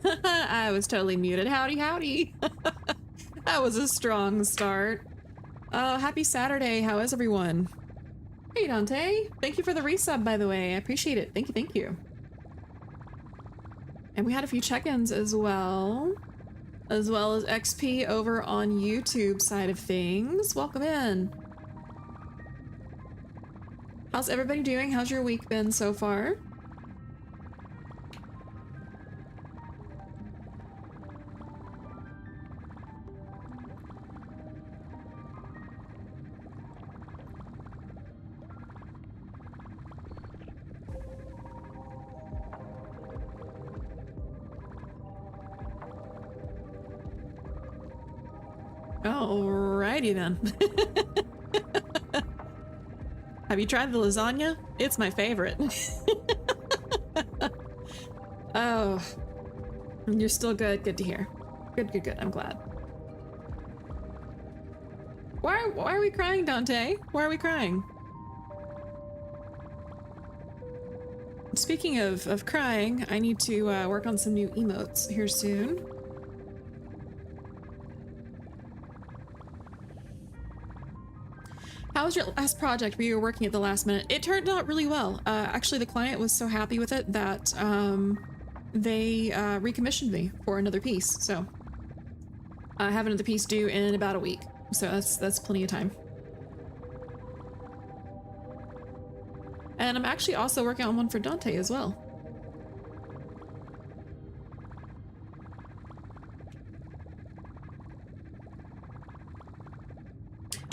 I was totally muted. Howdy, howdy. That was a strong start. Happy Saturday. How is everyone? Hey, Dante. Thank you for the resub, by the way. I appreciate it. Thank you, thank you. And we had a few check-ins as well as XP over on YouTube side of things. Welcome in. How's everybody doing? How's your week been so far? Alrighty then. Have you tried the lasagna? It's my favorite. Oh, you're still good. Good to hear. Good, good, good. I'm glad. Why are we crying, Dante? Why are we crying? Speaking of crying, I need to work on some new emotes here soon. How was your last project where you were working at the last minute? It turned out really well. Actually, the client was so happy with it that they recommissioned me for another piece. So I have another piece due in about a week. So that's plenty of time. And I'm actually also working on one for Dante as well.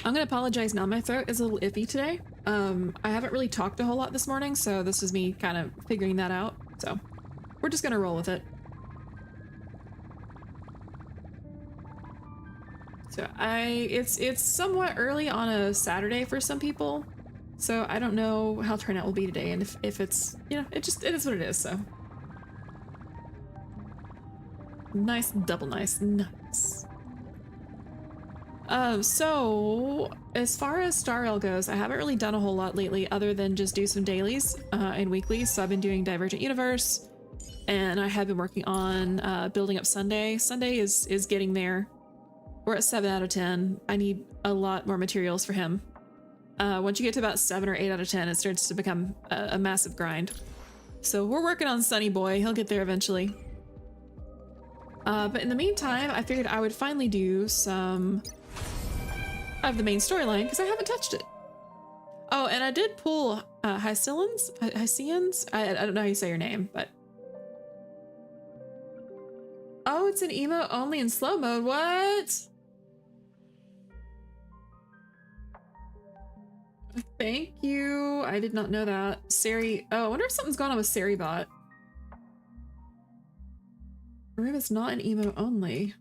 I'm gonna apologize now. My throat is a little iffy today. I haven't really talked a whole lot this morning, so this is me kind of figuring that out. So we're just gonna roll with it. So it's somewhat early on a Saturday for some people, so I don't know how turnout will be today, and if it's, you know, it is what it is. So nice, double nice, nice. So as far as Star Rail goes, I haven't really done a whole lot lately other than just do some dailies and weeklies. So I've been doing Divergent Universe, and I have been working on building up Sunday. Sunday is getting there. We're at 7 out of 10. I need a lot more materials for him. Once you get to about 7 or 8 out of 10, it starts to become a massive grind. So we're working on Sunny Boy. He'll get there eventually. But in the meantime, I figured I would finally do some of the main storyline because I haven't touched it. Oh, and I did pull Hycians? I don't know how you say your name, but... Oh, it's an emote only in slow mode. What? Thank you. I did not know that. Sari... Oh, I wonder if something's going on with Saribot. Or maybe it's not an emote only.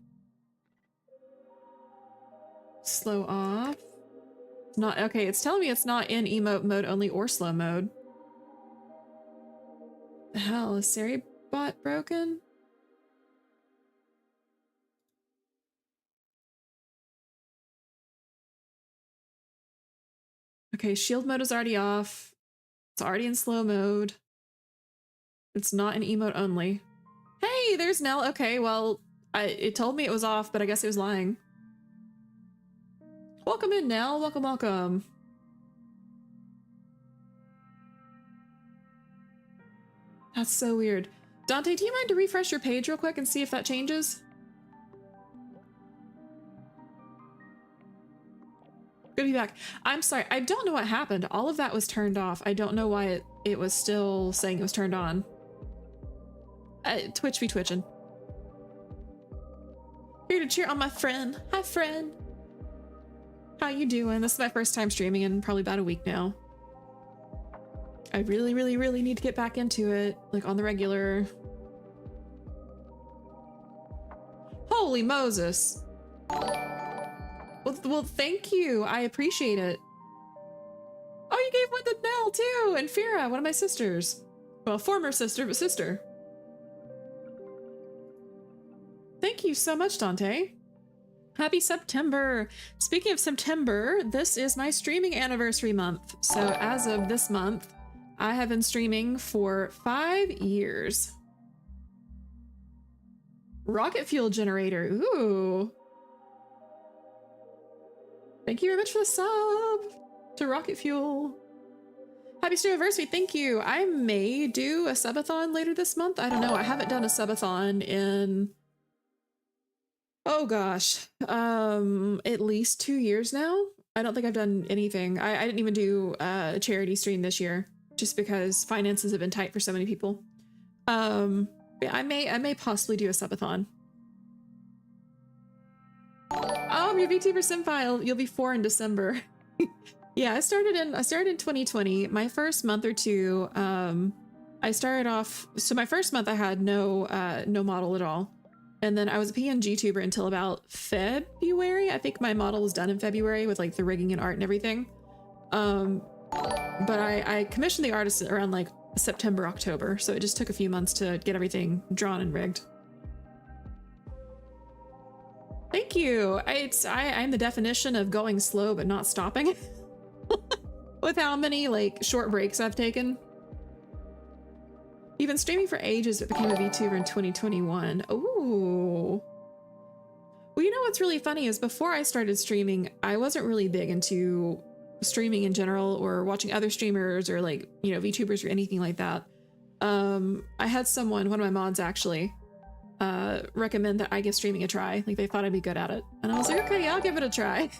Slow off. It's not okay. It's telling me it's not in emote mode only or slow mode. The hell is Saribot broken? Okay, shield mode is already off. It's already in slow mode. It's not in emote only. Hey, there's Nell. Okay, well, it told me it was off, but I guess it was lying. Welcome in, Nell. Welcome, welcome. That's so weird. Dante, do you mind to refresh your page real quick and see if that changes? Good to be back. I'm sorry. I don't know what happened. All of that was turned off. I don't know why it was still saying it was turned on. Twitch be twitching. Here to cheer on my friend. Hi, friend. How you doing? This is my first time streaming in probably about a week now. I really, really, really need to get back into it, like on the regular. Holy Moses. Well, thank you. I appreciate it. Oh, you gave one to Nell too, and Fira, one of my sisters. Well, former sister, but sister. Thank you so much, Dante. Happy September. Speaking of September, this is my streaming anniversary month. So as of this month, I have been streaming for 5 years. Rocket fuel generator. Ooh. Thank you very much for the sub to Rocket Fuel. Happy anniversary. Thank you. I may do a subathon later this month. I don't know. I haven't done a subathon in, oh gosh, at least 2 years now. I don't think I've done anything. I didn't even do a charity stream this year just because finances have been tight for so many people. Yeah, I may possibly do a subathon. Oh, your VTuber sim file. You'll be 4 in December. Yeah, I started in 2020. My first month or two, I started off. So my first month I had no model at all, and then I was a PNG tuber until about February. I think my model was done in February with like the rigging and art and everything. But I commissioned the artist around like September, October. So it just took a few months to get everything drawn and rigged. Thank you. I'm the definition of going slow but not stopping. With how many like short breaks I've taken. You've been streaming for ages but became a VTuber in 2021. Ooh. Well, you know what's really funny is before I started streaming, I wasn't really big into streaming in general or watching other streamers or like, you know, VTubers or anything like that. I had one of my mods actually, recommend that I give streaming a try. Like they thought I'd be good at it. And I was like, okay, yeah, I'll give it a try.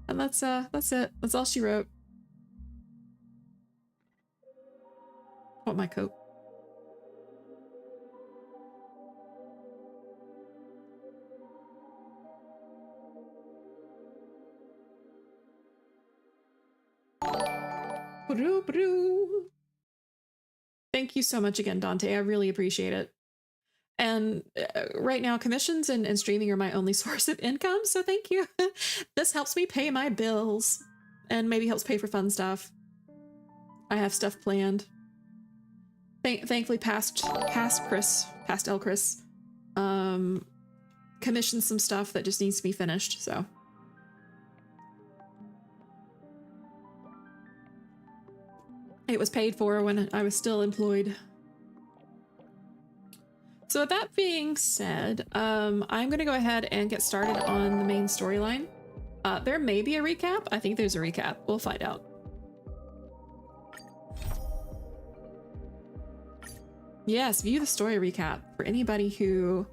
And that's it. That's all she wrote. Want my coat. Thank you so much again, Dante. I really appreciate it. And right now, commissions and streaming are my only source of income, so thank you. This helps me pay my bills and maybe helps pay for fun stuff. I have stuff planned. Thankfully, past El Chris, commissioned some stuff that just needs to be finished, so. It was paid for when I was still employed. So with that being said, I'm going to go ahead and get started on the main storyline. There may be a recap. I think there's a recap. We'll find out. Yes, view the story recap for anybody who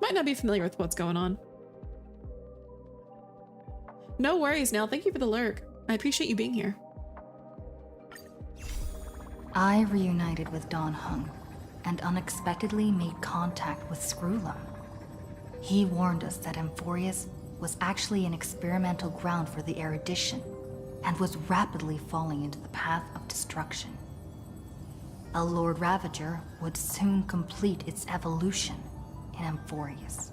might not be familiar with what's going on. No worries, Nell. Thank you for the lurk. I appreciate you being here. I reunited with Don Hung and unexpectedly made contact with Screwlum. He warned us that Amphorius was actually an experimental ground for the erudition and was rapidly falling into the path of destruction. A Lord Ravager would soon complete its evolution in Amphorius.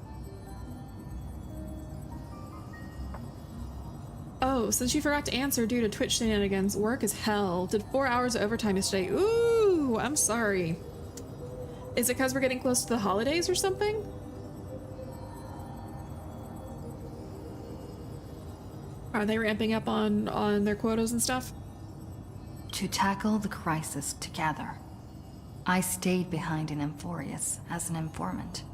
Oh, since you forgot to answer due to Twitch shenanigans, work is hell. Did 4 hours of overtime yesterday. Ooh, I'm sorry. Is it because we're getting close to the holidays or something? Are they ramping up on their quotas and stuff? To tackle the crisis together, I stayed behind in Amphorius as an informant,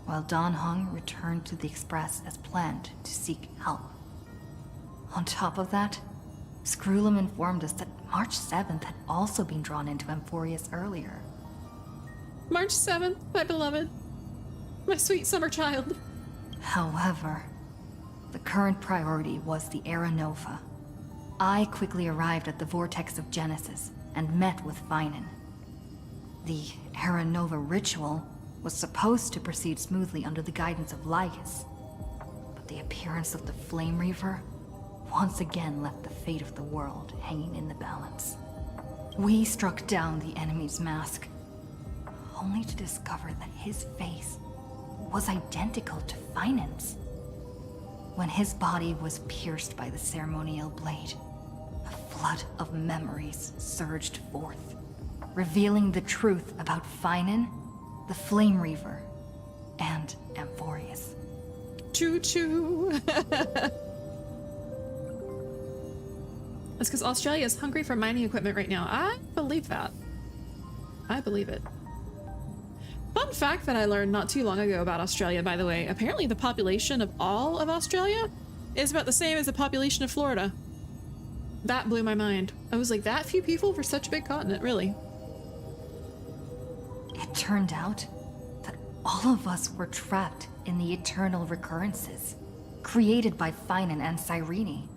while Don Hung returned to the Express as planned to seek help. On top of that, Screwlum informed us that March 7th had also been drawn into Amphorius earlier. March 7th, my beloved. My sweet summer child. However, the current priority was the Era Nova. I quickly arrived at the Vortex of Genesis and met with Finan. The Era Nova ritual was supposed to proceed smoothly under the guidance of Lycus, but the appearance of the Flame Reaver once again left the fate of the world hanging in the balance. We struck down the enemy's mask, only to discover that his face was identical to Finan's. When his body was pierced by the ceremonial blade, a flood of memories surged forth, revealing the truth about Finan, the Flame Reaver, and Amphorius. Choo-choo! That's because Australia is hungry for mining equipment right now. I believe that. I believe it. Fun fact that I learned not too long ago about Australia, by the way, apparently the population of all of Australia is about the same as the population of Florida. That blew my mind. I was like, that few people for such a big continent, really? It turned out that all of us were trapped in the eternal recurrences, created by Finan and Cyrene.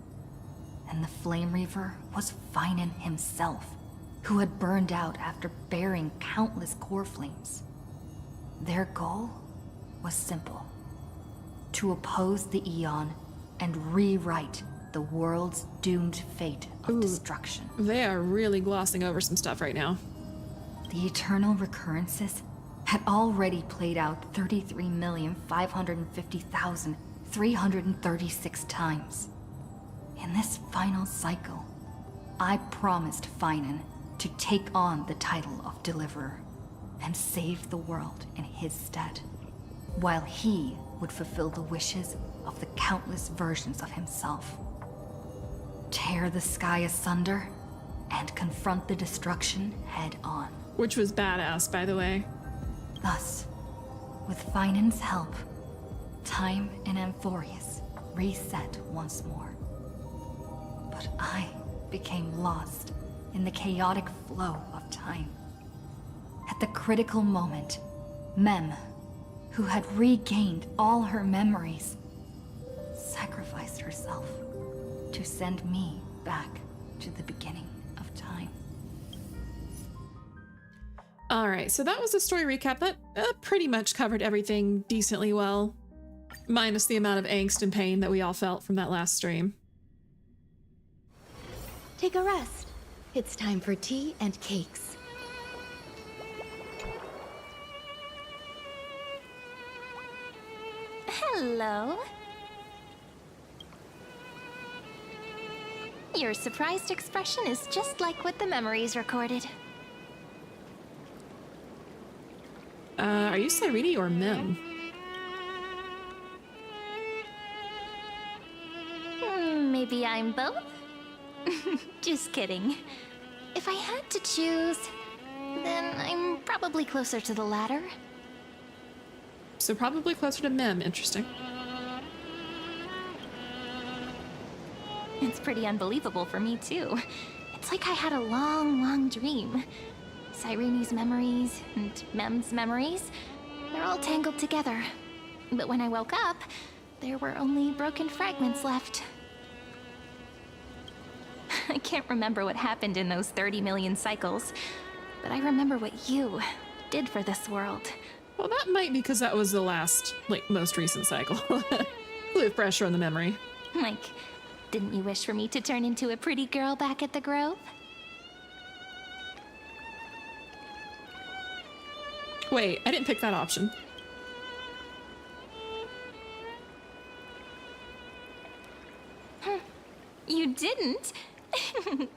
And the Flame Reaver was Finan himself, who had burned out after bearing countless core flames. Their goal was simple: to oppose the Aeon and rewrite the world's doomed fate of destruction. They are really glossing over some stuff right now. The eternal recurrences had already played out 33,550,336 times. In this final cycle, I promised Finan to take on the title of Deliverer and save the world in his stead, while he would fulfill the wishes of the countless versions of himself. Tear the sky asunder and confront the destruction head on. Which was badass, by the way. Thus, with Finan's help, time in Amphorius reset once more. But I became lost in the chaotic flow of time. At the critical moment, Mem, who had regained all her memories, sacrificed herself to send me back to the beginning of time. Alright, so that was the story recap. That pretty much covered everything decently well, minus the amount of angst and pain that we all felt from that last stream. Take a rest. It's time for tea and cakes. Hello. Your surprised expression is just like what the memories recorded. Are you Cyrene or Mem? Maybe I'm both? Just kidding. If I had to choose, then I'm probably closer to the latter. So probably closer to Mem. Interesting. It's pretty unbelievable for me, too. It's like I had a long, long dream. Cyrene's memories and Mem's memories, they're all tangled together. But when I woke up, there were only broken fragments left. I can't remember what happened in those 30 million cycles, but I remember what you did for this world. Well, that might be because that was the last, most recent cycle. With pressure on the memory. Like, didn't you wish for me to turn into a pretty girl back at the Grove? Wait, I didn't pick that option. You didn't? In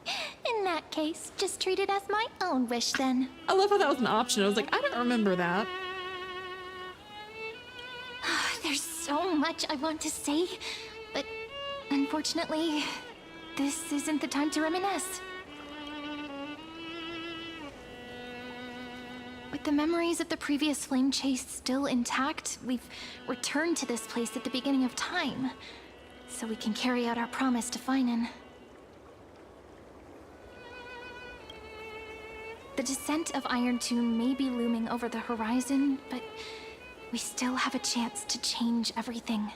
that case, just treat it as my own wish then. I love how that was an option. I was like, I don't remember that. There's so much I want to say, but unfortunately, this isn't the time to reminisce. With the memories of the previous flame chase still intact, we've returned to this place at the beginning of time, so we can carry out our promise to Finan. The descent of Iron Tomb may be looming over the horizon, but we still have a chance to change everything.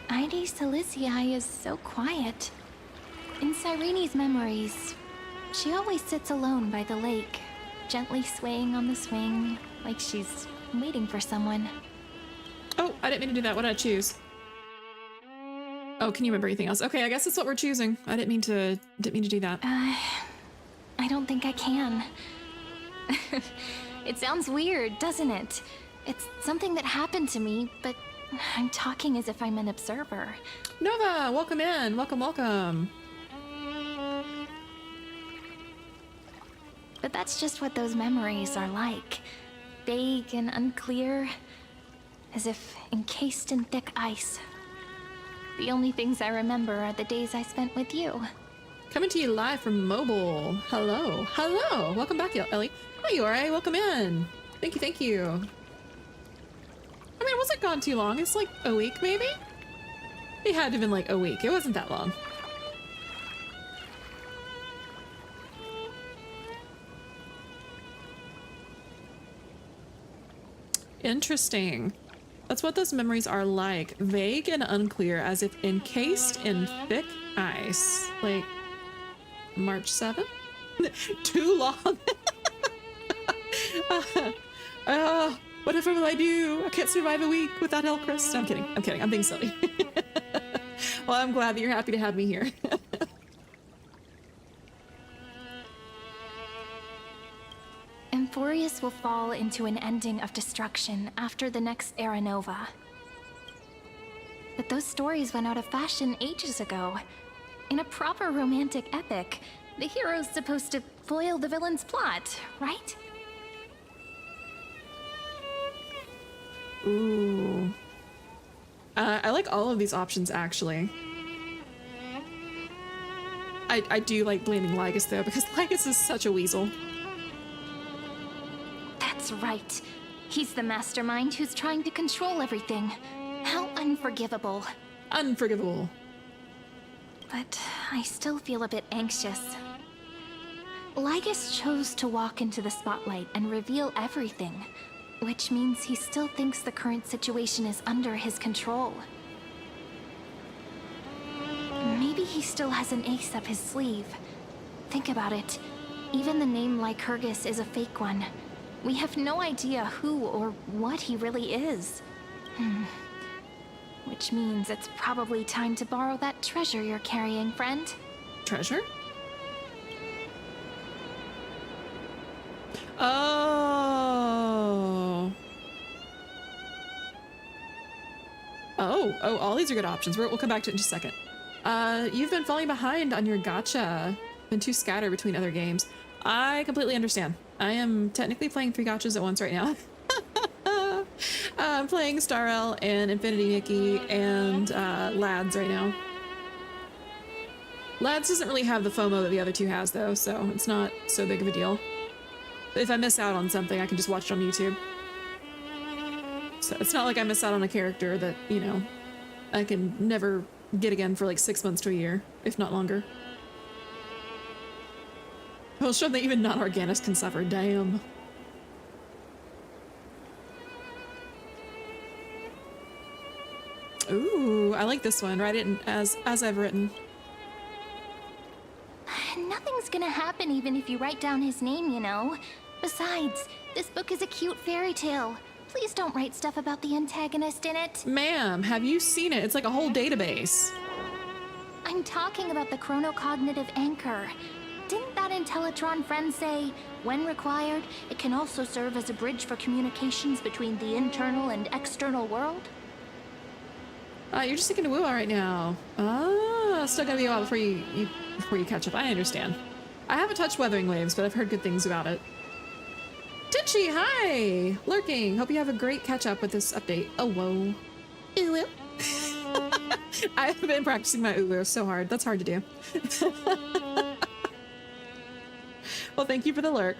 Ide Silicii is so quiet. In Cyrene's memories, she always sits alone by the lake, gently swaying on the swing, like she's waiting for someone. Oh, I didn't mean to do that. What did I choose? Oh, can you remember anything else? Okay, I guess that's what we're choosing. I didn't mean to do that. I don't think I can. It sounds weird, doesn't it? It's something that happened to me, but I'm talking as if I'm an observer. Nova, welcome in. Welcome, welcome. But that's just what those memories are like. Vague and unclear, as if encased in thick ice. The only things I remember are the days I spent with you. Coming to you live from mobile. Hello. Hello. Welcome back, Ellie. Hi, you alright? Welcome in. Thank you, thank you. I mean, it wasn't gone too long. It's like a week, maybe? It had to have been like a week. It wasn't that long. Interesting. That's what those memories are like. Vague and unclear, as if encased in thick ice. Like, March 7th? Too long. Whatever will I do? I can't survive a week without Elchrist. No, I'm kidding. I'm kidding. I'm being silly. Well, I'm glad that you're happy to have me here. Emphorius will fall into an ending of destruction after the next Era Nova. But those stories went out of fashion ages ago. In a proper romantic epic, the hero's supposed to foil the villain's plot, right? Ooh. I like all of these options, actually. I do like blaming Lygus, though, because Lygus is such a weasel. That's right. He's the mastermind who's trying to control everything. How unforgivable. Unforgivable. But I still feel a bit anxious. Lygus chose to walk into the spotlight and reveal everything, which means he still thinks the current situation is under his control. Maybe he still has an ace up his sleeve. Think about it. Even the name Lycurgus is a fake one. We have no idea who or what he really is. Which means it's probably time to borrow that treasure you're carrying, friend. Treasure? Oh. Oh, all these are good options. We'll come back to it in just a second. You've been falling behind on your gacha. Been too scattered between other games. I completely understand. I am technically playing 3 gachas at once right now. I'm playing Starrel and Infinity Nikki and Lads right now. Lads doesn't really have the FOMO that the other 2 has, though, so it's not so big of a deal. If I miss out on something, I can just watch it on YouTube. So it's not like I miss out on a character that, you know, I can never get again for like 6 months to a year, if not longer. Well, show that even non-organics can suffer, damn. Ooh, I like this one. Write it in as I've written. Nothing's gonna happen even if you write down his name, you know. Besides, this book is a cute fairy tale. Please don't write stuff about the antagonist in it. Ma'am, have you seen it? It's like a whole database. I'm talking about the chronocognitive anchor. Didn't that Intellitron friend say, when required, it can also serve as a bridge for communications between the internal and external world? You're just sticking to Wuwa right now. Ah, still gonna be a while before you catch up. I understand. I haven't touched Weathering Waves, but I've heard good things about it. Titchy, hi! Lurking. Hope you have a great catch up with this update. Oh, whoa. Ooh. I've been practicing my ooh so hard. That's hard to do. Well, thank you for the lurk.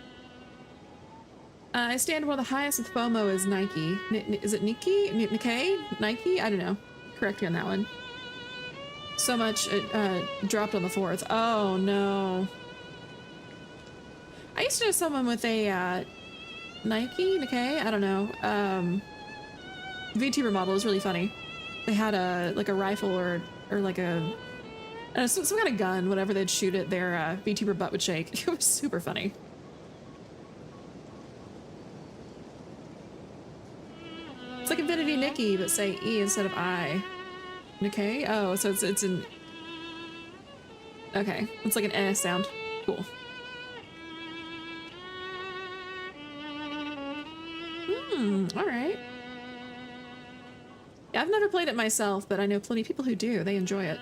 I stand where the highest with FOMO is Nike. Is it Nikki? Nikkei? Nike? I don't know. Correct me on that one. So much it dropped on the 4th. Oh no. I used to know someone with a Nike? Nikkei? I don't know. VTuber model is really funny. They had a rifle or like a some kind of gun, whatever they'd shoot at, their VTuber butt would shake. It was super funny. It's like Infinity Nikki, but say E instead of I. Nikkei? Oh, so it's an... Okay, it's like an eh sound. Cool. Alright. Yeah, I've never played it myself, but I know plenty of people who do. They enjoy it.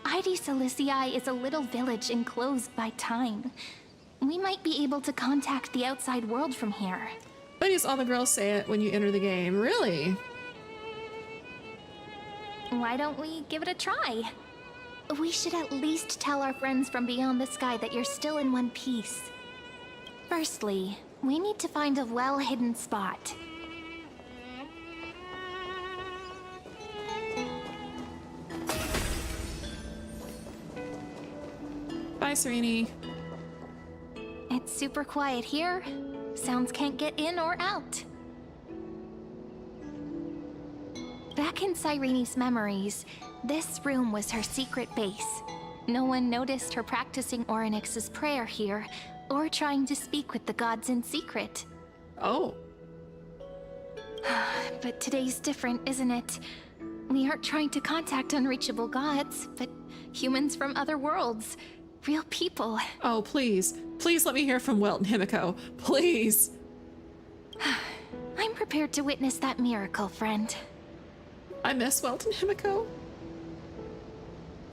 Ide Silicii is a little village enclosed by time. We might be able to contact the outside world from here. Funniest, all the girls say it when you enter the game. Really? Why don't we give it a try? We should at least tell our friends from beyond the sky that you're still in one piece. Firstly, we need to find a well-hidden spot. Bye, Serini. It's super quiet here. Sounds can't get in or out. Back in Cyrene's memories, this room was her secret base. No one noticed her practicing Orynyx's prayer here, or trying to speak with the gods in secret. Oh. But today's different, isn't it? We aren't trying to contact unreachable gods, but humans from other worlds. Real people. Oh, please. Please let me hear from Welt and Himiko. Please. I'm prepared to witness that miracle, friend. I miss Welt and Himiko.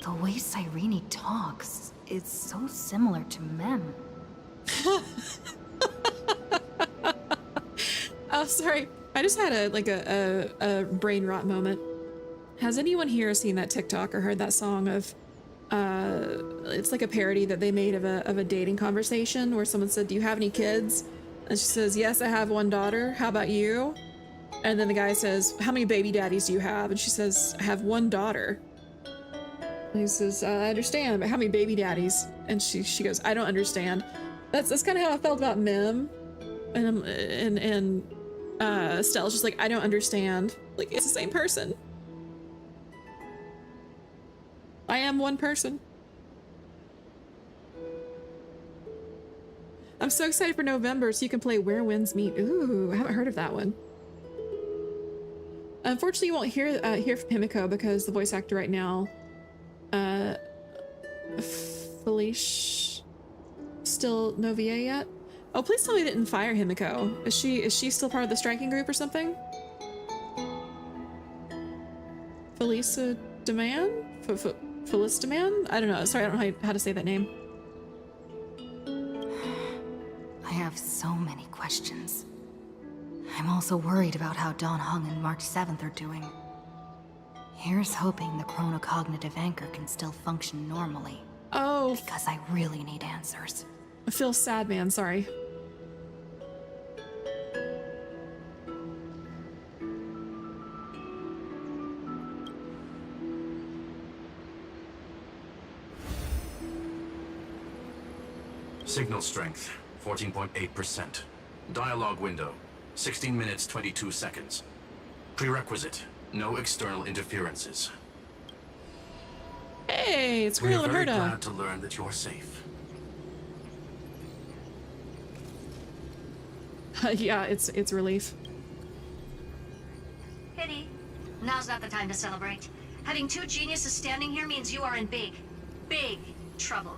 The way Cyrene talks is so similar to Mem. Oh, sorry. I just had a brain rot moment. Has anyone here seen that TikTok or heard that song of it's like a parody that they made of a dating conversation where someone said, "Do you have any kids?" And she says, "Yes, I have one daughter. How about you?" And then the guy says, "How many baby daddies do you have?" And she says, "I have one daughter." And he says, "I understand, but how many baby daddies?" And she goes, "I don't understand." That's kind of how I felt about Mem. And Stella's just like, "I don't understand." Like, it's the same person. I am one person. I'm so excited for November so you can play Where Winds Meet. Ooh, I haven't heard of that one. Unfortunately, you won't hear from Himiko because the voice actor right now, Felice, still no VA yet. Oh, please tell me they didn't fire Himiko. Is she still part of the striking group or something? Felice Demand? Felice Demand? I don't know. Sorry, I don't know how to say that name. I have so many questions. I'm also worried about how Dawn Hung and March 7th are doing. Here's hoping the chronocognitive anchor can still function normally. Oh. Because I really need answers. I feel sad, man. Sorry. Signal strength, 14.8%. Dialogue window, 16 minutes 22 seconds. Prerequisite, no external interferences. Hey, it's We Grill are and very Herda. glad to learn that you're safe. Yeah, it's relief. Pity. Now's not the time to celebrate. Having two geniuses standing here means you are in big trouble.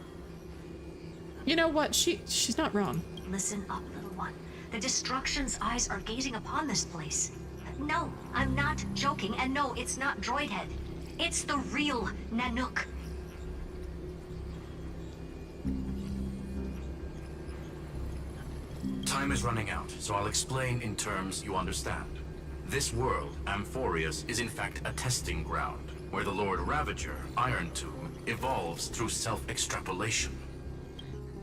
You know what? She's not wrong. Listen up, little one. The Destruction's eyes are gazing upon this place. No, I'm not joking, and no, it's not Droidhead. It's the real Nanook. Time is running out, so I'll explain in terms you understand. This world, Amphorius, is in fact a testing ground, where the Lord Ravager, Iron Tomb, evolves through self-extrapolation.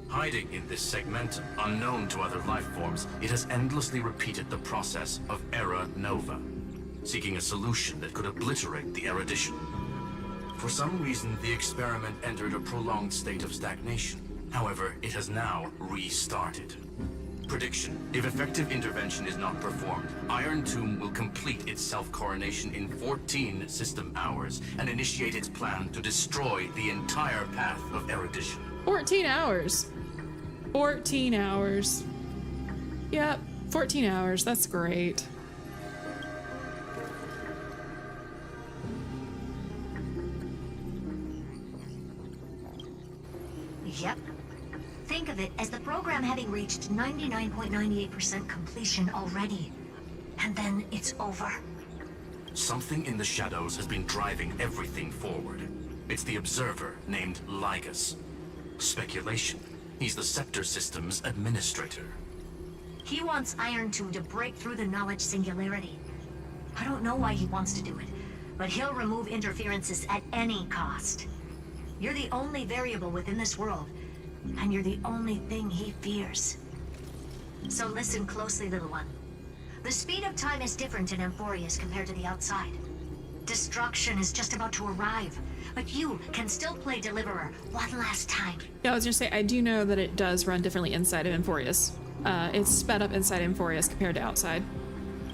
Hiding in this segmentum, unknown to other life forms, it has endlessly repeated the process of Era Nova, seeking a solution that could obliterate the erudition. For some reason, the experiment entered a prolonged state of stagnation. However, it has now restarted. Prediction: if effective intervention is not performed, Iron Tomb will complete its self-coronation in 14 system hours and initiate its plan to destroy the entire path of erudition. 14 hours. 14 hours. Yep, 14 hours. That's great. Yep. Think of it as the program having reached 99.98% completion already. And then it's over. Something in the shadows has been driving everything forward. It's the observer named Lygus. Speculation: he's the Scepter System's administrator. He wants Iron Tomb to break through the knowledge singularity. I don't know why he wants to do it, but he'll remove interferences at any cost. You're the only variable within this world, and you're the only thing he fears. So listen closely, little one. The speed of time is different in Amphorius compared to the outside. Destruction is just about to arrive, but you can still play Deliverer one last time. Yeah, I was gonna say, I do know that it does run differently inside of Amphorius. It's sped up inside Amphorius compared to outside.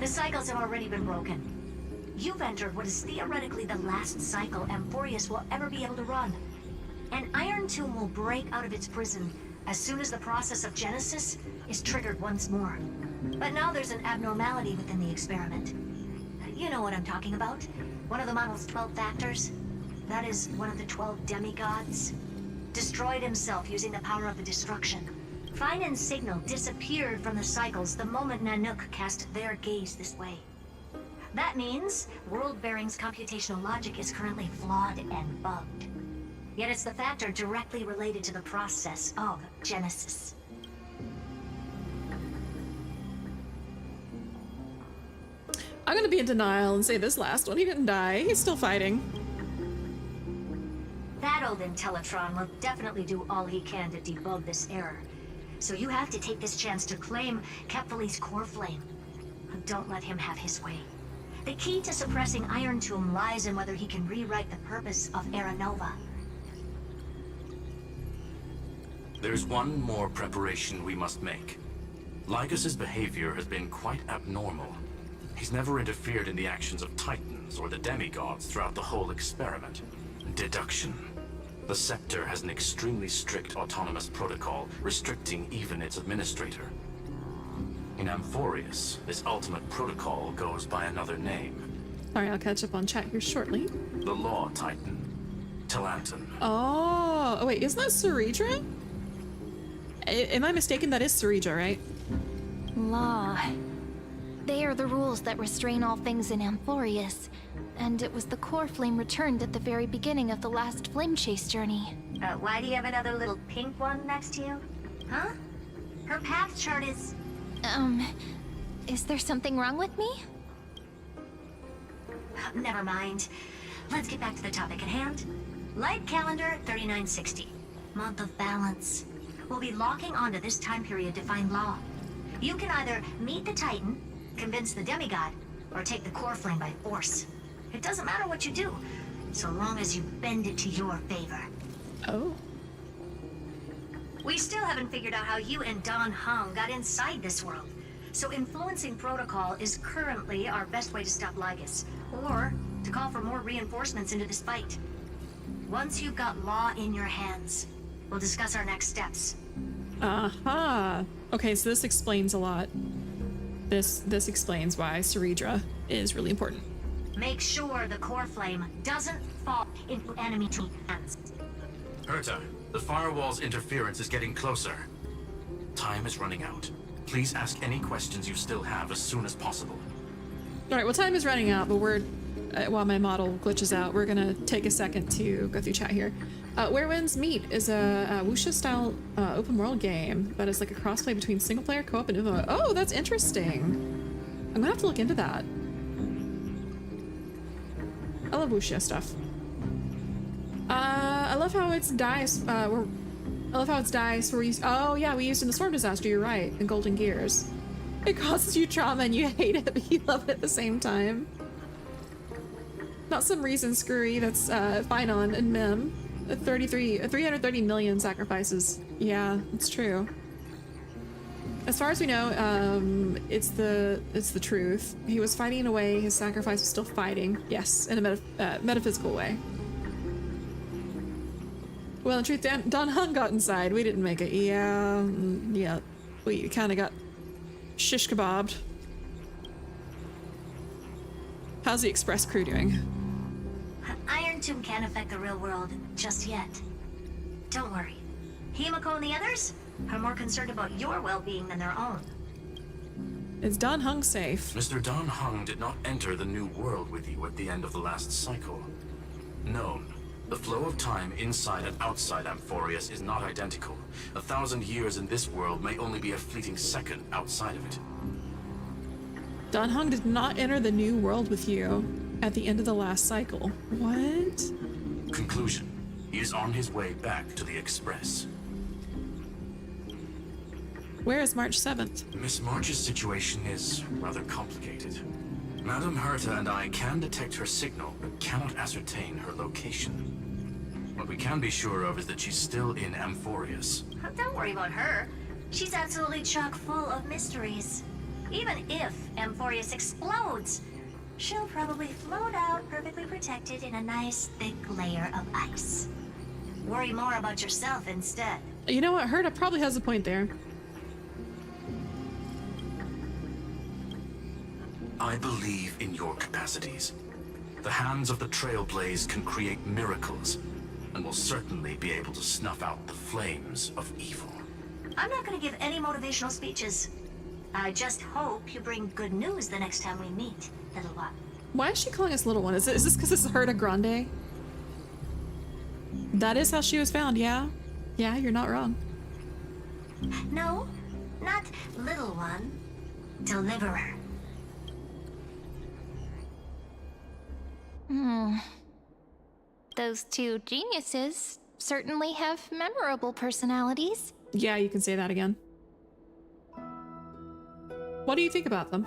The cycles have already been broken. You've entered what is theoretically the last cycle Amphorius will ever be able to run. An Iron Tomb will break out of its prison as soon as the process of Genesis is triggered once more. But now there's an abnormality within the experiment. You know what I'm talking about. One of the model's 12 factors. That is one of the 12 demigods. Destroyed himself using the power of the destruction. Finan's signal disappeared from the cycles the moment Nanook cast their gaze this way. That means World Bearing's computational logic is currently flawed and bugged. Yet it's the factor directly related to the process of Genesis. I'm gonna be in denial and say this last one, he didn't die. He's still fighting. That old Intellatron will definitely do all he can to debug this error. So you have to take this chance to claim Kepfali's core flame. Don't let him have his way. The key to suppressing Iron Tomb lies in whether he can rewrite the purpose of Era Nova. There's one more preparation we must make. Lycus's behavior has been quite abnormal. He's never interfered in the actions of Titans or the demigods throughout the whole experiment. Deduction. The Scepter has an extremely strict autonomous protocol, restricting even its administrator. In Amphorius, this ultimate protocol goes by another name. Sorry, I'll catch up on chat here shortly. The Law Titan. Talanton. Oh, wait, isn't that Ceridra? Am I mistaken? That is Ceridra, right? Law. They are the rules that restrain all things in Amphorius. And it was the core flame returned at the very beginning of the last flame chase journey. Why do you have another little pink one next to you? Huh? Her path chart is... Is there something wrong with me? Never mind. Let's get back to the topic at hand. Light calendar 3960. Month of balance. We'll be locking onto this time period to find Law. You can either meet the Titan, convince the demigod, or take the core flame by force. It doesn't matter what you do, so long as you bend it to your favor. Oh. We still haven't figured out how you and Don Hung got inside this world. So influencing protocol is currently our best way to stop Lygus, or to call for more reinforcements into this fight. Once you've got Law in your hands, we'll discuss our next steps. Aha. Okay, so this explains a lot. This explains why Ceridra is really important. Make sure the core flame doesn't fall into enemy hands. Herta, the firewall's interference is getting closer. Time is running out. Please ask any questions you still have as soon as possible. All right, well, time is running out, but we're, while my model glitches out, we're gonna take a second to go through chat here. Where Winds Meet is a wuxia-style open world game that is like a crossplay between single player, co-op, and MMO. Oh, that's interesting. I'm gonna have to look into that. I love wuxia stuff. I love how it's dice. I love how it's dice. Oh yeah, we used in the storm disaster. You're right. In Golden Gears, it causes you trauma and you hate it, but you love it at the same time. Not some reason screwy. That's fine on and Mem. 330 million sacrifices. Yeah, it's true. As far as we know, it's the truth. He was fighting in a way. His sacrifice was still fighting. Yes, in a metaphysical way. Well, in truth, Don Hung got inside. We didn't make it. Yeah, yeah. We kind of got shish kebabbed. How's the express crew doing? Iron Tomb can't affect the real world just yet. Don't worry. Himiko and the others are more concerned about your well-being than their own. Is Don Hung safe? Mr. Don Hung did not enter the new world with you at the end of the last cycle. Known. The flow of time inside and outside Amphorius is not identical. 1,000 years in this world may only be a fleeting second outside of it. Don Hung did not enter the new world with you at the end of the last cycle. What? Conclusion. He is on his way back to the Express. Where is March 7th? Miss March's situation is rather complicated. Madame Herta and I can detect her signal, but cannot ascertain her location. What we can be sure of is that she's still in Amphorius. Don't worry about her. She's absolutely chock full of mysteries. Even if Amphorius explodes, she'll probably float out perfectly protected in a nice thick layer of ice. Worry more about yourself instead. You know what? Herta probably has a point there. I believe in your capacities. The hands of the Trailblaze can create miracles, and will certainly be able to snuff out the flames of evil. I'm not going to give any motivational speeches. I just hope you bring good news the next time we meet, little one. Why is she calling us little one? Is this because this is Herta Grande? That is how she was found, yeah? Yeah, you're not wrong. No, not little one. Deliverer. Those two geniuses certainly have memorable personalities. Yeah, you can say that again. What do you think about them?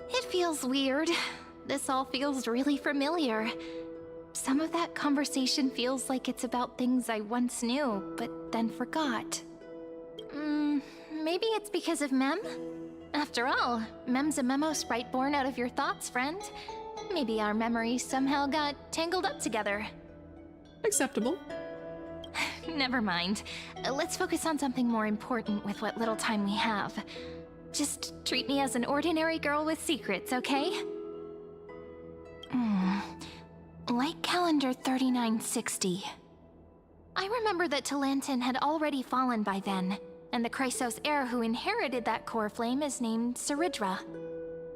It feels weird. This all feels really familiar. Some of that conversation feels like it's about things I once knew, but then forgot. Maybe it's because of Mem? After all, Mem's a memo sprite born out of your thoughts, friend. Maybe our memories somehow got tangled up together. Acceptable. Never mind. Let's focus on something more important with what little time we have. Just treat me as an ordinary girl with secrets, okay? Light calendar 3960. I remember that Talantin had already fallen by then, and the Chrysos heir who inherited that core flame is named Saridra.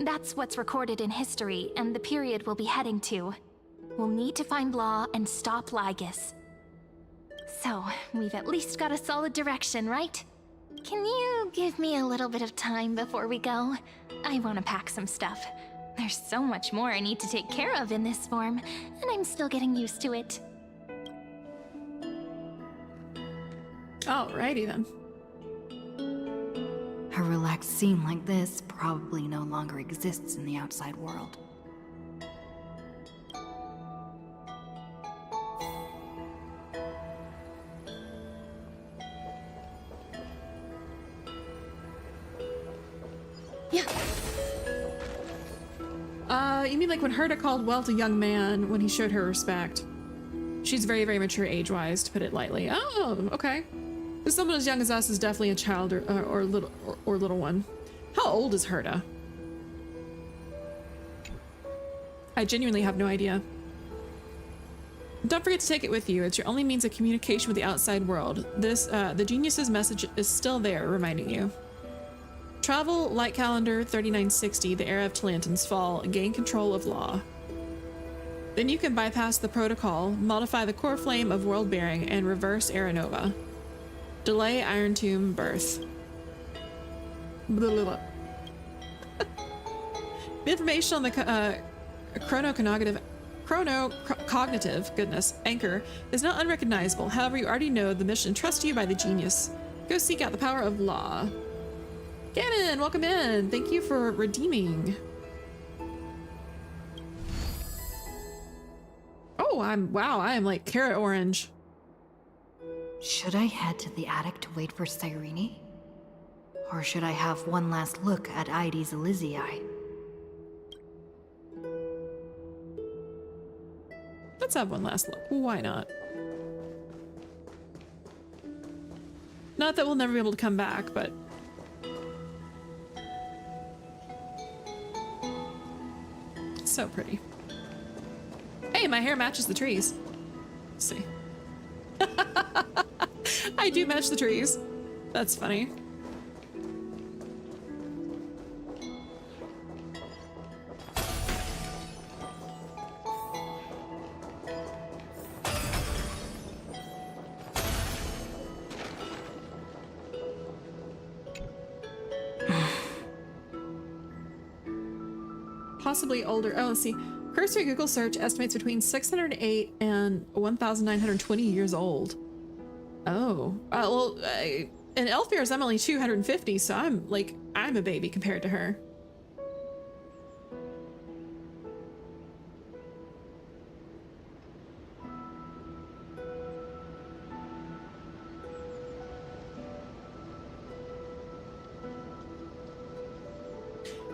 That's what's recorded in history, and the period we'll be heading to. We'll need to find Law and stop Lygus. So, we've at least got a solid direction, right? Can you give me a little bit of time before we go? I want to pack some stuff. There's so much more I need to take care of in this form, and I'm still getting used to it. Alrighty then. A relaxed scene like this probably no longer exists in the outside world. You mean like when Herta called Welt a young man when he showed her respect? She's very, very mature age-wise, to put it lightly. Oh, okay. So someone as young as us is definitely a child or little one. How old is Herta? I genuinely have no idea. Don't forget to take it with you. It's your only means of communication with the outside world. This, the genius's message is still there, reminding you. Travel Light Calendar 3960, the era of Talantin's fall, gain control of Law. Then you can bypass the protocol, modify the core flame of world bearing, and reverse Era Nova. Delay Iron Tomb birth. Blah, blah, blah. The information on the chronocognitive goodness anchor is not unrecognizable. However, you already know the mission trusted to you by the genius. Go seek out the power of Law. Ganon, welcome in. Thank you for redeeming. Oh, I am like carrot orange. Should I head to the attic to wait for Cyrene? Or should I have one last look at Ides Elysiae? Let's have one last look. Why not? Not that we'll never be able to come back, but... so pretty. Hey, my hair matches the trees. Let's see. I do match the trees. That's funny. Possibly older. Oh, let's see. Cursory Google search estimates between 608 and 1,920 years old. Oh, well, in elf years, I'm only 250, so I'm a baby compared to her.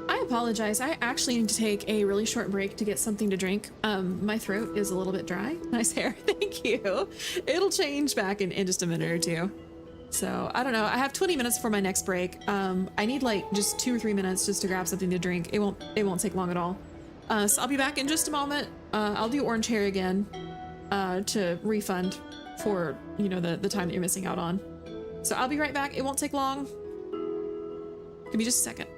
I apologize. I actually need to take a really short break to get something to drink. My throat is a little bit dry. Nice hair. Thank you. It'll change back in just a minute or two. So I don't know. I have 20 minutes for my next break. I need like just 2 or 3 minutes just to grab something to drink. It won't take long at all. So I'll be back in just a moment. I'll do orange hair again to refund for, you know, the time that you're missing out on. So I'll be right back. It won't take long. Give me just a second.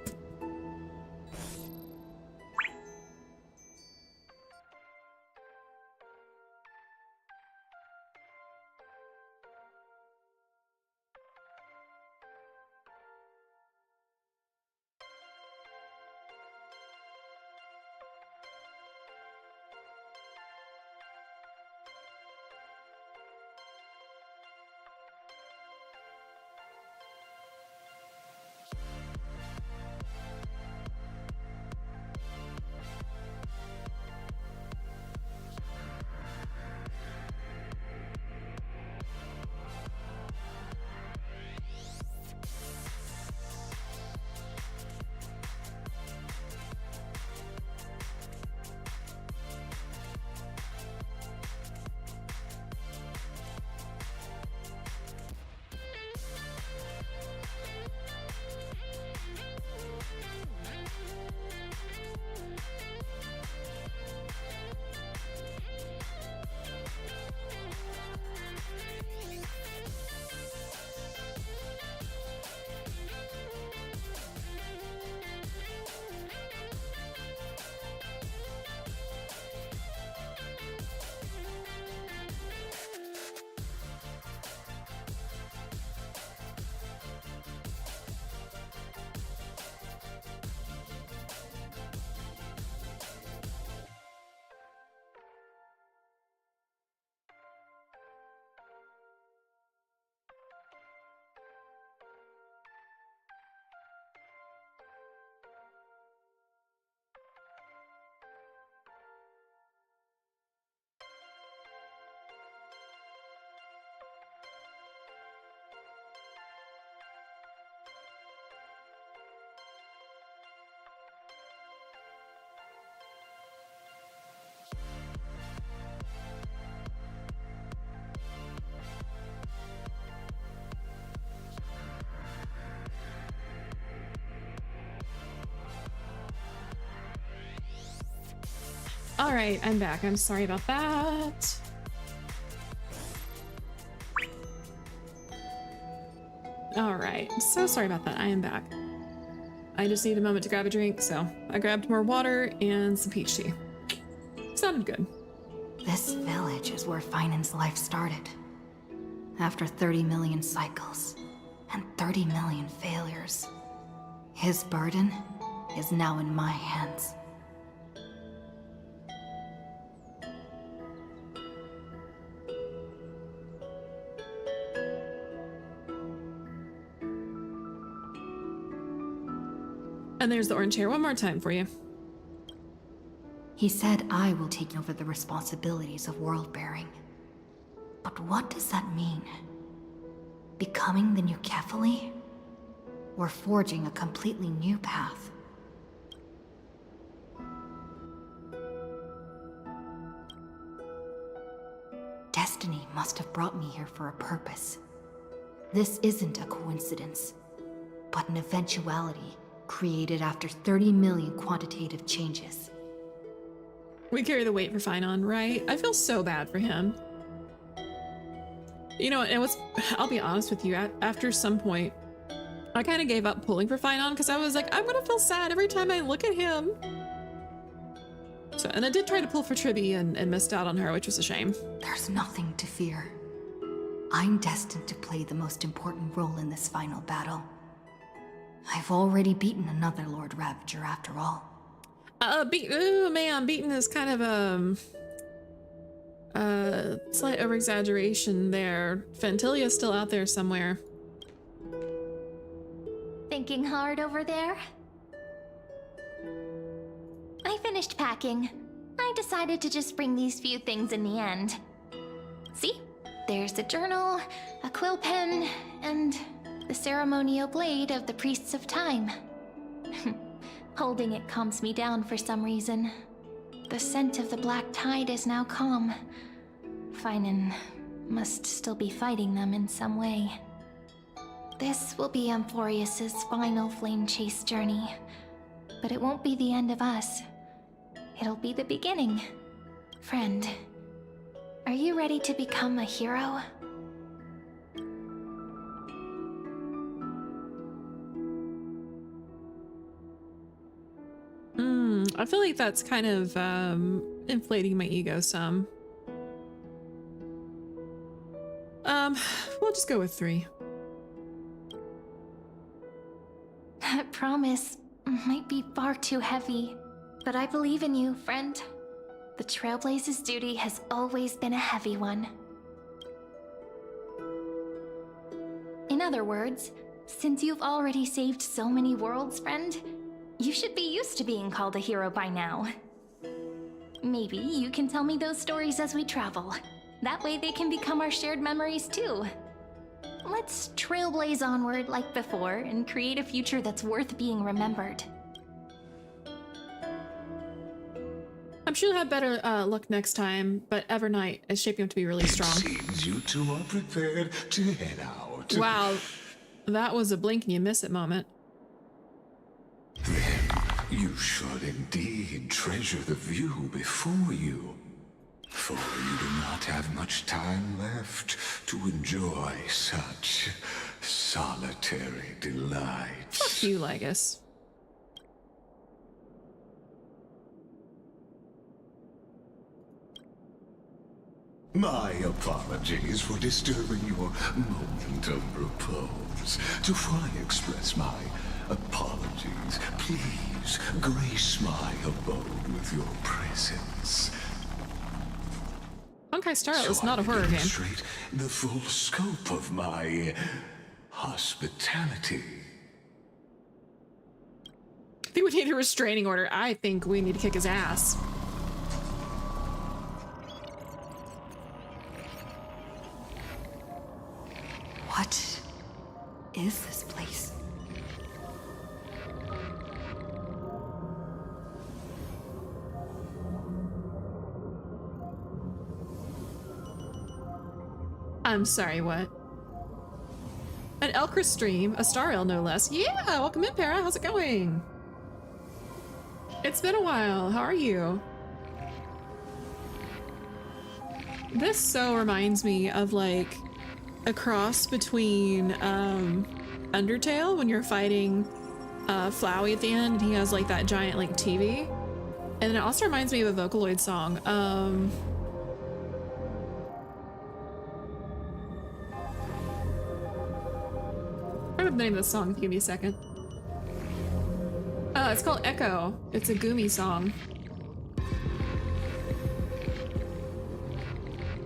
All right, I'm back. I'm sorry about that. All right, so sorry about that. I am back. I just need a moment to grab a drink, so I grabbed more water and some peach tea. Sounded good. This village is where Finan's life started. After 30 million cycles and 30 million failures, his burden is now in my hands. And there's the orange hair one more time for you. He said I will take over the responsibilities of world-bearing. But what does that mean? Becoming the new Kefali? Or forging a completely new path? Destiny must have brought me here for a purpose. This isn't a coincidence, but an eventuality created after 30 million quantitative changes. We carry the weight for Finon, right? I feel so bad for him. You know, and I'll be honest with you, after some point, I kind of gave up pulling for Finon because I was like, I'm gonna feel sad every time I look at him. So, and I did try to pull for Tribby and missed out on her, which was a shame. There's nothing to fear. I'm destined to play the most important role in this final battle. I've already beaten another Lord Ravager after all. Oh man, beaten is kind of slight over exaggeration there. Fentilia's still out there somewhere. Thinking hard over there? I finished packing. I decided to just bring these few things in the end. See? There's a journal, a quill pen, and the ceremonial blade of the Priests of Time. Holding it calms me down for some reason. The scent of the black tide is now calm. Finan must still be fighting them in some way. This will be Amphorius's final flame chase journey. But it won't be the end of us. It'll be the beginning. Friend, are you ready to become a hero? I feel like that's kind of inflating my ego some. We'll just go with 3. That promise might be far too heavy, but I believe in you, friend. The Trailblaze's duty has always been a heavy one. In other words, since you've already saved so many worlds, friend, you should be used to being called a hero by now. Maybe you can tell me those stories as we travel. That way they can become our shared memories too. Let's trailblaze onward like before and create a future that's worth being remembered. I'm sure you'll have better luck next time, but Evernight is shaping up to be really strong. Seems you two are prepared to head out. Wow, that was a blink and you miss it moment. Then you should indeed treasure the view before you. For you do not have much time left to enjoy such solitary delights. Fuck you, Legus. My apologies for disturbing your moment of repose. To fully express my apologies, please grace my abode with your presence. Honkai Star So is not a I horror game. demonstrate the full scope of my hospitality. I think we need a restraining order. I think we need to kick his ass. What is this place? I'm sorry, what? An Elcris stream, a Star El no less. Yeah, welcome in, Para. How's it going? It's been a while. How are you? This so reminds me of like a cross between Undertale when you're fighting Flowey at the end and he has like that giant like TV. And then it also reminds me of a Vocaloid song. I remember the name of the song. Give me a second. It's called Echo. It's a Gumi song.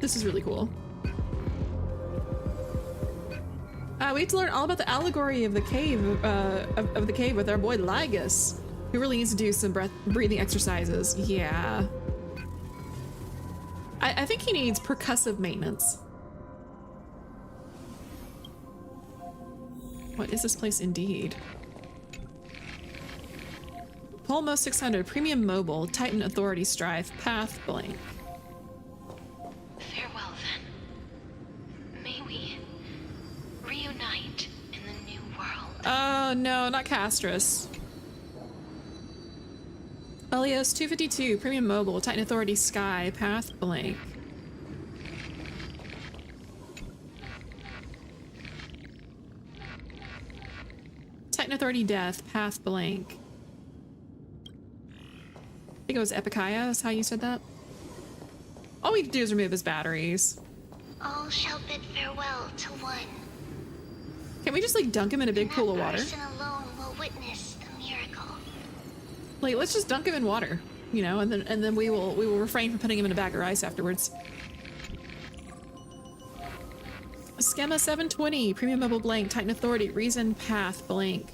This is really cool. We have to learn all about the allegory of the cave, of the cave with our boy Lygus, who really needs to do some breathing exercises. Yeah. I think he needs percussive maintenance. What is this place indeed? Polmo 600, Premium Mobile, Titan Authority Strife, Path Blank. Farewell, then. May we reunite in the new world. Oh no, not Castris. Elios 252, Premium Mobile, Titan Authority Sky, Path Blank. Titan Authority Death, Path Blank. I think it was Epikia, is how you said that. All we need to do is remove his batteries. All shall bid farewell to one. Can we just like dunk him in a big pool of That water? person alone will witness the miracle. Like, let's just dunk him in water, you know, and then we will refrain from putting him in a bag of rice afterwards. Schema 720, Premium Mobile blank, Titan Authority, Reason Path blank.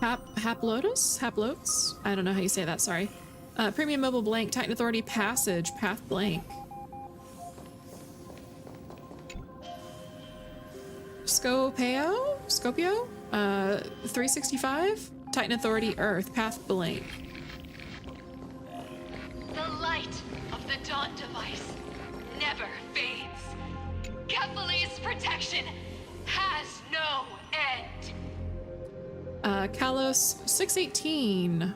Haplotus? I don't know how you say that, sorry. Premium Mobile blank, Titan Authority, Passage, Path blank. Scopio? 365, Titan Authority, Earth, Path blank. The light of the Dawn device never fades. Kephal's protection has no end. Kalos 618,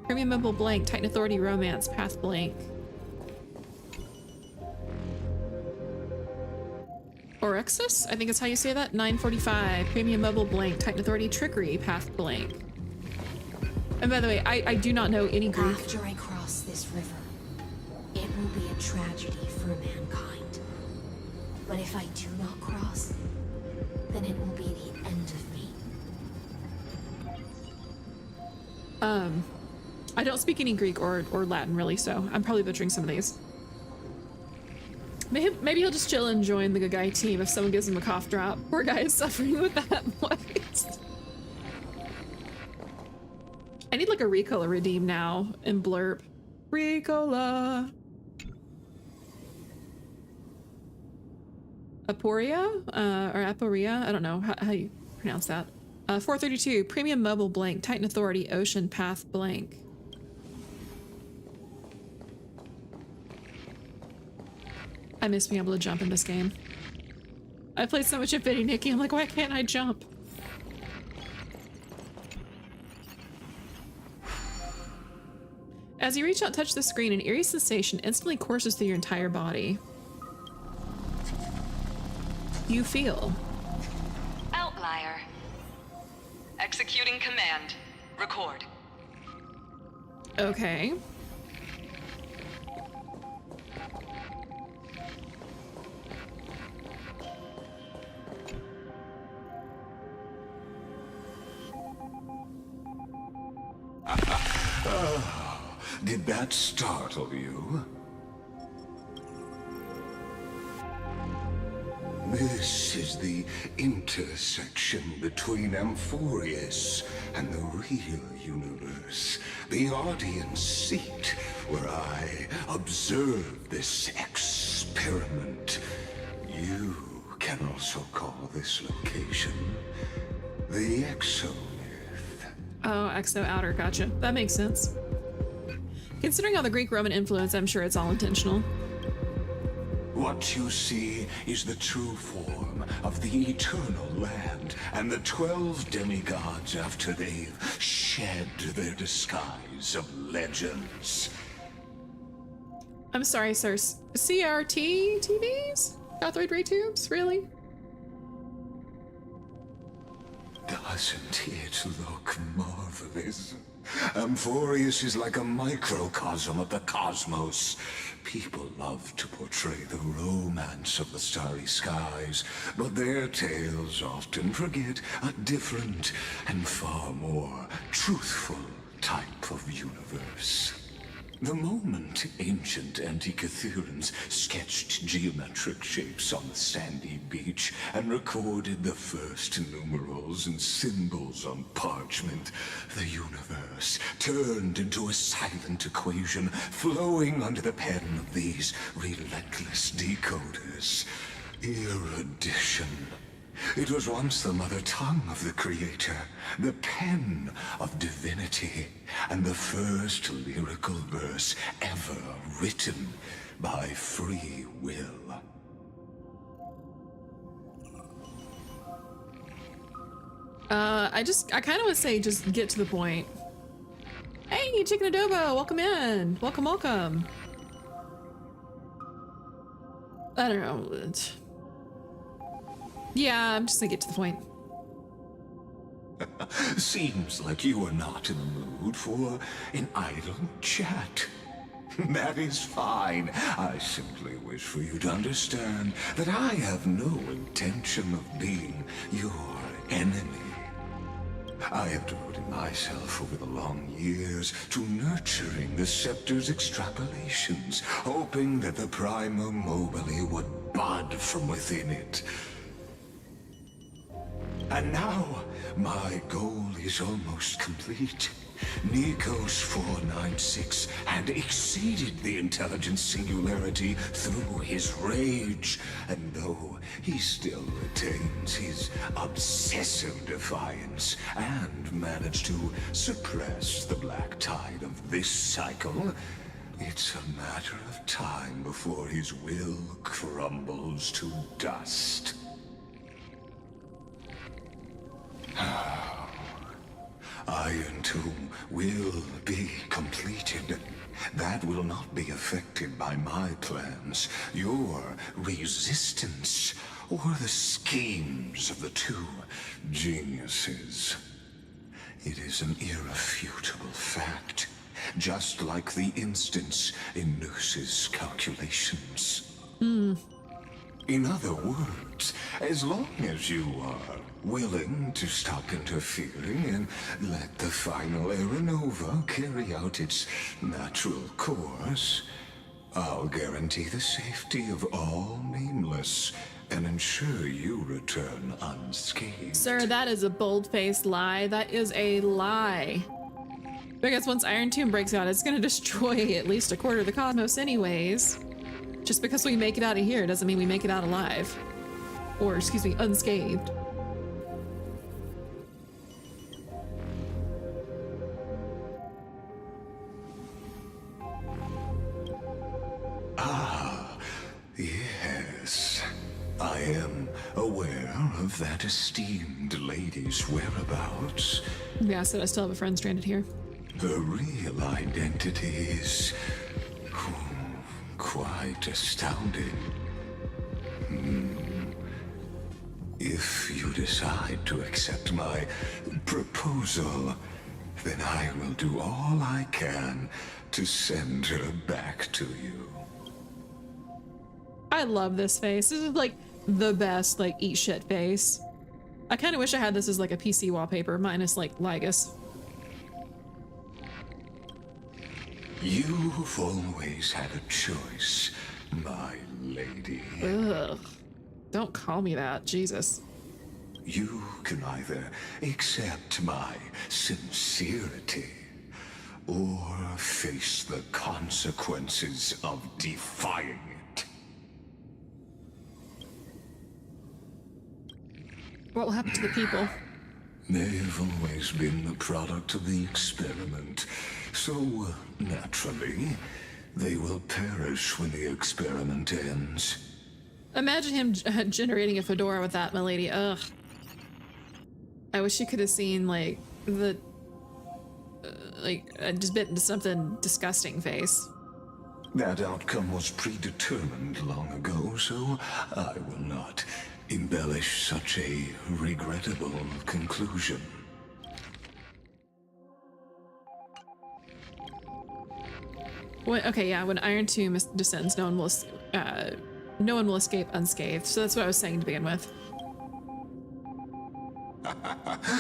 Premium Mobile blank, Titan Authority, Romance, Path blank. Orexus, I think is how you say that. 945, Premium Mobile blank, Titan Authority, Trickery, Path blank. And by the way, I do not know any Greek. After I cross this river, it will be a tragedy for mankind. But if I do not cross, then it will be the end of me. I don't speak any Greek or Latin really, so I'm probably butchering some of these. Maybe he'll just chill and join the good guy team if someone gives him a cough drop. Poor guy is suffering with that voice. I need like a Ricola redeem now in Blurb. Ricola. Aporia? Or Aporia? I don't know how you pronounce that. 432, Premium Mobile blank, Titan Authority, Ocean Path blank. I miss being able to jump in this game. I played so much Infinity Nikki, I'm like, why can't I jump? As you reach out, touch the screen, an eerie sensation instantly courses through your entire body. You feel. Outlier. Executing command. Record. Okay. Did that startle you? This is the intersection between Amphorius and the real universe. The audience seat where I observe this experiment. You can also call this location the Exomyth. Oh, Exo Outer, gotcha. That makes sense. Considering all the Greek-Roman influence, I'm sure it's all intentional. What you see is the true form of the eternal land and the 12 demigods after they've shed their disguise of legends. I'm sorry, sir. CRT TVs? Cathode ray tubes? Really? Doesn't it look marvelous? Amphorius is like a microcosm of the cosmos. People love to portray the romance of the starry skies, but their tales often forget a different and far more truthful type of universe. The moment ancient Antikytherians sketched geometric shapes on the sandy beach and recorded the first numerals and symbols on parchment, the universe turned into a silent equation flowing under the pen of these relentless decoders. Erudition. It was once the mother tongue of the Creator, the pen of divinity, and the first lyrical verse ever written by free will. I kind of would say just get to the point. Hey, Chicken Adobo, welcome in. Welcome, welcome. I don't know. Yeah, I'm just gonna get to the point. Seems like you are not in the mood for an idle chat. That is fine. I simply wish for you to understand that I have no intention of being your enemy. I have devoted myself over the long years to nurturing the scepter's extrapolations, hoping that the Prima Mobile would bud from within it. And now, my goal is almost complete. Nikos 496 had exceeded the intelligence singularity through his rage, and though he still retains his obsessive defiance and managed to suppress the black tide of this cycle, it's a matter of time before his will crumbles to dust. Iron Tomb will be completed. That will not be affected by my plans, your resistance, or the schemes of the two geniuses. It is an irrefutable fact, just like the instance in Noose's calculations. In other words, as long as you are willing to stop interfering and let the final Aeronova carry out its natural course, I'll guarantee the safety of all nameless and ensure you return unscathed. Sir, that is a bold-faced lie. That is a lie. Because once Iron Tomb breaks out, it's gonna destroy at least a quarter of the cosmos anyways. Just because we make it out of here doesn't mean we make it out alive. Or, excuse me, unscathed. Ah, yes. I am aware of that esteemed lady's whereabouts. Yeah, so I still have a friend stranded here. Her real identity is quite astounding. If you decide to accept my proposal, then I will do all I can to send her back to you. I love this face. This is like the best, like, eat shit face. I kind of wish I had this as like a PC wallpaper, minus like Ligus. You've always had a choice, my lady. Ugh. Don't call me that, Jesus. You can either accept my sincerity or face the consequences of defying it. What will happen to the people? They've always been the product of the experiment, so naturally, they will perish when the experiment ends. Imagine him generating a fedora with that, my lady. Ugh. I wish you could have seen, like, the... just bit into something disgusting face. That outcome was predetermined long ago, so I will not embellish such a regrettable conclusion. Okay, yeah, when Iron Tomb descends, no one will escape unscathed. So that's what I was saying to begin with.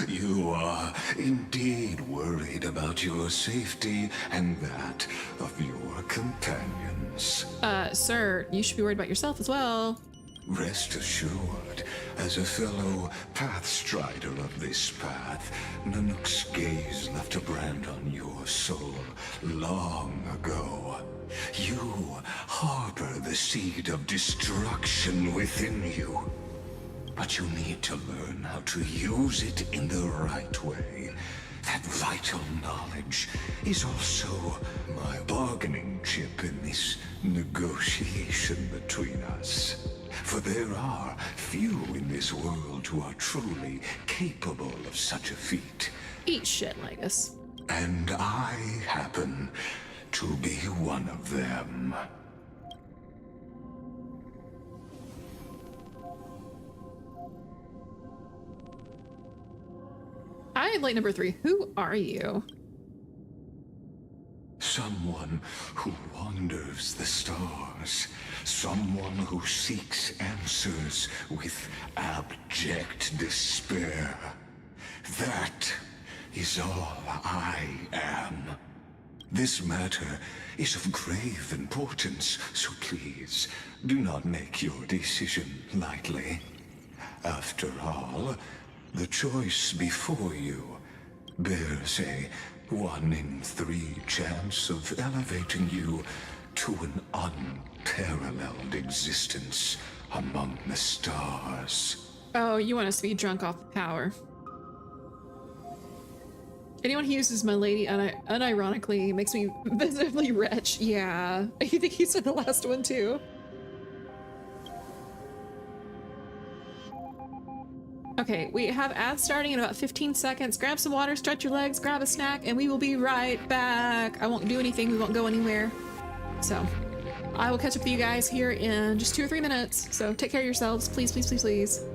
You are indeed worried about your safety and that of your companions. Sir, you should be worried about yourself as well. Rest assured, as a fellow pathstrider of this path, Nanook's gaze left a brand on your soul long ago. You harbor the seed of destruction within you. But you need to learn how to use it in the right way. That vital knowledge is also my bargaining chip in this negotiation between us. For there are few in this world who are truly capable of such a feat. Eat shit, Ligus. And I happen to be one of them. Hi, light number 3. Who are you? Someone who wanders the stars. Someone who seeks answers with abject despair. That is all I am. This matter is of grave importance, so please do not make your decision lightly. After all, the choice before you bears a 1 in 3 chance of elevating you to an unparalleled existence among the stars. Oh, you want us to be drunk off the power. Anyone who uses my lady unironically makes me visibly wretch. Yeah, I think you said the last one too. Okay, we have ads starting in about 15 seconds. Grab some water, stretch your legs, grab a snack, and we will be right back. I won't do anything, we won't go anywhere. So, I will catch up with you guys here in just 2 or 3 minutes. So take care of yourselves, please, please, please, please.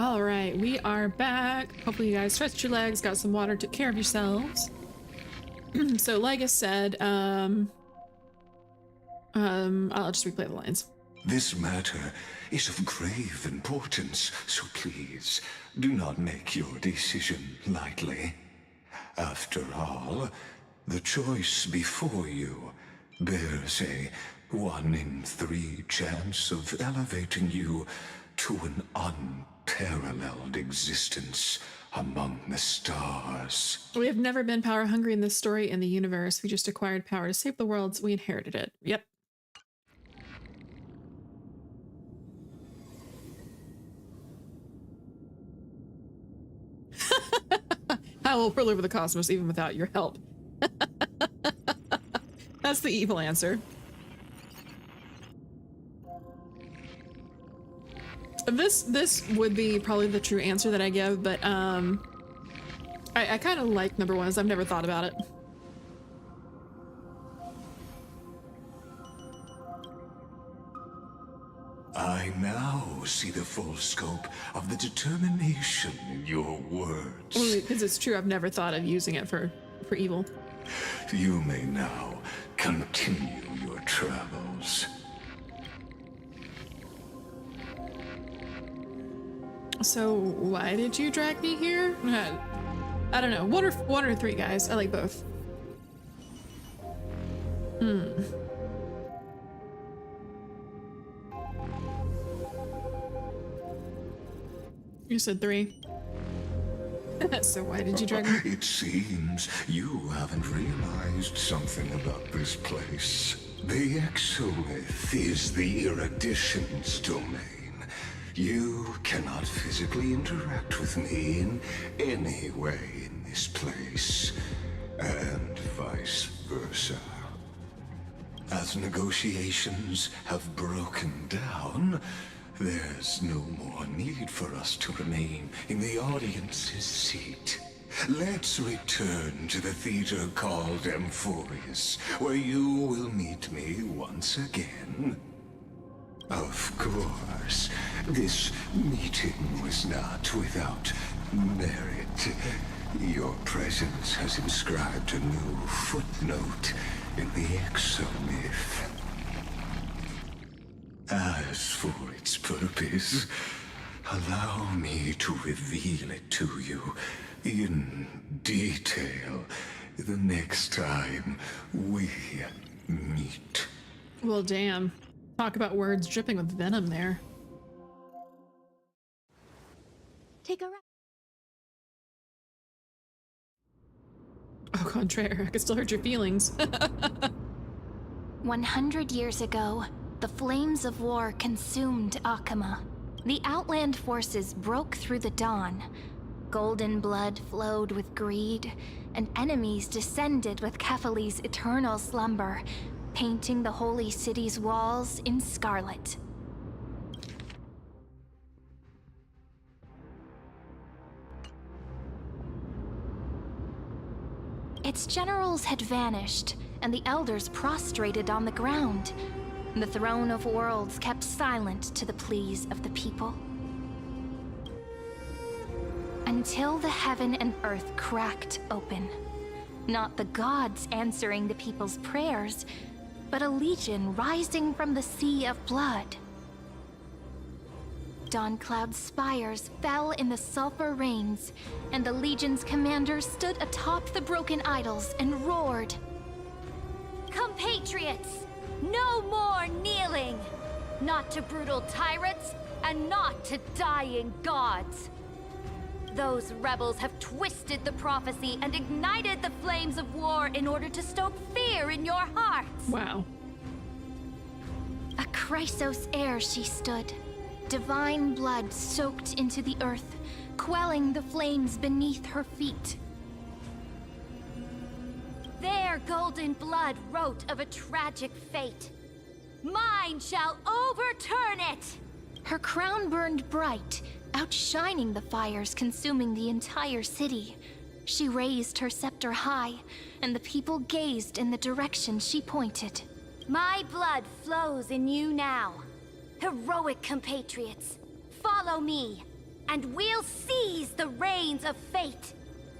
All right, we are back. Hopefully you guys stretched your legs, got some water, took care of yourselves. So like I said, I'll just replay the lines. This matter is of grave importance, so please do not make your decision lightly. After all, the choice before you bears a 1 in 3 chance of elevating you to an unparalleled existence among the stars. We have never been power hungry in this story in the universe. We just acquired power to save the world, so we inherited it. Yep. I will rule over the cosmos even without your help. That's the evil answer. This would be probably the true answer that I give, but I kind of like number 1, as I've never thought about it. I now see the full scope of the determination in your words. Because it's true, I've never thought of using it for evil. You may now continue your travels. So why did you drag me here? I don't know. One or 3, guys. I like both. You said 3. So why did you drag me? It seems you haven't realized something about this place. The Exolith is the Erudition's domain. You cannot physically interact with me in any way in this place, and vice versa. As negotiations have broken down, there's no more need for us to remain in the audience's seat. Let's return to the theater called Amphorius, where you will meet me once again. Of course, this meeting was not without merit. Your presence has inscribed a new footnote in the Exomyth. As for its purpose, allow me to reveal it to you in detail the next time we meet. Well, damn. Talk about words dripping with venom there. Take a ride. Oh, contraire. I could still hurt your feelings. 100 years ago, the flames of war consumed Akama. The Outland forces broke through the dawn. Golden blood flowed with greed, and enemies descended with Kefali's eternal slumber, painting the holy city's walls in scarlet. Its generals had vanished, and the elders prostrated on the ground. The throne of worlds kept silent to the pleas of the people. Until the heaven and earth cracked open. Not the gods answering the people's prayers, but a legion rising from the sea of blood. Dawncloud's spires fell in the sulfur rains, and the legion's commander stood atop the broken idols and roared. Compatriots! No more kneeling! Not to brutal tyrants, and not to dying gods! Those rebels have twisted the prophecy and ignited the flames of war in order to stoke fear in your hearts! Wow. A Chrysos heir she stood, divine blood soaked into the earth, quelling the flames beneath her feet. Their golden blood wrote of a tragic fate. Mine shall overturn it! Her crown burned bright, outshining the fires consuming the entire city. She raised her scepter high, and the people gazed in the direction she pointed. My blood flows in you now. Heroic compatriots, follow me, and we'll seize the reins of fate.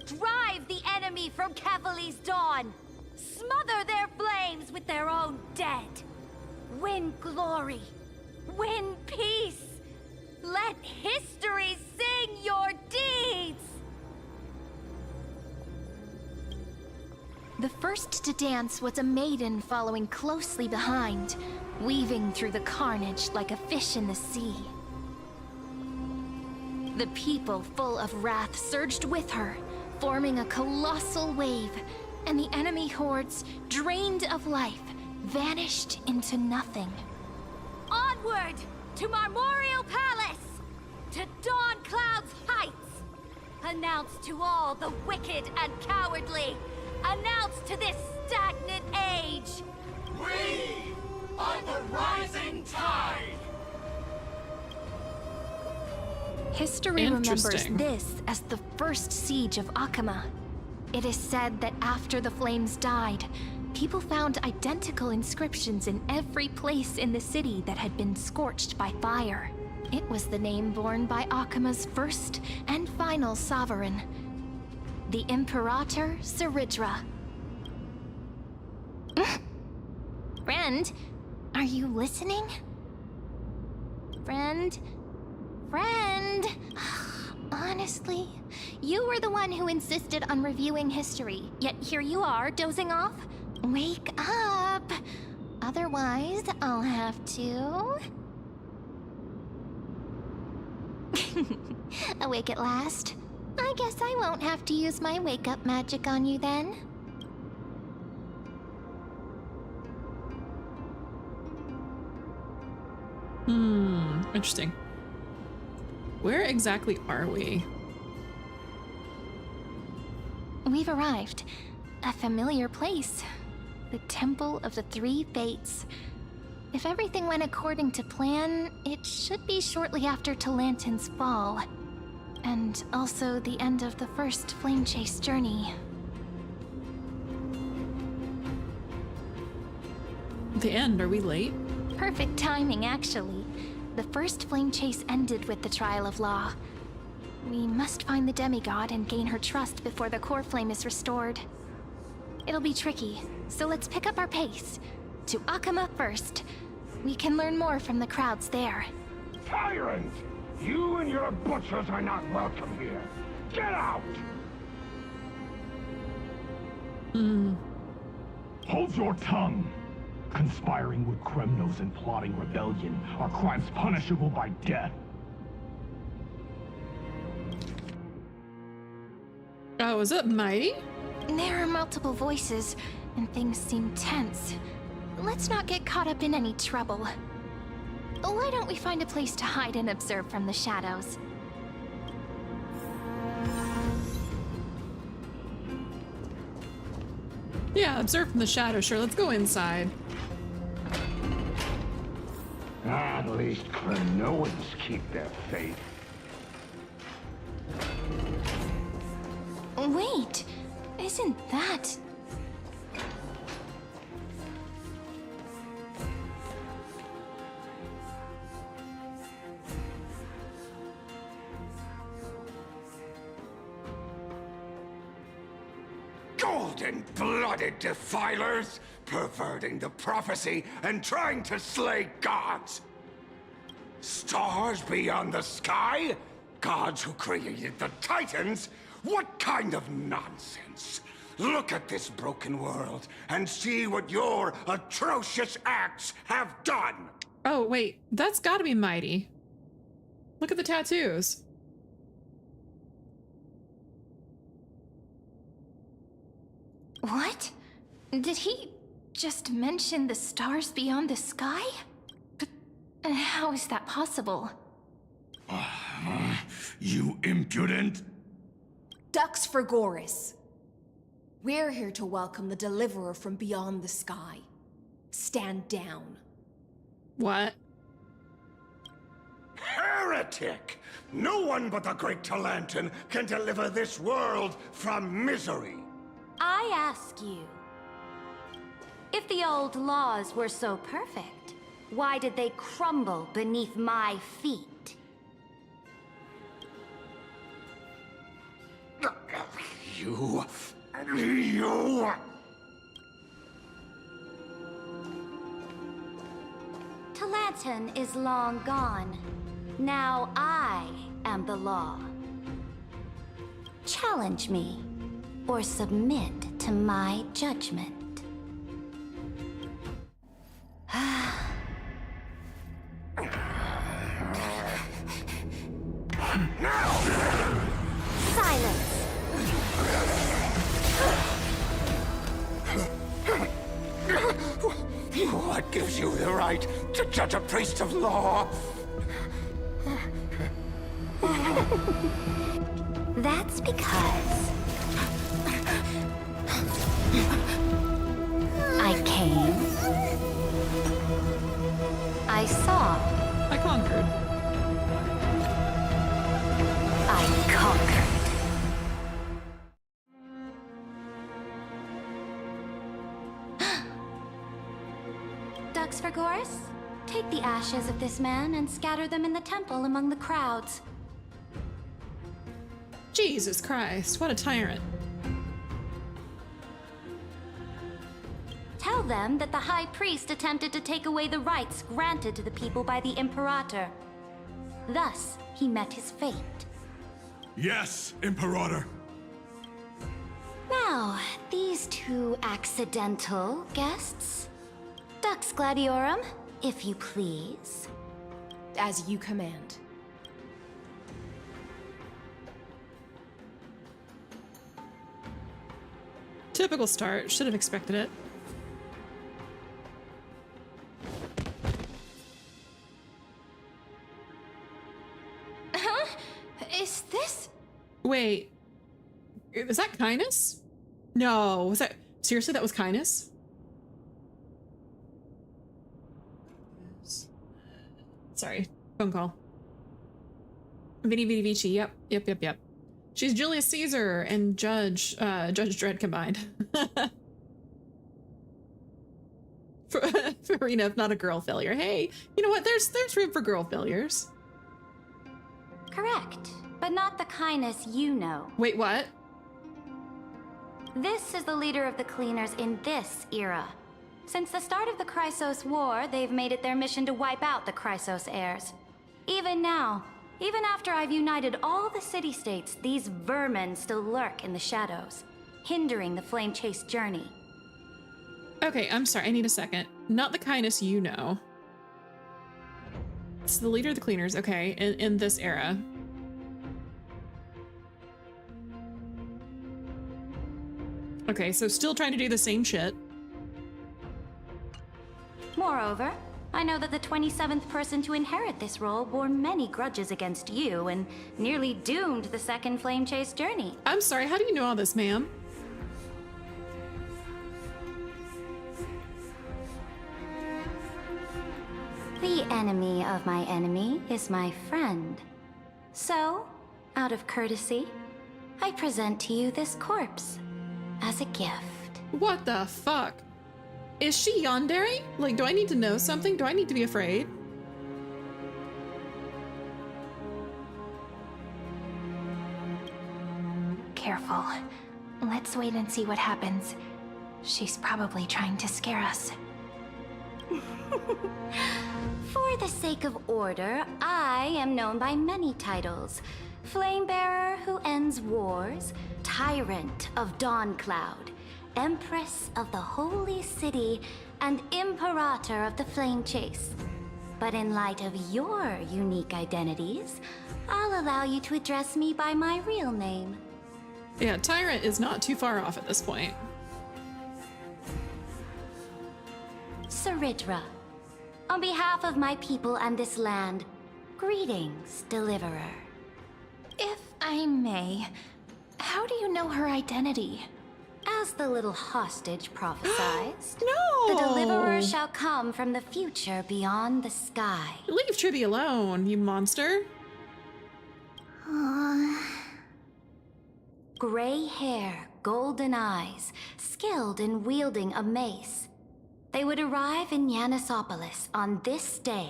Drive the enemy from Kevali's dawn. Smother their flames with their own dead. Win glory. Win peace. Let history sing your deeds! The first to dance was a maiden following closely behind, weaving through the carnage like a fish in the sea. The people, full of wrath, surged with her, forming a colossal wave, and the enemy hordes, drained of life, vanished into nothing. Onward to Marmorial Palace! To Dawn Cloud's heights! Announce to all the wicked and cowardly! Announce to this stagnant age! We are the rising tide! History remembers Interesting. this as the first siege of Akama. It is said that after the flames died, people found identical inscriptions in every place in the city that had been scorched by fire. It was the name borne by Akama's first and final sovereign, the Imperator Saridra. Friend, are you listening? Friend? Honestly, you were the one who insisted on reviewing history, yet here you are, dozing off? Wake up! Otherwise, I'll have to... Awake at last? I guess I won't have to use my wake-up magic on you then. Interesting. Where exactly are we? We've arrived. A familiar place. The Temple of the Three Fates. If everything went according to plan, it should be shortly after Talantin's fall. And also the end of the first flame chase journey. The end, are we late? Perfect timing, actually. The first flame chase ended with the trial of law. We must find the demigod and gain her trust before the core flame is restored. It'll be tricky, so let's pick up our pace. To Akama first. We can learn more from the crowds there. Tyrant! You and your butchers are not welcome here. Get out! Hold your tongue. Conspiring with Kremnos and plotting rebellion are crimes punishable by death. Oh, is it Mighty? There are multiple voices, and things seem tense. Let's not get caught up in any trouble. Why don't we find a place to hide and observe from the shadows? Yeah, observe from the shadow, sure. Let's go inside. At least Kremnoans keep their faith. Wait, isn't that... Golden-blooded defilers, perverting the prophecy and trying to slay gods. Stars beyond the sky? Gods who created the Titans? What kind of nonsense? Look at this broken world and see what your atrocious acts have done. Oh, wait. That's gotta be Mighty. Look at the tattoos. What? Did he just mention the stars beyond the sky? But how is that possible? You impudent! Ducks for Goris. We're here to welcome the deliverer from beyond the sky. Stand down. What? Heretic! No one but the great Talantin can deliver this world from misery. I ask you, if the old laws were so perfect, why did they crumble beneath my feet? You... Talanton is long gone. Now I am the law. Challenge me, or submit to my judgment. Silence! What gives you the right to judge a priest of law? That's because I came, I saw, I conquered. I conquered. Ducks for Goris, take the ashes of this man and scatter them in the temple among the crowds. Jesus Christ, what a tyrant. Tell them that the High Priest attempted to take away the rights granted to the people by the Imperator. Thus, he met his fate. Yes, Imperator. Now, these two accidental guests. Dux Gladiorum, if you please. As you command. Typical start. Should have expected it. Huh? Is this? Wait. Is that kindness? No. Was that... Seriously, that was kindness? Sorry. Phone call. Vinny Vinny Vici. Yep. She's Julius Caesar and Judge Dredd combined. Farina, if not a girl failure. Hey, you know what? There's room for girl failures. Correct, but not the kindness you know. Wait, what? This is the leader of the Cleaners in this era. Since the start of the Chrysos War, they've made it their mission to wipe out the Chrysos heirs. Even now, even after I've united all the city-states, these vermin still lurk in the shadows, hindering the flame-chase journey. Okay, I'm sorry, I need a second. Not the kindness you know. It's the leader of the Cleaners, okay, in this era. Okay, so still trying to do the same shit. Moreover, I know that the 27th person to inherit this role bore many grudges against you and nearly doomed the second flame chase journey. I'm sorry, how do you know all this, ma'am? The enemy of my enemy is my friend. So, out of courtesy, I present to you this corpse as a gift. What the fuck? Is she yandere? Like, do I need to know something? Do I need to be afraid? Careful. Let's wait and see what happens. She's probably trying to scare us. For the sake of order, I am known by many titles. Flamebearer who ends wars, Tyrant of Dawncloud, Empress of the Holy City, and Imperator of the Flame Chase. But in light of your unique identities, I'll allow you to address me by my real name. Yeah, Tyrant is not too far off at this point. Saridra. On behalf of my people and this land, greetings, Deliverer. If I may, how do you know her identity? As the little hostage prophesied, No! The Deliverer shall come from the future beyond the sky. Leave Tribby alone, you monster. Gray hair, golden eyes, skilled in wielding a mace. They would arrive in Yanisopolis on this day.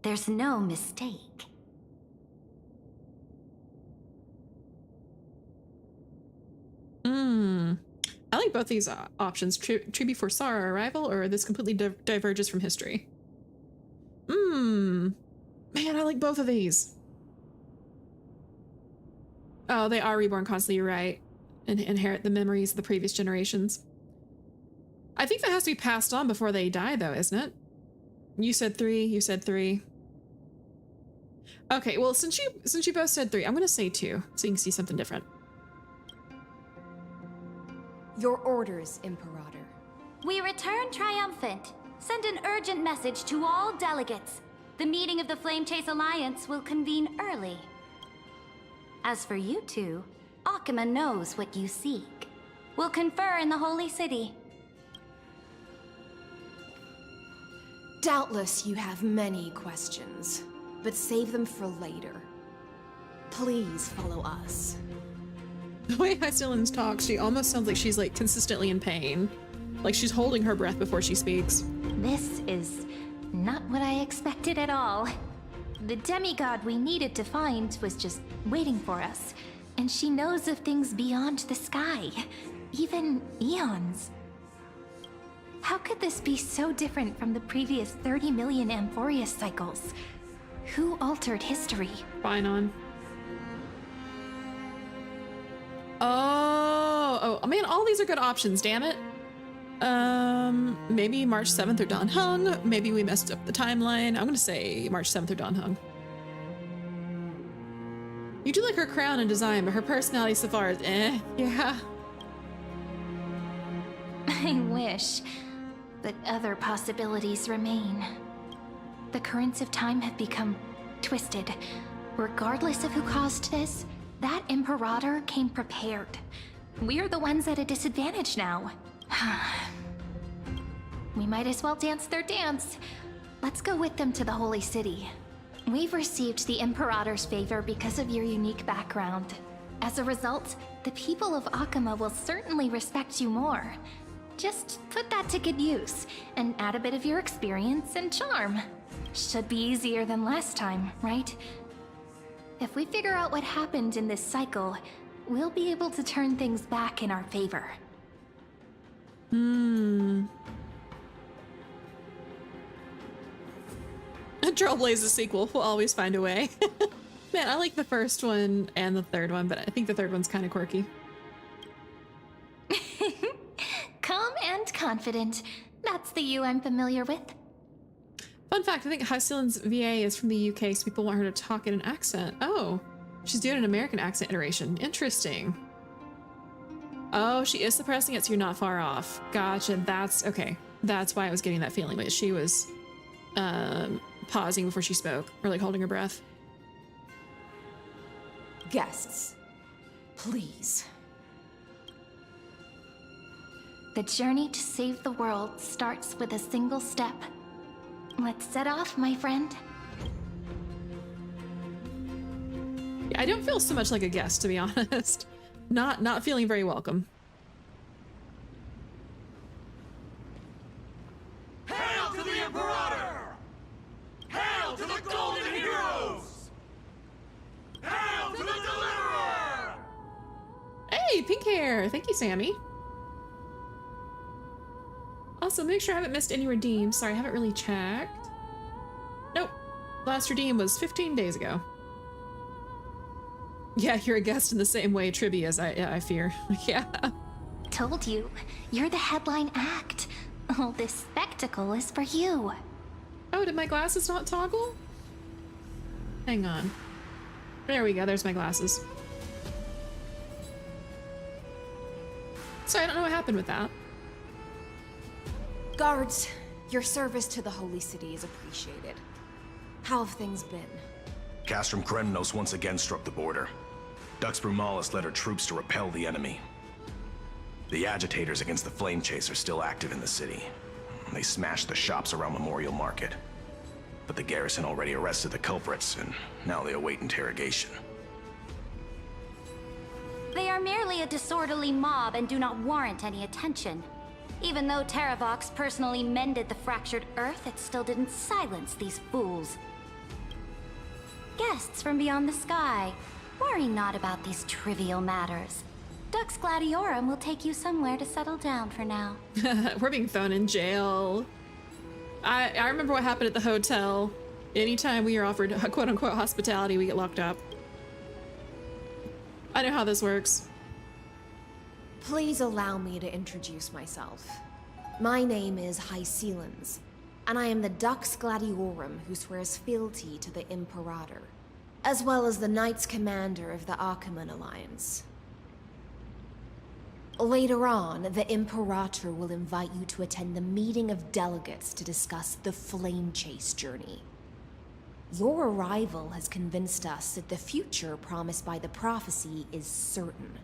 There's no mistake. I like both these options. Tribute for Sara arrival, or this completely diverges from history. Man, I like both of these. Oh, they are reborn constantly, you're right. And inherit the memories of the previous generations. I think that has to be passed on before they die, though, isn't it? You said 3, you said 3. Okay, well, since you both said 3, I'm gonna say 2, so you can see something different. Your orders, Imperator. We return triumphant. Send an urgent message to all delegates. The meeting of the Flame Chase Alliance will convene early. As for you two, Akuma knows what you seek. We'll confer in the Holy City. Doubtless you have many questions, but save them for later. Please follow us. The way Hycillans talks, she almost sounds like she's like consistently in pain. Like she's holding her breath before she speaks. This is not what I expected at all. The demigod we needed to find was just waiting for us. And she knows of things beyond the sky. Even eons. How could this be so different from the previous 30 million Amphorius cycles? Who altered history? Fine on. Oh man, all these are good options, damn it. Maybe March 7th or Dawn Hung. Maybe we messed up the timeline. I'm gonna say March 7th or Dawn Hung. You do like her crown and design, but her personality so far is yeah. I wish, but other possibilities remain. The currents of time have become twisted. Regardless of who caused this, that Imperator came prepared. We're the ones at a disadvantage now. We might as well dance their dance. Let's go with them to the Holy City. We've received the Imperator's favor because of your unique background. As a result, the people of Akuma will certainly respect you more. Just put that to good use, and add a bit of your experience and charm. Should be easier than last time, right? If we figure out what happened in this cycle, we'll be able to turn things back in our favor. Trailblaze's sequel will always find a way. Man, I like the first one and the third one, but I think the third one's kind of quirky. Calm and confident. That's the you I'm familiar with. Fun fact, I think Hycillan's VA is from the UK, so people want her to talk in an accent. Oh, she's doing an American accent iteration. Interesting. Oh, she is suppressing it, so you're not far off. Gotcha, that's okay. That's why I was getting that feeling, but she was pausing before she spoke, or like holding her breath. Guests, please. The journey to save the world starts with a single step. Let's set off, my friend. Yeah, I don't feel so much like a guest, to be honest. Not feeling very welcome. Hail to the Imperator! Hail to the Golden Heroes! Hail to the Deliverer! Hey, pink hair! Thank you, Sammy. Also, make sure I haven't missed any redeems. Sorry, I haven't really checked. Nope. Last redeem was 15 days ago. Yeah, you're a guest in the same way Tribby is, I fear. Yeah. Told you, you're the headline act. All this spectacle is for you. Oh, did my glasses not toggle? Hang on. There we go, there's my glasses. Sorry, I don't know what happened with that. Guards, your service to the Holy City is appreciated. How have things been? Castrum Kremnos once again struck the border. Dux Brumalis led her troops to repel the enemy. The agitators against the Flame Chase are still active in the city. They smashed the shops around Memorial Market. But the garrison already arrested the culprits, and now they await interrogation. They are merely a disorderly mob and do not warrant any attention. Even though Terravox personally mended the fractured earth, it still didn't silence these fools. Guests from beyond the sky, worry not about these trivial matters. Dux Gladiorum will take you somewhere to settle down for now. We're being thrown in jail. I remember what happened at the hotel. Anytime we are offered quote-unquote hospitality, we get locked up. I know how this works. Please allow me to introduce myself. My name is Hycelens, and I am the Dux Gladiorum who swears fealty to the Imperator, as well as the Knights Commander of the Achaemen Alliance. Later on, the Imperator will invite you to attend the meeting of delegates to discuss the Flame Chase journey. Your arrival has convinced us that the future promised by the prophecy is certain.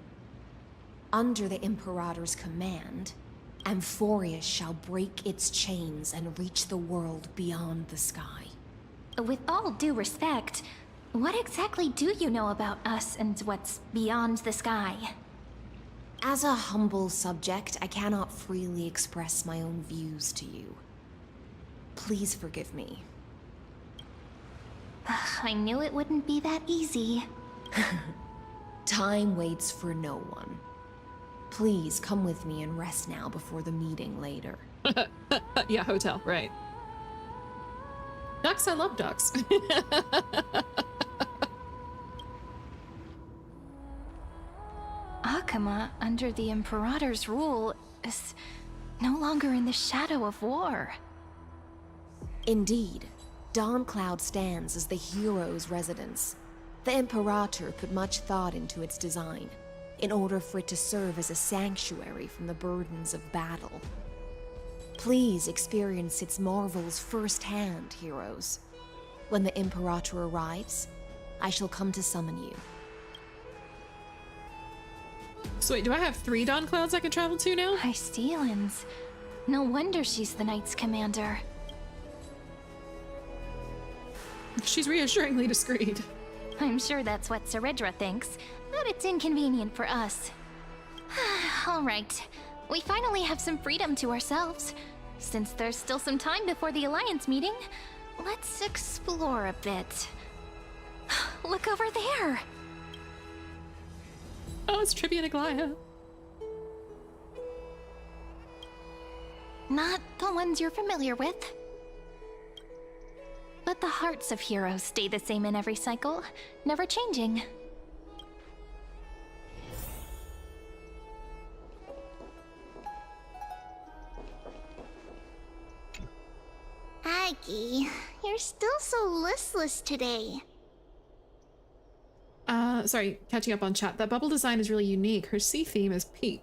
Under the Imperator's command, Amphorius shall break its chains and reach the world beyond the sky. With all due respect, what exactly do you know about us and what's beyond the sky? As a humble subject, I cannot freely express my own views to you. Please forgive me. I knew it wouldn't be that easy. Time waits for no one. Please come with me and rest now before the meeting later. Yeah, hotel, right. Ducks, I love ducks. Akama, under the Imperator's rule, is no longer in the shadow of war. Indeed, Dawncloud stands as the hero's residence. The Imperator put much thought into its design, in order for it to serve as a sanctuary from the burdens of battle. Please experience its marvels firsthand, heroes. When the Imperator arrives, I shall come to summon you. So wait, do I have 3 Dawn Clouds I can travel to now? Hycelens. No wonder she's the Knight's commander. She's reassuringly discreet. I'm sure that's what Seredra thinks, but it's inconvenient for us. All right, we finally have some freedom to ourselves. Since there's still some time before the Alliance meeting, let's explore a bit. Look over there! Oh, it's Trivia and Aglaya. Not the ones you're familiar with. But the hearts of heroes stay the same in every cycle, never changing. Aggie, you're still so listless today. Sorry, catching up on chat. That bubble design is really unique. Her sea theme is peak.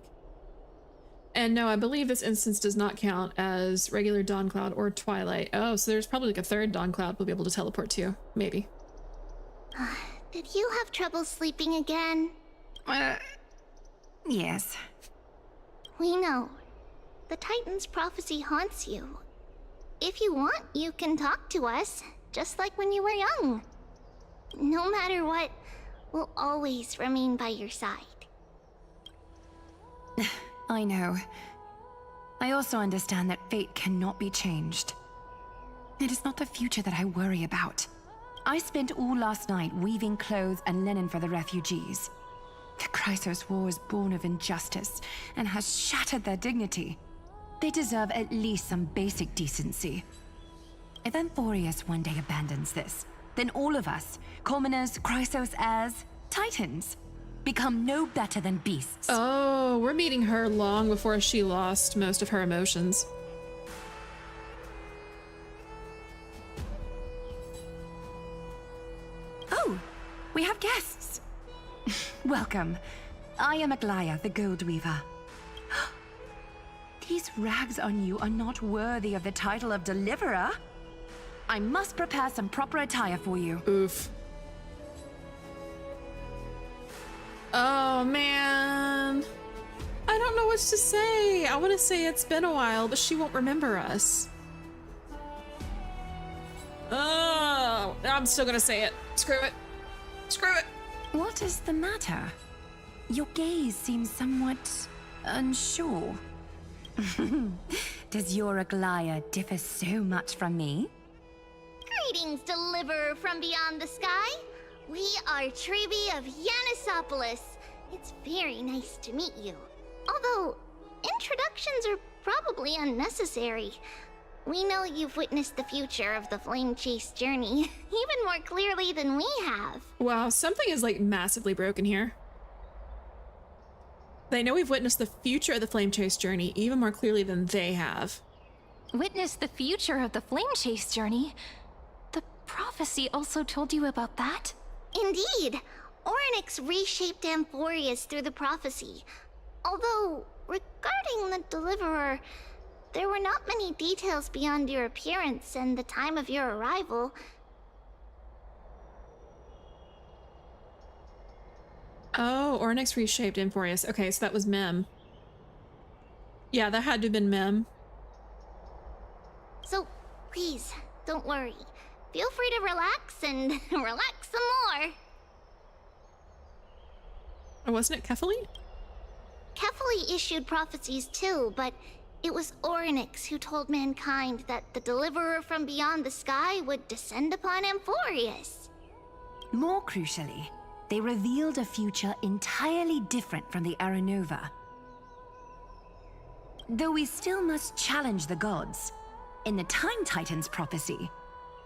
And no, I believe this instance does not count as regular Dawn Cloud or Twilight. Oh, so there's probably like a 3rd Dawn Cloud we'll be able to teleport to. Maybe. Did you have trouble sleeping again? Yes. We know. The Titan's prophecy haunts you. If you want, you can talk to us, just like when you were young. No matter what, we'll always remain by your side. I know. I also understand that fate cannot be changed. It is not the future that I worry about. I spent all last night weaving clothes and linen for the refugees. The Chrysos War is born of injustice and has shattered their dignity. They deserve at least some basic decency. If Amphorius one day abandons this, then all of us, commoners, Chrysos heirs, Titans, become no better than beasts. Oh, we're meeting her long before she lost most of her emotions. Oh, we have guests. Welcome. I am Aglaya, the Gold Weaver. These rags on you are not worthy of the title of Deliverer. I must prepare some proper attire for you. Oof. Oh, man. I don't know what to say. I want to say it's been a while, but she won't remember us. Oh, I'm still gonna say it. Screw it. Screw it. What is the matter? Your gaze seems somewhat unsure. Does your Aglaya differ so much from me? Greetings, Deliverer from beyond the sky. We are Trevi of Yanisopolis, It's very nice to meet you. Although, introductions are probably unnecessary. We know you've witnessed the future of the Flame Chase journey even more clearly than we have. Wow, something is like massively broken here. They know we've witnessed the future of the Flame Chase journey even more clearly than they have. Witness the future of the Flame Chase journey? The prophecy also told you about that? Indeed. Orynyx reshaped Amphorius through the prophecy. Although, regarding the Deliverer, there were not many details beyond your appearance and the time of your arrival. Oh, Orynyx reshaped Amphorius. Okay, so that was Mem. Yeah, that had to have been Mem. So, please, don't worry. Feel free to relax and relax some more. Oh, wasn't it Kefali? Kefali issued prophecies too, but it was Orynyx who told mankind that the Deliverer from beyond the sky would descend upon Amphorius. More crucially, they revealed a future entirely different from the Aranova. Though we still must challenge the gods, in the Time Titan's prophecy,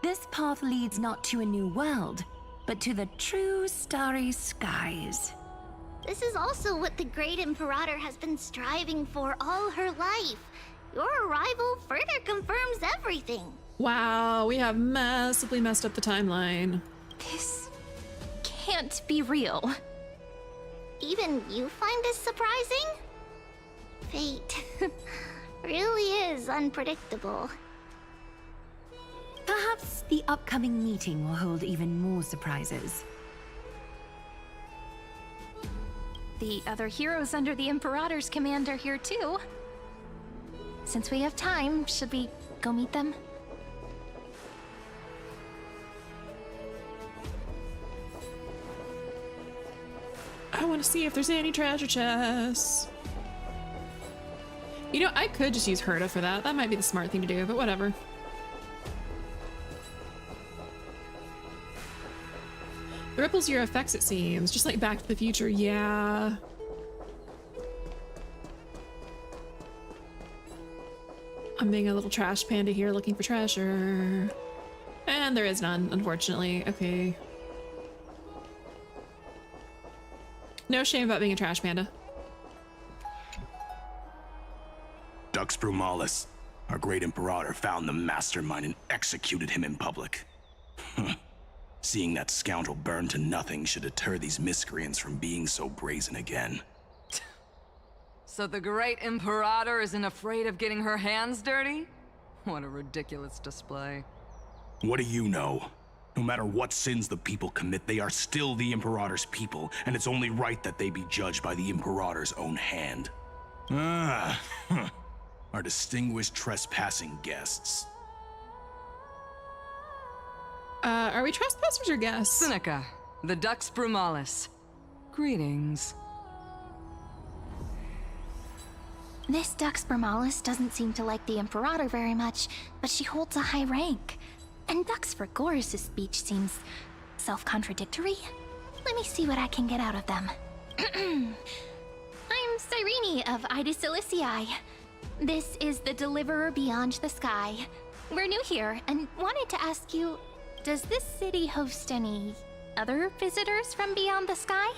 this path leads not to a new world, but to the true starry skies. This is also what the Great Imperator has been striving for all her life. Your arrival further confirms everything. Wow, we have massively messed up the timeline. This can't be real. Even you find this surprising? Fate really is unpredictable. Perhaps the upcoming meeting will hold even more surprises. The other heroes under the Imperator's command are here too. Since we have time, should we go meet them? I want to see if there's any treasure chests. You know, I could just use Herta for that. That might be the smart thing to do, but whatever. It ripples your effects, it seems. Just like Back to the Future, yeah. I'm being a little trash panda here looking for treasure. And there is none, unfortunately. Okay. No shame about being a trash panda. Dux Brumalis, our great Imperator, found the mastermind and executed him in public. Seeing that scoundrel burn to nothing should deter these miscreants from being so brazen again. So the great Imperator isn't afraid of getting her hands dirty? What a ridiculous display. What do you know? No matter what sins the people commit, they are still the Imperator's people, and it's only right that they be judged by the Imperator's own hand. Our distinguished trespassing guests. Are we trespassers or guests? Seneca, the Dux Brumalis. Greetings. This Dux Brumalis doesn't seem to like the Imperator very much, but she holds a high rank. And Dux Vergoris' speech seems self-contradictory. Let me see what I can get out of them. I'm Cyrene of Ida Silicii. This is the Deliverer Beyond the Sky. We're new here and wanted to ask you, does this city host any other visitors from beyond the sky?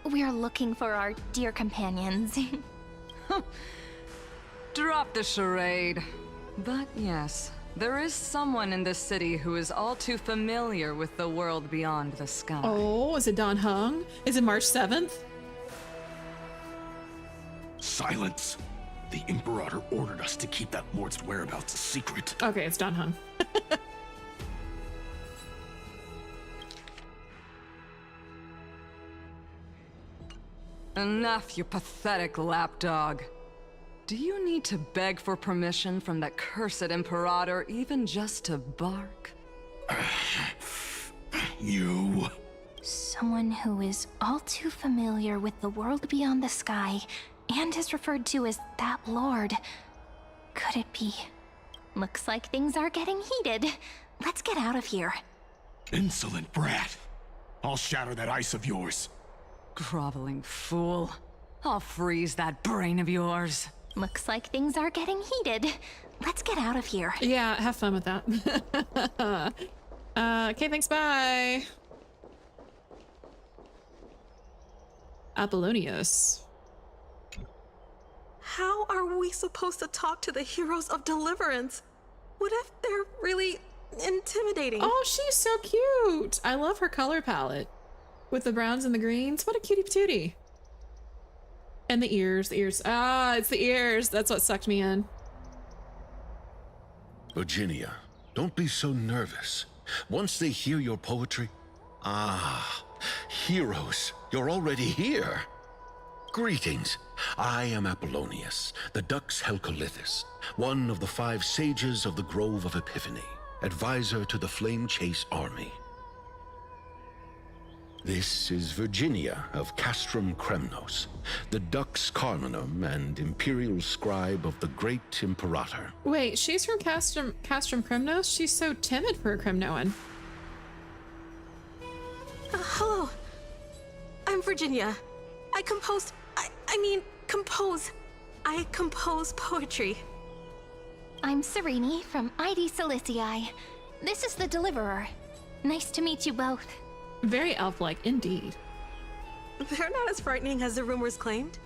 We're looking for our dear companions. Drop the charade. But yes, there is someone in this city who is all too familiar with the world beyond the sky. Oh, is it Don Hung? Is it March 7th? Silence! The Imperator ordered us to keep that lord's whereabouts a secret. Okay, it's Don Hung. Enough, you pathetic lapdog. Do you need to beg for permission from that cursed Imperator even just to bark? You... Someone who is all too familiar with the world beyond the sky and is referred to as that lord. Could it be? Looks like things are getting heated. Let's get out of here. Insolent brat. I'll shatter that ice of yours. Groveling fool. I'll freeze that brain of yours. Looks like things are getting heated. Let's get out of here. Yeah, have fun with that. Okay, thanks, bye. Apollonius. How are we supposed to talk to the heroes of Deliverance? What if they're really intimidating? Oh, she's so cute. I love her color palette with the browns and the greens. What a cutie patootie. And the ears, the ears. Ah, it's the ears. That's what sucked me in. Virginia, don't be so nervous. Once they hear your poetry, heroes, you're already here. Greetings. I am Apollonius, the Dux Helcolithus, one of the 5 sages of the Grove of Epiphany, advisor to the Flame Chase army. This is Virginia of Castrum Kremnos, the Dux Carminum and imperial scribe of the great Imperator. Wait, she's from Castrum Kremnos? She's so timid for a Kremnoan. Hello. I'm Virginia. I compose poetry. I'm Serene from ID Silicii. This is the Deliverer. Nice to meet you both. Very elf-like, indeed. They're not as frightening as the rumors claimed.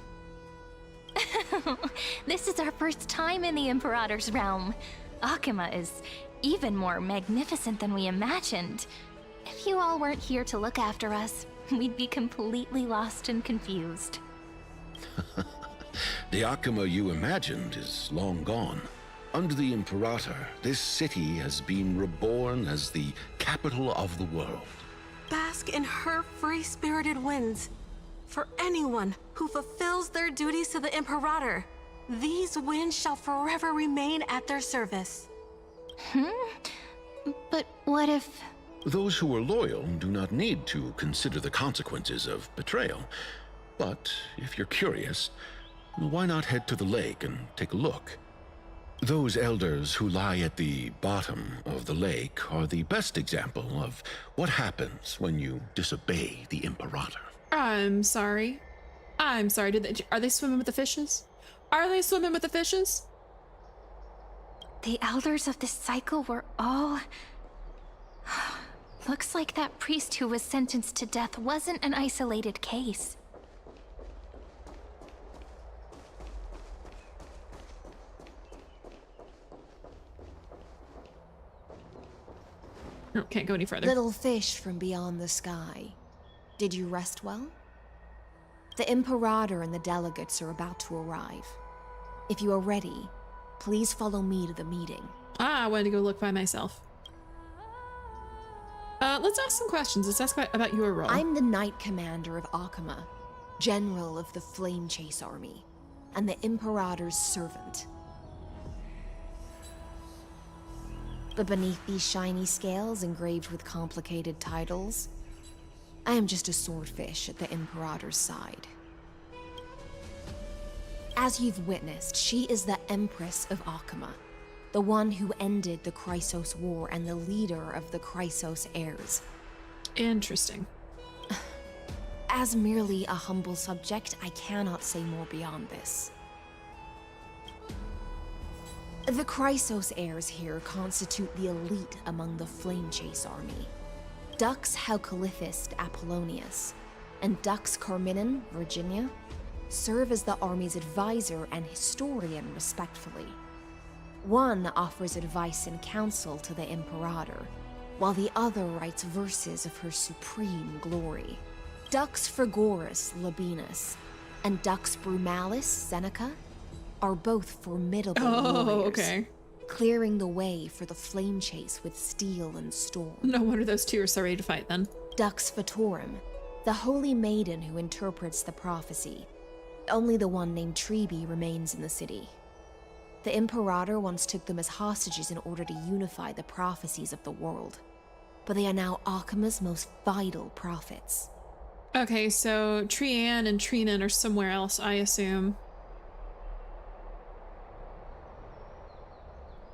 This is our first time in the Imperator's realm. Akuma is even more magnificent than we imagined. If you all weren't here to look after us, we'd be completely lost and confused. The Akuma you imagined is long gone. Under the Imperator, this city has been reborn as the capital of the world. Bask in her free-spirited winds. For anyone who fulfills their duties to the Imperator, these winds shall forever remain at their service. But what if... Those who are loyal do not need to consider the consequences of betrayal. But if you're curious, why not head to the lake and take a look? Those elders who lie at the bottom of the lake are the best example of what happens when you disobey the Imperator. I'm sorry. I'm sorry. Are they swimming with the fishes? Are they swimming with the fishes? The elders of this cycle were all... Looks like that priest who was sentenced to death wasn't an isolated case. No, can't go any further. Little fish from beyond the sky. Did you rest well? The Imperator and the delegates are about to arrive. If you are ready, please follow me to the meeting. I wanted to go look by myself. Let's ask some questions. Let's ask about your role. I'm the Knight Commander of Akuma, General of the Flame Chase Army, and the Imperator's servant. But beneath these shiny scales engraved with complicated titles, I am just a swordfish at the Imperator's side. As you've witnessed, she is the Empress of Akuma, the one who ended the Chrysos War and the leader of the Chrysos heirs. Interesting. As merely a humble subject, I cannot say more beyond this. The Chrysos heirs here constitute the elite among the Flame Chase army. Dux Helcolithus Apollonius and Dux Carminin, Virginia, serve as the army's advisor and historian respectfully. One offers advice and counsel to the Imperator, while the other writes verses of her supreme glory. Dux Frigoris Labienus and Dux Brumalis Seneca are both formidable warriors, clearing the way for the flame chase with steel and storm. No wonder those two are so ready to fight then. Dux Fatorum, the holy maiden who interprets the prophecy. Only the one named Trebi remains in the city. The Imperator once took them as hostages in order to unify the prophecies of the world, but they are now Akuma's most vital prophets. Okay, so Trianne and Trinan are somewhere else, I assume.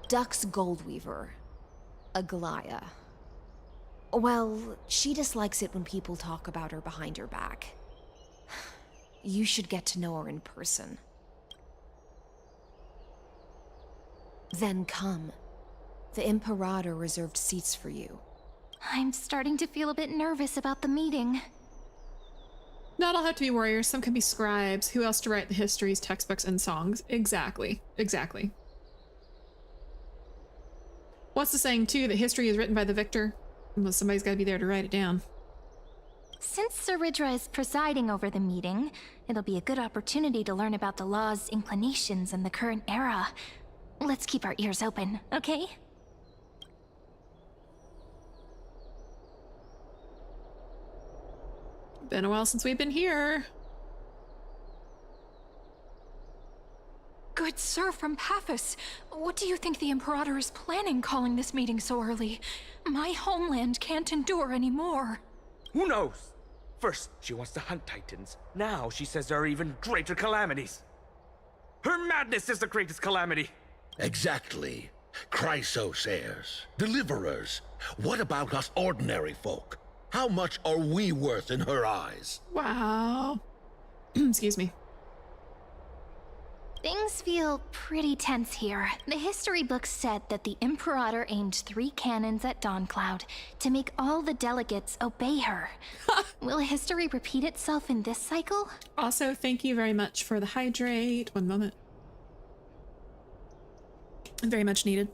Dux Goldweaver, Aglaya. Well, she dislikes it when people talk about her behind her back. You should get to know her in person. Then come. The Imperator reserved seats for you. I'm starting to feel a bit nervous about the meeting. Not all have to be warriors, some can be scribes. Who else to write the histories, textbooks, and songs? Exactly. Exactly. What's the saying, too, that history is written by the victor? Well, somebody's got to be there to write it down. Since Saridra is presiding over the meeting, it'll be a good opportunity to learn about the law's inclinations in the current era. Let's keep our ears open, okay? Been a while since we've been here. Good sir from Paphos, what do you think the Imperator is planning calling this meeting so early? My homeland can't endure anymore. Who knows? First, she wants to hunt Titans. Now she says there are even greater calamities. Her madness is the greatest calamity. Exactly. Chrysos heirs, deliverers. What about us ordinary folk? How much are we worth in her eyes? Wow. Excuse me. Things feel pretty tense here. The history books said that the Imperator aimed 3 cannons at Dawncloud to make all the delegates obey her. Will history repeat itself in this cycle? Also, thank you very much for the hydrate. One moment. Very much needed.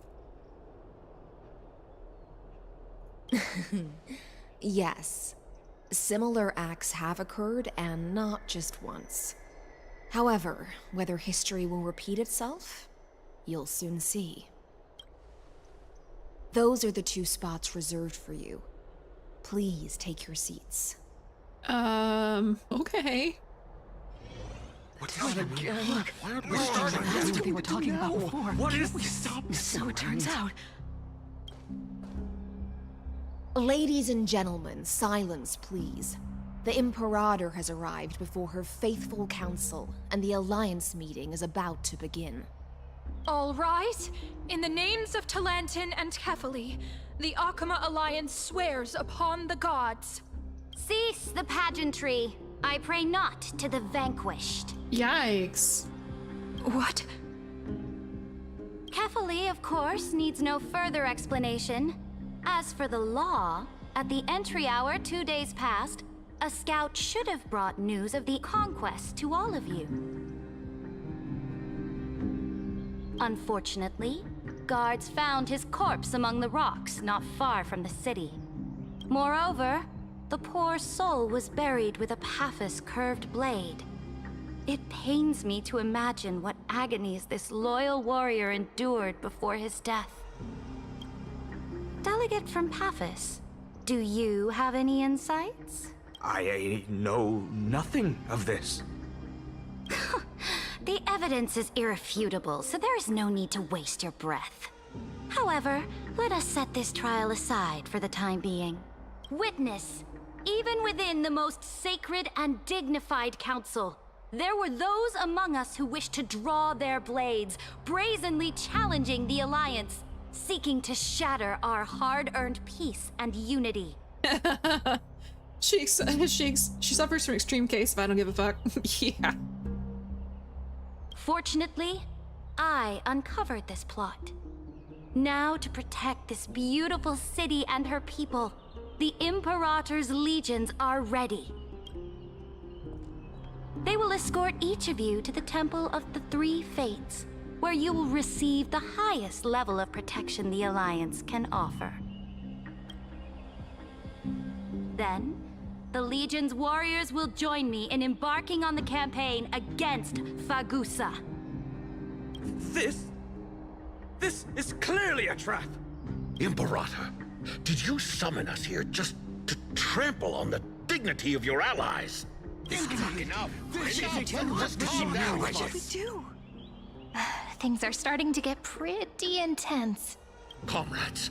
Yes. Similar acts have occurred, and not just once. However, whether history will repeat itself, you'll soon see. Those are the 2 spots reserved for you. Please take your seats. Okay. What's happening? Look, that's what they were talking about before. What is we stop? So it turns out. Ladies and gentlemen, silence, please. The Imperator has arrived before her faithful council, and the Alliance meeting is about to begin. All rise. In the names of Talantin and Kefali, the Akama Alliance swears upon the gods. Cease the pageantry. I pray not to the vanquished. Yikes. What? Kefali, of course, needs no further explanation. As for the law, at the entry hour 2 days past, a scout should have brought news of the conquest to all of you. Unfortunately, guards found his corpse among the rocks not far from the city. Moreover, the poor soul was buried with a Paphos curved blade. It pains me to imagine what agonies this loyal warrior endured before his death. Delegate from Paphos, do you have any insights? I know nothing of this. The evidence is irrefutable, so there is no need to waste your breath. However, let us set this trial aside for the time being. Witness, even within the most sacred and dignified council, there were those among us who wished to draw their blades, brazenly challenging the Alliance, seeking to shatter our hard-earned peace and unity. She suffers from extreme case if I don't give a fuck. Yeah. Fortunately, I uncovered this plot. Now, to protect this beautiful city and her people, the Imperator's legions are ready. They will escort each of you to the Temple of the Three Fates, where you will receive the highest level of protection the Alliance can offer. Then, the Legion's warriors will join me in embarking on the campaign against Fagusa. This is clearly a trap! Imperator, did you summon us here just to trample on the dignity of your allies? This is not enough. Let's calm down. What should we do? Things are starting to get pretty intense. Comrades,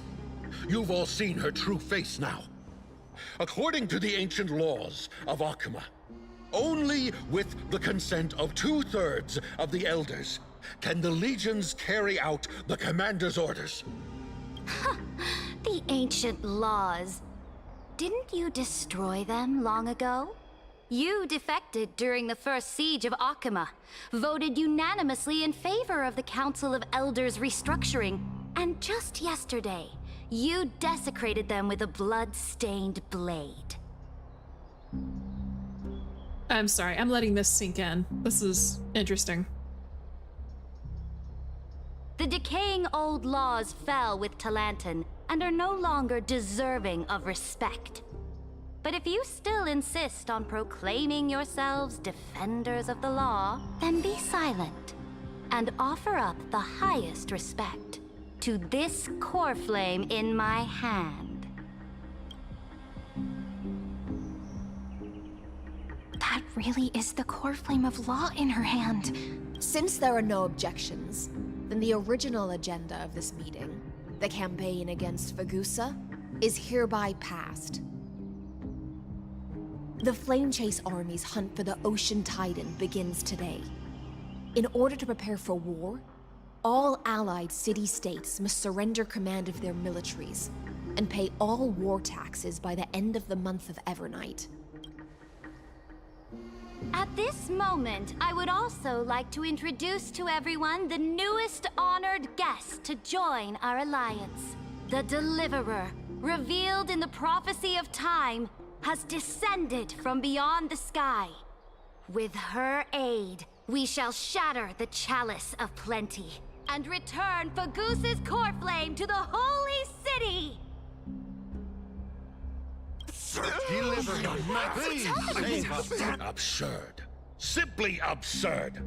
you've all seen her true face now. According to the ancient laws of Akama, only with the consent of 2/3 of the elders can the legions carry out the commander's orders. The ancient laws. Didn't you destroy them long ago? You defected during the first siege of Akima, voted unanimously in favor of the Council of Elders restructuring, and just yesterday, you desecrated them with a blood-stained blade. I'm sorry, I'm letting this sink in. This is interesting. The decaying old laws fell with Talanton and are no longer deserving of respect. But if you still insist on proclaiming yourselves defenders of the law, then be silent and offer up the highest respect to this core flame in my hand. That really is the core flame of law in her hand. Since there are no objections, then the original agenda of this meeting, the campaign against Fagusa, is hereby passed. The Flame Chase Army's hunt for the Ocean Titan begins today. In order to prepare for war, all allied city-states must surrender command of their militaries and pay all war taxes by the end of the month of Evernight. At this moment, I would also like to introduce to everyone the newest honored guest to join our alliance. The Deliverer, revealed in the prophecy of time, has descended from beyond the sky. With her aid, we shall shatter the chalice of plenty and return Fagusa's core flame to the holy city! Absurd. Simply absurd.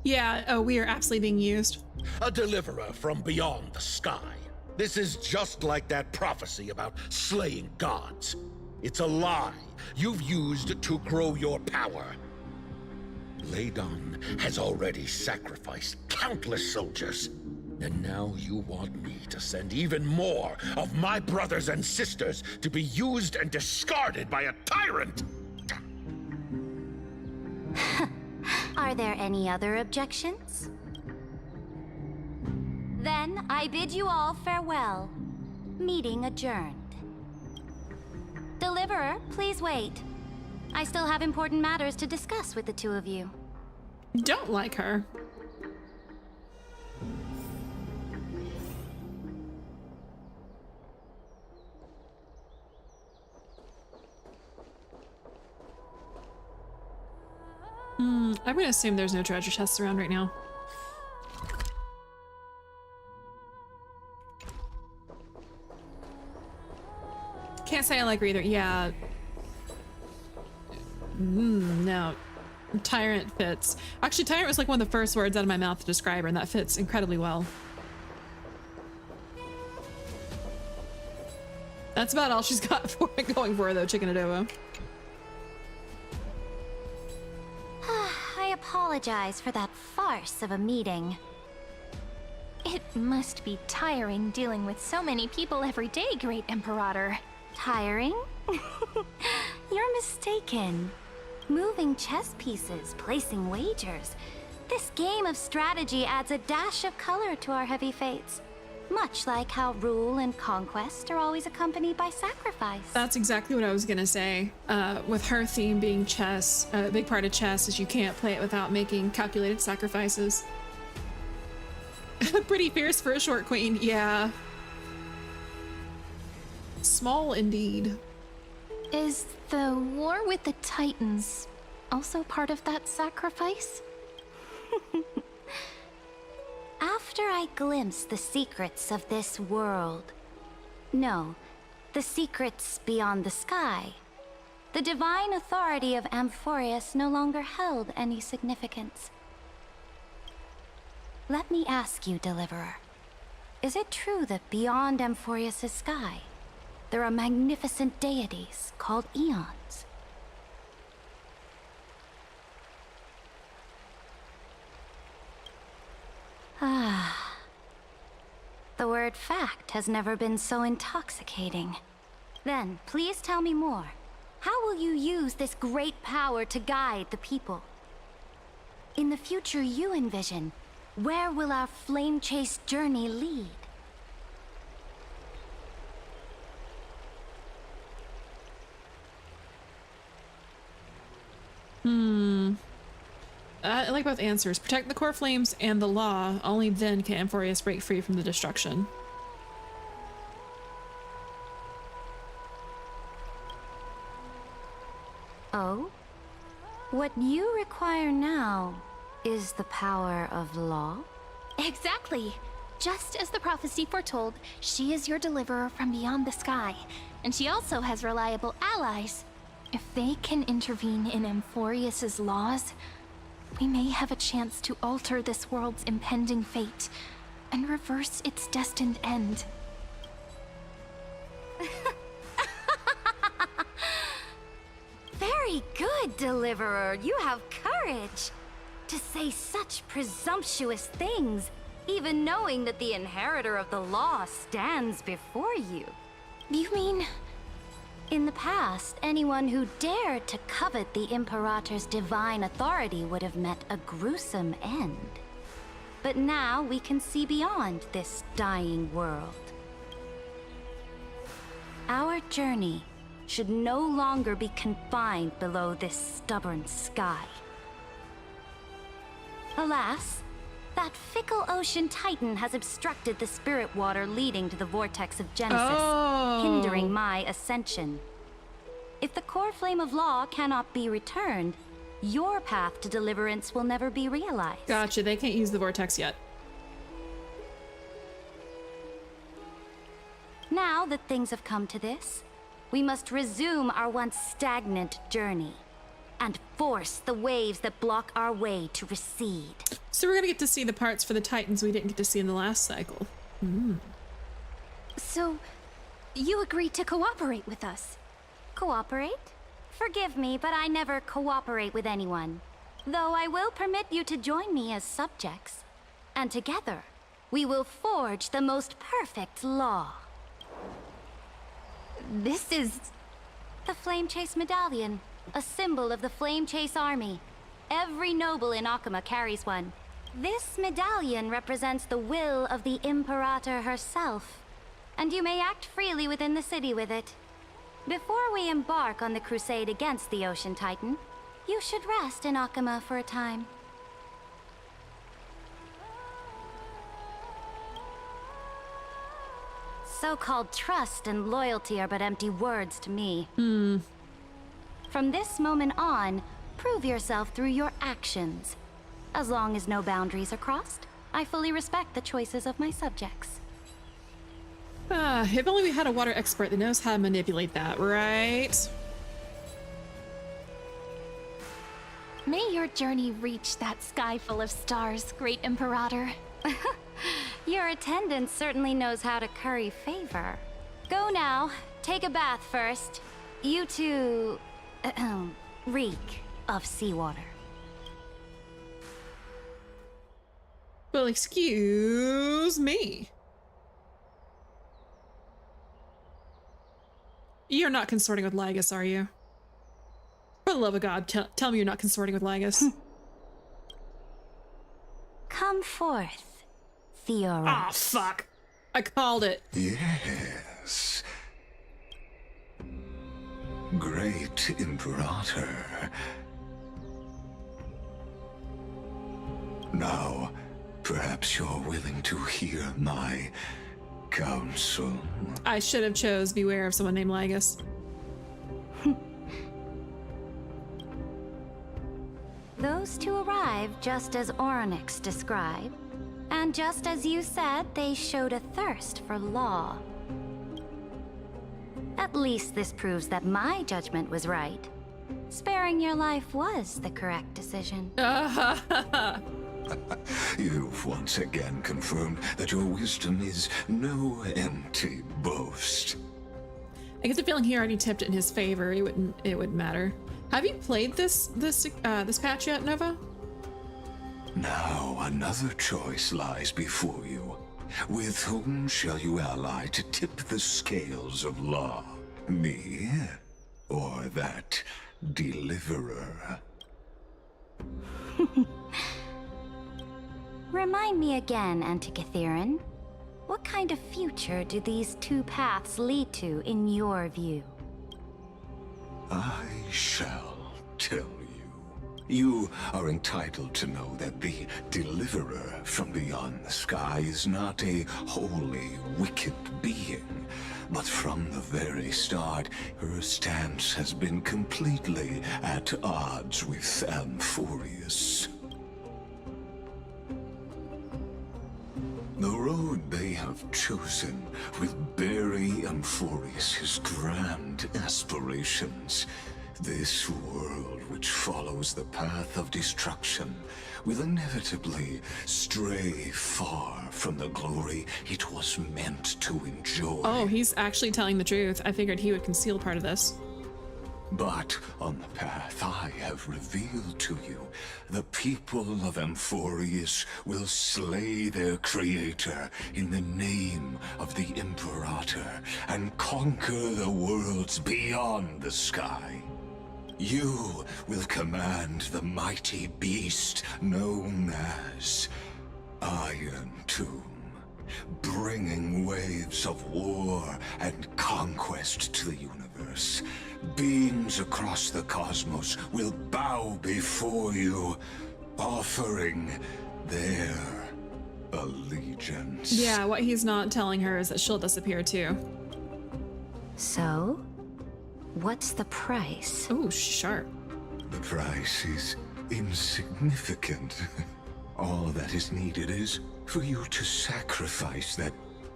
Yeah, we are absolutely being used. A deliverer from beyond the sky. This is just like that prophecy about slaying gods. It's a lie you've used to grow your power. Ladon has already sacrificed countless soldiers. And now you want me to send even more of my brothers and sisters to be used and discarded by a tyrant? Are there any other objections? Then I bid you all farewell. Meeting adjourned. Deliverer, please wait. I still have important matters to discuss with the two of you. Don't like her. I'm gonna assume there's no treasure chests around right now. Can't say I like her either. Yeah. No. Tyrant fits. Actually, tyrant was like one of the first words out of my mouth to describe her, and that fits incredibly well. That's about all she's got for it going for her, though, chicken adobo. I apologize for that farce of a meeting. It must be tiring dealing with so many people every day, Great Imperator. Tiring? You're mistaken. Moving chess pieces, placing wagers. This game of strategy adds a dash of color to our heavy fates. Much like how rule and conquest are always accompanied by sacrifice. That's exactly what I was gonna say. With her theme being chess, a big part of chess is you can't play it without making calculated sacrifices. Pretty fierce for a short queen, yeah. Small indeed. Is the war with the Titans also part of that sacrifice? After I glimpse the secrets of this world, no, the secrets beyond the sky, the divine authority of Amphorius no longer held any significance. Let me ask you, Deliverer, is it true that beyond Amphorius' sky, there are magnificent deities called Eons? Ah. The word fact has never been so intoxicating. Then, please tell me more. How will you use this great power to guide the people? In the future you envision, where will our flame chase journey lead? I like both answers. Protect the core flames and the law. Only then can Amphorius break free from the destruction. Oh? What you require now is the power of law? Exactly. Just as the prophecy foretold, she is your deliverer from beyond the sky, and she also has reliable allies. If they can intervene in Amphorius's laws, we may have a chance to alter this world's impending fate and reverse its destined end. Very good, Deliverer. You have courage to say such presumptuous things, even knowing that the inheritor of the law stands before you. You mean... In the past, anyone who dared to covet the Imperator's divine authority would have met a gruesome end. But now we can see beyond this dying world. Our journey should no longer be confined below this stubborn sky. Alas, that fickle ocean titan has obstructed the spirit water leading to the vortex of Genesis, hindering my ascension. If the core flame of law cannot be returned, your path to deliverance will never be realized. Gotcha, they can't use the vortex yet. Now that things have come to this, we must resume our once stagnant journey and force the waves that block our way to recede. So we're gonna get to see the parts for the Titans we didn't get to see in the last cycle. So, you agreed to cooperate with us? Cooperate? Forgive me, but I never cooperate with anyone. Though I will permit you to join me as subjects. And together, we will forge the most perfect law. This is... the Flame Chase Medallion, a symbol of the Flame Chase Army. Every noble in Akama carries one. This medallion represents the will of the Imperator herself, and you may act freely within the city with it. Before we embark on the crusade against the Ocean Titan, you should rest in Akama for a time. So-called trust and loyalty are but empty words to me. From this moment on, prove yourself through your actions. As long as no boundaries are crossed, I fully respect the choices of my subjects. If only we had a water expert that knows how to manipulate that, right? May your journey reach that sky full of stars, Great Imperator. Your attendant certainly knows how to curry favor. Go now. Take a bath first. You two... reek of seawater. Well, excuse me. You're not consorting with Lygus, are you? For the love of God, tell me you're not consorting with Lygus. Come forth, Theoros. Ah, fuck. I called it. Yes. Great Imperator. Now, perhaps you're willing to hear my counsel. I should have chose beware of someone named Lygus. Those two arrived just as Orynyx described. And just as you said, they showed a thirst for law. At least this proves that my judgment was right. Sparing your life was the correct decision. You've once again confirmed that your wisdom is no empty boast. I get the feeling he already tipped it in his favor. It wouldn't matter. Have you played this patch yet, Nova? Now another choice lies before you. With whom shall you ally to tip the scales of law? Me, or that deliverer? Remind me again, Antikytheron. What kind of future do these two paths lead to in your view? I shall tell you. You are entitled to know that the Deliverer from beyond the sky is not a wholly wicked being, but from the very start, her stance has been completely at odds with Amphorius. The road they have chosen will bury Amphorius' grand aspirations. This world, which follows the path of destruction, will inevitably stray far from the glory it was meant to enjoy. Oh, he's actually telling the truth. I figured he would conceal part of this. But on the path I have revealed to you, the people of Amphorius will slay their creator in the name of the Imperator and conquer the worlds beyond the sky. You will command the mighty beast known as Iron Tomb, bringing waves of war and conquest to the universe. Beings across the cosmos will bow before you, offering their allegiance. Yeah, what he's not telling her is that she'll disappear too. So, what's the price? Oh, sharp. The price is insignificant. All that is needed is for you to sacrifice that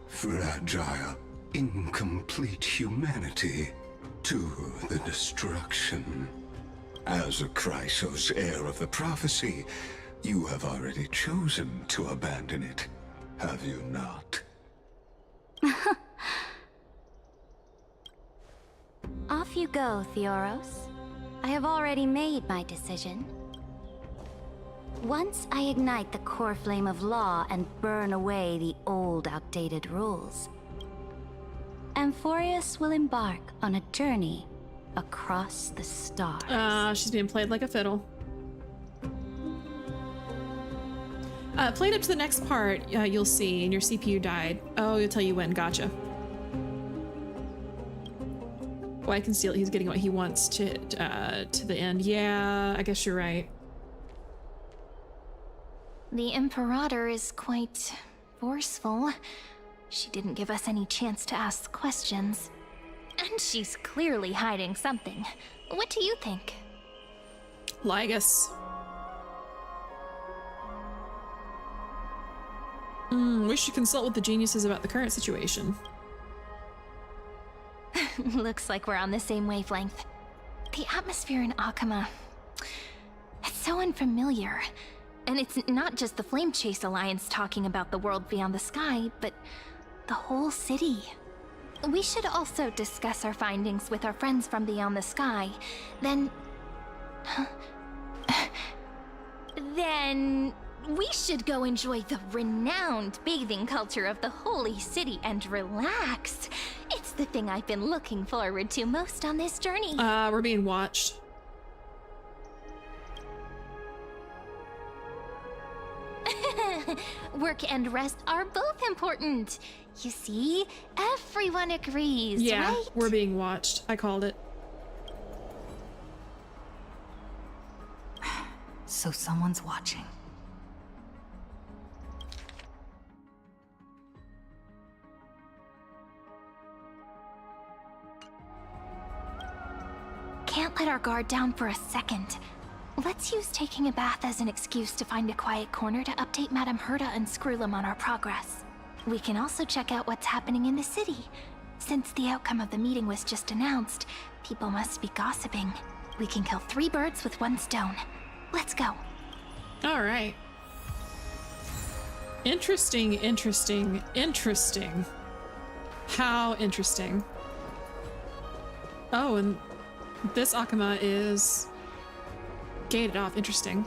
fragile, incomplete humanity to the destruction. As a Chrysos heir of the prophecy, you have already chosen to abandon it, have you not? Off you go, Theoros. I have already made my decision. Once I ignite the core flame of law and burn away the old, outdated rules, Amphorius will embark on a journey across the stars. She's being played like a fiddle. Played up to the next part, you'll see, and your CPU died. Oh, he'll tell you when. Gotcha. Well, I can steal it. He's getting what he wants to the end. Yeah, I guess you're right. The Imperator is quite forceful. She didn't give us any chance to ask questions. And she's clearly hiding something. What do you think? Ligus. We should consult with the geniuses about the current situation. Looks like we're on the same wavelength. The atmosphere in Akama, it's so unfamiliar. And it's not just the Flame Chase Alliance talking about the world beyond the sky, but the whole city. We should also discuss our findings with our friends from beyond the sky. Then we should go enjoy the renowned bathing culture of the holy city and relax. It's the thing I've been looking forward to most on this journey. We're being watched. Work and rest are both important. You see, everyone agrees, yeah, right? We're being watched. I called it. So someone's watching. Can't let our guard down for a second. Let's use taking a bath as an excuse to find a quiet corner to update Madame Herta and Screwlum on our progress. We can also check out what's happening in the city. Since the outcome of the meeting was just announced, people must be gossiping. We can kill 3 birds with 1 stone. Let's go. All right. Interesting, interesting, interesting. How interesting. Oh, and this Akama is gated off. Interesting.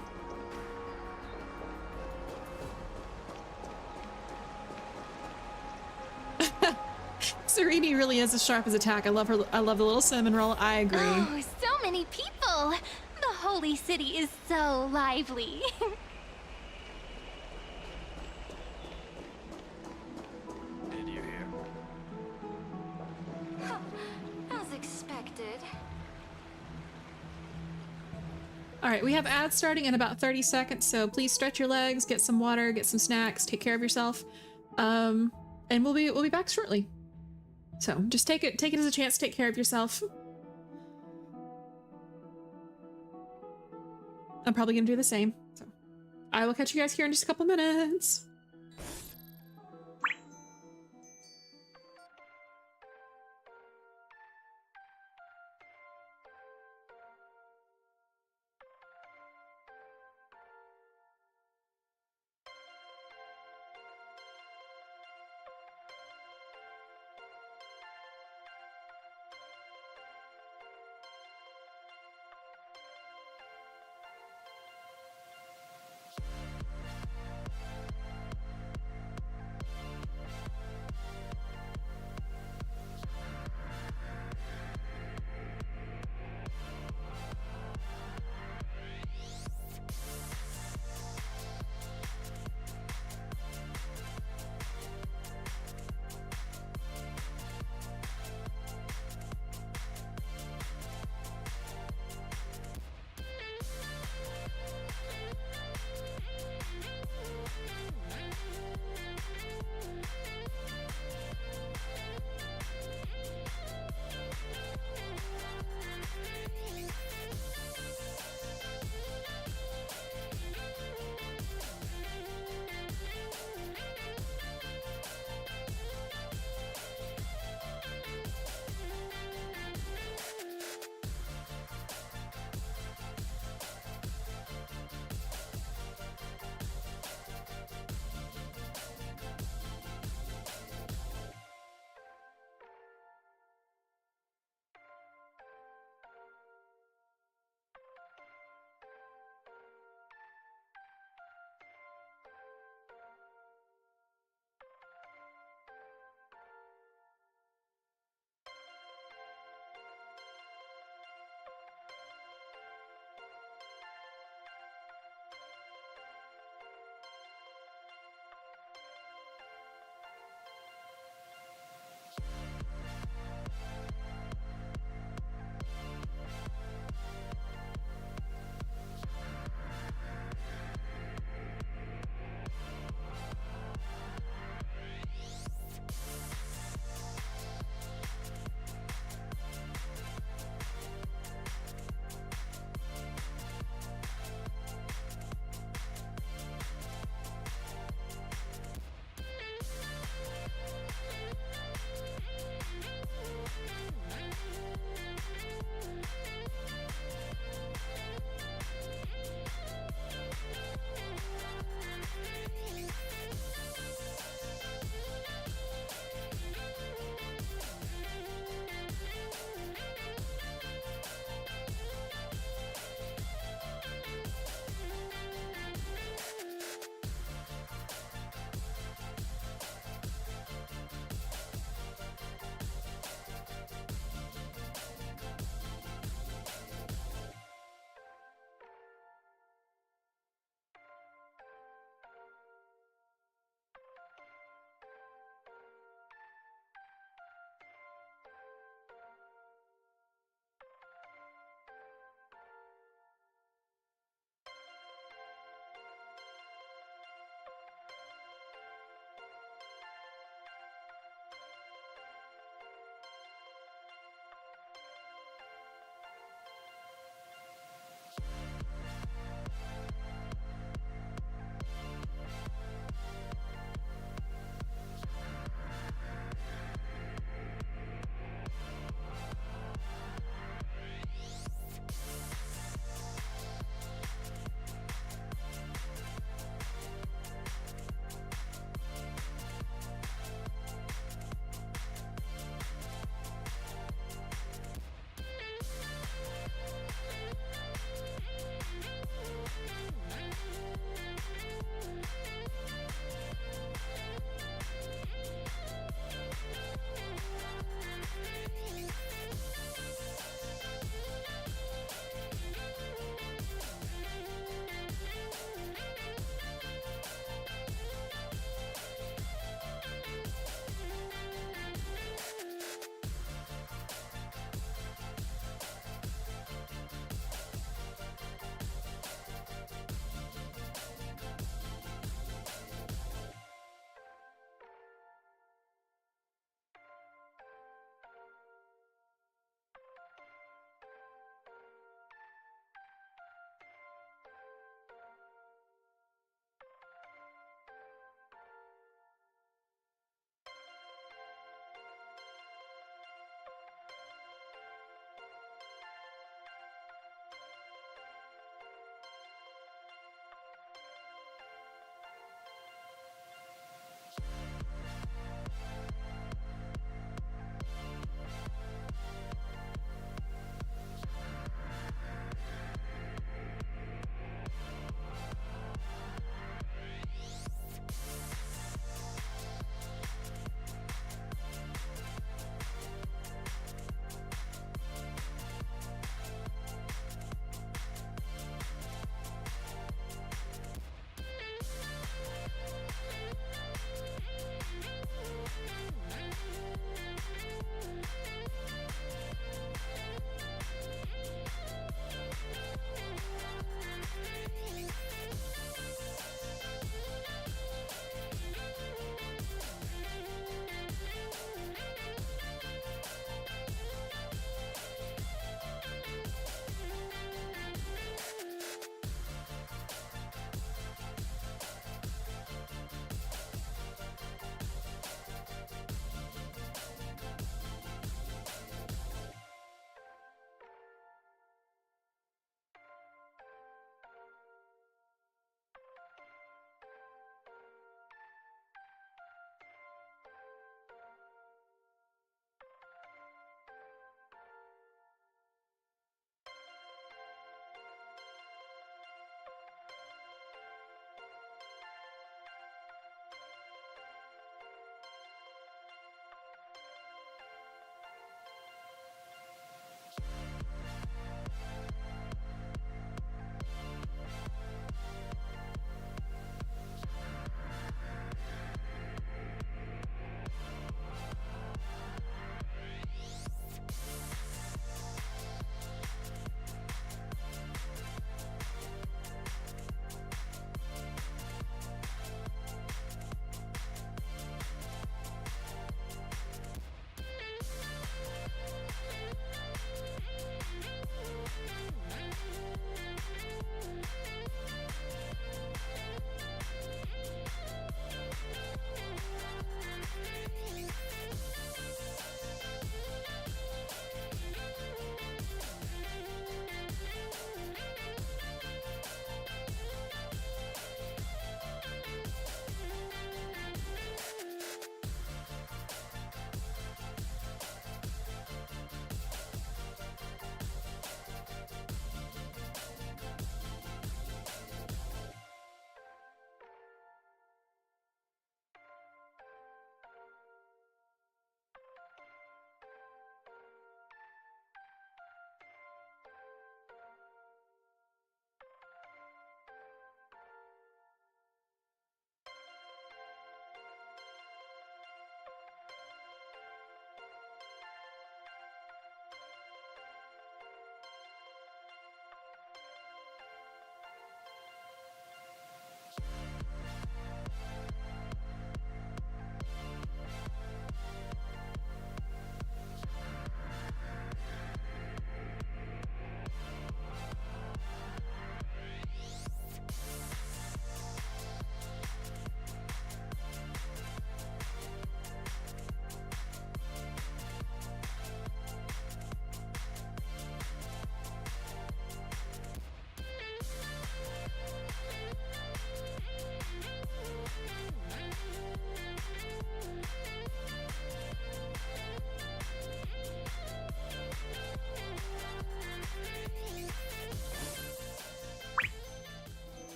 Serini really is as sharp as attack. I love her. I love the little cinnamon roll. I agree. Oh, so many people. The holy city is so lively. Did you hear? As expected. All right, we have ads starting in about 30 seconds, so please stretch your legs, get some water, get some snacks, take care of yourself. And we'll be back shortly. So just take it as a chance to take care of yourself. I'm probably gonna do the same. So I will catch you guys here in just a couple minutes.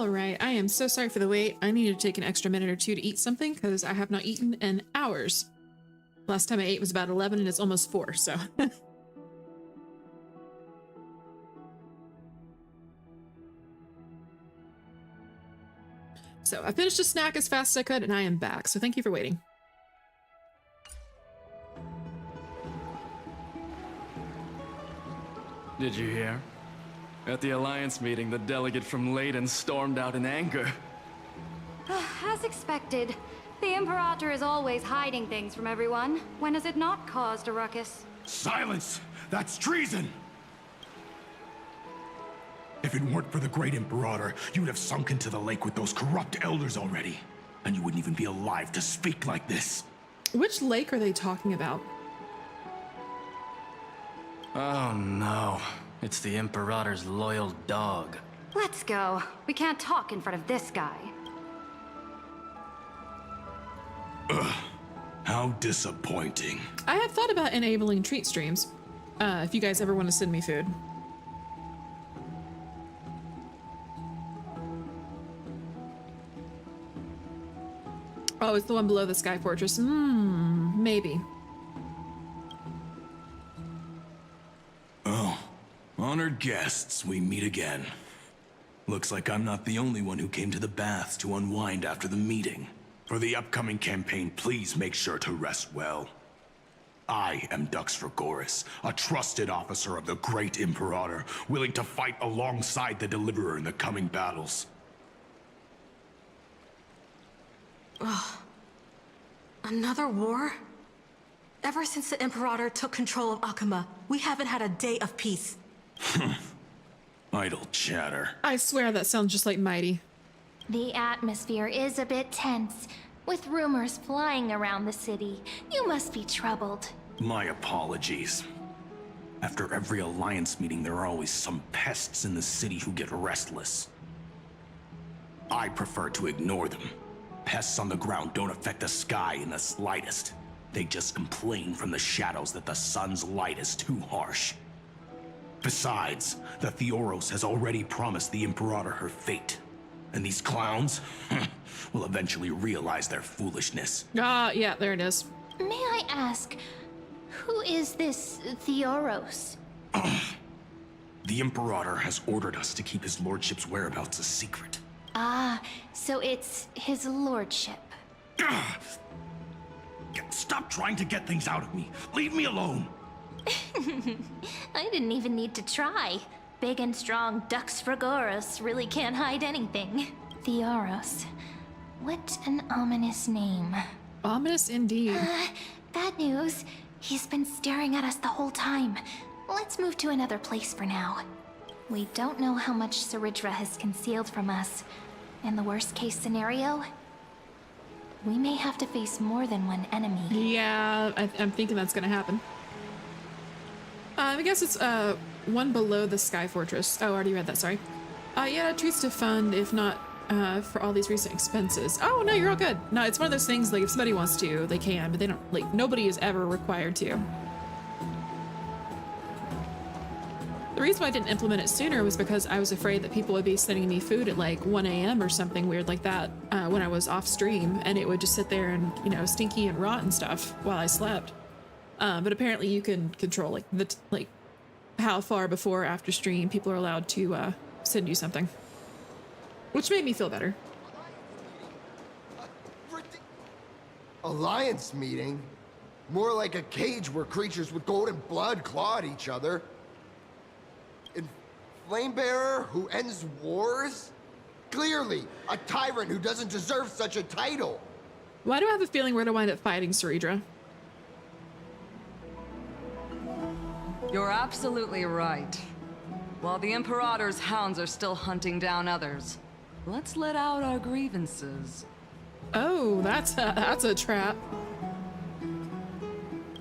All right, I am so sorry for the wait. I need to take an extra minute or two to eat something because I have not eaten in hours. Last time I ate was about 11 and it's almost 4, so. So I finished a snack as fast as I could and I am back, so thank you for waiting. Did you hear? At the Alliance meeting, the delegate from Leyden stormed out in anger. As expected, the Imperator is always hiding things from everyone. When has it not caused a ruckus? Silence! That's treason! If it weren't for the Great Imperator, you'd have sunk into the lake with those corrupt elders already. And you wouldn't even be alive to speak like this. Which lake are they talking about? Oh no. It's the Imperator's loyal dog. Let's go. We can't talk in front of this guy. Ugh. How disappointing. I have thought about enabling treat streams. If you guys ever want to send me food. Oh, it's the one below the Sky Fortress. Maybe. Oh, honored guests, we meet again. Looks like I'm not the only one who came to the baths to unwind after the meeting. For the upcoming campaign, please make sure to rest well. I am Dux Fragoris, a trusted officer of the Great Imperator, willing to fight alongside the Deliverer in the coming battles. Ugh. Another war? Ever since the Imperator took control of Akuma, we haven't had a day of peace. Idle chatter. I swear that sounds just like Mighty. The atmosphere is a bit tense, with rumors flying around the city. You must be troubled. My apologies. After every Alliance meeting, there are always some pests in the city who get restless. I prefer to ignore them. Pests on the ground don't affect the sky in the slightest. They just complain from the shadows that the sun's light is too harsh. Besides, the Theoros has already promised the Imperator her fate. And these clowns will eventually realize their foolishness. Yeah, there it is. May I ask, who is this Theoros? The Imperator has ordered us to keep his lordship's whereabouts a secret. Ah, so it's his lordship. Stop trying to get things out of me. Leave me alone. I didn't even need to try. Big and strong Dux Fragoris really can't hide anything. Theoros. What an ominous name. Ominous indeed. Bad news. He's been staring at us the whole time. Let's move to another place for now. We don't know how much Saridra has concealed from us. In the worst case scenario, we may have to face more than one enemy. Yeah, I'm thinking that's gonna happen. I guess it's one below the Sky Fortress. Oh, I already read that, sorry. Yeah, treats to fund, if not for all these recent expenses. Oh, no, you're all good. No, it's one of those things, like, if somebody wants to, they can, but they don't, like, nobody is ever required to. The reason why I didn't implement it sooner was because I was afraid that people would be sending me food at like 1 a.m. or something weird like that when I was off stream, and it would just sit there and, you know, stinky and rot and stuff while I slept. But apparently you can control like how far before or after stream people are allowed to send you something, which made me feel better. Alliance meeting? More like a cage where creatures with golden blood claw at each other. And Flamebearer who ends wars? Clearly, a tyrant who doesn't deserve such a title. Why do I have a feeling we're gonna wind up fighting Saridra? You're absolutely right. While the Imperator's hounds are still hunting down others, let's let out our grievances. Oh, that's a trap.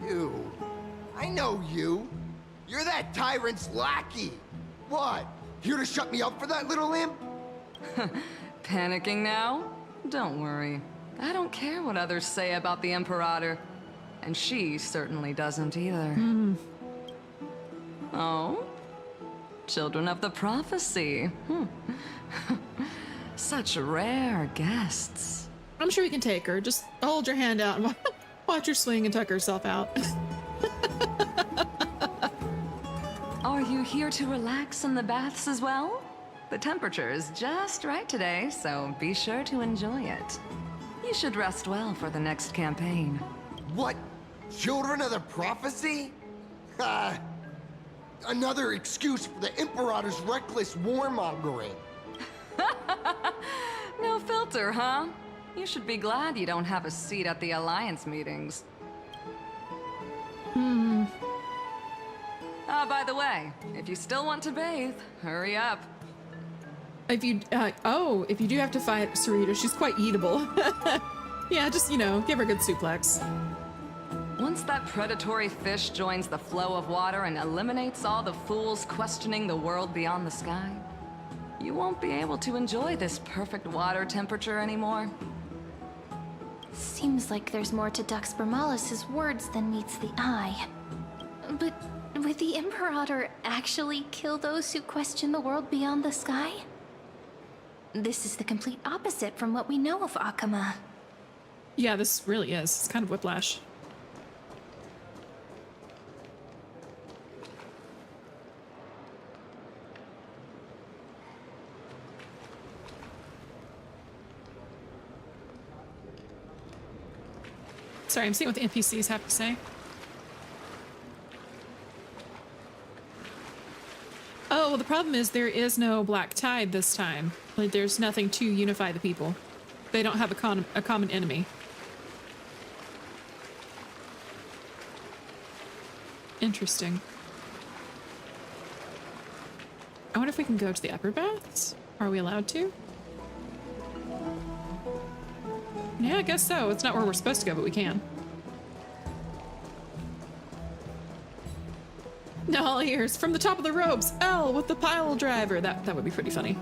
You. I know you. You're that tyrant's lackey. What? Here to shut me up for that little imp? Panicking now? Don't worry. I don't care what others say about the Imperator. And she certainly doesn't either. Oh? Children of the Prophecy. Such rare guests. I'm sure we can take her. Just hold your hand out and watch her swing and tuck herself out. Are you here to relax in the baths as well? The temperature is just right today, so be sure to enjoy it. You should rest well for the next campaign. What? Children of the prophecy? Another excuse for the Imperator's reckless warmongering. No filter, huh? You should be glad you don't have a seat at the Alliance meetings. By the way, if you still want to bathe, hurry up. If you, if you do have to fight Sarita, she's quite eatable. Yeah, just, you know, give her a good suplex. Once that predatory fish joins the flow of water and eliminates all the fools questioning the world beyond the sky, you won't be able to enjoy this perfect water temperature anymore. Seems like there's more to Dux Bramalis's words than meets the eye. But would the Imperator actually kill those who question the world beyond the sky? This is the complete opposite from what we know of Akama. Yeah, this really is. It's kind of whiplash. Sorry, I'm seeing what the NPCs have to say. Oh, well, the problem is there is no Black Tide this time. Like, there's nothing to unify the people. They don't have a common enemy. Interesting. I wonder if we can go to the upper baths? Are we allowed to? Yeah, I guess so. It's not where we're supposed to go, but we can. No, all ears. From the top of the ropes, L with the pile driver. That would be pretty funny.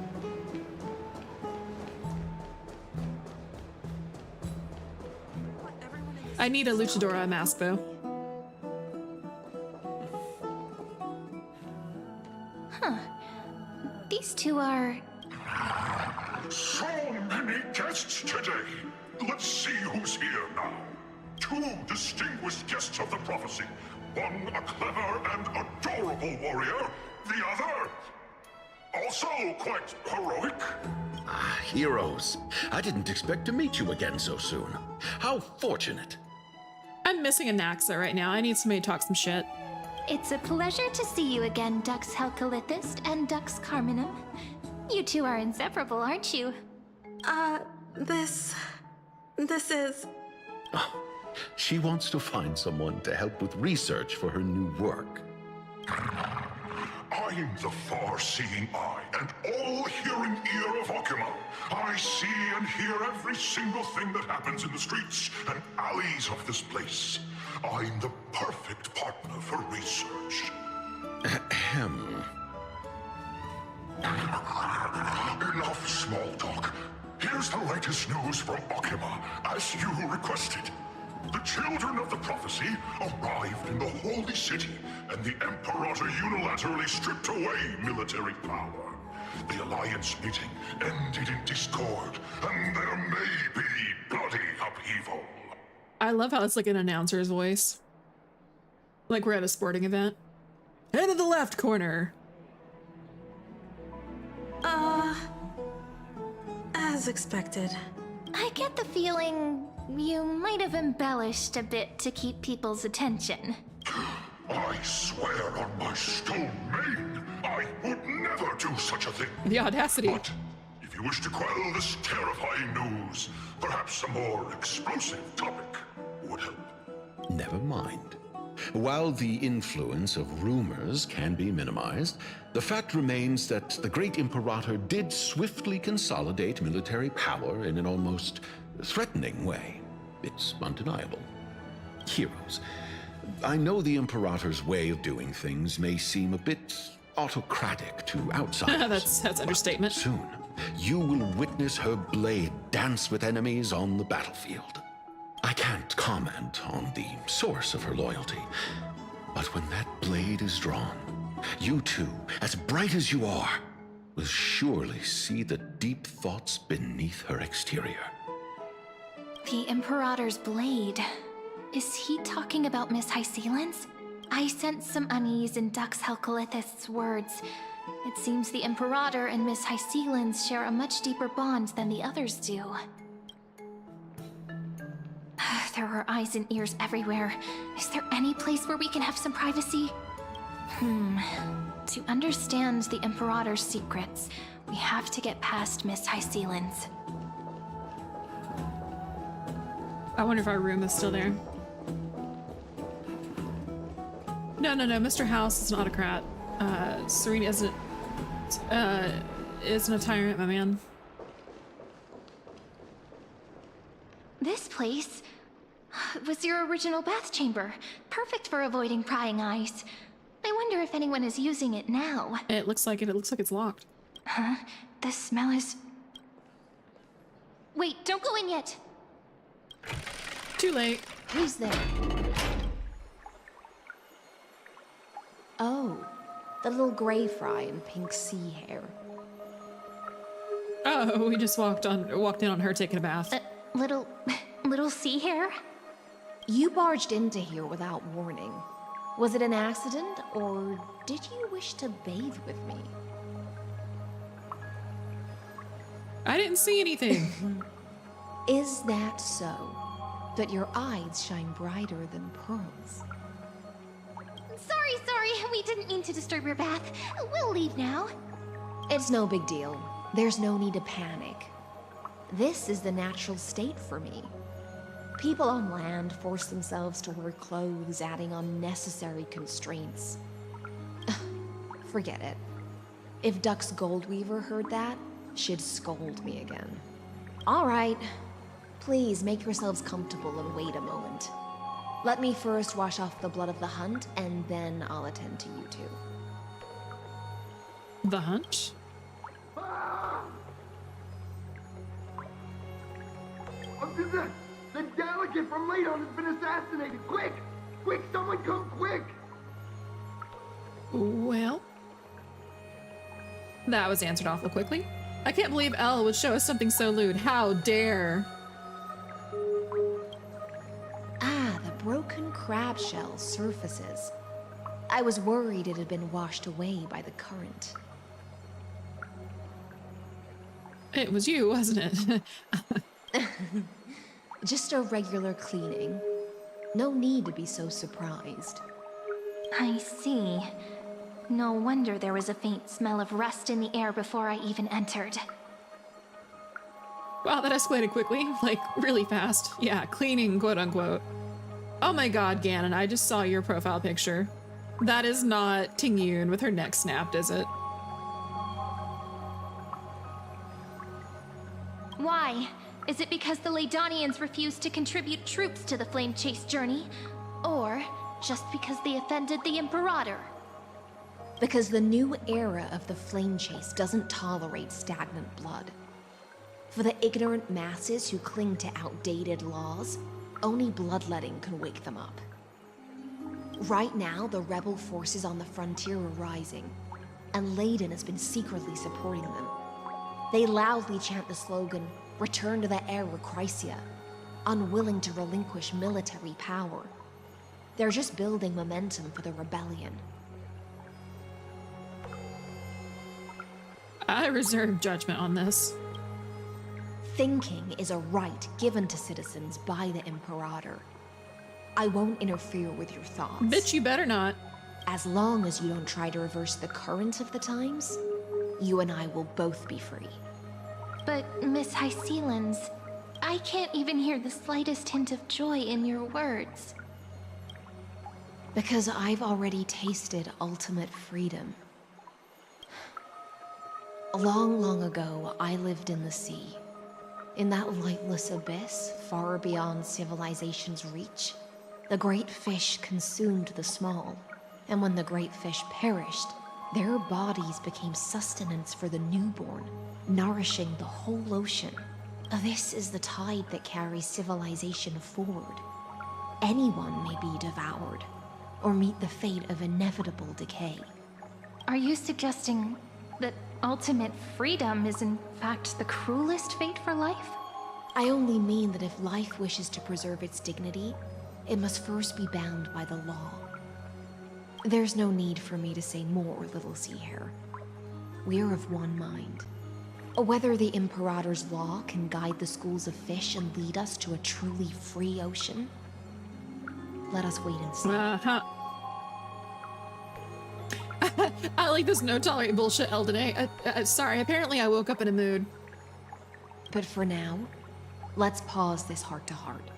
I need a luchadora mask, though. Huh. These two are... So many guests today. Let's see who's here now. Two distinguished guests of the prophecy. One a clever and adorable warrior. The other, also quite heroic. Ah, heroes. I didn't expect to meet you again so soon. How fortunate. I'm missing a Naxa right now. I need somebody to talk some shit. It's a pleasure to see you again, Dux Helcalithist and Dux Carminum. You two are inseparable, aren't you? This is... Oh, she wants to find someone to help with research for her new work. I'm the far-seeing eye and all-hearing ear of Okima. I see and hear every single thing that happens in the streets and alleys of this place. I'm the perfect partner for research. Ahem. Enough small talk. Here's the latest news from Okima, as you requested. The children of the prophecy arrived in the holy city, and the Imperator unilaterally stripped away military power. The Alliance meeting ended in discord, and there may be bloody upheaval. I love how it's like an announcer's voice. Like we're at a sporting event. Head of the left corner. As expected. I get the feeling you might have embellished a bit to keep people's attention. I swear on my stone maid, I would never do such a thing. The audacity. But if you wish to quell this terrifying news, perhaps a more explosive topic would help. Never mind. While the influence of rumors can be minimized, the fact remains that the great Imperator did swiftly consolidate military power in an almost threatening way. It's undeniable. Heroes. I know the Imperator's way of doing things may seem a bit autocratic to outsiders. That's understatement. But soon, you will witness her blade dance with enemies on the battlefield. I can't comment on the source of her loyalty, but when that blade is drawn, you two, as bright as you are, will surely see the deep thoughts beneath her exterior. The Imperator's blade. Is he talking about Miss Hysealan's? I sense some unease in Dux Helcolith's words. It seems the Imperator and Miss Hysealan's share a much deeper bond than the others do. There are eyes and ears everywhere. Is there any place where we can have some privacy? To understand the Imperator's secrets, we have to get past Miss Hysealan's. I wonder if our room is still there. No, Mr. House is an autocrat. Serena isn't a tyrant, my man. This place was your original bath chamber. Perfect for avoiding prying eyes. I wonder if anyone is using it now. It looks like it. It looks like it's locked. Huh? The smell is... Wait, don't go in yet! Too late. Who's there? Oh, the little gray fry in pink sea hair. Oh, we just walked in on her taking a bath. Little sea hair? You barged into here without warning. Was it an accident, or did you wish to bathe with me? I didn't see anything. Is that so? That your eyes shine brighter than pearls? Sorry, we didn't mean to disturb your bath. We'll leave now. It's no big deal. There's no need to panic. This is the natural state for me. People on land force themselves to wear clothes, adding unnecessary constraints. Forget it. If Dux Goldweaver heard that, she'd scold me again. All right. Please make yourselves comfortable and wait a moment. Let me first wash off the blood of the hunt, and then I'll attend to you two. The hunt? The delegate from Ladon has been assassinated! Quick! Quick, someone come quick! Well, that was answered awful quickly. I can't believe Elle would show us something so lewd. How dare! Ah, the broken crab shell surfaces. I was worried it had been washed away by the current. It was you, wasn't it? Just a regular cleaning. No need to be so surprised. I see. No wonder there was a faint smell of rust in the air before I even entered. Wow, that escalated quickly. Like, really fast. Yeah, cleaning, quote unquote. Oh my god, Ganon, I just saw your profile picture. That is not Tingyun with her neck snapped, is it? Why? Is it because the Ladonians refused to contribute troops to the Flame Chase journey? Or just because they offended the Imperator? Because the new era of the Flame Chase doesn't tolerate stagnant blood. For the ignorant masses who cling to outdated laws, only bloodletting can wake them up. Right now, the rebel forces on the frontier are rising, and Ladon has been secretly supporting them. They loudly chant the slogan, "Return to the Era Chrysia," unwilling to relinquish military power. They're just building momentum for the rebellion. I reserve judgment on this. Thinking is a right given to citizens by the Imperator. I won't interfere with your thoughts. Bitch, you better not. As long as you don't try to reverse the current of the times, you and I will both be free. But, Miss Hysealan's, I can't even hear the slightest hint of joy in your words. Because I've already tasted ultimate freedom. Long, long ago, I lived in the sea. In that lightless abyss, far beyond civilization's reach, the great fish consumed the small. And when the great fish perished, their bodies became sustenance for the newborn, nourishing the whole ocean. This is the tide that carries civilization forward. Anyone may be devoured, or meet the fate of inevitable decay. Are you suggesting that ultimate freedom is in fact the cruelest fate for life? I only mean that if life wishes to preserve its dignity, it must first be bound by the law. There's no need for me to say more, little sea hare. We're of one mind. Whether the Imperator's law can guide the schools of fish and lead us to a truly free ocean, let us wait and see. I like this no tolerate bullshit, Eldene. Sorry, apparently I woke up in a mood. But for now, let's pause this heart-to-heart.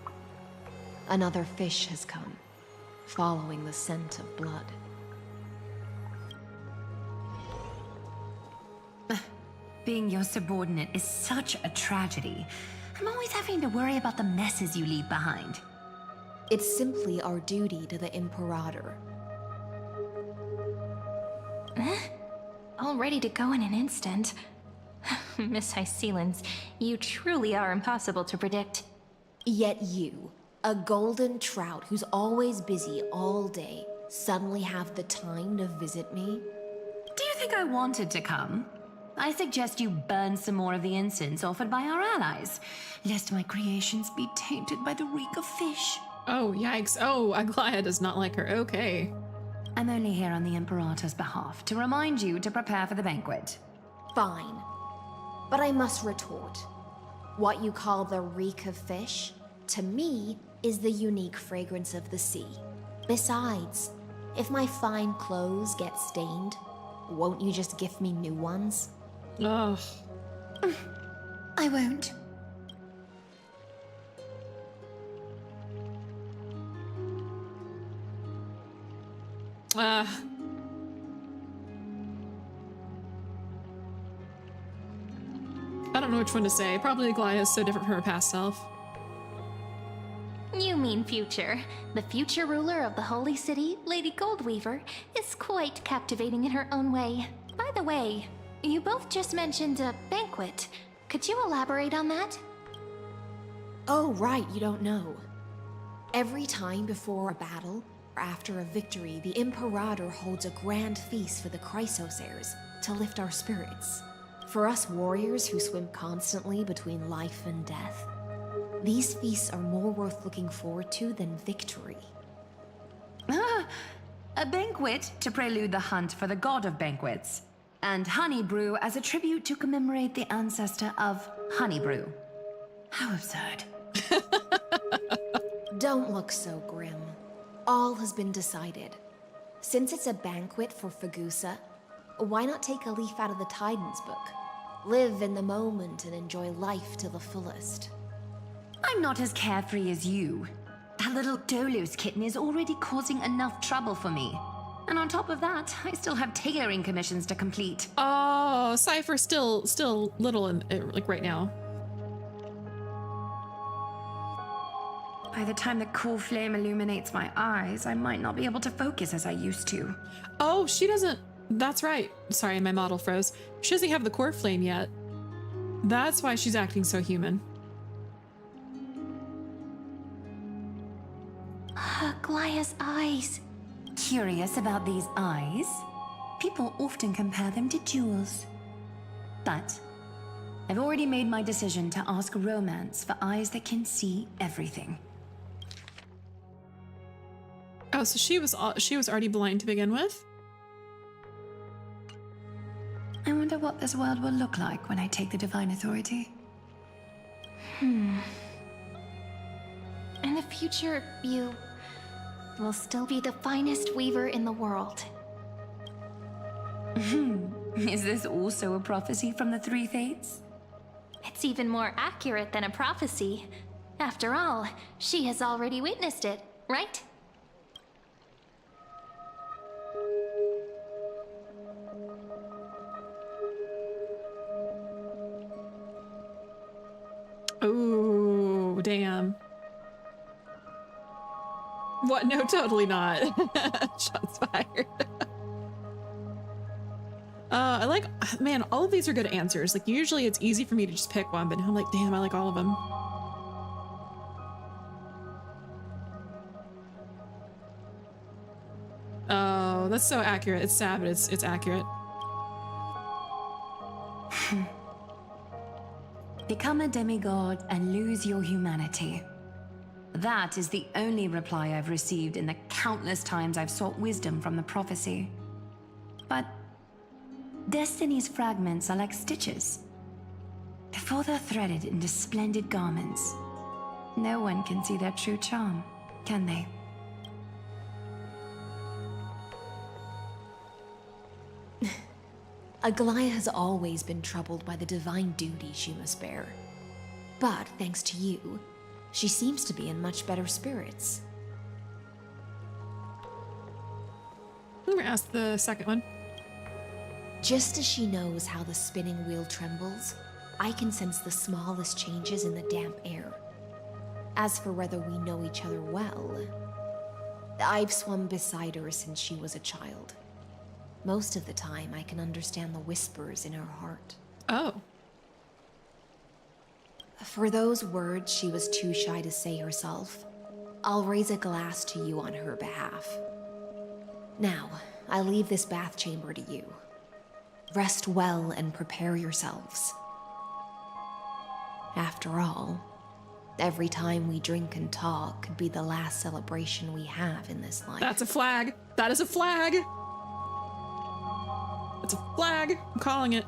Another fish has come, following the scent of blood. Being your subordinate is such a tragedy. I'm always having to worry about the messes you leave behind. It's simply our duty to the Imperator. All ready to go in an instant. Miss Hycelens, you truly are impossible to predict. Yet you, a golden trout who's always busy all day, suddenly have the time to visit me? Do you think I wanted to come? I suggest you burn some more of the incense offered by our allies, lest my creations be tainted by the reek of fish. Oh, yikes. Oh, Aglaya does not like her. Okay. I'm only here on the Imperator's behalf to remind you to prepare for the banquet. Fine. But I must retort. What you call the reek of fish, to me, is the unique fragrance of the sea. Besides, if my fine clothes get stained, won't you just gift me new ones? Ugh. I won't. I don't know which one to say. Probably Aglaya is so different from her past self. You mean future. The future ruler of the Holy City, Lady Goldweaver, is quite captivating in her own way. By the way, you both just mentioned a banquet. Could you elaborate on that? Oh, right, you don't know. Every time before a battle, or after a victory, the Imperator holds a grand feast for the Chrysosaurs to lift our spirits. For us warriors who swim constantly between life and death, these feasts are more worth looking forward to than victory. A banquet to prelude the hunt for the god of banquets, and honey brew as a tribute to commemorate the ancestor of honey brew. How absurd. Don't look so grim. All has been decided. Since it's a banquet for Fagusa, why not take a leaf out of the Tidens book? Live in the moment and enjoy life to the fullest. I'm not as carefree as you. That little Dolos kitten is already causing enough trouble for me. And on top of that, I still have tailoring commissions to complete. Oh, Cypher's still little in, like right now. By the time the cool flame illuminates my eyes, I might not be able to focus as I used to. Oh, she doesn't. That's right. Sorry, my model froze. She doesn't have the core flame yet. That's why she's acting so human. Aglaya's eyes. Curious about these eyes? People often compare them to jewels. But I've already made my decision to ask romance for eyes that can see everything. Oh, so she was already blind to begin with? I wonder what this world will look like when I take the divine authority. In the future, you will still be the finest weaver in the world. Is this also a prophecy from the Three Fates? It's even more accurate than a prophecy. After all, she has already witnessed it, right? Oh, damn. What? No, totally not. Shots fired. I like, man, all of these are good answers. Like, usually it's easy for me to just pick one, but I'm like, damn, I like all of them. Oh, that's so accurate. It's sad, but it's accurate. demigod and lose your humanity. That is the only reply I've received in the countless times I've sought wisdom from the prophecy. But Destiny's fragments are like stitches. Before they're threaded into splendid garments, no one can see their true charm, can they? Aglaya has always been troubled by the divine duty she must bear. But thanks to you, she seems to be in much better spirits. I'm gonna ask the second one. Just as she knows how the spinning wheel trembles, I can sense the smallest changes in the damp air. As for whether we know each other well, I've swum beside her since she was a child. Most of the time, I can understand the whispers in her heart. Oh. For those words she was too shy to say herself, I'll raise a glass to you on her behalf. Now, I leave this bath chamber to you. Rest well and prepare yourselves. After all, every time we drink and talk could be the last celebration we have in this life. That's a flag. That is a flag. It's a flag. I'm calling it.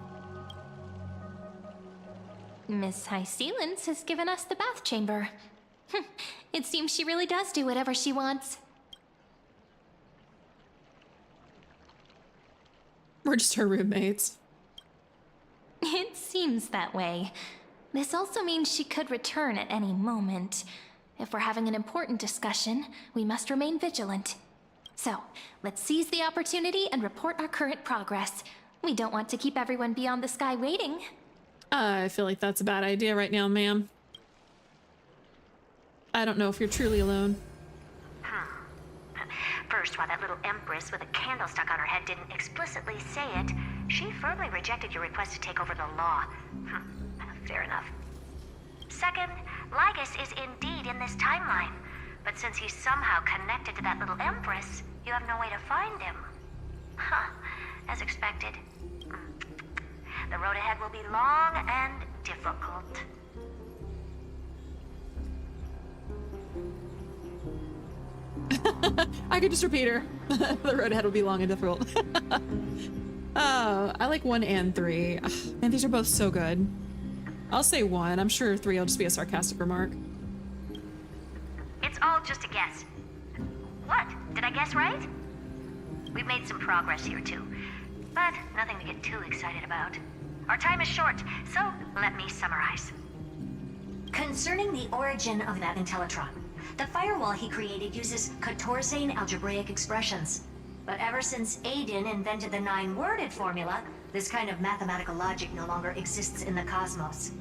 Miss High Sealance has given us the bath chamber. It seems she really does do whatever she wants. We're just her roommates. It seems that way. This also means she could return at any moment. If we're having an important discussion, we must remain vigilant. So, let's seize the opportunity and report our current progress. We don't want to keep everyone beyond the sky waiting. I feel like that's a bad idea right now, ma'am. I don't know if you're truly alone. First, while that little empress with a candle stuck on her head didn't explicitly say it, she firmly rejected your request to take over the law. Fair enough. Second, Lygus is indeed in this timeline, but since he's somehow connected to that little empress, you have no way to find him. As expected. The road ahead will be long and difficult. I could just repeat her. The road ahead will be long and difficult. Oh, I like 1 and 3. Man, these are both so good. I'll say 1. I'm sure 3 will just be a sarcastic remark. It's all just a guess. What? Did I guess right? We've made some progress here too, but nothing to get too excited about. Our time is short, so let me summarize. Concerning the origin of that Intellitron, the firewall he created uses Katorzane algebraic expressions. But ever since Aiden invented the 9-worded formula, this kind of mathematical logic no longer exists in the cosmos.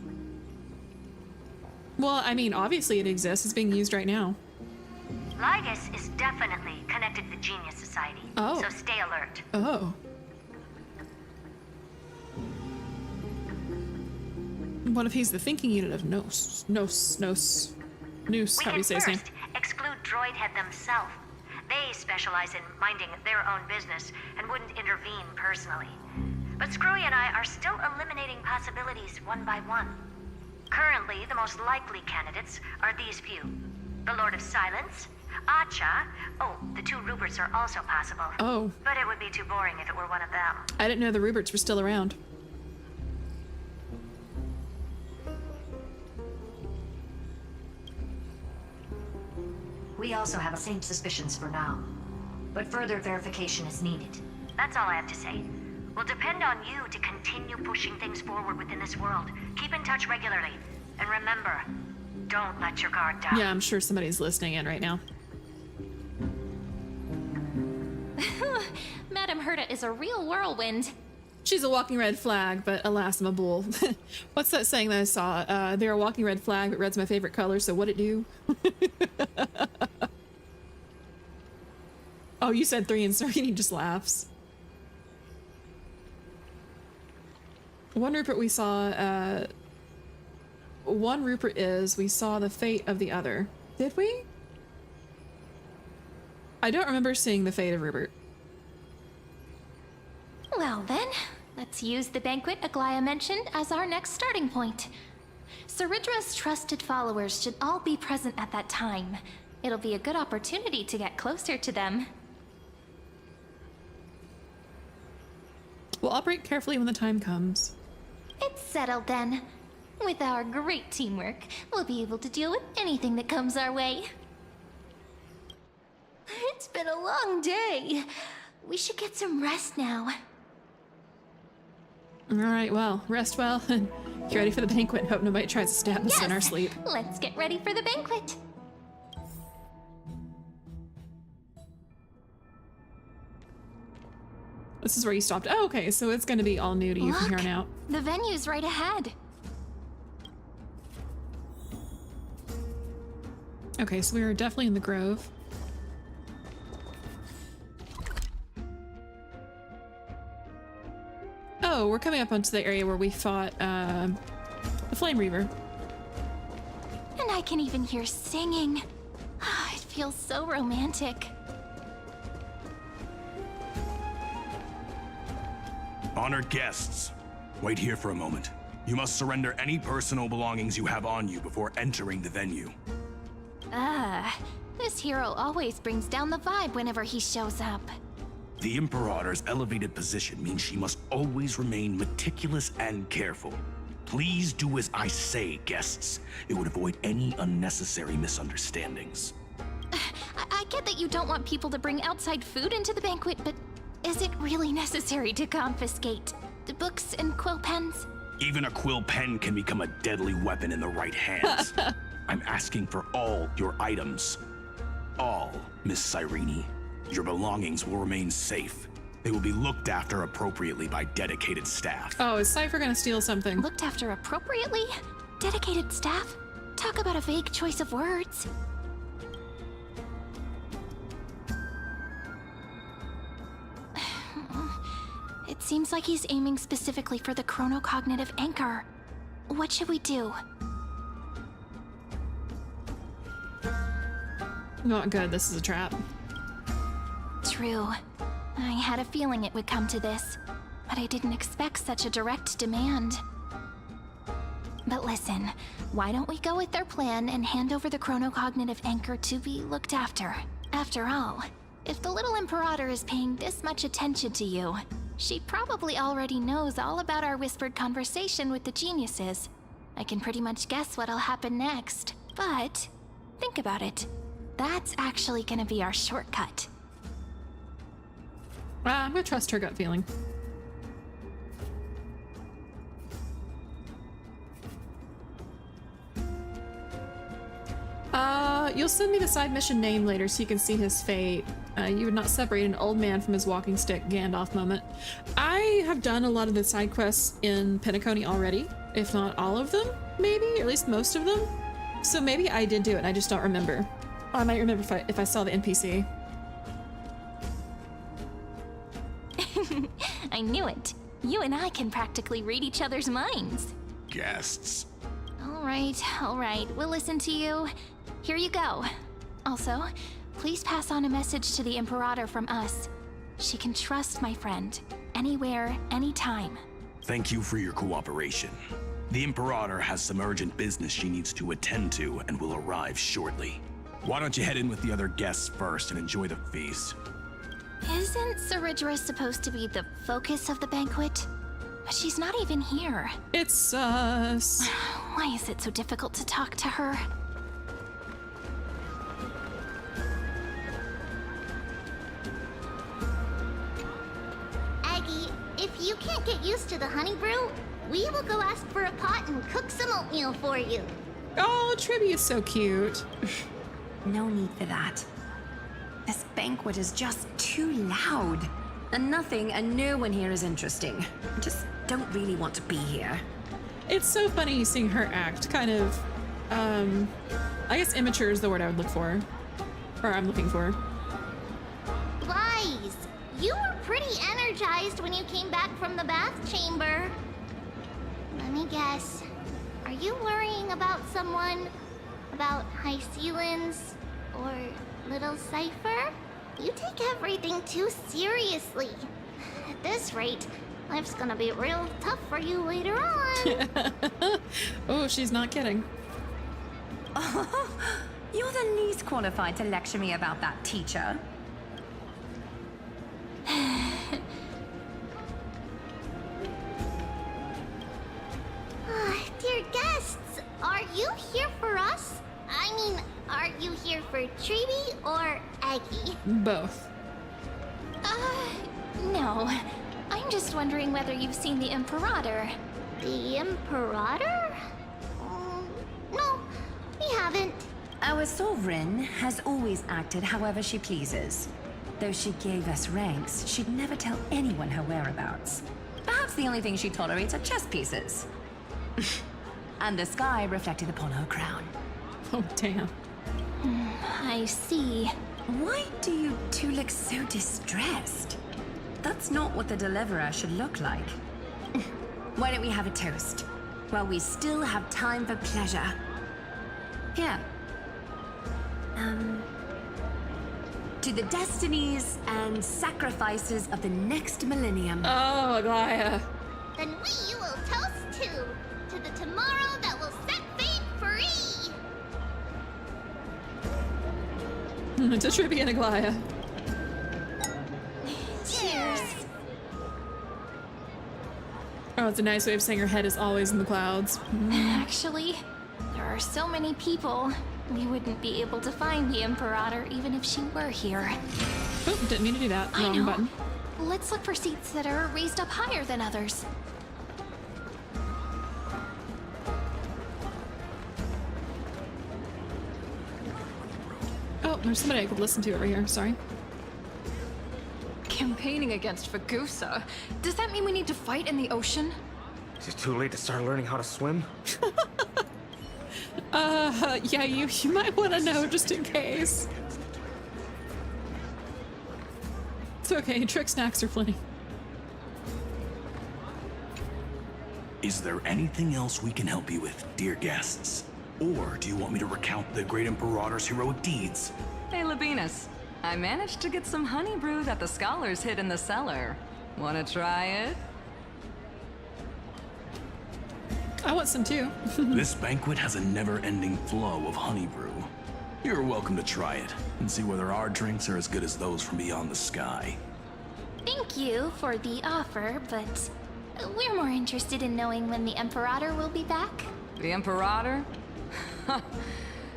Well, I mean, obviously it exists. It's being used right now. Lygus is definitely connected to the Genius Society, so stay alert. Oh. What if he's the thinking unit of Noose? How do you say his name? Exclude Droidhead themselves. They specialize in minding their own business and wouldn't intervene personally. But Screwy and I are still eliminating possibilities one by one. Currently, the most likely candidates are these few. The Lord of Silence, Acha. Oh, the 2 Ruperts are also possible. Oh. But it would be too boring if it were one of them. I didn't know the Ruperts were still around. We also have the same suspicions for now, but further verification is needed. That's all I have to say. We'll depend on you to continue pushing things forward within this world. Keep in touch regularly, and remember, don't let your guard down. Yeah, I'm sure somebody's listening in right now. Madame Herta is a real whirlwind. She's a walking red flag, but alas, I'm a bull. What's that saying that I saw? They're a walking red flag, but red's my favorite color, so what'd it do? Oh, you said 3 and Serene just laughs. 1 Rupert we saw, 1 Rupert we saw the fate of the other. Did we? I don't remember seeing the fate of Rupert. Well then, let's use the banquet Aglaya mentioned as our next starting point. Ceridra's trusted followers should all be present at that time. It'll be a good opportunity to get closer to them. We'll operate carefully when the time comes. It's settled then. With our great teamwork, we'll be able to deal with anything that comes our way. It's been a long day. We should get some rest now. Alright, well, rest well and get ready for the banquet. Hope nobody tries to stab us in our sleep. Let's get ready for the banquet. This is where you stopped. Oh, okay, so it's gonna be all new to you from here on out. The venue's right ahead. Okay, so we are definitely in the Grove. Oh, we're coming up onto the area where we fought the Flame Reaver. And I can even hear singing. It feels so romantic. Honored guests, wait here for a moment. You must surrender any personal belongings you have on you before entering the venue. This hero always brings down the vibe whenever he shows up. The Imperator's elevated position means she must always remain meticulous and careful. Please do as I say, guests. It would avoid any unnecessary misunderstandings. I get that you don't want people to bring outside food into the banquet, but is it really necessary to confiscate the books and quill pens? Even a quill pen can become a deadly weapon in the right hands. I'm asking for all your items. All, Miss Cyrene. Your belongings will remain safe. They will be looked after appropriately by dedicated staff. Oh, is Cypher gonna steal something? Looked after appropriately? Dedicated staff? Talk about a vague choice of words. It seems like he's aiming specifically for the chronocognitive anchor. What should we do? Not good, this is a trap. True. I had a feeling it would come to this, but I didn't expect such a direct demand. But listen, why don't we go with their plan and hand over the chronocognitive anchor to be looked after? After all, if the little Imperator is paying this much attention to you, she probably already knows all about our whispered conversation with the geniuses. I can pretty much guess what'll happen next, but think about it. That's actually gonna be our shortcut. I'm gonna trust her gut feeling. You'll send me the side mission name later so you can see his fate. You would not separate an old man from his walking stick, Gandalf moment. I have done a lot of the side quests in Penacony already, if not all of them, maybe, or at least most of them. So maybe I did do it and I just don't remember. I might remember if I saw the NPC. I knew it. You and I can practically read each other's minds. Guests. All right. We'll listen to you. Here you go. Also, please pass on a message to the Imperator from us. She can trust my friend. Anywhere, anytime. Thank you for your cooperation. The Imperator has some urgent business she needs to attend to and will arrive shortly. Why don't you head in with the other guests first and enjoy the feast? Isn't Ceridra supposed to be the focus of the banquet? But she's not even here. It's us. Why is it so difficult to talk to her? Aggie, if you can't get used to the honey brew, we will go ask for a pot and cook some oatmeal for you. Oh, Tribby is so cute. No need for that. This banquet is just too loud. And nothing and no one here is interesting. I just don't really want to be here. It's so funny seeing her act. Kind of, I guess immature is the word I would look for. Or I'm looking for. Lies! You were pretty energized when you came back from the bath chamber. Let me guess. Are you worrying about someone? About High Ceilings? Or Little Cypher? You take everything too seriously. At this rate, Life's gonna be real tough for you later on. Oh, she's not kidding. Oh, you're the least qualified to lecture me about that, teacher. Dear guests, are you here for us? I mean, are you here for Treeby or Aggie? Both. No. I'm just wondering whether you've seen the Imperator. The Imperator? No, we haven't. Our sovereign has always acted however she pleases. Though she gave us ranks, she'd never tell anyone her whereabouts. Perhaps the only thing she tolerates are chess pieces. And the sky reflected upon her crown. Oh, damn. I see. Why do you two look so distressed? That's not what the deliverer should look like. Why don't we have a toast? While we still have time for pleasure. Here. To the destinies and sacrifices of the next millennium. Oh, Aglaya. Then we will toast to the tomorrow that will set fate free. To Trippy and Aglaya. Cheers. Oh, it's a nice way of saying her head is always in the clouds. Actually, there are so many people. We wouldn't be able to find the Imperator even if she were here. Oh, didn't mean to do that. I Wrong know. button. Let's look for seats that are raised up higher than others. Oh, there's somebody I could listen to over here. Sorry. Campaigning against Fagusa? Does that mean we need to fight in the ocean? Is it too late to start learning how to swim? Yeah, you might want to know just in case. It's okay, trick snacks are plenty. Is there anything else we can help you with, dear guests? Or do you want me to recount the great Imperator's heroic deeds? Hey, Labinas. I managed to get some honey brew that the scholars hid in the cellar. Wanna try it? I want some too. This banquet has a never-ending flow of honey brew. You're welcome to try it and see whether our drinks are as good as those from beyond the sky. Thank you for the offer, but we're more interested in knowing when the Imperator will be back. The Imperator?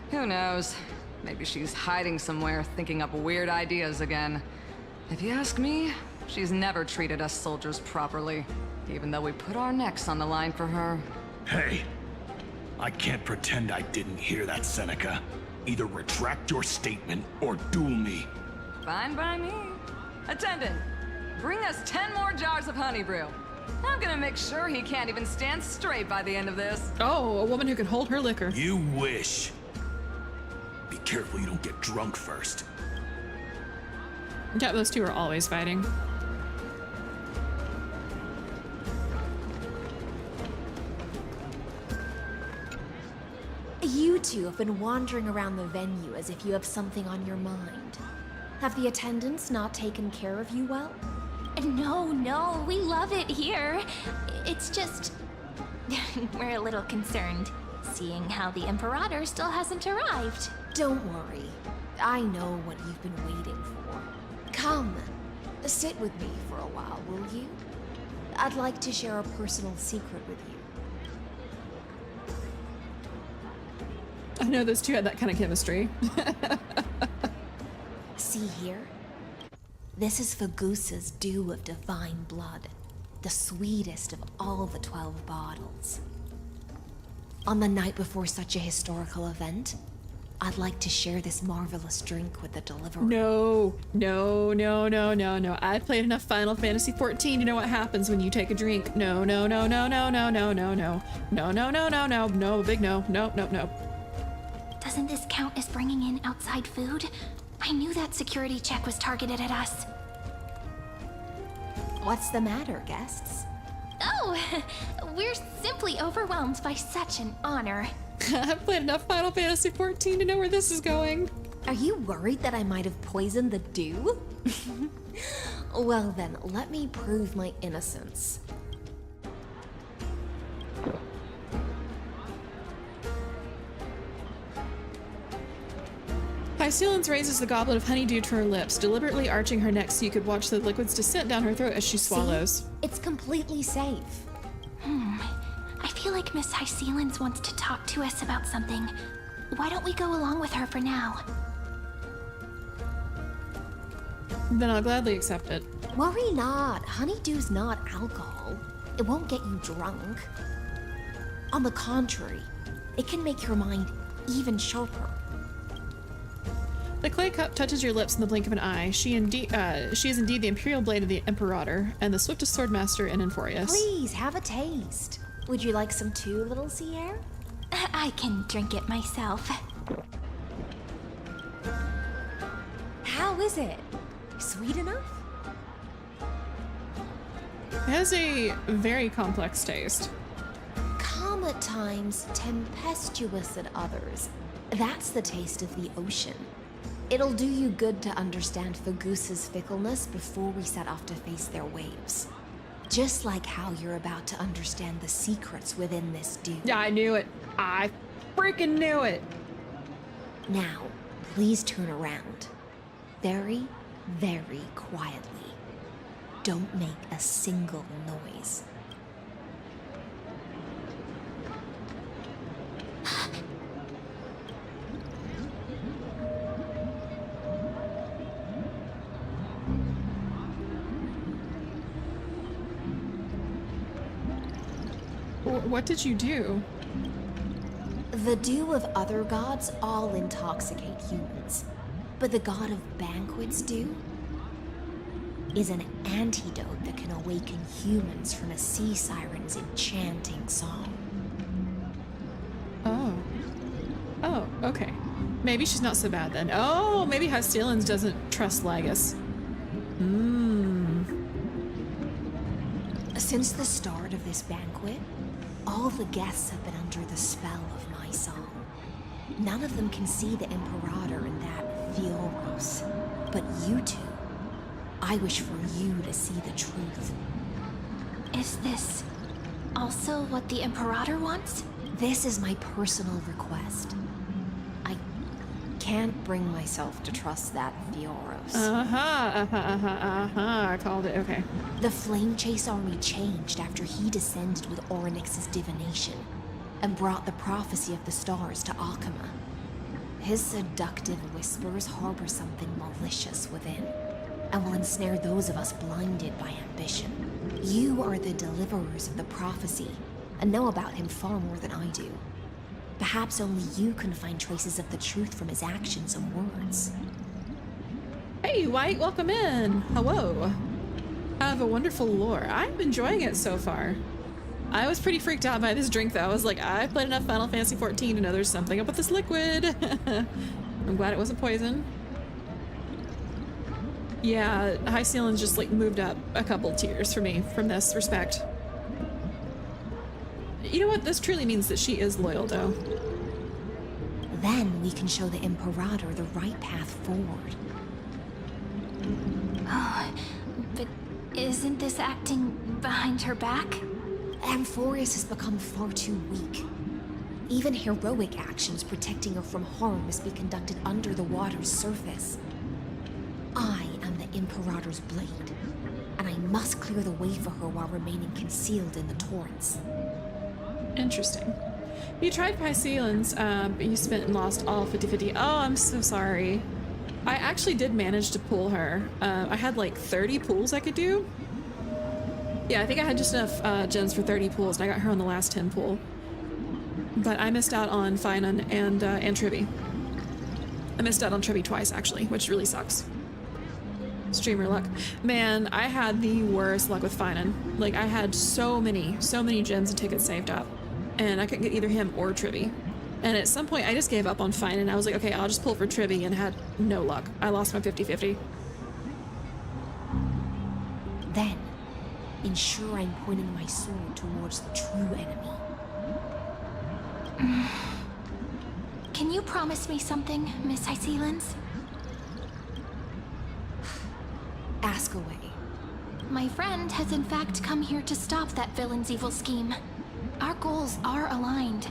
Who knows? Maybe she's hiding somewhere, thinking up weird ideas again. If you ask me, she's never treated us soldiers properly, even though we put our necks on the line for her. Hey, I can't pretend I didn't hear that, Seneca. Either retract your statement or duel me. Fine by me. Attendant, bring us 10 more jars of honey brew. I'm gonna make sure he can't even stand straight by the end of this. Oh, a woman who can hold her liquor. You wish. Be careful you don't get drunk first. Yeah, those two are always fighting. You two have been wandering around the venue as if you have something on your mind. Have the attendants not taken care of you well? No, we love it here. It's just... we're a little concerned, seeing how the Imperator still hasn't arrived. Don't worry. I know what you've been waiting for. Come, sit with me for a while, will you? I'd like to share a personal secret with you. I know those two had that kind of chemistry. See here? This is Fagusa's dew of divine blood, the sweetest of all the 12 bottles. On the night before such a historical event, I'd like to share this marvelous drink with the deliverer. No. I've played enough Final Fantasy XIV to know what happens when you take a drink. No, big no. Doesn't this count as bringing in outside food? I knew that security check was targeted at us. What's the matter, guests? Oh, we're simply overwhelmed by such an honor. I've played enough Final Fantasy XIV to know where this is going. Are you worried that I might have poisoned the dew? Well then, let me prove my innocence. Hyacinth raises the goblet of honeydew to her lips, deliberately arching her neck so you could watch the liquids descent down her throat as she swallows. See? It's completely safe. I feel like Miss Hyacinth wants to talk to us about something. Why don't we go along with her for now? Then I'll gladly accept it. Worry not. Honeydew's not alcohol. It won't get you drunk. On the contrary, it can make your mind even sharper. The clay cup touches your lips in the blink of an eye. She is indeed the Imperial Blade of the Imperator and the swiftest swordmaster in Enforius. Please, have a taste. Would you like some too, little Sierra? I can drink it myself. How is it? Sweet enough? It has a very complex taste. Calm at times, tempestuous at others. That's the taste of the ocean. It'll do you good to understand Fagusa's fickleness before we set off to face their waves. Just like how you're about to understand the secrets within this dew. Yeah, I knew it. I freaking knew it. Now, please turn around. Very, very quietly. Don't make a single noise. What did you do? The dew of other gods all intoxicate humans, but the god of banquets dew is an antidote that can awaken humans from a sea siren's enchanting song. Oh, okay. Maybe she's not so bad then. Oh, maybe Hyacinth doesn't trust Lagus. Since the start of this banquet, all the guests have been under the spell of my song. None of them can see the Imperator in that Fioros. But you two, I wish for you to see the truth. Is this also what the Imperator wants? This is my personal request. I can't bring myself to trust that Fioros. I called it, okay. The Flame Chase army changed after he descended with Orynyx's divination and brought the prophecy of the stars to Akama. His seductive whispers harbor something malicious within and will ensnare those of us blinded by ambition. You are the deliverers of the prophecy and know about him far more than I do. Perhaps only you can find traces of the truth from his actions and words. Hey, White, welcome in. Hello. I have a wonderful lore. I'm enjoying it so far. I was pretty freaked out by this drink, though. I was like, I've played enough Final Fantasy XIV to know there's something up with this liquid. I'm glad it wasn't poison. Yeah, Hyacinth just like moved up a couple tiers for me from this respect. You know what? This truly means that she is loyal, though. Then we can show the Imperator the right path forward. Oh, but isn't this acting behind her back? Enforius has become far too weak. Even heroic actions protecting her from harm must be conducted under the water's surface. I am the Imperator's blade, and I must clear the way for her while remaining concealed in the torrents. Interesting. You tried Hyacinth, but you spent and lost all 50-50. Oh, I'm so sorry. I actually did manage to pull her. I had like 30 pulls I could do. Yeah, I think I had just enough gems for 30 pulls, and I got her on the last 10 pull. But I missed out on Finan and Tribby. I missed out on Tribby twice, actually, which really sucks. Streamer luck. Man, I had the worst luck with Finan. Like, I had so many gems and tickets saved up, and I couldn't get either him or Tribby. And at some point, I just gave up on Finan. I was like, okay, I'll just pull for Tribby, and had no luck. I lost my 50-50. Then, ensure I'm pointing my sword towards the true enemy. Can you promise me something, Miss Hyacinth? Ask away. My friend has in fact come here to stop that villain's evil scheme. Our goals are aligned.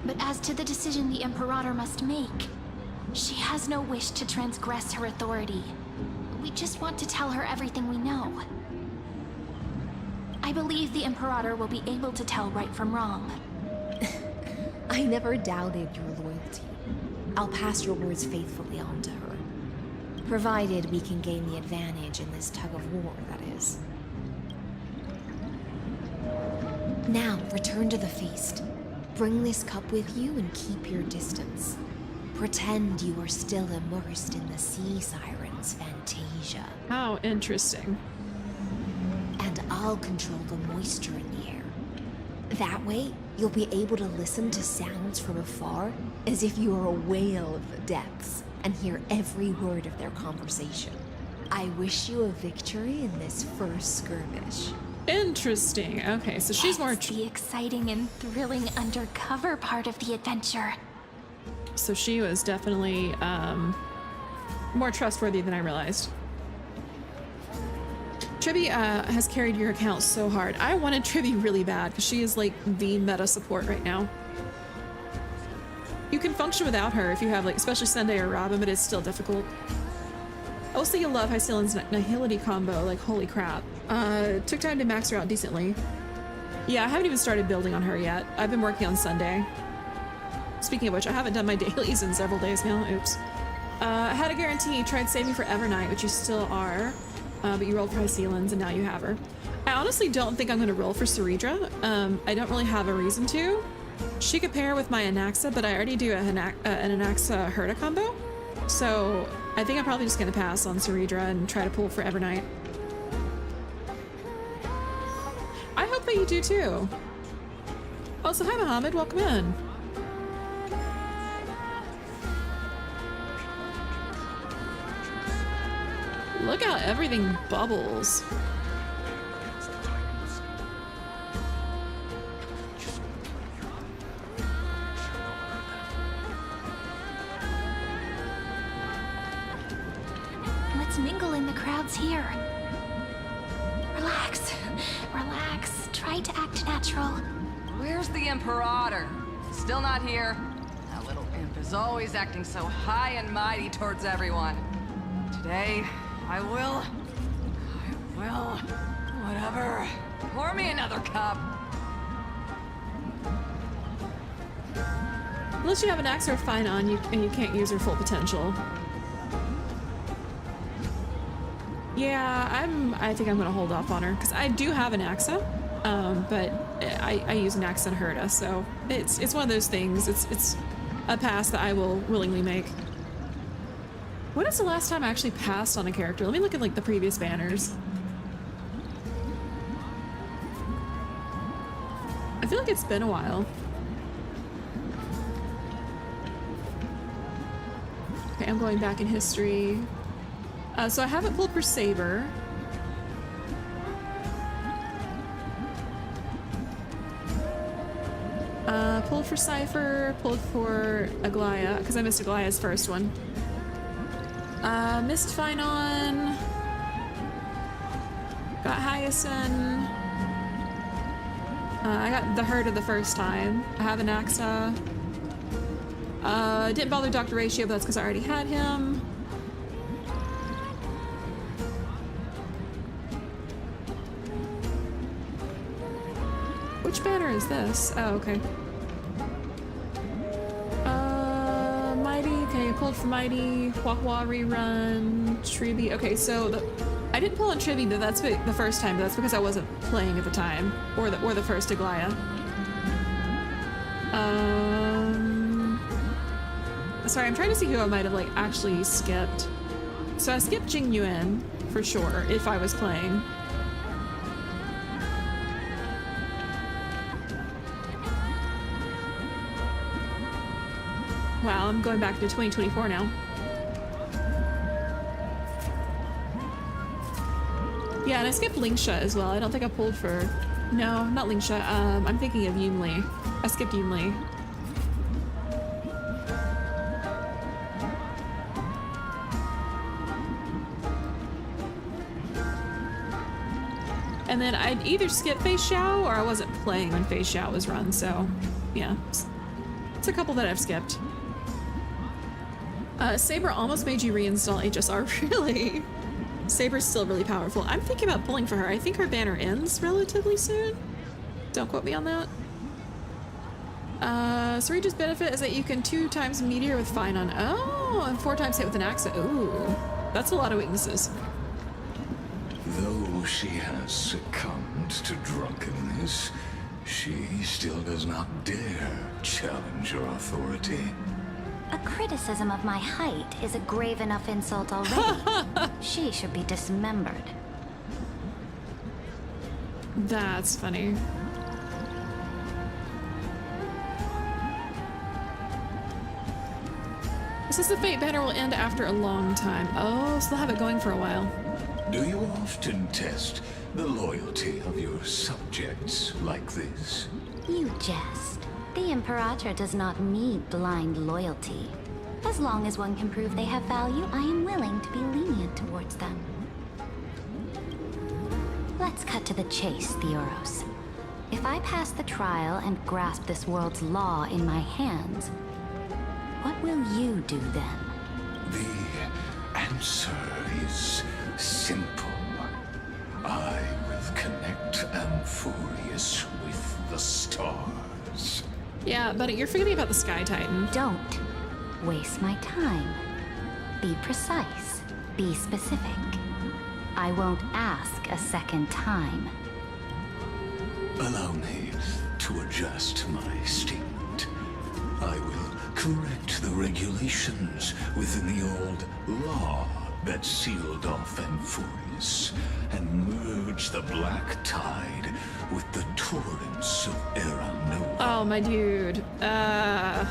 But as to the decision the Imperator must make, she has no wish to transgress her authority. We just want to tell her everything we know. I believe the Imperator will be able to tell right from wrong. I never doubted your loyalty. I'll pass your words faithfully on to her. Provided we can gain the advantage in this tug of war, that is. Now, return to the feast. Bring this cup with you and keep your distance. Pretend you are still immersed in the sea siren's fantasia. How interesting. And I'll control the moisture in the air. That way, you'll be able to listen to sounds from afar as if you are a whale of the depths and hear every word of their conversation. I wish you a victory in this first skirmish. Interesting. Okay, so she's more... That's the exciting and thrilling undercover part of the adventure. So she was definitely more trustworthy than I realized. Tribby has carried your account so hard. I wanted Tribby really bad because she is like the meta support right now. You can function without her if you have like, especially Sunday or Robin, but it's still difficult. I also think you love Hyceline's Nihility combo, like holy crap. Took time to max her out decently. Yeah, I haven't even started building on her yet. I've been working on Sunday. Speaking of which, I haven't done my dailies in several days now. Oops. I had a guarantee, tried saving for Evernight, which you still are. But you rolled for Hyceline's and now you have her. I honestly don't think I'm going to roll for Ceridra. I don't really have a reason to. She could pair with my Anaxa, but I already do an Anaxa Herta combo. So I think I'm probably just going to pass on Ceridra and try to pull for Evernight. I hope that you do too. Also, hi Mohammed, welcome in. Look how everything bubbles. Let's mingle in the crowds here. Relax. Relax. Try to act natural. Where's the Imperator? Still not here. That little imp is always acting so high and mighty towards everyone. Today, I will, whatever. Pour me another cup. Unless you have an Axe or Fine on you and you can't use her full potential. Yeah, I think I'm gonna hold off on her because I do have an Axa, but I use an Axa and Herta, so it's one of those things. It's a pass that I will willingly make. When is the last time I actually passed on a character? Let me look at like the previous banners. I feel like it's been a while. Okay, I'm going back in history. So I haven't pulled for Saber. Pulled for Cypher, pulled for Aglaya, because I missed Aglaya's first one. Missed Finon. Got Hyacinth. I got the Herta the first time. I have an Axa. Didn't bother Dr. Ratio, but that's because I already had him. Which banner is this? Oh, okay. Mighty. Okay, I pulled for Mighty. Huahua rerun. Tribby. Okay, so I didn't pull on Tribby, but that's the first time. But that's because I wasn't playing at the time, or the first Aglaya. Sorry, I'm trying to see who I might have like actually skipped. So I skipped Jing Yuan for sure if I was playing. Wow, I'm going back to 2024 now. Yeah, and I skipped Lingsha as well. I don't think I pulled for... No, not Lingsha. I'm thinking of Yunli. I skipped Yunli. And then I'd either skip Fei Xiao or I wasn't playing when Fei Xiao was run, so yeah. It's a couple that I've skipped. Saber almost made you reinstall HSR, really? Saber's still really powerful. I'm thinking about pulling for her. I think her banner ends relatively soon. Don't quote me on that. Sareeja's benefit is that you can 2 times meteor with fine on. Oh, and 4 times hit with an axe. Ooh, that's a lot of weaknesses. Though she has succumbed to drunkenness, she still does not dare challenge your authority. A criticism of my height is a grave enough insult already. She should be dismembered. That's funny. It says the Fate banner will end after a long time. Oh, so they'll have it going for a while. Do you often test the loyalty of your subjects like this? You jest. The Imperator does not need blind loyalty. As long as one can prove they have value, I am willing to be lenient towards them. Let's cut to the chase, Theoros. If I pass the trial and grasp this world's law in my hands, what will you do then? The answer is simple. I will connect Amphorius with the stars. Yeah, but you're forgetting about the Sky Titan. Don't waste my time. Be precise. Be specific. I won't ask a second time. Allow me to adjust my statement. I will correct the regulations within the old law that sealed off Amphorius and merge the black tide with the torrents of Eranova. Oh, my dude. Then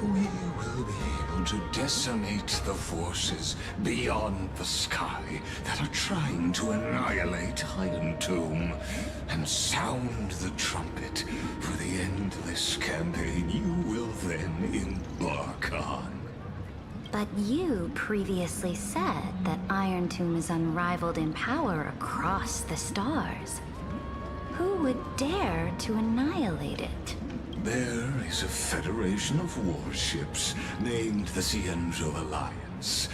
we will be able to decimate the forces beyond the sky that are trying to annihilate Iron Tomb and sound the trumpet for the endless campaign you will then embark on. But you previously said that Iron Tomb is unrivaled in power across the stars. Who would dare to annihilate it? There is a federation of warships named the Cienzo Alliance.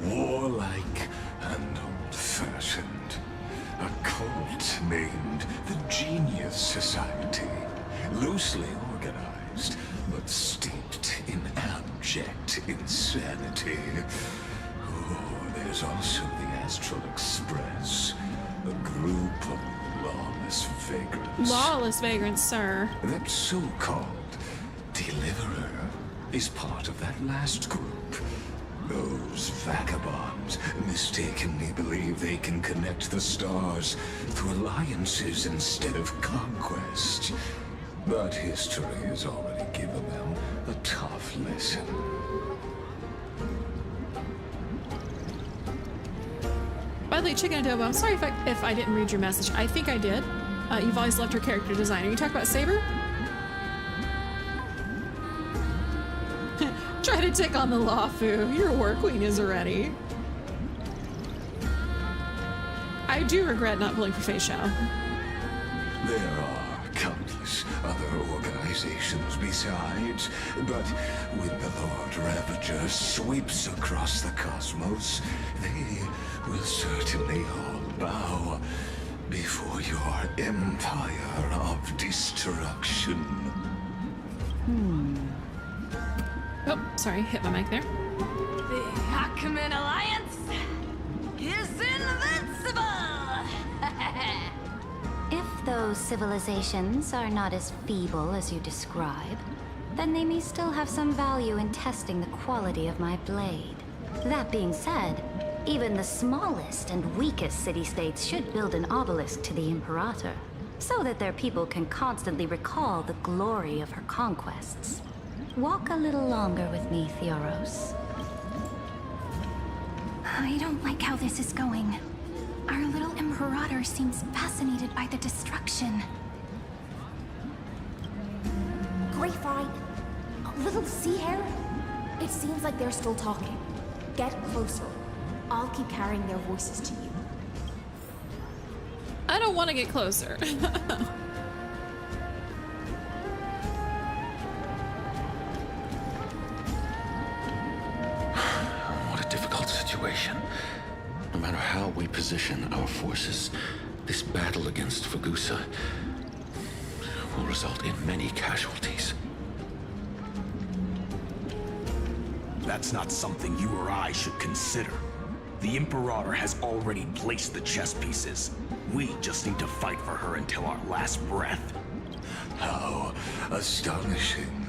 Warlike and old-fashioned. A cult named the Genius Society. Loosely organized, but steeped in abject insanity. Oh, there's also the Astral Express. A group of lawless vagrants. Lawless vagrants, sir. That so-called Deliverer is part of that last group. Those vagabonds mistakenly believe they can connect the stars through alliances instead of conquest. But history has already given them a tough lesson. By the way, Chicken Adobo, I'm sorry if I didn't read your message. I think I did. You've always loved her character design. Are you talking about Saber? Try to take on the Lawfu. Your war queen is already. I do regret not pulling for Fei Xiao. There are countless other organizations besides, but when the Lord Ravager sweeps across the cosmos, they will certainly all bow before your empire of destruction. Oh, sorry, hit my mic there. The Ackman Alliance is invincible! If those civilizations are not as feeble as you describe, then they may still have some value in testing the quality of my blade. That being said, even the smallest and weakest city-states should build an obelisk to the Imperator, so that their people can constantly recall the glory of her conquests. Walk a little longer with me, Theoros. I don't like how this is going. Our little Imperator seems fascinated by the destruction. Grapevine, little sea hare? It seems like they're still talking. Get closer. I'll keep carrying their voices to you. I don't want to get closer. What a difficult situation. No matter how we position our forces, this battle against Fagusa will result in many casualties. That's not something you or I should consider. The Imperator has already placed the chess pieces. We just need to fight for her until our last breath. How astonishing.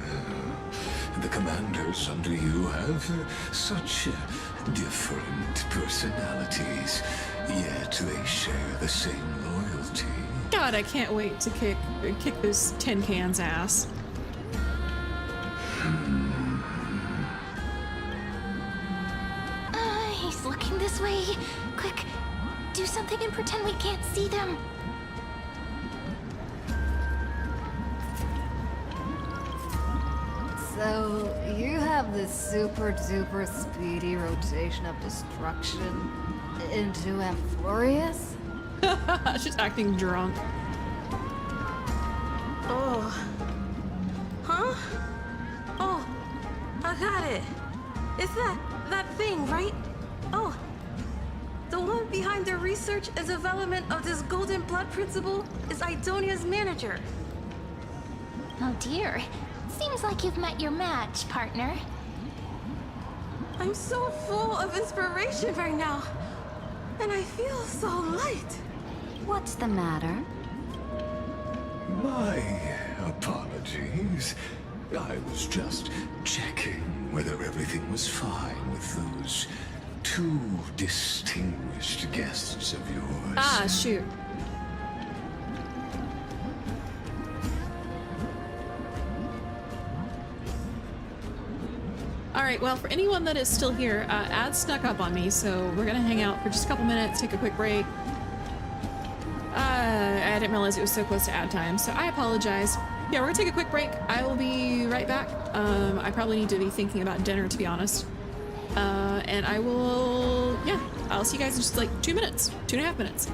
The commanders under you have such different personalities, yet they share the same loyalty. God, I can't wait to kick this tin can's ass. He's looking this way. Quick, do something and pretend we can't see them. So, you have this super duper speedy rotation of destruction into Amphorius? She's acting drunk. Oh. Huh? Oh, I got it. It's that thing, right? Oh. The one behind the research and development of this golden blood principle is Idonia's manager. Oh dear. Seems like you've met your match, partner. I'm so full of inspiration right now. And I feel so light. What's the matter? My apologies. I was just checking whether everything was fine with those two distinguished guests of yours. Ah, shoot. Alright, well, for anyone that is still here, Ad snuck up on me, so we're gonna hang out for just a couple minutes, take a quick break. I didn't realize it was so close to ad time, so I apologize. Yeah, we're gonna take a quick break. I will be right back. I probably need to be thinking about dinner, to be honest. And I will, yeah, I'll see you guys in just like 2 minutes, 2.5 minutes.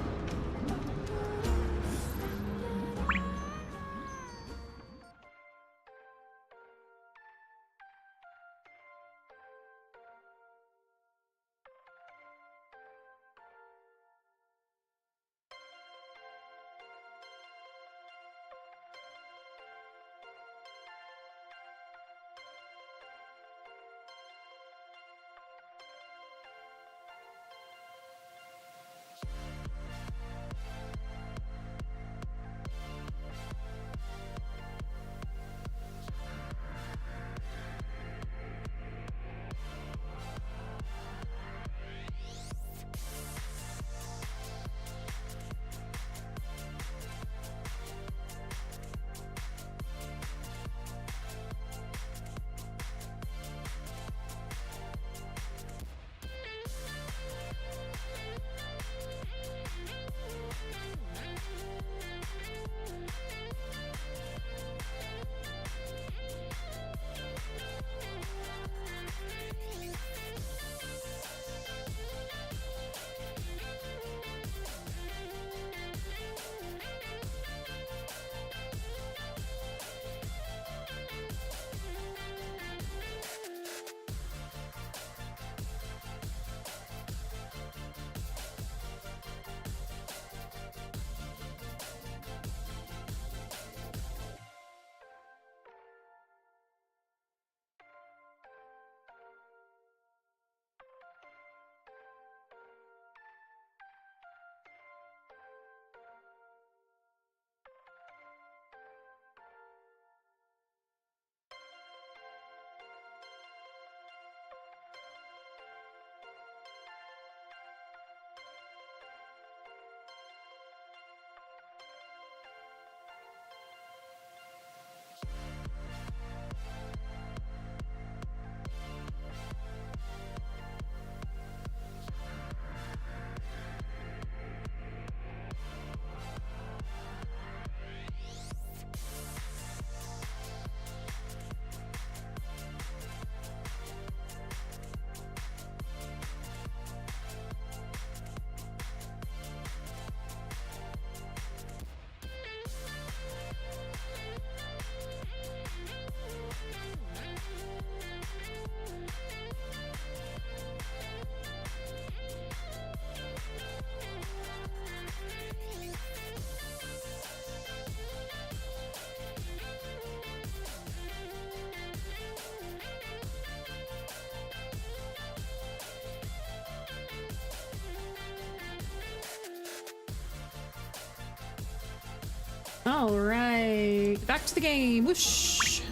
All right, back to the game. Whoosh.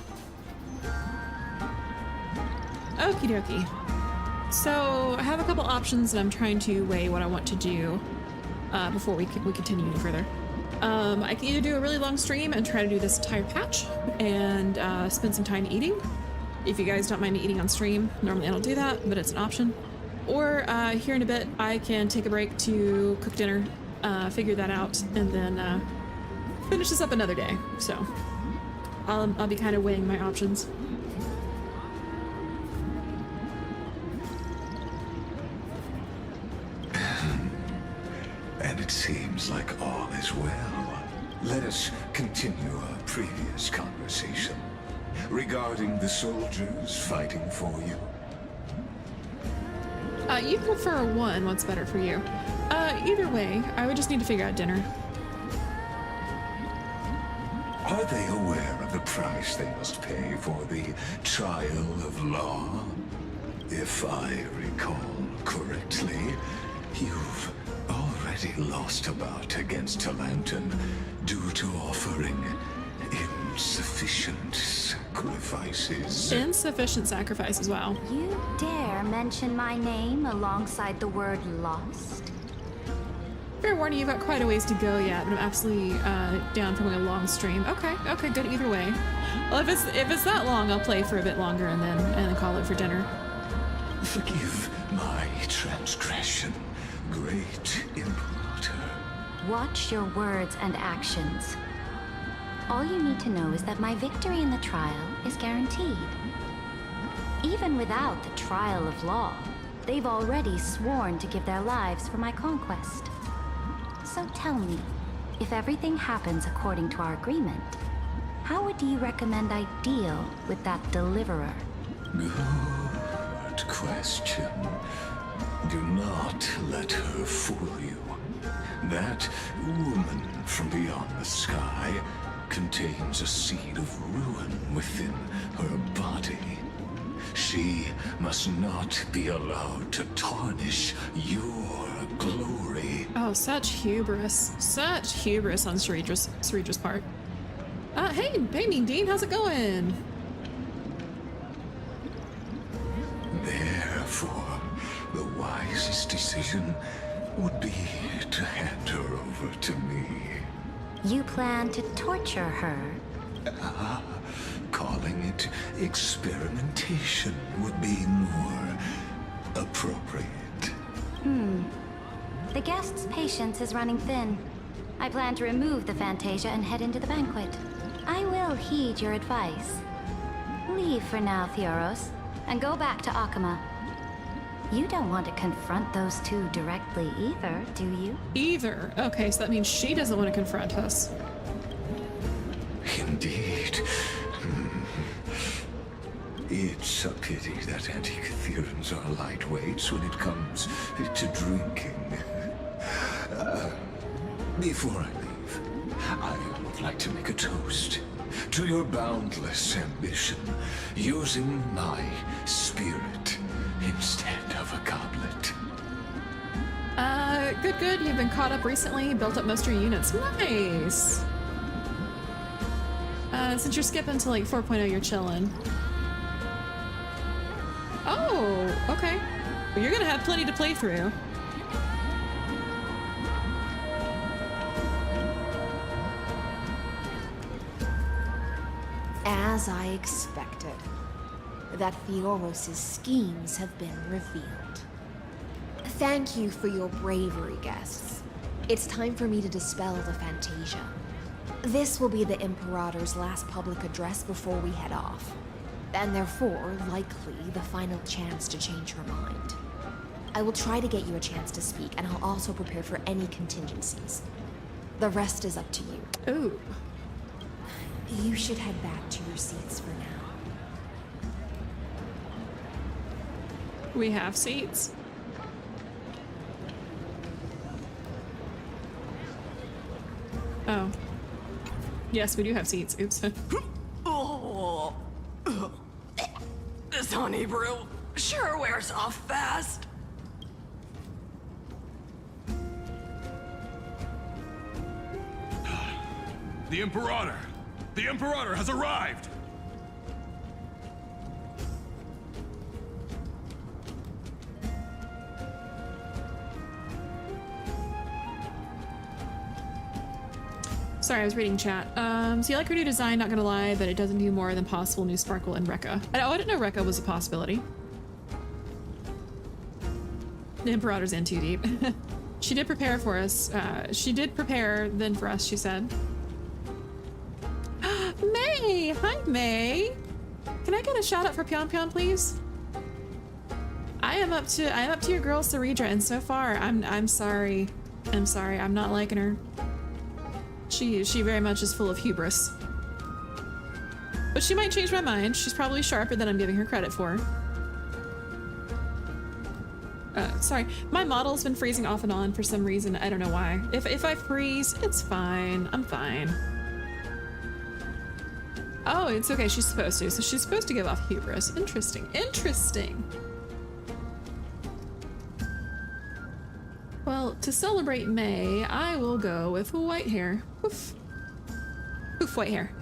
Okie dokie. So I have a couple options and I'm trying to weigh what I want to do before we continue any further. I can either do a really long stream and try to do this entire patch and spend some time eating. If you guys don't mind me eating on stream, normally I don't do that, but it's an option. Or here in a bit, I can take a break to cook dinner, figure that out, and then finish this up another day. So I'll be kind of weighing my options. And it seems like all is well. Let us continue our previous conversation regarding the soldiers fighting for you. You prefer one. What's better for you? Either way, I would just need to figure out dinner. Are they aware of the price they must pay for the trial of law? If I recall correctly, you've already lost a bout against Talanton due to offering insufficient sacrifices. Insufficient sacrifices, wow. You dare mention my name alongside the word lost? Fair warning, you've got quite a ways to go yet, but I'm absolutely down for a long stream. Okay, good either way. Well, if it's that long, I'll play for a bit longer and then call it for dinner. Forgive my transgression, great Imperator. Watch your words and actions. All you need to know is that my victory in the trial is guaranteed. Even without the trial of law, they've already sworn to give their lives for my conquest. So tell me, if everything happens according to our agreement, how would you recommend I deal with that deliverer? Good question. Do not let her fool you. That woman from beyond the sky contains a seed of ruin within her body. She must not be allowed to tarnish your glory. Oh, such hubris. Such hubris on Ceredra's part. Hey, Mean Dean, how's it going? Therefore, the wisest decision would be to hand her over to me. You plan to torture her? Calling it experimentation would be more appropriate. The guest's patience is running thin. I plan to remove the Fantasia and head into the banquet. I will heed your advice. Leave for now, Theoros, and go back to Akama. You don't want to confront those two directly either, do you? Either. Okay, so that means she doesn't want to confront us. Indeed. It's a pity that Antikytherans are lightweights when it comes to drinking. Before I leave, I would like to make a toast to your boundless ambition, using my spirit instead of a goblet. Good. You've been caught up recently, built up most of your units. Nice! Since you're skipping to like 4.0, you're chilling. Oh, okay. Well, you're gonna have plenty to play through. As I expected, that Theoros' schemes have been revealed. Thank you for your bravery, guests. It's time for me to dispel the Fantasia. This will be the Imperator's last public address before we head off, and therefore, likely, the final chance to change her mind. I will try to get you a chance to speak, and I'll also prepare for any contingencies. The rest is up to you. Ooh. You should head back to your seats for now. We have seats. Oh. Yes, we do have seats. Oops. Oh. This honey brew sure wears off fast. The Imperator! The Imperator has arrived! Sorry, I was reading chat. So you like her new design, not gonna lie, but it doesn't do more than possible new sparkle and Rekka. I didn't know Rekka was a possibility. The Imperator's in too deep. She did prepare for us. She did prepare then for us, she said. May! Hi, May! Can I get a shout out for Pyon Pyon, please? I am up to your girl Saridra, and so far I'm sorry. I'm sorry, I'm not liking her. She very much is full of hubris. But she might change my mind. She's probably sharper than I'm giving her credit for. Sorry, my model's been freezing off and on for some reason. I don't know why. If I freeze, it's fine. I'm fine. Oh, it's okay. She's supposed to. So she's supposed to give off hubris. Interesting. Interesting. Well, to celebrate May, I will go with white hair. Poof. Poof, white hair.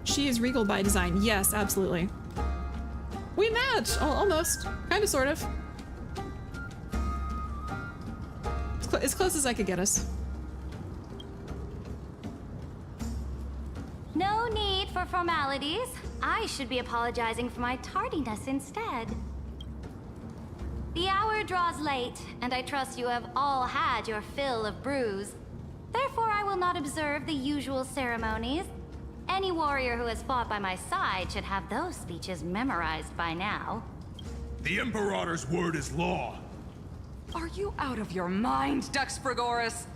She is regal by design. Yes, absolutely. We match! Almost. Kind of, sort of. As close as I could get us. No need for formalities. I should be apologizing for my tardiness instead. The hour draws late, and I trust you have all had your fill of brews. Therefore, I will not observe the usual ceremonies. Any warrior who has fought by my side should have those speeches memorized by now. The Imperator's word is law. Are you out of your mind, Dux Frigoris?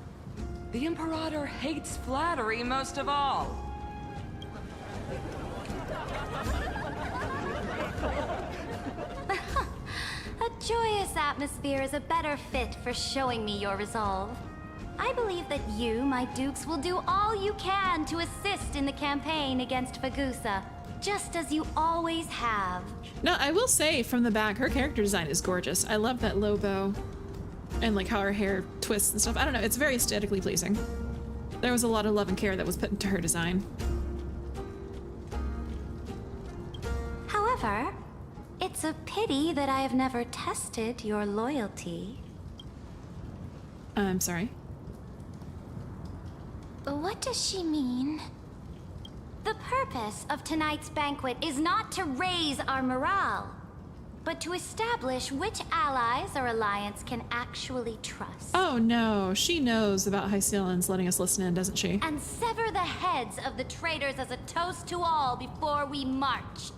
The Imperator hates flattery most of all. A joyous atmosphere is a better fit for showing me your resolve. I believe that you, my dukes, will do all you can to assist in the campaign against Fagusa, just as you always have. No, I will say from the back, her character design is gorgeous. I love that low bow and like how her hair twists and stuff. I don't know, it's very aesthetically pleasing. There was a lot of love and care that was put into her design. However, it's a pity that I have never tested your loyalty. I'm sorry. What does she mean? The purpose of tonight's banquet is not to raise our morale, but to establish which allies our alliance can actually trust. Oh no, she knows about Hycelians letting us listen in, doesn't she? And sever the heads of the traitors as a toast to all before we march.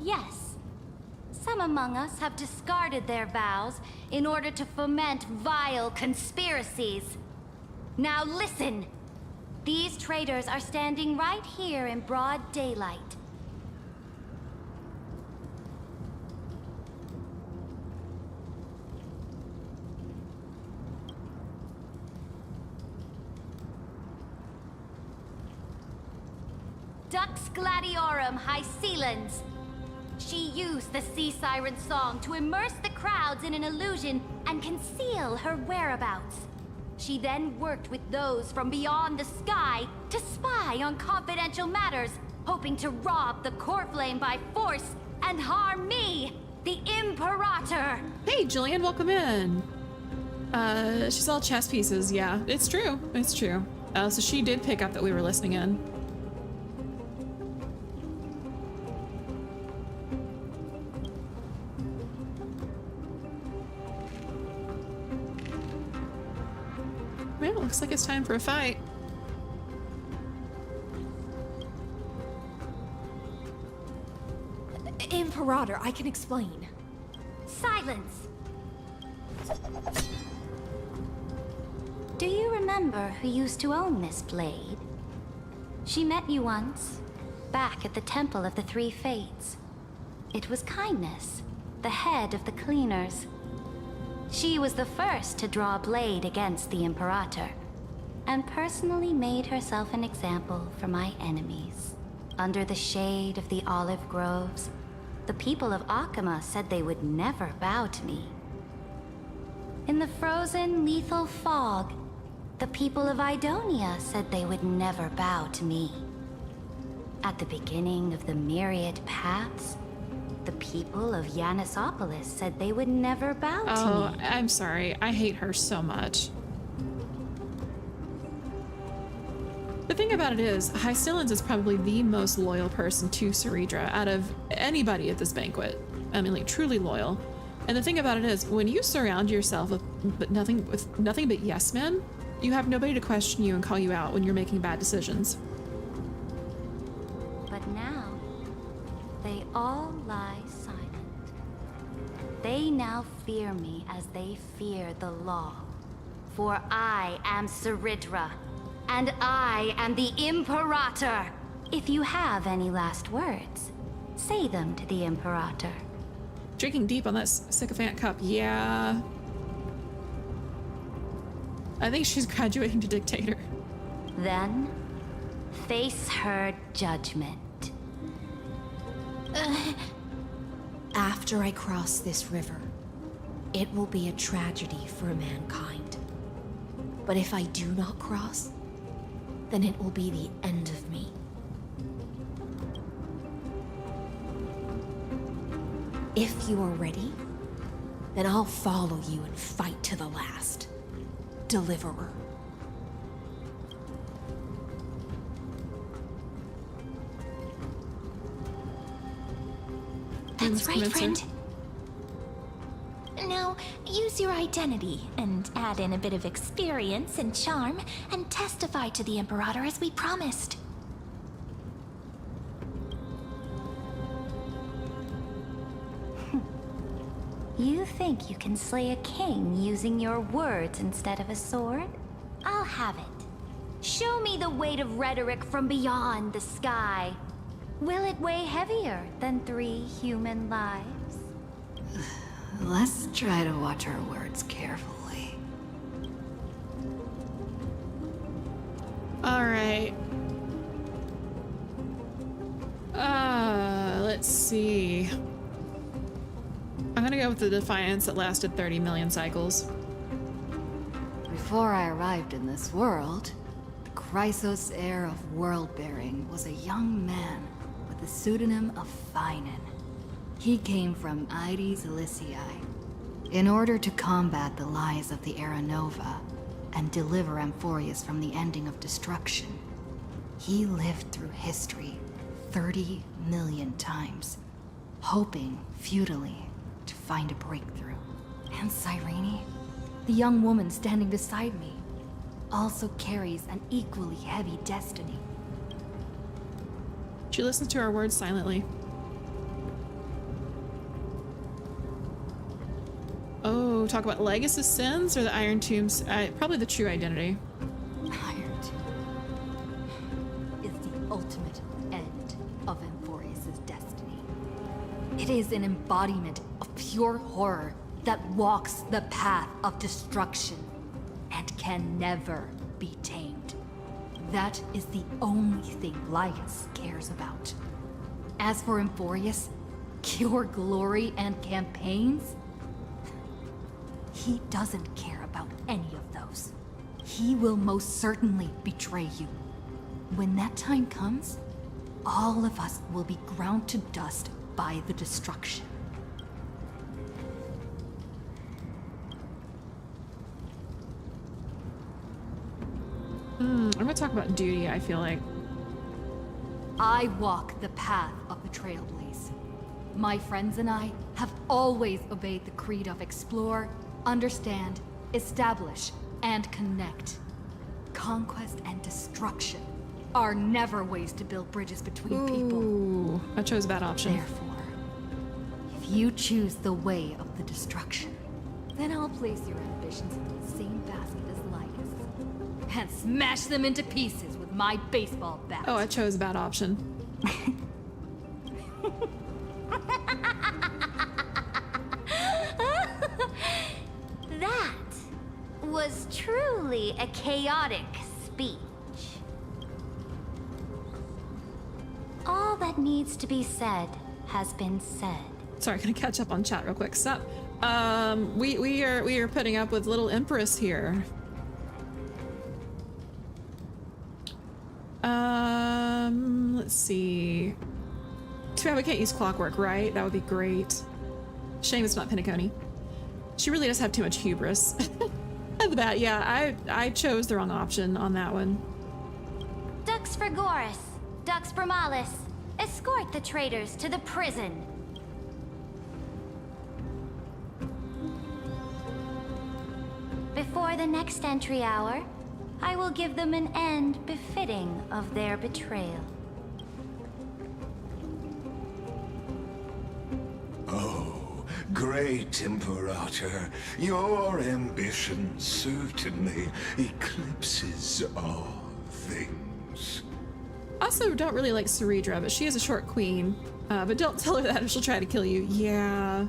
Yes, some among us have discarded their vows in order to foment vile conspiracies. Now listen! These traitors are standing right here in broad daylight. Dux Gladiorum Hycelians. She used the Sea Siren song to immerse the crowds in an illusion and conceal her whereabouts. She then worked with those from beyond the sky to spy on confidential matters, hoping to rob the core flame by force and harm me, the Imperator. Hey, Jillian, welcome in. She's all chess pieces. Yeah, it's true. It's true. So she did pick up that we were listening in. Well, looks like it's time for a fight. Imperator, I can explain. Silence! Do you remember who used to own this blade? She met you once, back at the Temple of the Three Fates. It was Kindness, the head of the cleaners. She was the first to draw a blade against the Imperator, and personally made herself an example for my enemies. Under the shade of the olive groves, the people of Akama said they would never bow to me. In the frozen, lethal fog, the people of Idonia said they would never bow to me. At the beginning of the myriad paths, the people of Yanisopolis said they would never bow to me. Oh, I'm sorry. I hate her so much. The thing about it is, Hystillans is probably the most loyal person to Ceredra out of anybody at this banquet. I mean, like, truly loyal. And the thing about it is, when you surround yourself with nothing but yes men, you have nobody to question you and call you out when you're making bad decisions. But now, they all lie silent. They now fear me as they fear the law. For I am Ceredra, and I am the Imperator. If you have any last words, say them to the Imperator. Drinking deep on that sycophant cup, yeah. I think she's graduating to dictator. Then, face her judgment. After I cross this river, it will be a tragedy for mankind. But if I do not cross, then it will be the end of me. If you are ready, then I'll follow you and fight to the last. Deliverer. That's right, friend. Now, use your identity and add in a bit of experience and charm and testify to the Imperator as we promised. You think you can slay a king using your words instead of a sword? I'll have it. Show me the weight of rhetoric from beyond the sky. Will it weigh heavier than 3 human lives? Let's try to watch our words carefully. All right. Let's see. I'm gonna go with the Defiance that lasted 30 million cycles. Before I arrived in this world, the Chrysos heir of world-bearing was a young man with the pseudonym of Finan. He came from Ides Elysiae in order to combat the lies of the Era Nova and deliver Amphorius from the ending of destruction. He lived through history 30 million times, hoping futilely to find a breakthrough. And Cyrene, the young woman standing beside me, also carries an equally heavy destiny. She listens to our words silently. Oh, talk about Legacy sins or the Iron Tomb's probably the true identity. Iron Tomb is the ultimate end of Amphorius' destiny. It is an embodiment of pure horror that walks the path of destruction and can never be tamed. That is the only thing Lycus cares about. As for Amphorius, pure glory and campaigns, he doesn't care about any of those. He will most certainly betray you. When that time comes, all of us will be ground to dust by the destruction. I'm gonna talk about duty, I feel like. I walk the path of the Trailblaze. My friends and I have always obeyed the creed of explore, understand, establish, and connect. Conquest and destruction are never ways to build bridges between people. Ooh, I chose a bad option. Therefore, if you choose the way of the destruction, then I'll place your ambitions in the same basket as Lycus and smash them into pieces with my baseball bat. Oh, I chose a bad option. That was truly a chaotic speech. All that needs to be said has been said. Sorry, gonna catch up on chat real quick. Stop. We are putting up with little Empress here. Let's see. Too bad we can't use clockwork, right? That would be great. Shame it's not Penacony. She really does have too much hubris. At the bat, yeah, I chose the wrong option on that one. Dux Frigoris, Dux Bromalis, escort the traitors to the prison. Before the next entry hour, I will give them an end befitting of their betrayal. Oh, great Imperator, your ambition certainly eclipses all things. Also, don't really like Ceridra, but she is a short queen. But don't tell her that or she'll try to kill you. Yeah.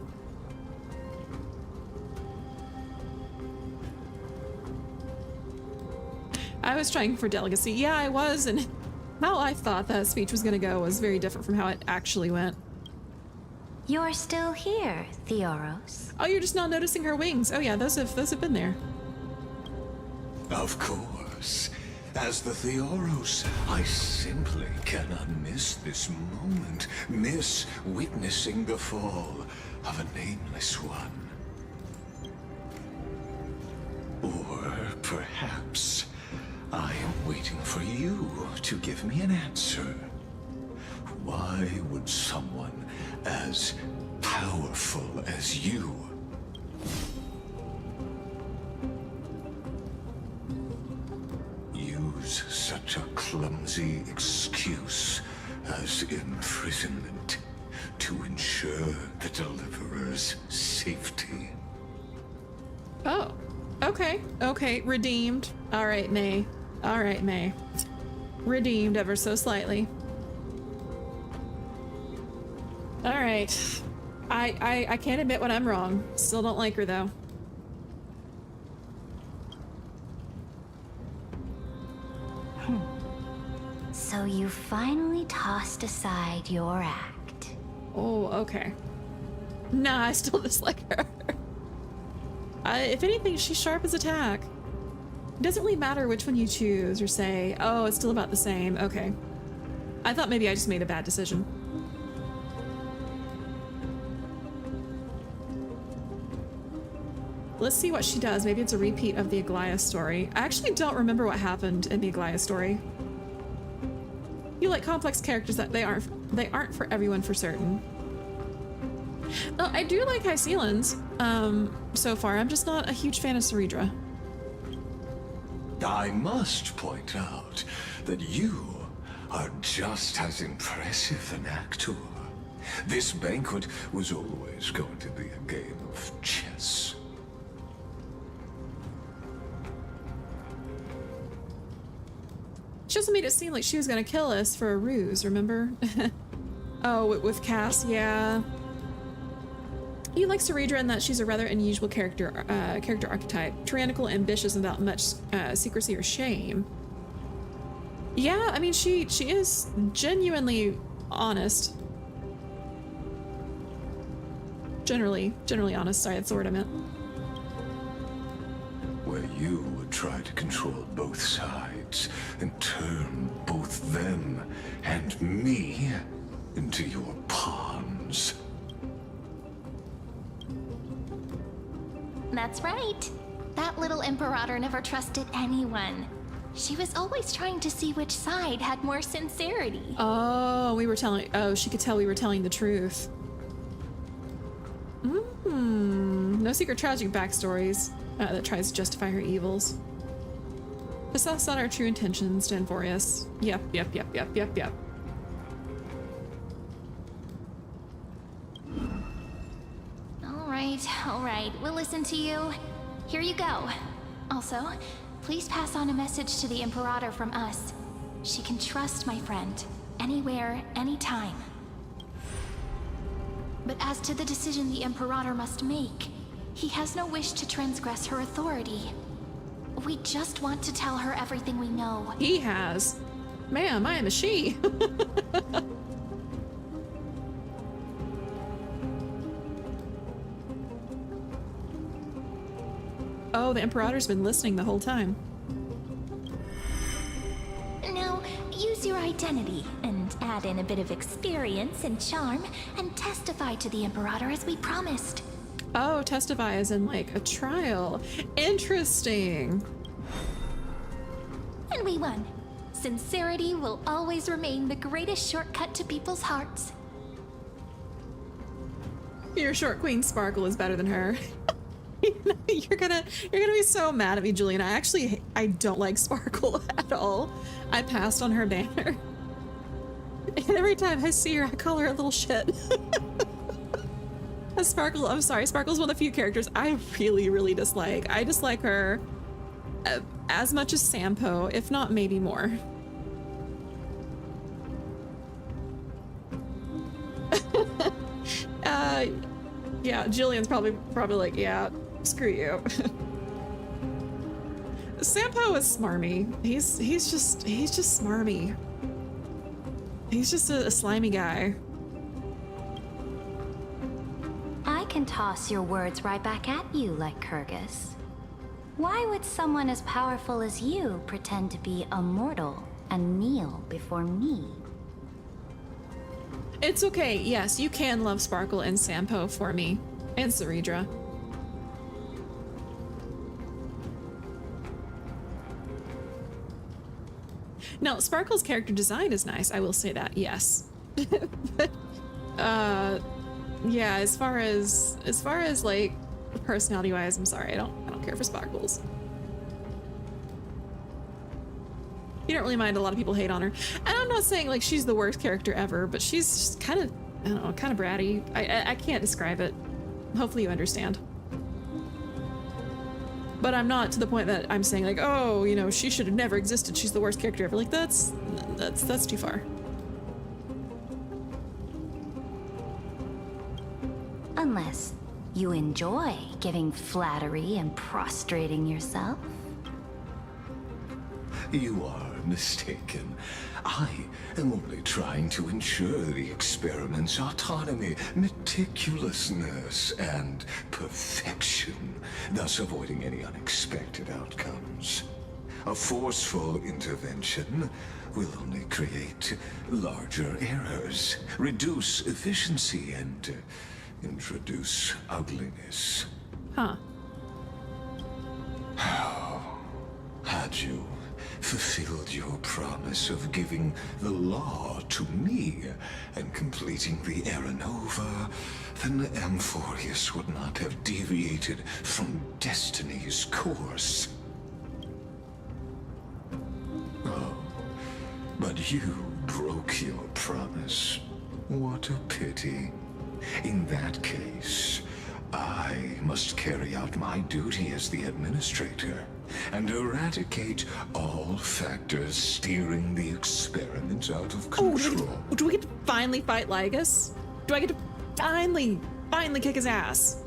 I was trying for delegacy. Yeah, I was, and how I thought that speech was gonna go was very different from how it actually went. You're still here, Theoros. Oh, you're just not noticing her wings. Oh yeah, those have been there. Of course. As the Theoros, I simply cannot miss this moment, miss witnessing the fall of a nameless one. Or perhaps I am waiting for you to give me an answer. Why would someone as powerful as you use such a clumsy excuse as imprisonment to ensure the Deliverer's safety? Oh, okay, okay, redeemed. All right, May. All right, May. Redeemed ever so slightly. All right. I can't admit when I'm wrong. Still don't like her though. So you finally tossed aside your act. Oh, okay. Nah, I still dislike her. If anything, she's sharp as a tack. It doesn't really matter which one you choose or say, oh, it's still about the same. Okay. I thought maybe I just made a bad decision. Let's see what she does. Maybe it's a repeat of the Aglaia story. I actually don't remember what happened in the Aglaia story. You like complex characters that they aren't for everyone for certain. Oh, I do like Hycealans, so far. I'm just not a huge fan of Ceridra. I must point out that you are just as impressive an actor. This banquet was always going to be a game of chess. She also made it seem like she was gonna kill us for a ruse, remember? Oh, with Cass, yeah. You like Ceridra in that she's a rather unusual character archetype. Tyrannical, ambitious, and without much secrecy or shame. Yeah, I mean, she is genuinely honest. Generally honest. Sorry, that's the word I meant. Where you would try to control both sides and turn both them and me into your pawns. That's right. That little Imperator never trusted anyone. She was always trying to see which side had more sincerity. Oh, she could tell we were telling the truth. No secret tragic backstories that tries to justify her evils. Assess out our true intentions to Enforius. Yep. All right, we'll listen to you. Here you go. Also, please pass on a message to the Imperator from us. She can trust my friend, anywhere, anytime. But as to the decision the Imperator must make, he has no wish to transgress her authority. We just want to tell her everything we know. He has. Ma'am, I am a she. Oh, the Imperator's been listening the whole time. Now, use your identity and add in a bit of experience and charm and testify to the Imperator as we promised. Oh, testify as in like a trial. Interesting. And we won. Sincerity will always remain the greatest shortcut to people's hearts. Your short queen Sparkle is better than her. You're gonna be so mad at me, Julian. I don't like Sparkle at all. I passed on her banner. And every time I see her, I call her a little shit. Sparkle, I'm sorry, Sparkle's one of the few characters I really, really dislike. I dislike her as much as Sampo, if not maybe more. Yeah, Julian's probably like, yeah, screw you. Sampo is smarmy. He's just smarmy. He's just a slimy guy. I can toss your words right back at you like Kyrgyz. Why would someone as powerful as you pretend to be immortal and kneel before me? It's okay. Yes, you can love Sparkle and Sampo for me. And Saridra. Now, Sparkle's character design is nice. I will say that, yes. But, yeah, as far as like personality-wise, I'm sorry, I don't care for Sparkles. You don't really mind a lot of people hate on her. And I'm not saying like she's the worst character ever, but she's just kind of, I don't know, kind of bratty. I can't describe it. Hopefully you understand. But I'm not to the point that I'm saying like, oh, you know, she should have never existed. She's the worst character ever. Like that's too far. Unless you enjoy giving flattery and prostrating yourself. You are mistaken. I am only trying to ensure the experiment's autonomy, meticulousness, and perfection, thus avoiding any unexpected outcomes. A forceful intervention will only create larger errors, reduce efficiency, and introduce ugliness. Huh. How had you fulfilled your promise of giving the law to me and completing the Aranova, then Amphorius would not have deviated from destiny's course. Oh, but you broke your promise. What a pity. In that case, I must carry out my duty as the administrator and eradicate all factors steering the experiment out of control. Oh, do we get to finally fight Lygus? Do I get to finally kick his ass?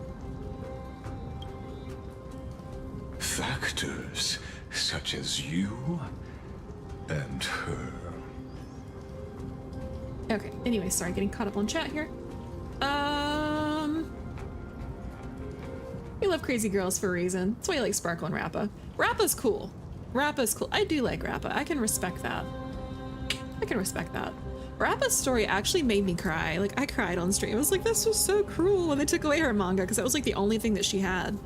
Factors such as you and her. Okay, anyway, sorry, getting caught up on chat here. You love crazy girls for a reason. That's why you like Sparkle and Rappa. Rappa's cool. Rappa's cool. I do like Rappa. I can respect that. I can respect that. Rappa's story actually made me cry. Like, I cried on stream. I was like, this was so cruel when they took away her manga, because that was like the only thing that she had.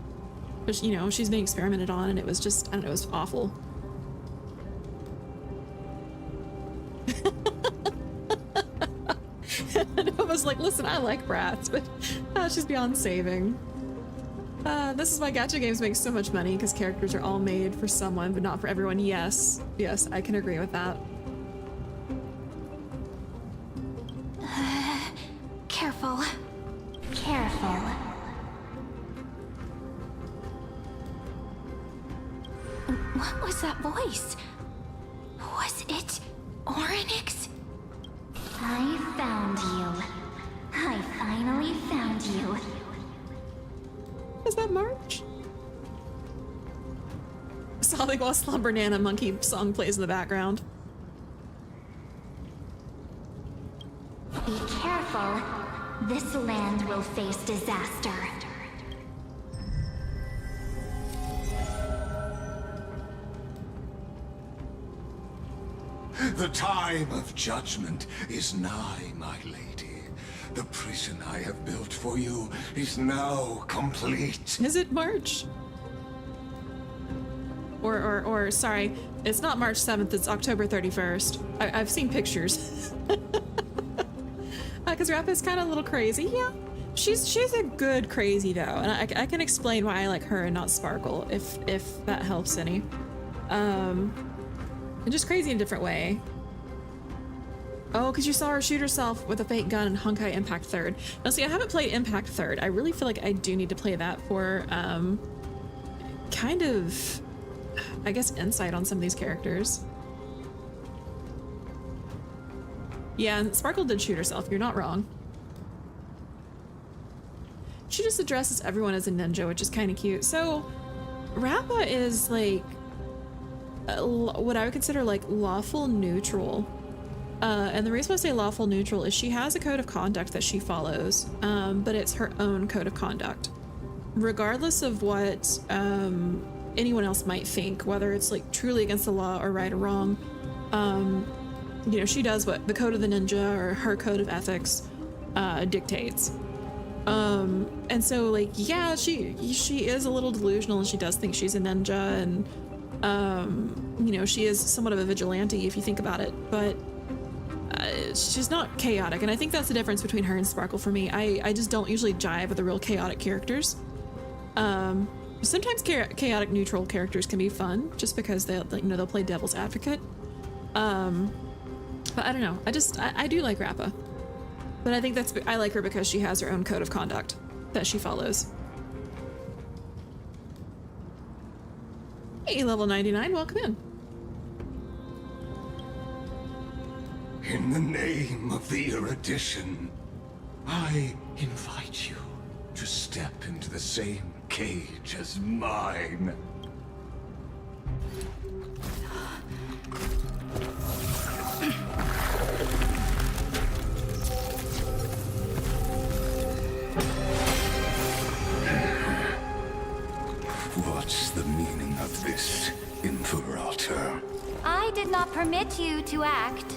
But, you know, she's being experimented on, and it was just, I don't know, it was awful. And I was like, listen, I like brats, but she's beyond saving. This is why gacha games make so much money, because characters are all made for someone, but not for everyone. Yes, yes, I can agree with that. Careful. Careful. What was that voice? Was it Orynyx? I found you. I finally found you. Is that March? Sobbing while Slumber Nana Monkey song plays in the background. Be careful. This land will face disaster. time of judgment is nigh, my lady. The prison I have built for you is now complete. Is it March? Or sorry, it's not March 7th, it's October 31st. I've seen pictures. Because Rappa's kind of a little crazy. Yeah, she's a good crazy though, and I can explain why I like her and not Sparkle if that helps any. And just crazy in a different way. Oh, because you saw her shoot herself with a fake gun in Honkai Impact 3rd. Now see, I haven't played Impact 3rd. I really feel like I do need to play that for kind of, I guess, insight on some of these characters. Yeah, and Sparkle did shoot herself. You're not wrong. She just addresses everyone as a ninja, which is kind of cute. So, Rappa is like what I would consider like lawful neutral. And the reason I say lawful neutral is she has a code of conduct that she follows, but it's her own code of conduct. Regardless of what anyone else might think, whether it's like truly against the law or right or wrong, you know, she does what the code of the ninja or her code of ethics dictates. And so like, yeah, she is a little delusional and she does think she's a ninja, and you know, she is somewhat of a vigilante if you think about it, but she's not chaotic, and I think that's the difference between her and Sparkle for me. I just don't usually jive with the real chaotic characters. Sometimes chaotic neutral characters can be fun just because they'll play devil's advocate. But I don't know. I do like Rappa, but I think I like her because she has her own code of conduct that she follows. Hey, level 99, welcome in. In the name of the erudition, I invite you to step into the same cage as mine. What's the meaning of this, Imperator? I did not permit you to act.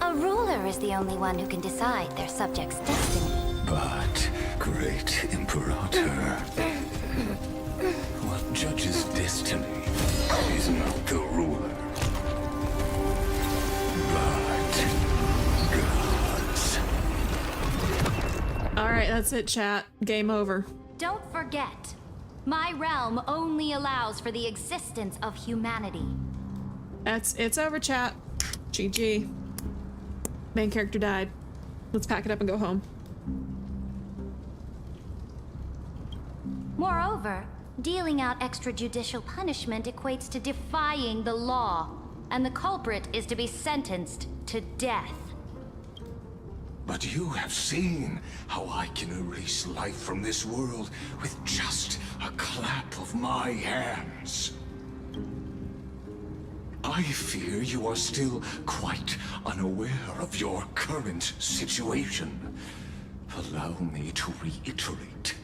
A ruler is the only one who can decide their subject's destiny. But, great Imperator, what judges destiny is not the ruler, but gods. All right, that's it, chat. Game over. Don't forget, my realm only allows for the existence of humanity. It's over, chat. GG. Main character died. Let's pack it up and go home. Moreover, dealing out extrajudicial punishment equates to defying the law, and the culprit is to be sentenced to death. But you have seen how I can erase life from this world with just a clap of my hands. I fear you are still quite unaware of your current situation. Allow me to reiterate.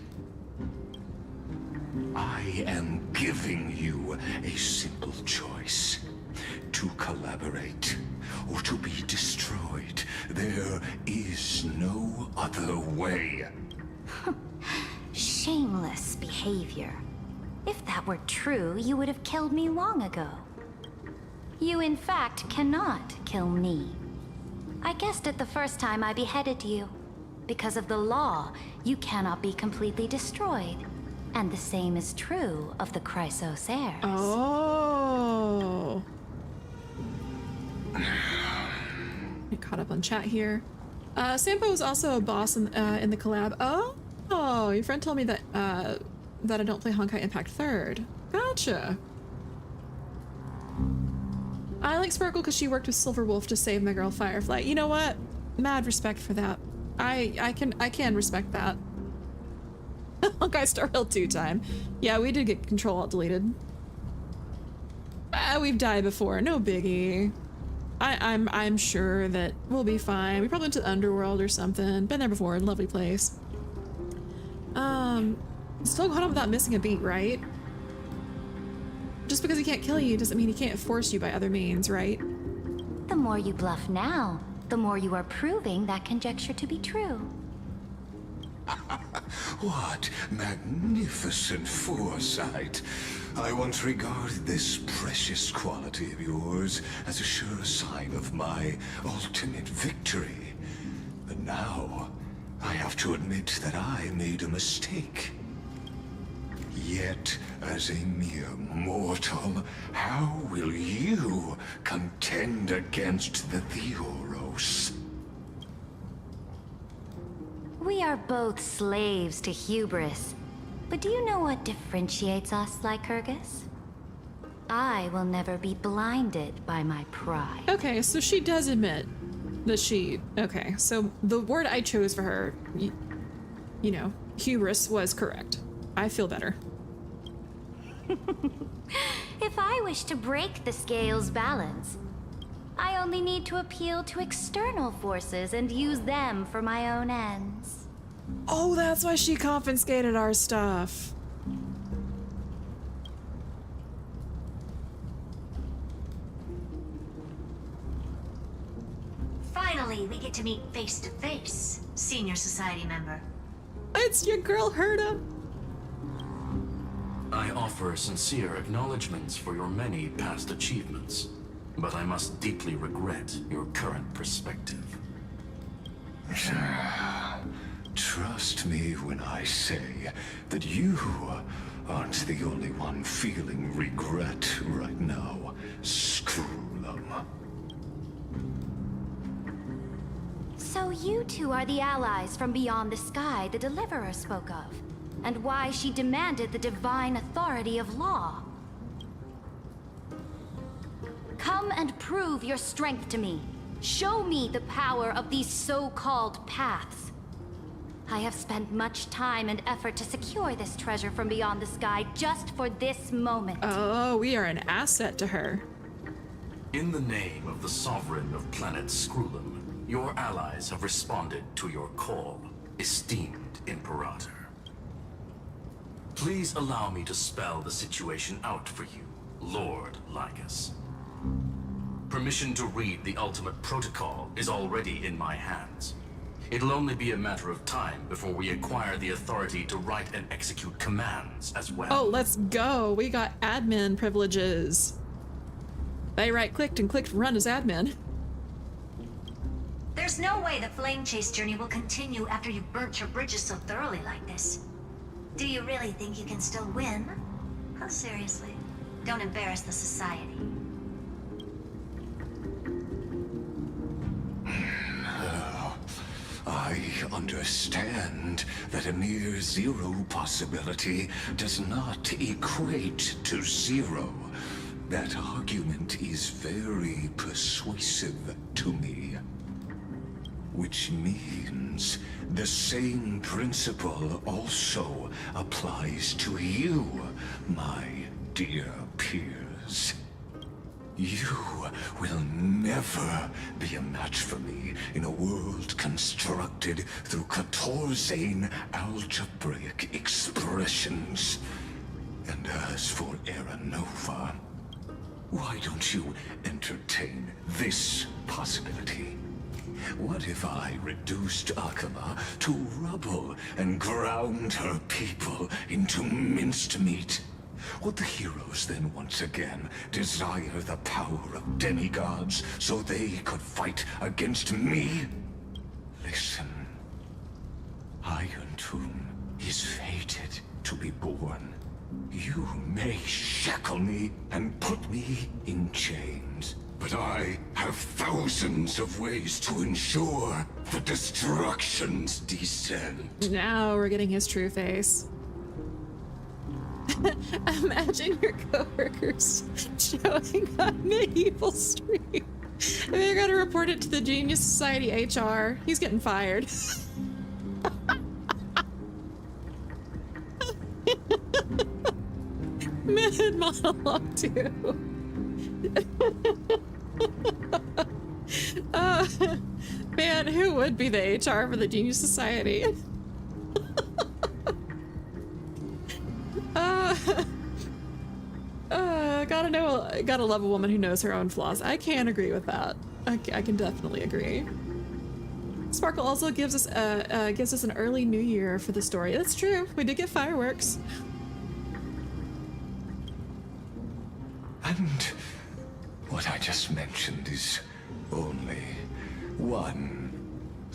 I am giving you a simple choice. To collaborate or to be destroyed. There is no other way. Shameless behavior. If that were true, you would have killed me long ago. You, in fact, cannot kill me. I guessed it the first time I beheaded you. Because of the law, you cannot be completely destroyed. And the same is true of the Chrysos heirs. Oh. Get caught up on chat here. Sampo is also a boss in the collab. Oh, your friend told me that that I don't play Honkai Impact 3rd. Gotcha. I like Sparkle because she worked with Silver Wolf to save my girl Firefly. You know what? Mad respect for that. I can respect that. Honkai Star Rail 2 time. Yeah, we did get Control Alt deleted. We've died before, no biggie. I'm sure that we'll be fine. We probably went to the Underworld or something. Been there before, lovely place. Still caught up without missing a beat, right? Just because he can't kill you doesn't mean he can't force you by other means, right? The more you bluff now, the more you are proving that conjecture to be true. What magnificent foresight. I once regarded this precious quality of yours as a sure sign of my ultimate victory. But now, I have to admit that I made a mistake. Yet, as a mere mortal, how will you contend against the Theoros? We are both slaves to hubris. But do you know what differentiates us, Lycurgus? I will never be blinded by my pride. Okay, so she does admit that she... Okay, so the word I chose for her, you know, hubris, was correct. I feel better. If I wish to break the scale's balance, I only need to appeal to external forces and use them for my own ends. Oh, that's why she confiscated our stuff. Finally, we get to meet face to face, senior society member. It's your girl, Herda. I offer sincere acknowledgments for your many past achievements, but I must deeply regret your current perspective. Trust me when I say that you aren't the only one feeling regret right now, Screwlum. So you two are the allies from beyond the sky the Deliverer spoke of, and why she demanded the divine authority of law. Come and prove your strength to me. Show me the power of these so-called paths. I have spent much time and effort to secure this treasure from beyond the sky just for this moment. Oh, we are an asset to her. In the name of the Sovereign of Planet Screwlum, your allies have responded to your call, esteemed Imperator. Please allow me to spell the situation out for you, Lord Lycus. Permission to read the ultimate protocol is already in my hands. It'll only be a matter of time before we acquire the authority to write and execute commands as well. Oh, let's go. We got admin privileges. They right-clicked and clicked run as admin. There's no way the flame chase journey will continue after you've burnt your bridges so thoroughly like this. Do you really think you can still win? Oh, seriously. Don't embarrass the society. I understand that a mere zero possibility does not equate to zero. That argument is very persuasive to me. Which means the same principle also applies to you, my dear peers. You will never be a match for me in a world constructed through Catorzain algebraic expressions. And as for Era Nova, why don't you entertain this possibility? What if I reduced Akama to rubble and ground her people into minced meat? Would the heroes then once again desire the power of demigods so they could fight against me? Listen. Iron Tomb is fated to be born. You may shackle me and put me in chains, but I have thousands of ways to ensure the destruction's descent. Now we're getting his true face. Imagine your coworkers showing on the evil stream. They're gonna report it to the Genius Society HR. He's getting fired. Mid monologue too. Man, who would be the HR for the Genius Society? Gotta love a woman who knows her own flaws. I can't agree with that. I can definitely agree. Sparkle also gives us an early New Year for the story. That's true. We did get fireworks. And what I just mentioned is only one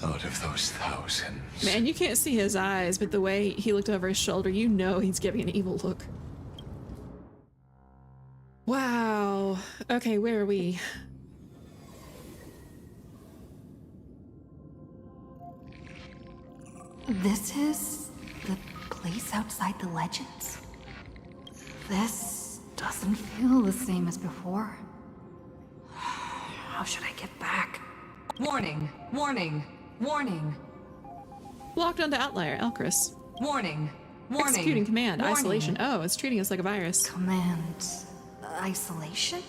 out of those thousands. Man, you can't see his eyes, but the way he looked over his shoulder, you know he's giving an evil look. Wow. Okay, where are we? This is the place outside the legends. This doesn't feel the same as before. How should I get back? Warning, warning, warning. Locked onto Outlier, Elchris. Warning, warning. Executing command, warning. Isolation. Oh, it's treating us like a virus. Command... isolation?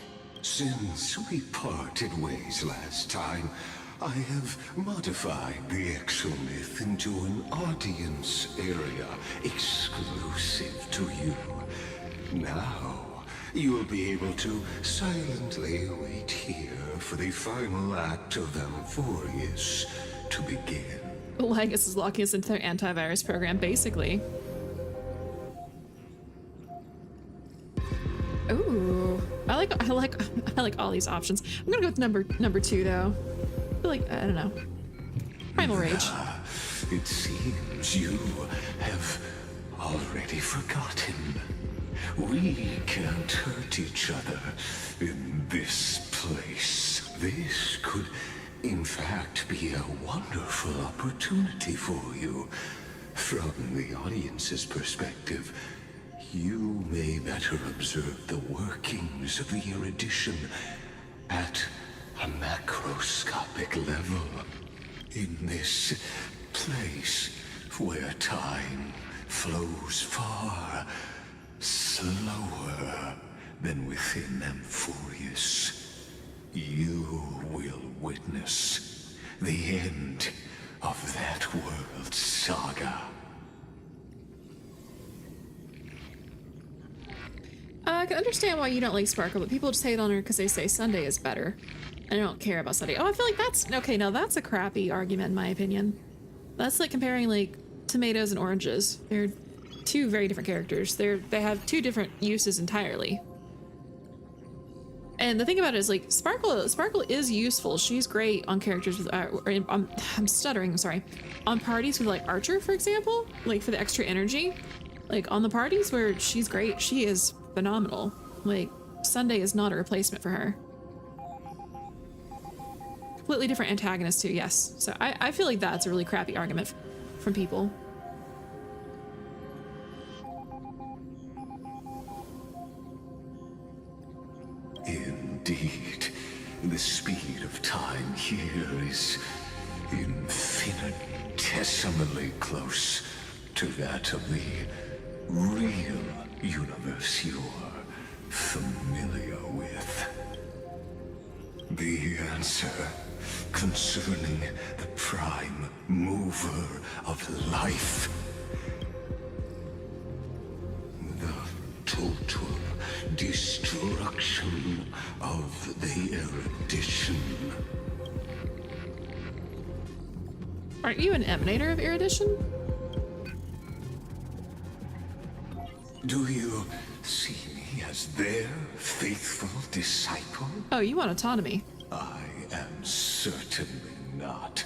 Since we parted ways last time, I have modified the exomyth into an audience area exclusive to you. Now, you'll be able to silently wait here for the final act of Amphorius to begin. Lagus is locking us into their antivirus program, basically. Ooh, I like all these options. I'm gonna go with number 2 though. I feel like, I don't know. Primal Rage. It seems you have already forgotten. We can't hurt each other in this place. This could, in fact, be a wonderful opportunity for you. From the audience's perspective, you may better observe the workings of the erudition at a macroscopic level. In this place where time flows far slower than within Amphorius, you will witness the end of that world's saga. I can understand why you don't like Sparkle, but people just hate on her because they say Sunday is better. I don't care about Sunday. Oh, I feel like that's... Okay, now that's a crappy argument in my opinion. That's like comparing like tomatoes and oranges. They're two very different characters. They have two different uses entirely. And the thing about it is like Sparkle is useful. She's great on characters with I'm stuttering, I'm sorry. On parties with like Archer, for example, like for the extra energy. Like on the parties where she's great, she is phenomenal. Like Sunday is not a replacement for her. Completely different antagonist too, yes. So I feel like that's a really crappy argument from people. Indeed, the speed of time here is infinitesimally close to that of the real universe you're familiar with. The answer concerning the prime mover of life, the total destruction of the erudition. Aren't you an emanator of erudition? Do you see me as their faithful disciple? Oh, you want autonomy. I am certainly not.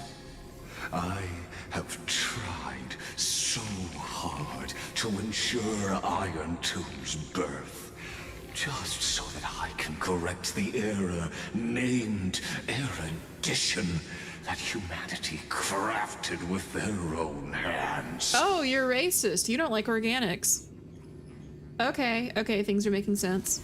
I have tried so hard to ensure Iron Tomb's birth, just so that I can correct the error named erudition that humanity crafted with their own hands. Oh, you're racist. You don't like organics. Okay, okay, things are making sense.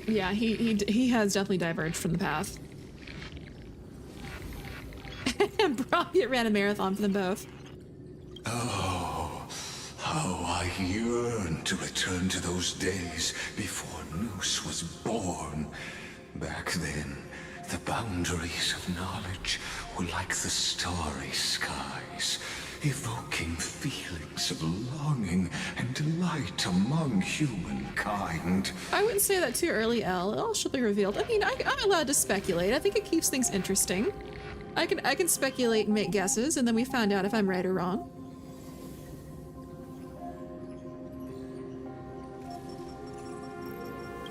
Yeah, he has definitely diverged from the path. And probably ran a marathon for them both. Oh, how I yearn to return to those days before Noose was born. Back then, the boundaries of knowledge were like the starry skies, evoking feelings of longing and delight among humankind. I wouldn't say that too early, Elle. It all should be revealed. I mean, I'm allowed to speculate. I think it keeps things interesting. I can speculate and make guesses, and then we find out if I'm right or wrong.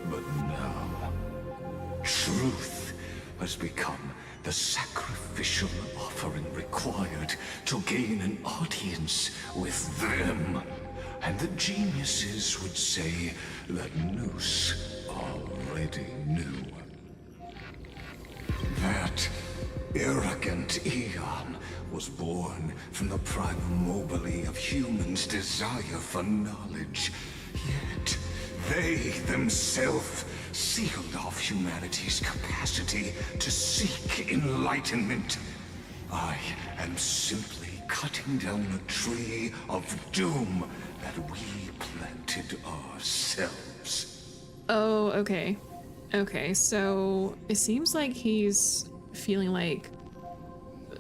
But now, truth has become the sacrificial offering required to gain an audience with them. And the geniuses would say that Noose already knew. That arrogant Eon was born from the primal mobile of humans' desire for knowledge. Yet, they themselves sealed off humanity's capacity to seek enlightenment. I am simply cutting down a tree of doom that we planted ourselves. Oh, okay. Okay, so it seems like he's feeling like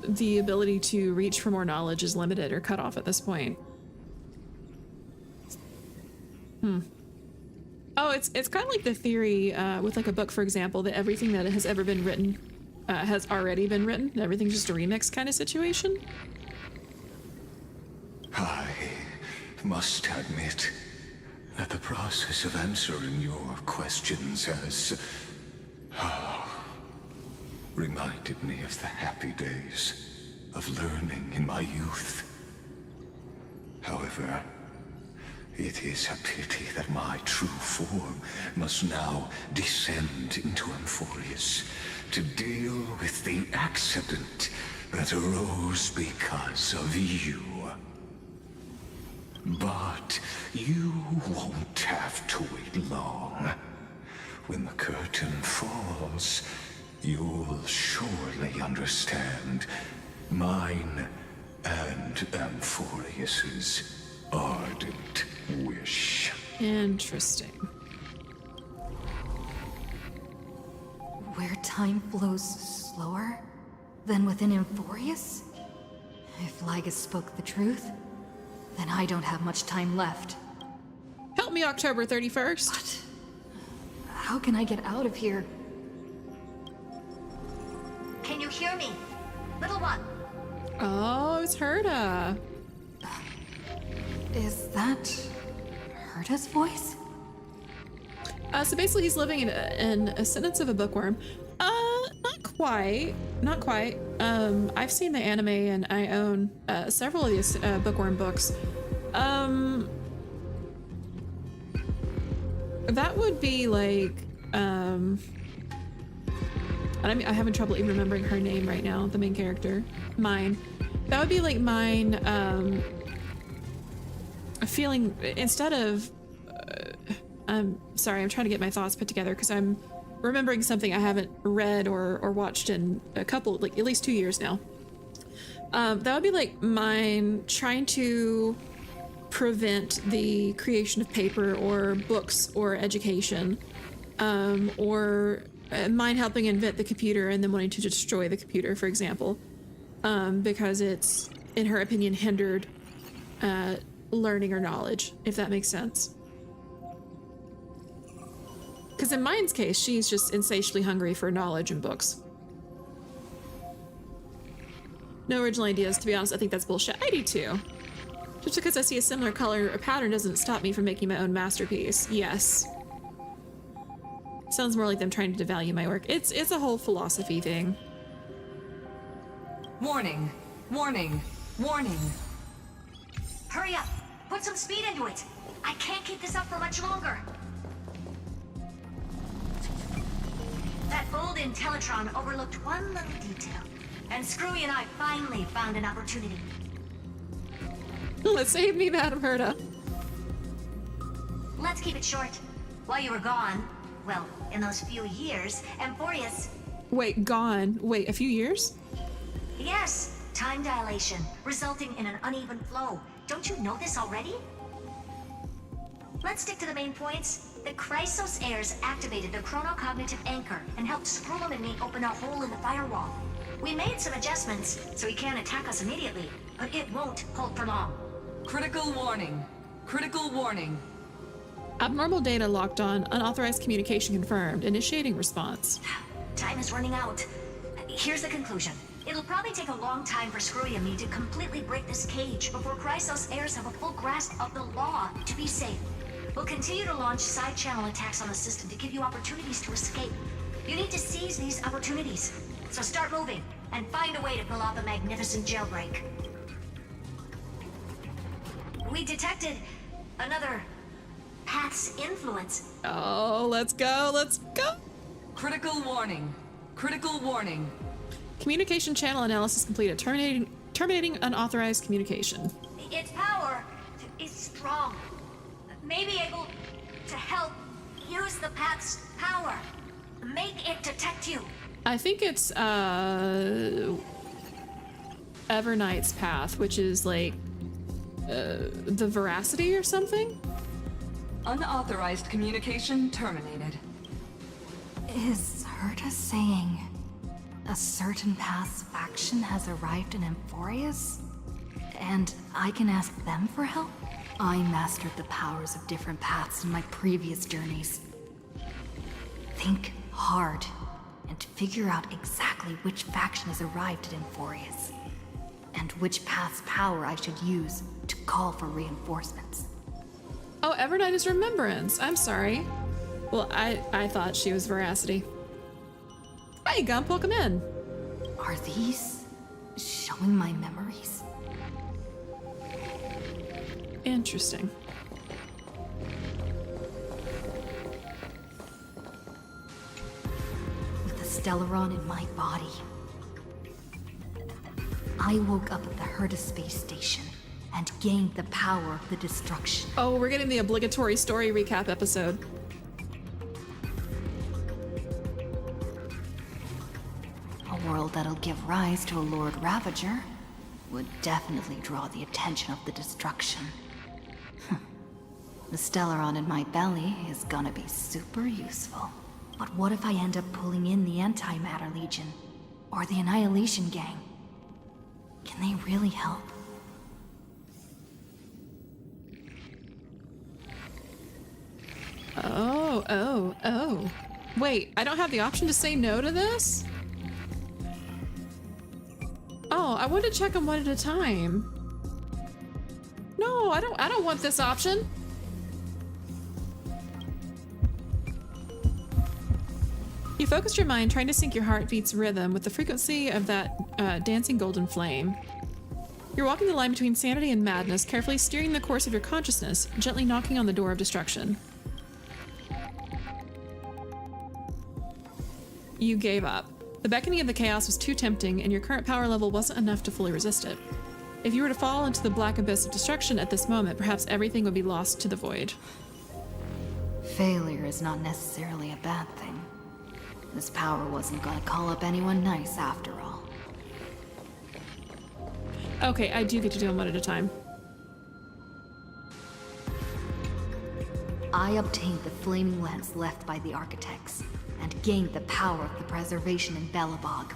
the ability to reach for more knowledge is limited or cut off at this point. Oh, it's kind of like the theory with like a book, for example, that everything that has ever been written has already been written. Everything's just a remix kind of situation. I must admit that the process of answering your questions has reminded me of the happy days of learning in my youth. However, it is a pity that my true form must now descend into Amphorius to deal with the accident that arose because of you. But you won't have to wait long. When the curtain falls, you'll surely understand mine and Amphorius's ardent wish. Interesting. Where time flows slower than within Amphorius? If Lygus spoke the truth, then I don't have much time left. Help me, October 31st. But how can I get out of here? Can you hear me? Little one. Oh, it's Herta. Is that Herta's voice? So basically he's living in a sentence of a bookworm. Not quite. I've seen the anime and I own several of these bookworm books. That would be like, I'm having trouble even remembering her name right now, the main character. Mine. That would be like mine, feeling, instead of, I'm sorry, I'm trying to get my thoughts put together because I'm remembering something I haven't read or watched in a couple, like at least 2 years now. That would be like mine trying to prevent the creation of paper or books or education, or mine helping invent the computer and then wanting to destroy the computer, for example, because it's, in her opinion, hindered learning or knowledge, if that makes sense. Because in mine's case, she's just insatiably hungry for knowledge and books. No original ideas, to be honest. I think that's bullshit. I do too. Just because I see a similar color or pattern doesn't stop me from making my own masterpiece. Yes. Sounds more like them trying to devalue my work. It's a whole philosophy thing. Warning! Warning! Warning! Hurry up! Put some speed into it! I can't keep this up for much longer! That old Intellitron overlooked one little detail, and Screwy and I finally found an opportunity. Let's save me, Madam Herta. Let's keep it short. While you were gone, well, in those few years, Amphorius... Wait, gone? Wait, a few years? Yes, time dilation, resulting in an uneven flow. Don't you know this already? Let's stick to the main points. The Chrysos heirs activated the chronocognitive anchor and helped Scrollum and me open a hole in the firewall. We made some adjustments, so he can't attack us immediately, but it won't hold for long. Critical warning. Critical warning. Abnormal data locked on. Unauthorized communication confirmed. Initiating response. Time is running out. Here's the conclusion. It'll probably take a long time for Screwy and me to completely break this cage before Chrysos heirs have a full grasp of the law to be safe. We'll continue to launch side-channel attacks on the system to give you opportunities to escape. You need to seize these opportunities. So start moving, and find a way to pull off a magnificent jailbreak. We detected another Path's influence. Oh, let's go, let's go! Critical warning. Critical warning. Communication channel analysis completed. Terminating unauthorized communication. Its power is strong. May be able to help use the Path's power. Make it detect you. I think it's Evernight's path, which is like the veracity or something? Unauthorized communication terminated. Is Herta saying a certain Path's faction has arrived in Amphorius? And I can ask them for help? I mastered the powers of different paths in my previous journeys. Think hard and figure out exactly which faction has arrived at Amphorius, and which path's power I should use to call for reinforcements. Oh, Evernight is Remembrance. I'm sorry. Well, I thought she was Veracity. Hey, Gump, welcome in. Are these showing my memories? Interesting. With the Stellaron in my body, I woke up at the Herta space station and gained the power of the destruction. Oh, we're getting the obligatory story recap episode. A world that'll give rise to a Lord Ravager would definitely draw the attention of the destruction. The Stellaron in my belly is gonna be super useful. But what if I end up pulling in the Antimatter Legion? Or the Annihilation Gang? Can they really help? Oh. Wait, I don't have the option to say no to this? Oh, I want to check them one at a time. No, I don't want this option. You focused your mind trying to sync your heartbeat's rhythm with the frequency of that dancing golden flame. You're walking the line between sanity and madness, carefully steering the course of your consciousness, gently knocking on the door of destruction. You gave up. The beckoning of the chaos was too tempting, and your current power level wasn't enough to fully resist it. If you were to fall into the black abyss of destruction at this moment, perhaps everything would be lost to the void. Failure is not necessarily a bad thing. This power wasn't gonna call up anyone nice after all. Okay, I do get to do them one at a time. I obtained the flaming lens left by the architects, and gained the power of the preservation in Belobog.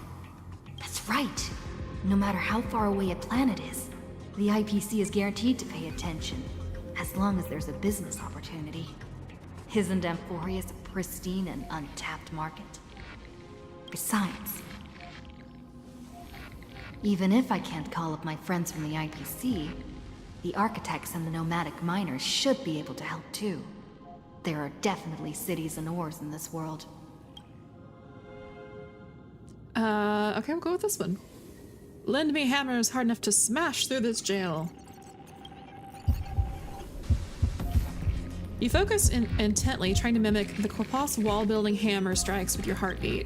That's right! No matter how far away a planet is, the IPC is guaranteed to pay attention, as long as there's a business opportunity. Isn't Amphorius a pristine and untapped market? Besides, even if I can't call up my friends from the IPC, the architects and the nomadic miners should be able to help too. There are definitely cities and ores in this world. Okay, I'll go with this one. Lend me hammers hard enough to smash through this jail. You focus intently, trying to mimic the Quapos wall-building hammer strikes with your heartbeat.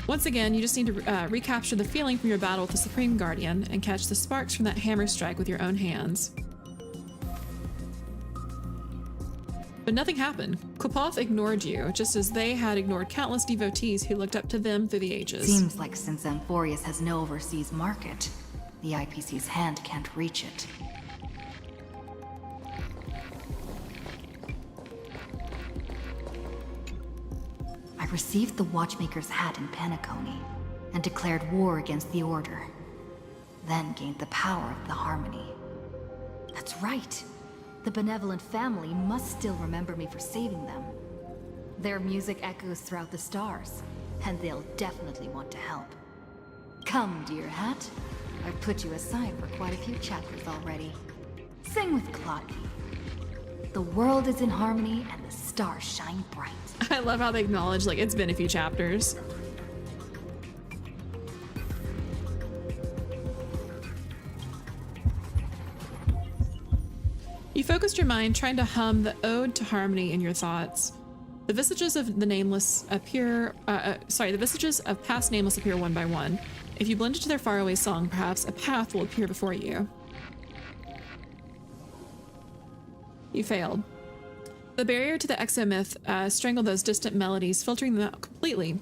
Once again, you just need to recapture the feeling from your battle with the Supreme Guardian and catch the sparks from that hammer strike with your own hands. But nothing happened. Quapoth ignored you, just as they had ignored countless devotees who looked up to them through the ages. Seems like since Amphorius has no overseas market, the IPC's hand can't reach it. I received the Watchmaker's hat in Penacony, and declared war against the Order. Then gained the power of the Harmony. That's right. The benevolent family must still remember me for saving them. Their music echoes throughout the stars, and they'll definitely want to help. Come, dear Hat. I've put you aside for quite a few chapters already. Sing with Claudia. The world is in harmony and the stars shine bright. I love how they acknowledge, like, it's been a few chapters. You focused your mind trying to hum the ode to harmony in your thoughts. The vestiges of the nameless appear, the vestiges of past nameless appear one by one. If you blend into their faraway song, perhaps a path will appear before you. You failed. The barrier to the exomyth strangled those distant melodies, filtering them out completely,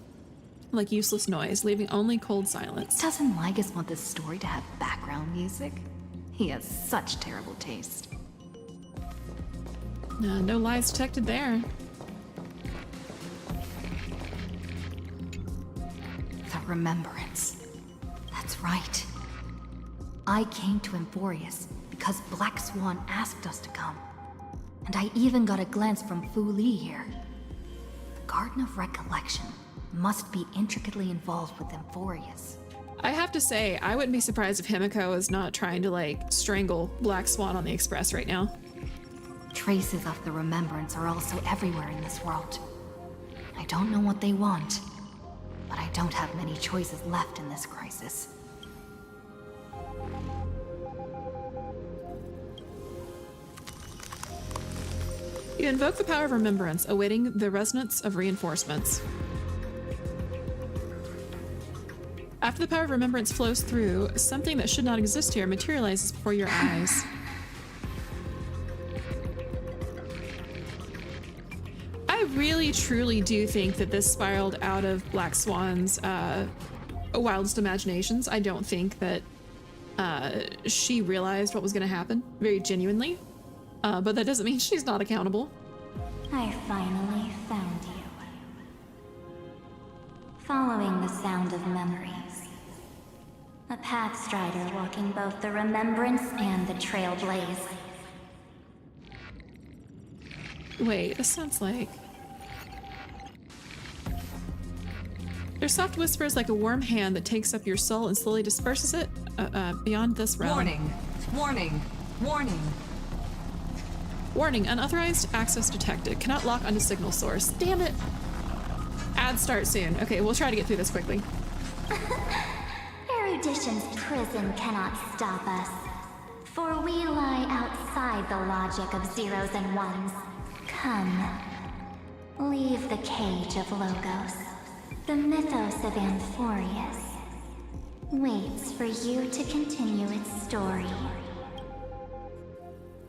like useless noise, leaving only cold silence. Doesn't Lygus want this story to have background music? He has such terrible taste. No lies detected there. The Remembrance. That's right. I came to Emphorius because Black Swan asked us to come. And I even got a glance from Fu Li here. The Garden of Recollection must be intricately involved with Emphorius. I have to say, I wouldn't be surprised if Himiko is not trying to, like, strangle Black Swan on the Express right now. Traces of the Remembrance are also everywhere in this world. I don't know what they want, but I don't have many choices left in this crisis. You invoke the power of remembrance, awaiting the resonance of reinforcements. After the power of remembrance flows through, something that should not exist here materializes before your eyes. I really, truly do think that this spiraled out of Black Swan's wildest imaginations. I don't think that she realized what was going to happen, very genuinely. But that doesn't mean she's not accountable. I finally found you. Following the sound of memories. A Pathstrider walking both the Remembrance and the Trailblaze. Wait, this sounds like... There's soft whispers like a warm hand that takes up your soul and slowly disperses it beyond this realm. Warning! Warning! Warning! Warning, unauthorized access detected. Cannot lock onto signal source. Damn it! Ads start soon. Okay, we'll try to get through this quickly. Erudition's prison cannot stop us. For we lie outside the logic of zeros and ones. Come. Leave the cage of Logos. The mythos of Amphorius waits for you to continue its story.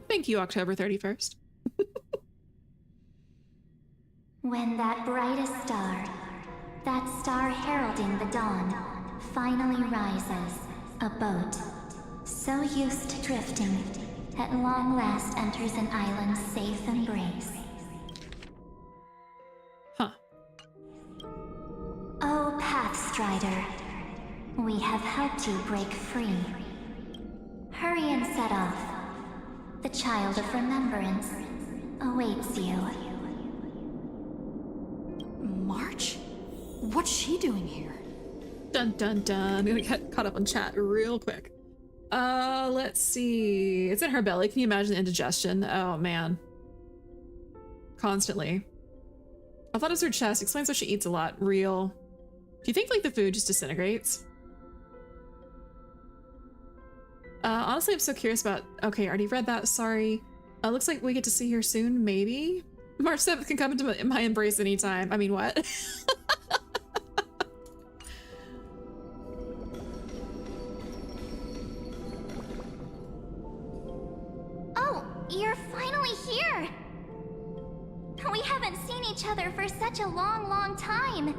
Thank you, October 31st. When that brightest star, that star heralding the dawn, finally rises, a boat, so used to drifting, at long last enters an island's safe embrace. Huh. Oh, Pathstrider, we have helped you break free. Hurry and set off. The Child of Remembrance awaits you. March? What's she doing here? Dun dun dun. I'm gonna get caught up on chat real quick. Let's see. It's in her belly. Can you imagine the indigestion? Oh man. Constantly. I thought it was her chest. Explains why she eats a lot. Real. Do you think like the food just disintegrates? Honestly, I'm so curious about... Okay, I already read that. Sorry. Looks like we get to see her soon, maybe? March 7th can come into my embrace anytime. I mean, what? Oh, you're finally here! We haven't seen each other for such a long, long time.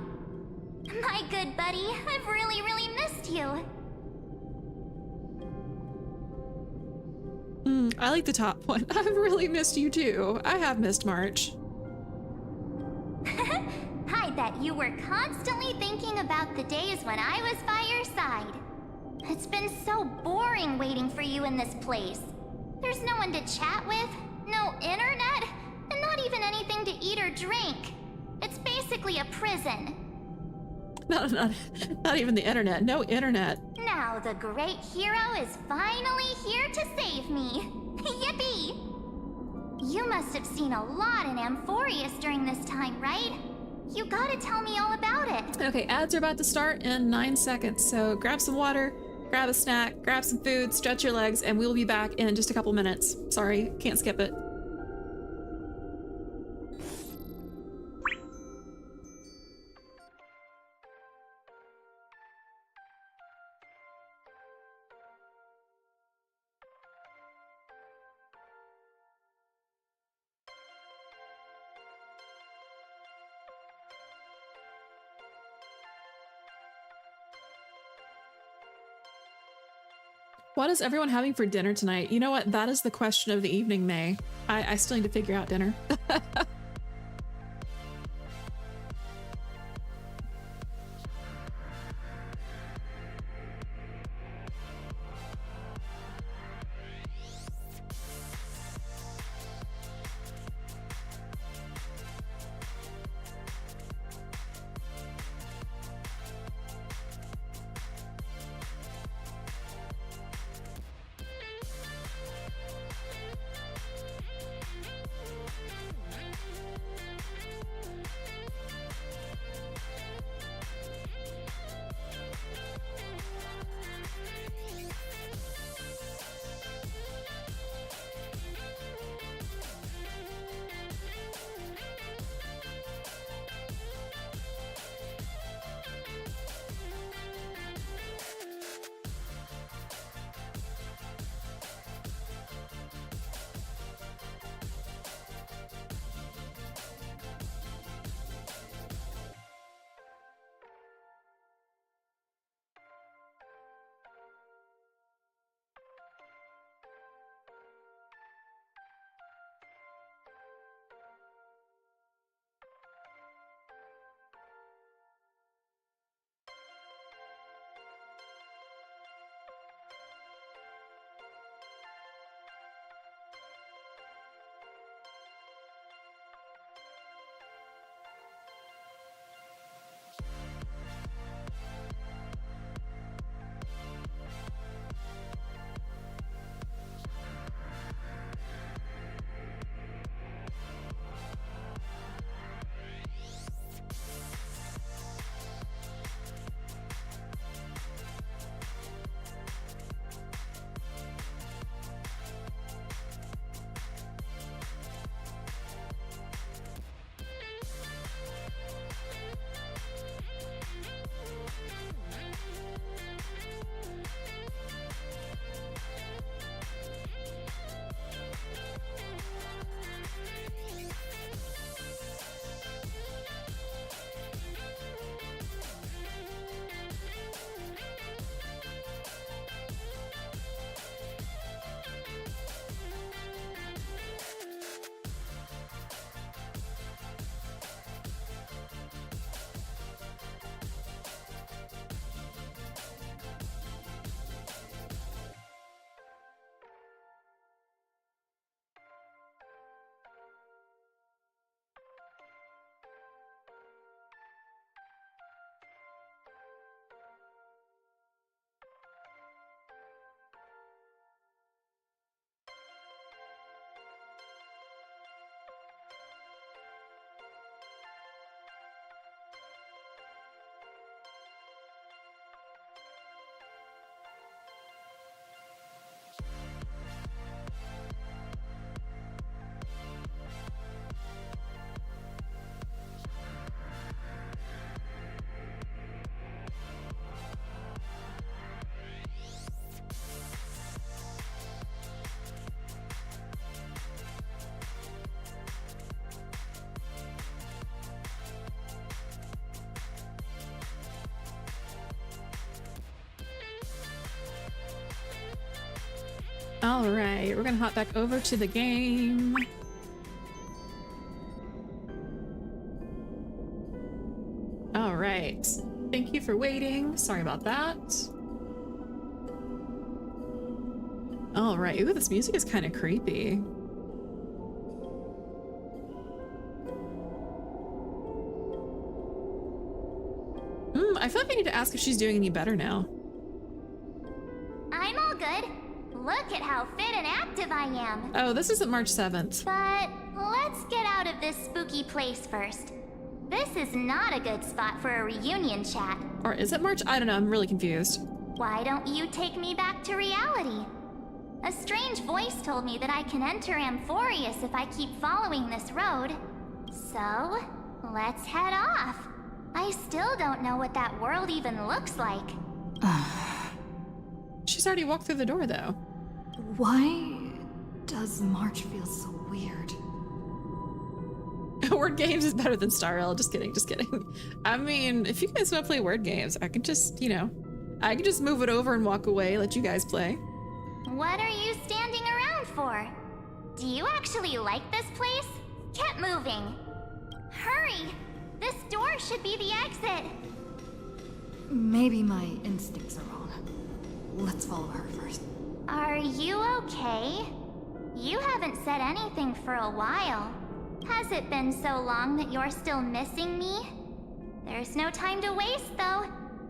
My good buddy, I've really, really missed you. I like the top one. I've really missed you too. I have missed March. Hide that you were constantly thinking about the days when I was by your side. It's been so boring waiting for you in this place. There's no one to chat with, no internet, and not even anything to eat or drink. It's basically a prison. Not even the internet. No internet. Now the great hero is finally here to save me. Yippee! You must have seen a lot in Amphorius during this time, right? You gotta tell me all about it. Okay, ads are about to start in 9 seconds, so grab some water, grab a snack, grab some food, stretch your legs, and we'll be back in just a couple minutes. Sorry, can't skip it. What is everyone having for dinner tonight? You know what? That is the question of the evening, May. I still need to figure out dinner. Alright, we're gonna hop back over to the game. Thank you for waiting. Sorry about that. All right. Ooh, this music is kind of creepy. I feel like I need to ask if she's doing any better now. I'm all good. Look at how fit and active I am. Oh, this isn't March 7th. But let's get out of this spooky place first. This is not a good spot for a reunion chat. Or is it March? I don't know. I'm really confused. Why don't you take me back to reality? A strange voice told me that I can enter Amphorius if I keep following this road. So, let's head off. I still don't know what that world even looks like. She's already walked through the door, though. Why does March feel so weird? Word games is better than Star Rail. Just kidding, just kidding. I mean, if you guys want to play word games, I could just, you know, I could just move it over and walk away, let you guys play. What are you standing around for? Do you actually like this place? Get moving. Hurry! This door should be the exit. Maybe my instincts are wrong. Let's follow her first. Are you okay? You haven't said anything for a while. Has it been so long that you're still missing me? There's no time to waste, though.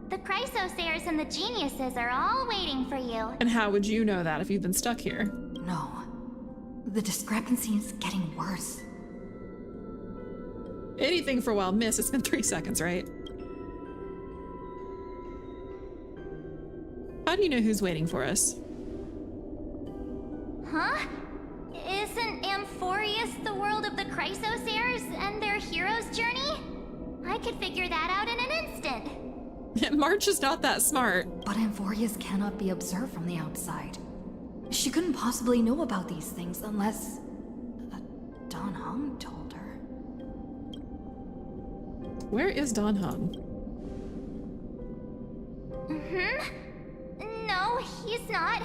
The Chrysosayers and the Geniuses are all waiting for you. And how would you know that if you've been stuck here? No. The discrepancy is getting worse. Anything for a while, miss. It's been 3 seconds, right? How do you know who's waiting for us? Huh? Isn't Amphorius the world of the Chrysosayers and their hero's journey? I could figure that out in an instant. March is not that smart. But Amphorius cannot be observed from the outside. She couldn't possibly know about these things unless Don Hung told her. Where is Don Hung? No, he's not.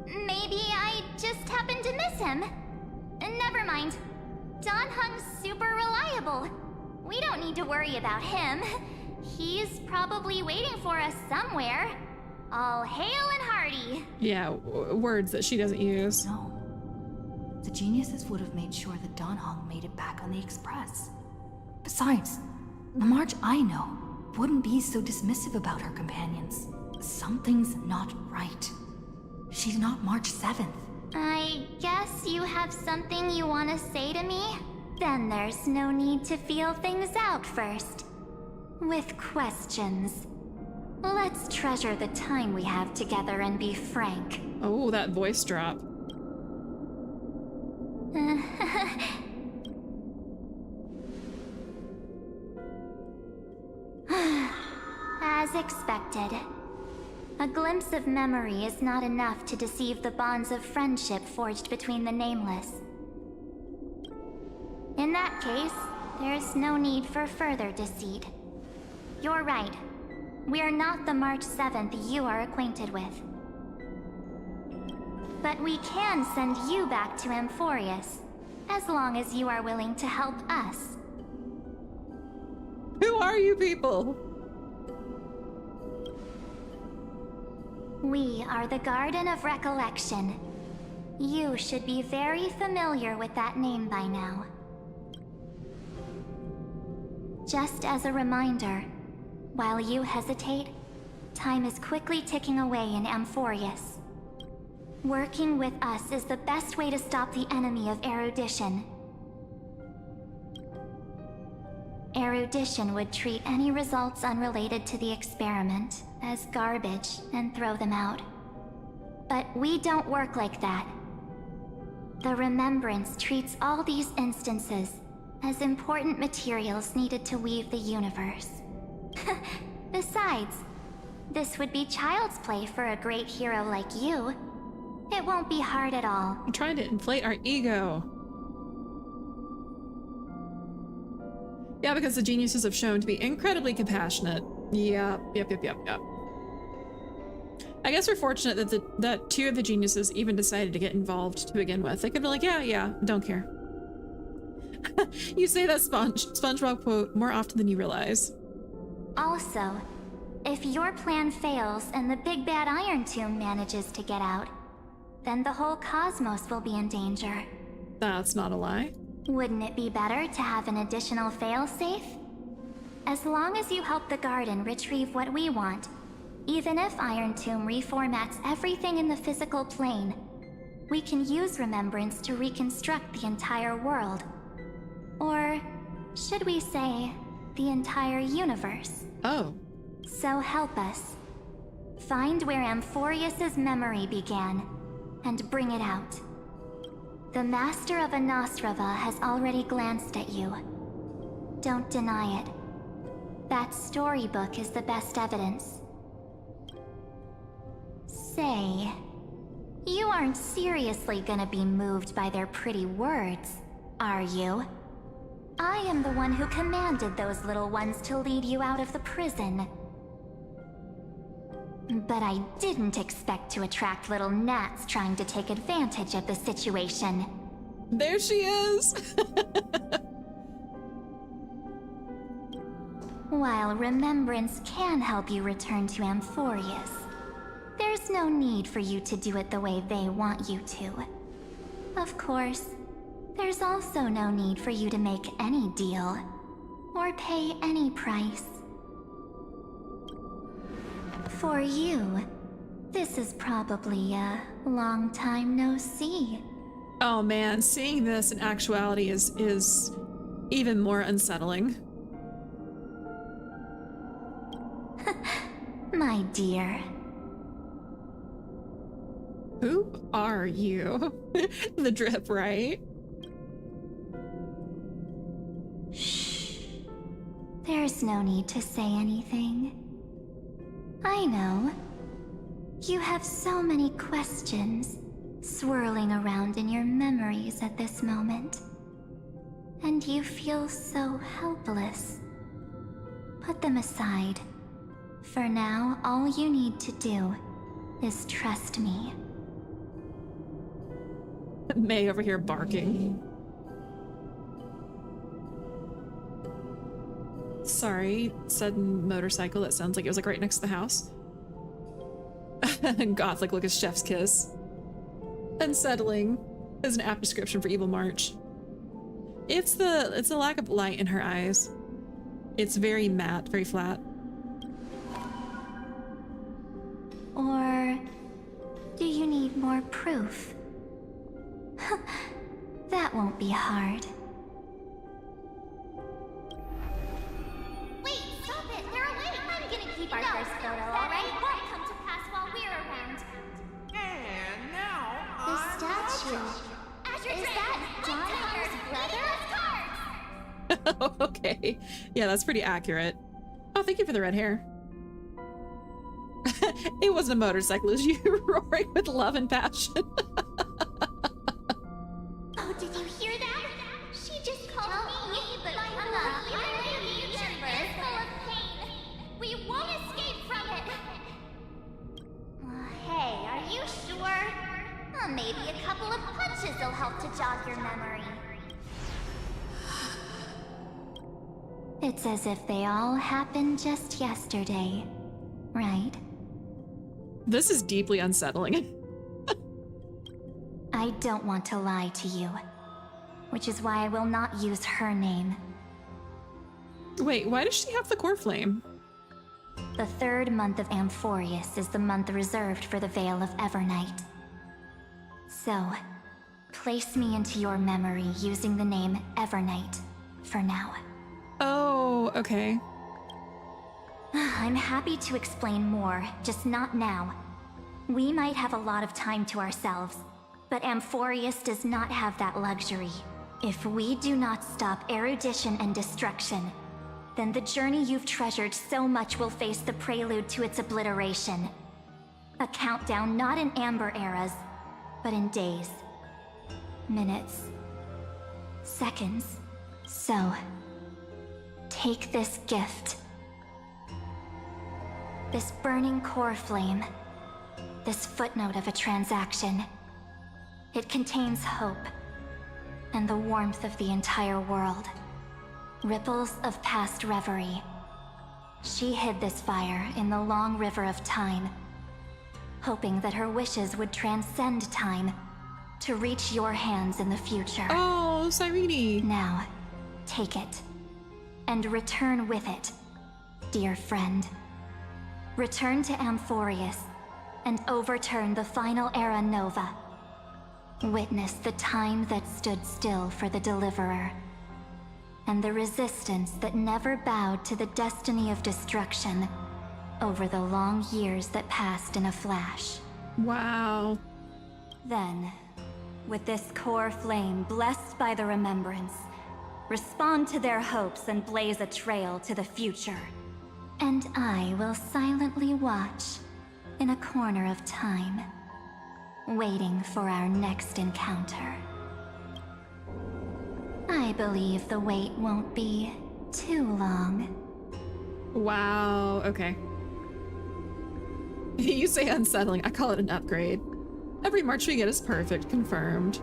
Maybe I just happened to miss him. Never mind. Don Hung's super reliable. We don't need to worry about him. He's probably waiting for us somewhere. All hail and hearty. Yeah, words that she doesn't use. No. The Geniuses would have made sure that Don Hung made it back on the Express. Besides, the March I know wouldn't be so dismissive about her companions. Something's not right. She's not March 7th. I guess you have something you want to say to me? Then there's no need to feel things out first. With questions. Let's treasure the time we have together and be frank. Oh, that voice drop. As expected. A glimpse of memory is not enough to deceive the bonds of friendship forged between the nameless. In that case, there's no need for further deceit. You're right. We're not the March 7th you are acquainted with. But we can send you back to Amphorius, as long as you are willing to help us. Who are you people? We are the Garden of Recollection. You should be very familiar with that name by now. Just as a reminder, while you hesitate, time is quickly ticking away in Amphorius. Working with us is the best way to stop the enemy of erudition. Erudition would treat any results unrelated to the experiment as garbage and throw them out. But we don't work like that. The Remembrance treats all these instances as important materials needed to weave the universe. Besides, this would be child's play for a great hero like you. It won't be hard at all. I'm trying to inflate our ego. Yeah, because the Geniuses have shown to be incredibly compassionate. Yep. I guess we're fortunate that 2 of the Geniuses even decided to get involved to begin with. They could be like, yeah, don't care. You say that SpongeBob quote more often than you realize. Also, If your plan fails and the big bad Iron Tomb manages to get out, then the whole cosmos will be in danger. That's not a lie. Wouldn't it be better to have an additional failsafe? As long as you help the Garden retrieve what we want, even if Iron Tomb reformats everything in the physical plane, we can use Remembrance to reconstruct the entire world. Or should we say, the entire universe? Oh. So help us. Find where Amphorius's memory began, and bring it out. The Master of Anastrava has already glanced at you. Don't deny it. That storybook is the best evidence. Say, you aren't seriously gonna be moved by their pretty words, are you? I am the one who commanded those little ones to lead you out of the prison. But I didn't expect to attract little gnats trying to take advantage of the situation. There she is! While Remembrance can help you return to Amphorius, there's no need for you to do it the way they want you to. Of course, there's also no need for you to make any deal, or pay any price. For you, this is probably a long time no see. Oh man, seeing this in actuality is even more unsettling. My dear. Who are you? The drip, right? Shh. There's no need to say anything. I know. You have so many questions swirling around in your memories at this moment. And you feel so helpless. Put them aside. For now, all you need to do is trust me. May over here barking. Sorry, sudden motorcycle that sounds like it was like right next to the house. Gothic look as chef's kiss. Unsettling is an apt description for Evil March. It's the lack of light in her eyes. It's very matte, very flat. Or do you need more proof? That won't be hard. Wait, stop it! They're awake! I'm gonna keep our first photo, alright? Won't come to pass while we're around. And now The statue. Is that Don Har's brother? Okay. Yeah, that's pretty accurate. Oh, thank you for the red hair. It wasn't a motorcycle, it was you roaring with love and passion. Oh, did you hear that? She just called me, but I'm not hearing the VTuber is full of pain. We won't escape from it. Hey, are you sure? Maybe a couple of punches will help to jog your memory. It's as if they all happened just yesterday, right? This is deeply unsettling. I don't want to lie to you, which is why I will not use her name. Wait, why does she have the core flame? The third month of Amphorius is the month reserved for the Veil of Evernight. So, place me into your memory using the name Evernight for now. Oh, okay. I'm happy to explain more, just not now. We might have a lot of time to ourselves, but Amphorius does not have that luxury. If we do not stop erudition and destruction, then the journey you've treasured so much will face the prelude to its obliteration. A countdown not in amber eras, but in days, minutes, seconds. So, take this gift. This burning core flame. This footnote of a transaction. It contains hope, and the warmth of the entire world. Ripples of past reverie. She hid this fire in the long river of time, hoping that her wishes would transcend time to reach your hands in the future. Oh, Cyrene! Now, take it, and return with it, dear friend. Return to Amphorius, and overturn the final Era Nova. Witness the time that stood still for the Deliverer, and the resistance that never bowed to the destiny of destruction over the long years that passed in a flash. Wow. Then, with this core flame blessed by the remembrance, respond to their hopes and blaze a trail to the future. And I will silently watch in a corner of time, waiting for our next encounter. I believe the wait won't be too long. Wow, okay. You say unsettling, I call it an upgrade. Every march we get is perfect, confirmed.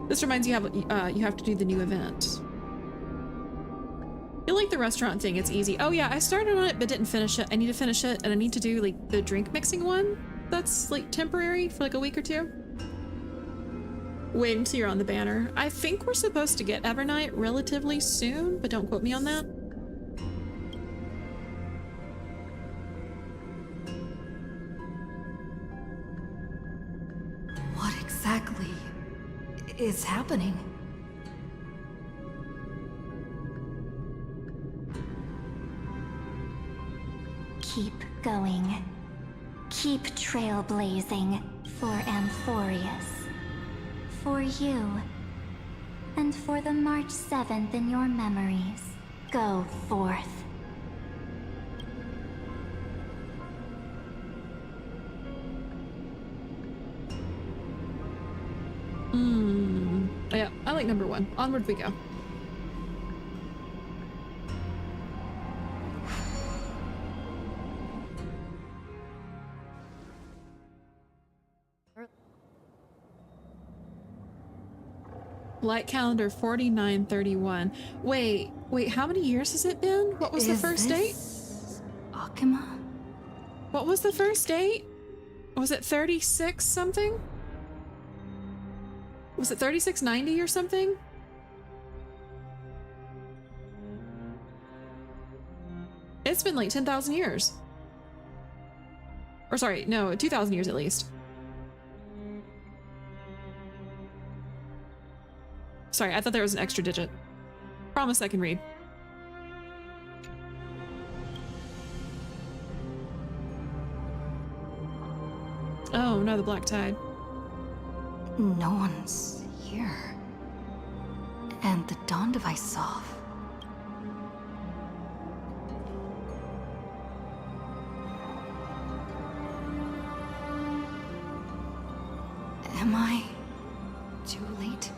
This reminds you you have to do the new event. You like the restaurant thing, it's easy. Oh yeah, I started on it but didn't finish it. I need to finish it, and I need to do like the drink mixing one. That's like temporary for like a week or two. Wait until you're on the banner. I think we're supposed to get Evernight relatively soon, but don't quote me on that. What exactly is happening? Keep going. Keep trailblazing for Amphorius. For you. And for the March 7th in your memories. Go forth. Yeah, I like number 1. Onward we go. Light calendar 4931. Wait, how many years has it been? What was the first date? Akima? What was the first date? Was it 36 something? Was it 3690 or something? It's been like 10,000 years. Or sorry, no, 2,000 years at least. Sorry, I thought there was an extra digit. Promise I can read. Oh no, the Black Tide. No one's here. And the dawn device off. Am I too late?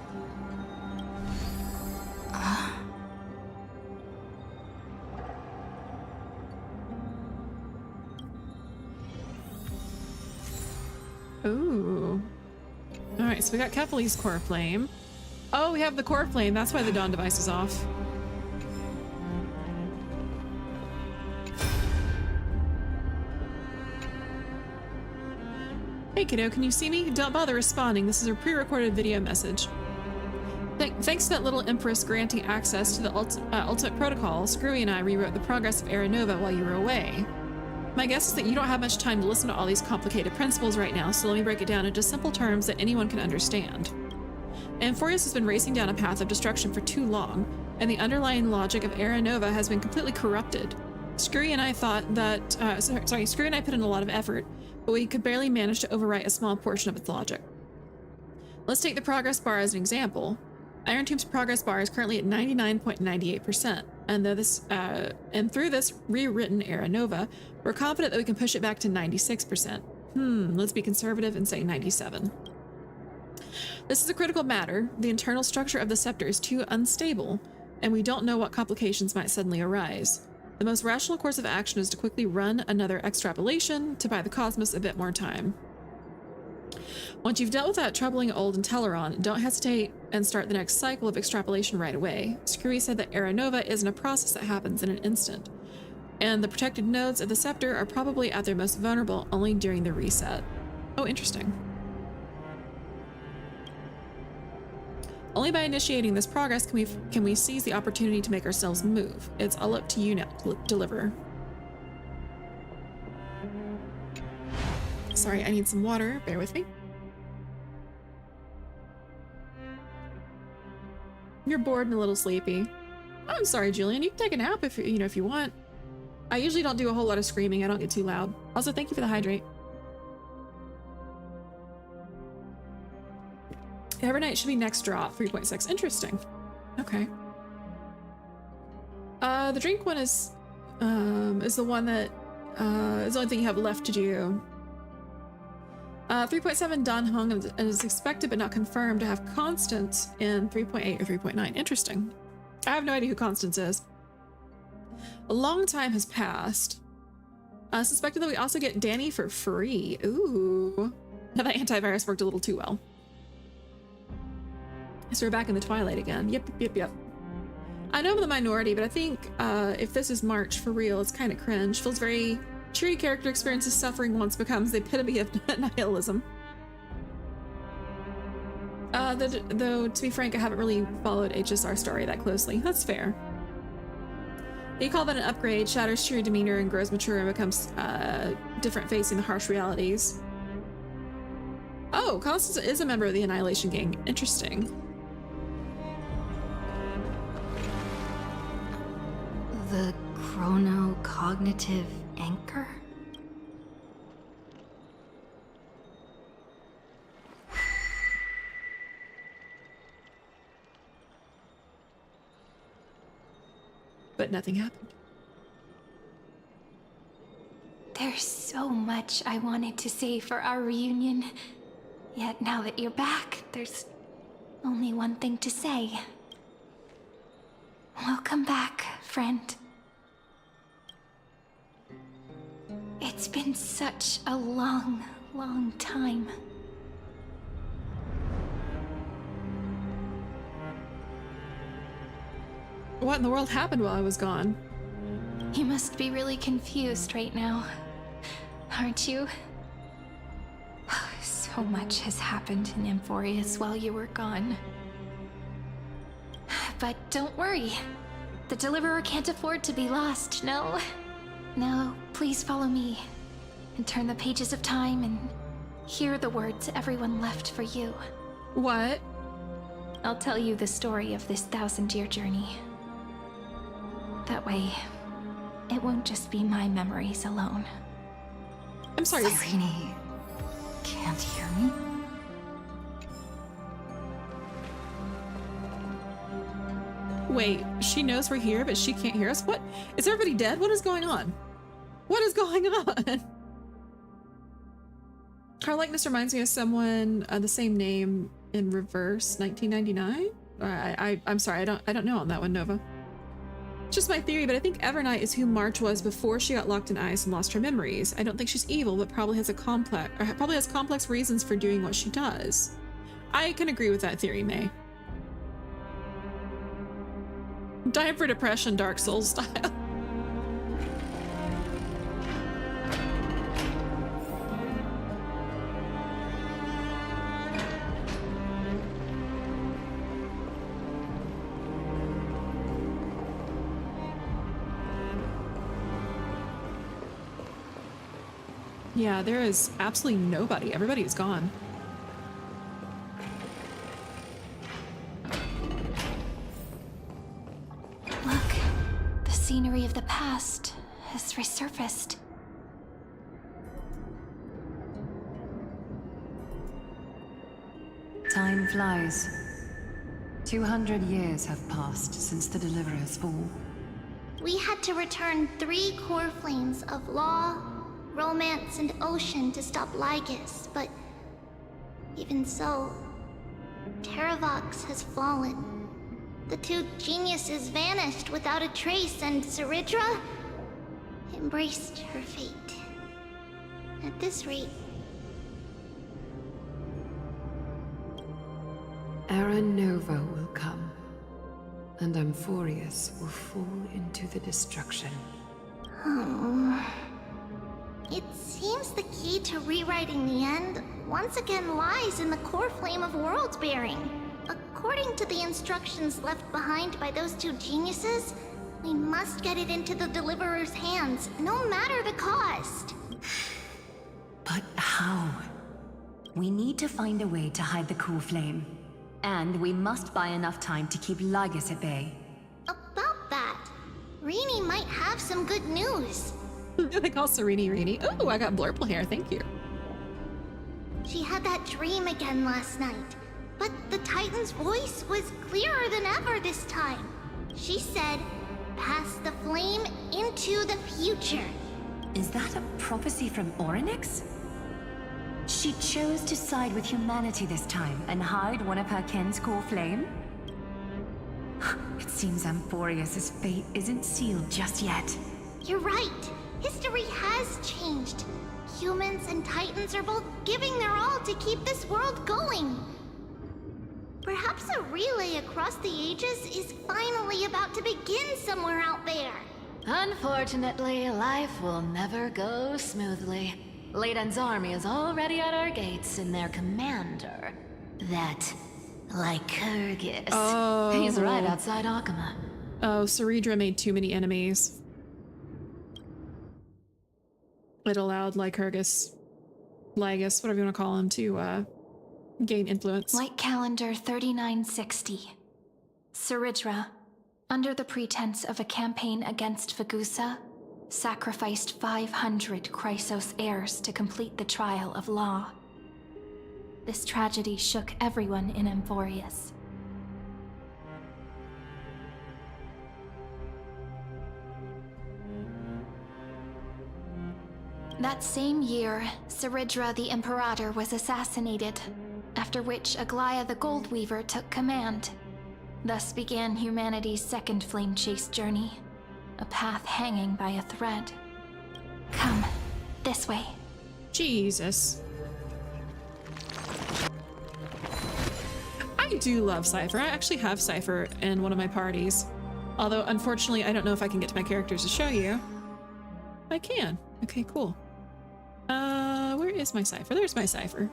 Ooh. Alright, so we got Kefali's core flame. Oh, we have the core flame. That's why the dawn device is off. Hey kiddo, can you see me? Don't bother responding. This is a pre-recorded video message. Thanks to that little Empress granting access to the Ultimate Protocol, Screwy and I rewrote the progress of Era Nova while you were away. My guess is that you don't have much time to listen to all these complicated principles right now, so let me break it down into simple terms that anyone can understand. Amphorius has been racing down a path of destruction for too long, and the underlying logic of Era Nova has been completely corrupted. Screwy and I thought that, Screwy and I put in a lot of effort, but we could barely manage to overwrite a small portion of its logic. Let's take the progress bar as an example. Iron Tomb's progress bar is currently at 99.98%, and through this rewritten Era Nova, we're confident that we can push it back to 96%. Let's be conservative and say 97. This is a critical matter. The internal structure of the scepter is too unstable, and we don't know what complications might suddenly arise. The most rational course of action is to quickly run another extrapolation to buy the cosmos a bit more time. Once you've dealt with that troubling old Inteleron, don't hesitate and start the next cycle of extrapolation right away. Screwy said that Era Nova isn't a process that happens in an instant. And the protected nodes of the scepter are probably at their most vulnerable only during the reset. Oh, interesting. Only by initiating this progress can we seize the opportunity to make ourselves move. It's all up to you now, Deliverer. Sorry, I need some water. Bear with me. You're bored and a little sleepy. I'm sorry, Julian. You can take a nap if if you want. I usually don't do a whole lot of screaming. I don't get too loud. Also, thank you for the hydrate. Evernight should be next drop, 3.6. Interesting. Okay. The drink one is the one that is the only thing you have left to do. 3.7 Dan Hung is expected but not confirmed to have Constance in 3.8 or 3.9. Interesting. I have no idea who Constance is. A long time has passed. Suspected that we also get Danny for free. Ooh. Now that antivirus worked a little too well. So we're back in the Twilight again. Yep. I know I'm the minority, but I think if this is March for real, it's kind of cringe. Feels very cheery character experiences suffering once becomes the epitome of nihilism. Though, to be frank, I haven't really followed HSR story that closely. That's fair. You call that an upgrade, shatters cheery demeanor and grows mature and becomes different facing the harsh realities. Oh, Constance is a member of the Annihilation Gang. Interesting. The chrono-cognitive anchor? But nothing happened. There's so much I wanted to say for our reunion. Yet now that you're back, there's only one thing to say. Welcome back, friend. It's been such a long, long time. What in the world happened while I was gone? You must be really confused right now, aren't you? So much has happened in Emphorius while you were gone. But don't worry. The Deliverer can't afford to be lost, no? No, please follow me and turn the pages of time and hear the words everyone left for you. What? I'll tell you the story of this 1000-year journey. That way, it won't just be my memories alone. I'm sorry. Cyrene can't hear me? Wait, she knows we're here, but she can't hear us? What? Is everybody dead? What is going on? What is going on? Her likeness reminds me of someone the same name in reverse, 1999? I'm sorry, I don't know on that one, Nova. It's just my theory, but I think Evernight is who March was before she got locked in ice and lost her memories. I don't think she's evil, but probably has complex reasons for doing what she does. I can agree with that theory, May. Dying for depression, Dark Souls style. Yeah, there is absolutely nobody. Everybody is gone. Look, the scenery of the past has resurfaced. Time flies. 200 years have passed since the Deliverer's fall. We had to return 3 core flames of law, romance, and ocean to stop Lygus, but even so, Terravox has fallen. The 2 geniuses vanished without a trace, and Ceridra embraced her fate. At this rate, Era Nova will come, and Emphorius will fall into the destruction. It seems the key to rewriting the end once again lies in the core flame of world bearing. According to the instructions left behind by those two geniuses, we must get it into the Deliverer's hands, no matter the cost. But how? We need to find a way to hide the core flame. And we must buy enough time to keep Lygus at bay. About that, Rini might have some good news. They call Serini Rini. Oh, I got blurple hair, thank you. She had that dream again last night, but the Titan's voice was clearer than ever this time. She said, "Pass the flame into the future." Is that a prophecy from Orynyx? She chose to side with humanity this time and hide one of her kin's core flame? It seems Amphorius' fate isn't sealed just yet. You're right. History has changed. Humans and Titans are both giving their all to keep this world going. Perhaps a relay across the ages is finally about to begin somewhere out there. Unfortunately, life will never go smoothly. Layden's army is already at our gates, and their commander, that Lycurgus, he's right outside Akama. Oh, Ceridra made too many enemies. It allowed Lycurgus, Lygus, whatever you want to call him, to gain influence. Light calendar 3960. Ceridra, under the pretense of a campaign against Vagusa, sacrificed 500 Chrysos heirs to complete the trial of law. This tragedy shook everyone in Amphorius. That same year, Ceridra the Imperator was assassinated, after which Aglaia the Goldweaver took command. Thus began humanity's second flame chase journey, a path hanging by a thread. Come, this way. Jesus. I do love Cypher. I actually have Cypher in one of my parties. Although, unfortunately, I don't know if I can get to my characters to show you. I can. Okay, cool. Where is my Cypher? There's my Cypher.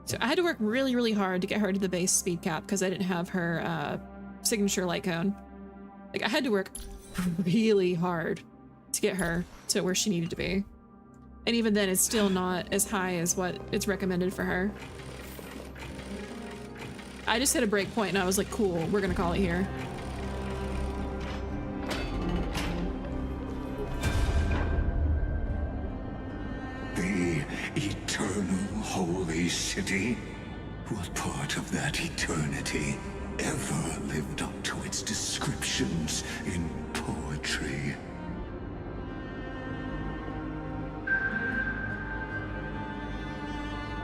So I had to work really, really hard to get her to the base speed cap because I didn't have her signature light cone. Like, I had to work really hard to get her to where she needed to be. And even then, it's still not as high as what it's recommended for her. I just hit a break point and I was like, cool, we're gonna call it here. The eternal holy city? What part of that eternity ever lived up to its descriptions in poetry?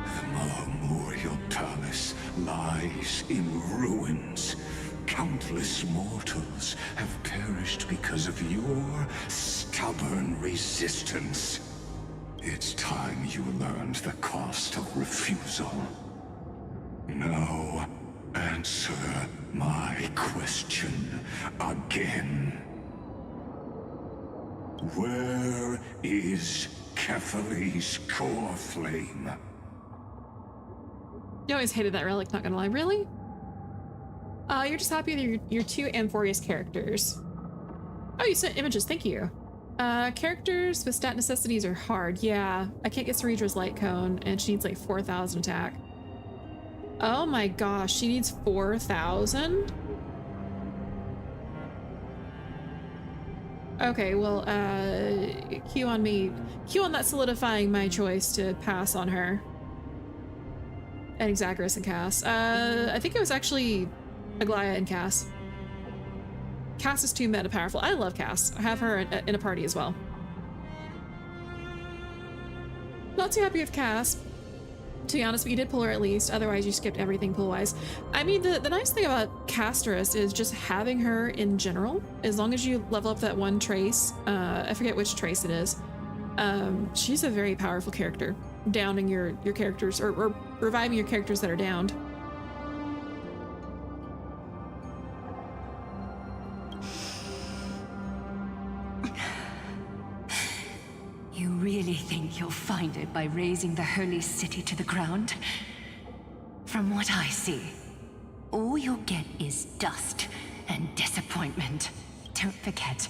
The Memorial Palace lies in ruins. Countless mortals have perished because of your stubborn resistance. It's time you learned the cost of refusal. Now, answer my question again. Where is Kefali's core flame? You always hated that relic, not gonna lie. Really? You're just happy with your two Amphorius characters. Oh, you sent images, thank you. Characters with stat necessities are hard. Yeah, I can't get Ceridra's light cone, and she needs like 4,000 attack. Oh my gosh, she needs 4,000? Okay, well, Q on me. Q on that solidifying my choice to pass on her. And Exaggerus and Cass. I think it was actually Aglaia and Cass. Cass is too meta powerful. I love Cass. I have her in a party as well. Not too happy with Cass, to be honest, but you did pull her at least. Otherwise, you skipped everything pull-wise. I mean, the nice thing about Casterus is just having her in general. As long as you level up that one trace, I forget which trace it is. She's a very powerful character. Downing your characters, or reviving your characters that are downed. really think you'll find it by razing the holy city to the ground? From what I see, all you'll get is dust and disappointment. Don't forget,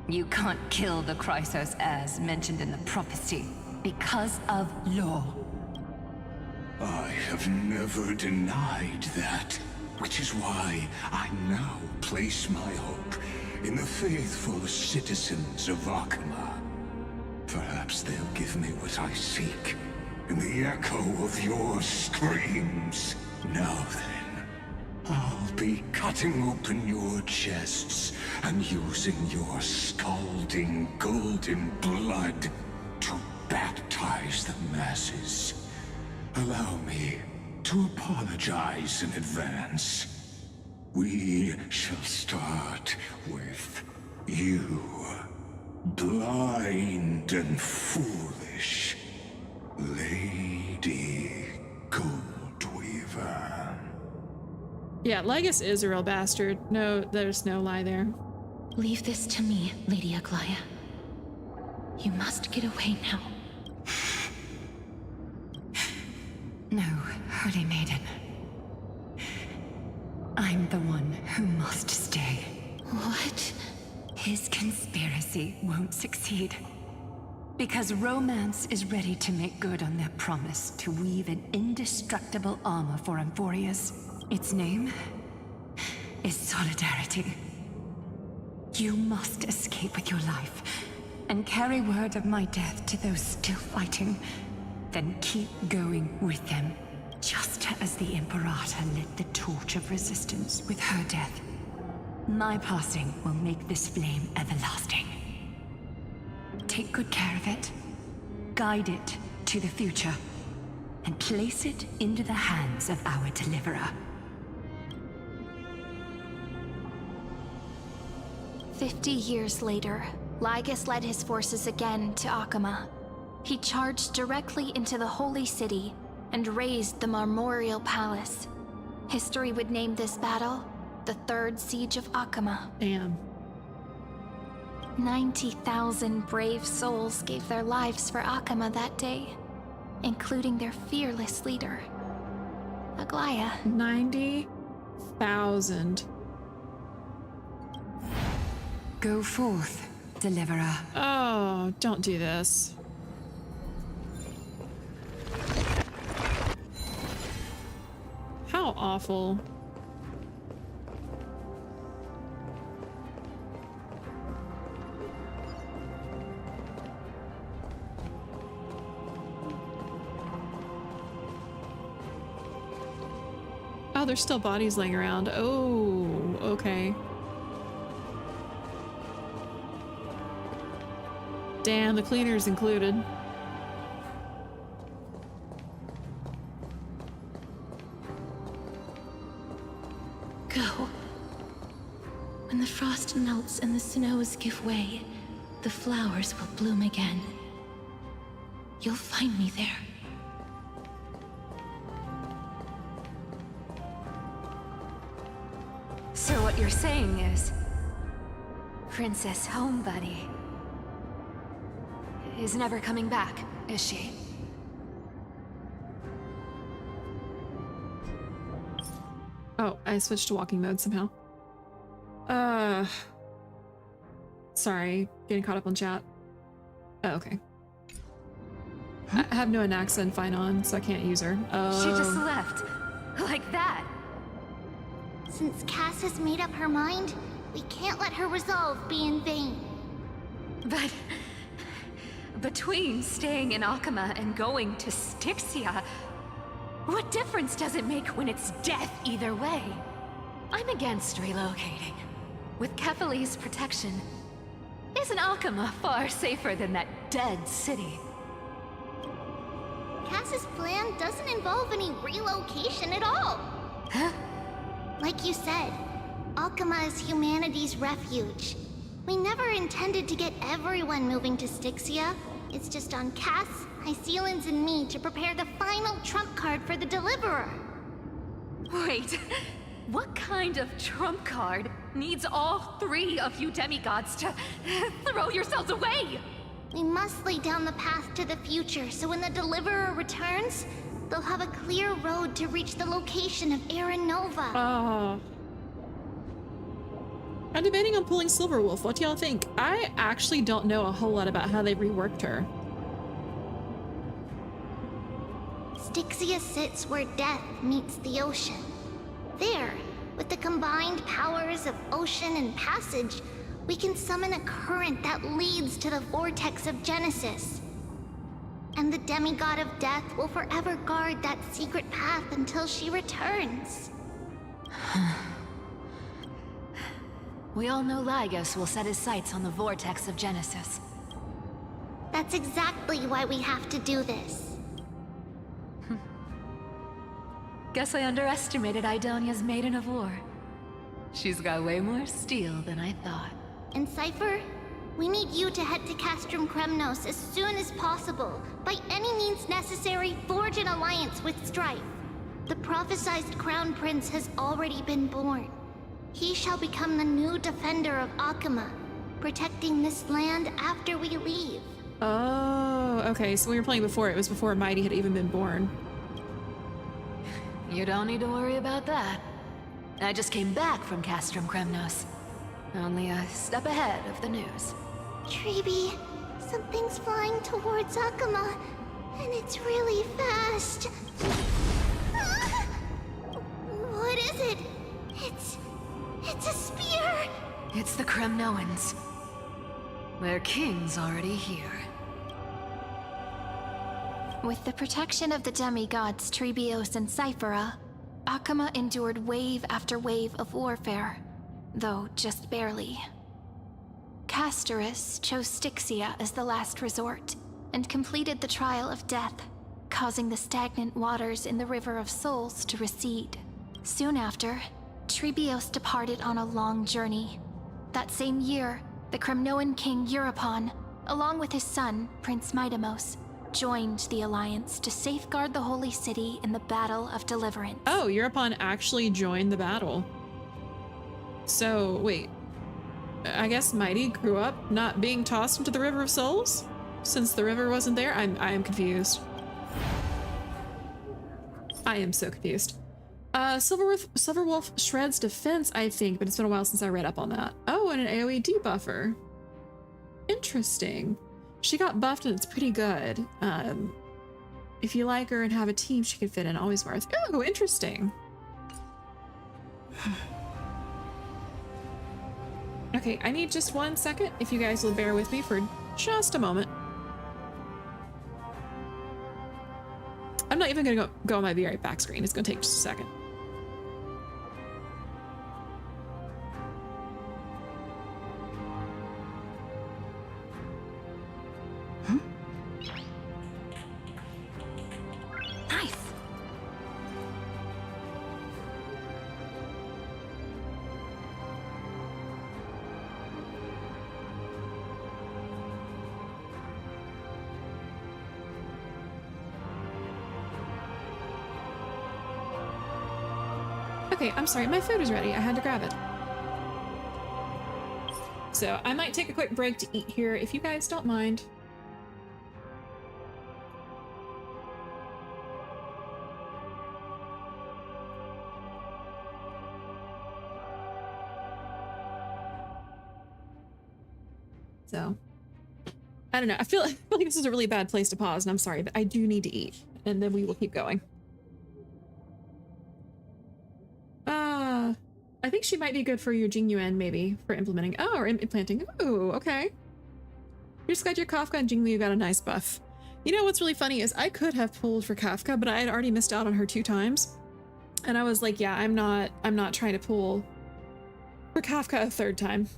you can't kill the Chrysos as mentioned in the prophecy because of law. I have never denied that, which is why I now place my hope in the faithful citizens of Akama. Perhaps they'll give me what I seek in the echo of your screams. Now then, I'll be cutting open your chests and using your scalding golden blood to baptize the masses. Allow me to apologize in advance. We shall start with you, blind and foolish Lady Goldweaver. Yeah, Legus is a real bastard. No, there's no lie there. Leave this to me, Lady Aglaya. You must get away now. No, Holy Maiden. I'm the one who must stay. What? His conspiracy won't succeed. Because Romance is ready to make good on their promise to weave an indestructible armor for Amphorius. Its name is Solidarity. You must escape with your life and carry word of my death to those still fighting. Then keep going with them, just as the Imperator lit the torch of resistance with her death. My passing will make this flame everlasting. Take good care of it, guide it to the future, and place it into the hands of our deliverer. 50 years later, Lygus led his forces again to Akama. He charged directly into the Holy City and razed the Marmorial Palace. History would name this battle the Third Siege of Akama. Damn. 90,000 brave souls gave their lives for Akama that day, including their fearless leader, Aglaya. 90,000. Go forth, deliverer. Oh, don't do this. How awful. Oh, there's still bodies laying around. Oh, okay. Damn, the cleaner's included. Go. When the frost melts and the snows give way, the flowers will bloom again. You'll find me there. So what you're saying is... Princess Homebuddy is never coming back, is she? Oh, I switched to walking mode somehow. Sorry, getting caught up on chat. Oh, okay. I have no Anaxa and Fine on, so I can't use her. Oh. She just left. Like that. Since Cass has made up her mind, we can't let her resolve be in vain. But... between staying in Akama and going to Styxia, what difference does it make when it's death either way? I'm against relocating. With Kefali's protection, isn't Akama far safer than that dead city? Cass's plan doesn't involve any relocation at all. Huh? Like you said, Akama is humanity's refuge. We never intended to get everyone moving to Styxia. It's just on Cass, Hycealans, and me to prepare the final trump card for the Deliverer. Wait, what kind of trump card needs all three of you demigods to throw yourselves away? We must lay down the path to the future, so when the Deliverer returns, they'll have a clear road to reach the location of Aranova. Oh. I'm debating on pulling Silverwolf. What do y'all think? I actually don't know a whole lot about how they reworked her. Styxia sits where death meets the ocean. There, with the combined powers of ocean and passage, we can summon a current that leads to the vortex of Genesis. And the demigod of death will forever guard that secret path until she returns. We all know Lygus will set his sights on the vortex of Genesis. That's exactly why we have to do this. Guess I underestimated Idonia's Maiden of War. She's got way more steel than I thought. And Cypher, we need you to head to Castrum Kremnos as soon as possible. By any means necessary, forge an alliance with Strife. The prophesized Crown Prince has already been born. He shall become the new defender of Akama, protecting this land after we leave. Oh, okay. So when we were playing before, it was before Mighty had even been born. You don't need to worry about that. I just came back from Castrum Kremnos. Only a step ahead of the news. Treeby, something's flying towards Akama, and it's really fast. What is it? It's a spear! It's the Kremnoans. Their king's already here. With the protection of the demigods Trebios and Cyphera, Akama endured wave after wave of warfare, though just barely. Castorus chose Styxia as the last resort, and completed the trial of death, causing the stagnant waters in the River of Souls to recede. Soon after, Trebios departed on a long journey. That same year, the Kremnoan king Euripon, along with his son, Prince Midamos, joined the Alliance to safeguard the Holy City in the Battle of Deliverance. Oh, Euripon actually joined the battle. So, wait. I guess Mighty grew up not being tossed into the River of Souls? Since the river wasn't there? I am confused. I am so confused. Silverwolf shreds defense, I think, but it's been a while since I read up on that. Oh, and an AoE debuffer. Interesting. She got buffed and it's pretty good. If you like her and have a team she could fit in, always worth. Oh, interesting. Okay, I need just 1 second, if you guys will bear with me for just a moment. I'm not even gonna go on my be right back screen. It's gonna take just a second. Nice. Okay, I'm sorry, my food is ready. I had to grab it. So I might take a quick break to eat here, if you guys don't mind. So, I don't know. I feel like this is a really bad place to pause, and I'm sorry, but I do need to eat, and then we will keep going. I think she might be good for your Jingyuan, maybe, for implementing. Oh, or implanting. Ooh, okay. You're just glad your Kafka and Jingli got a nice buff. You know what's really funny is I could have pulled for Kafka, but I had already missed out on her 2 times. And I was like, yeah, I'm not trying to pull for Kafka a 3rd time.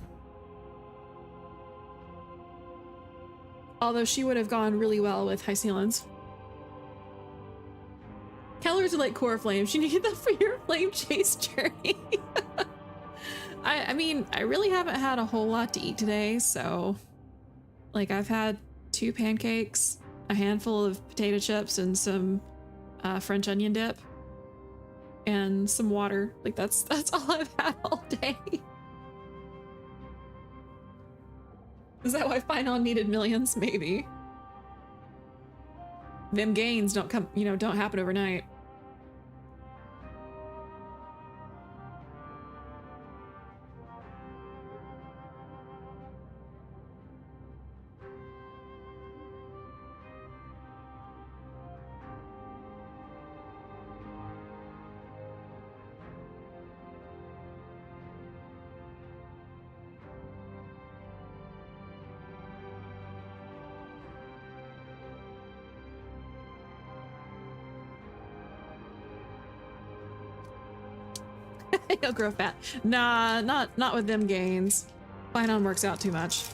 Although she would have gone really well with Hycelan's. Calories are like core flames. You need that for your flame chase journey. I mean, I really haven't had a whole lot to eat today, so like I've had 2 pancakes, a handful of potato chips, and some French onion dip, and some water. Like that's all I've had all day. Is that why Finon needed millions? Maybe. Them gains don't come, you know, don't happen overnight. He'll grow fat. Nah, not with them gains. Finon works out too much.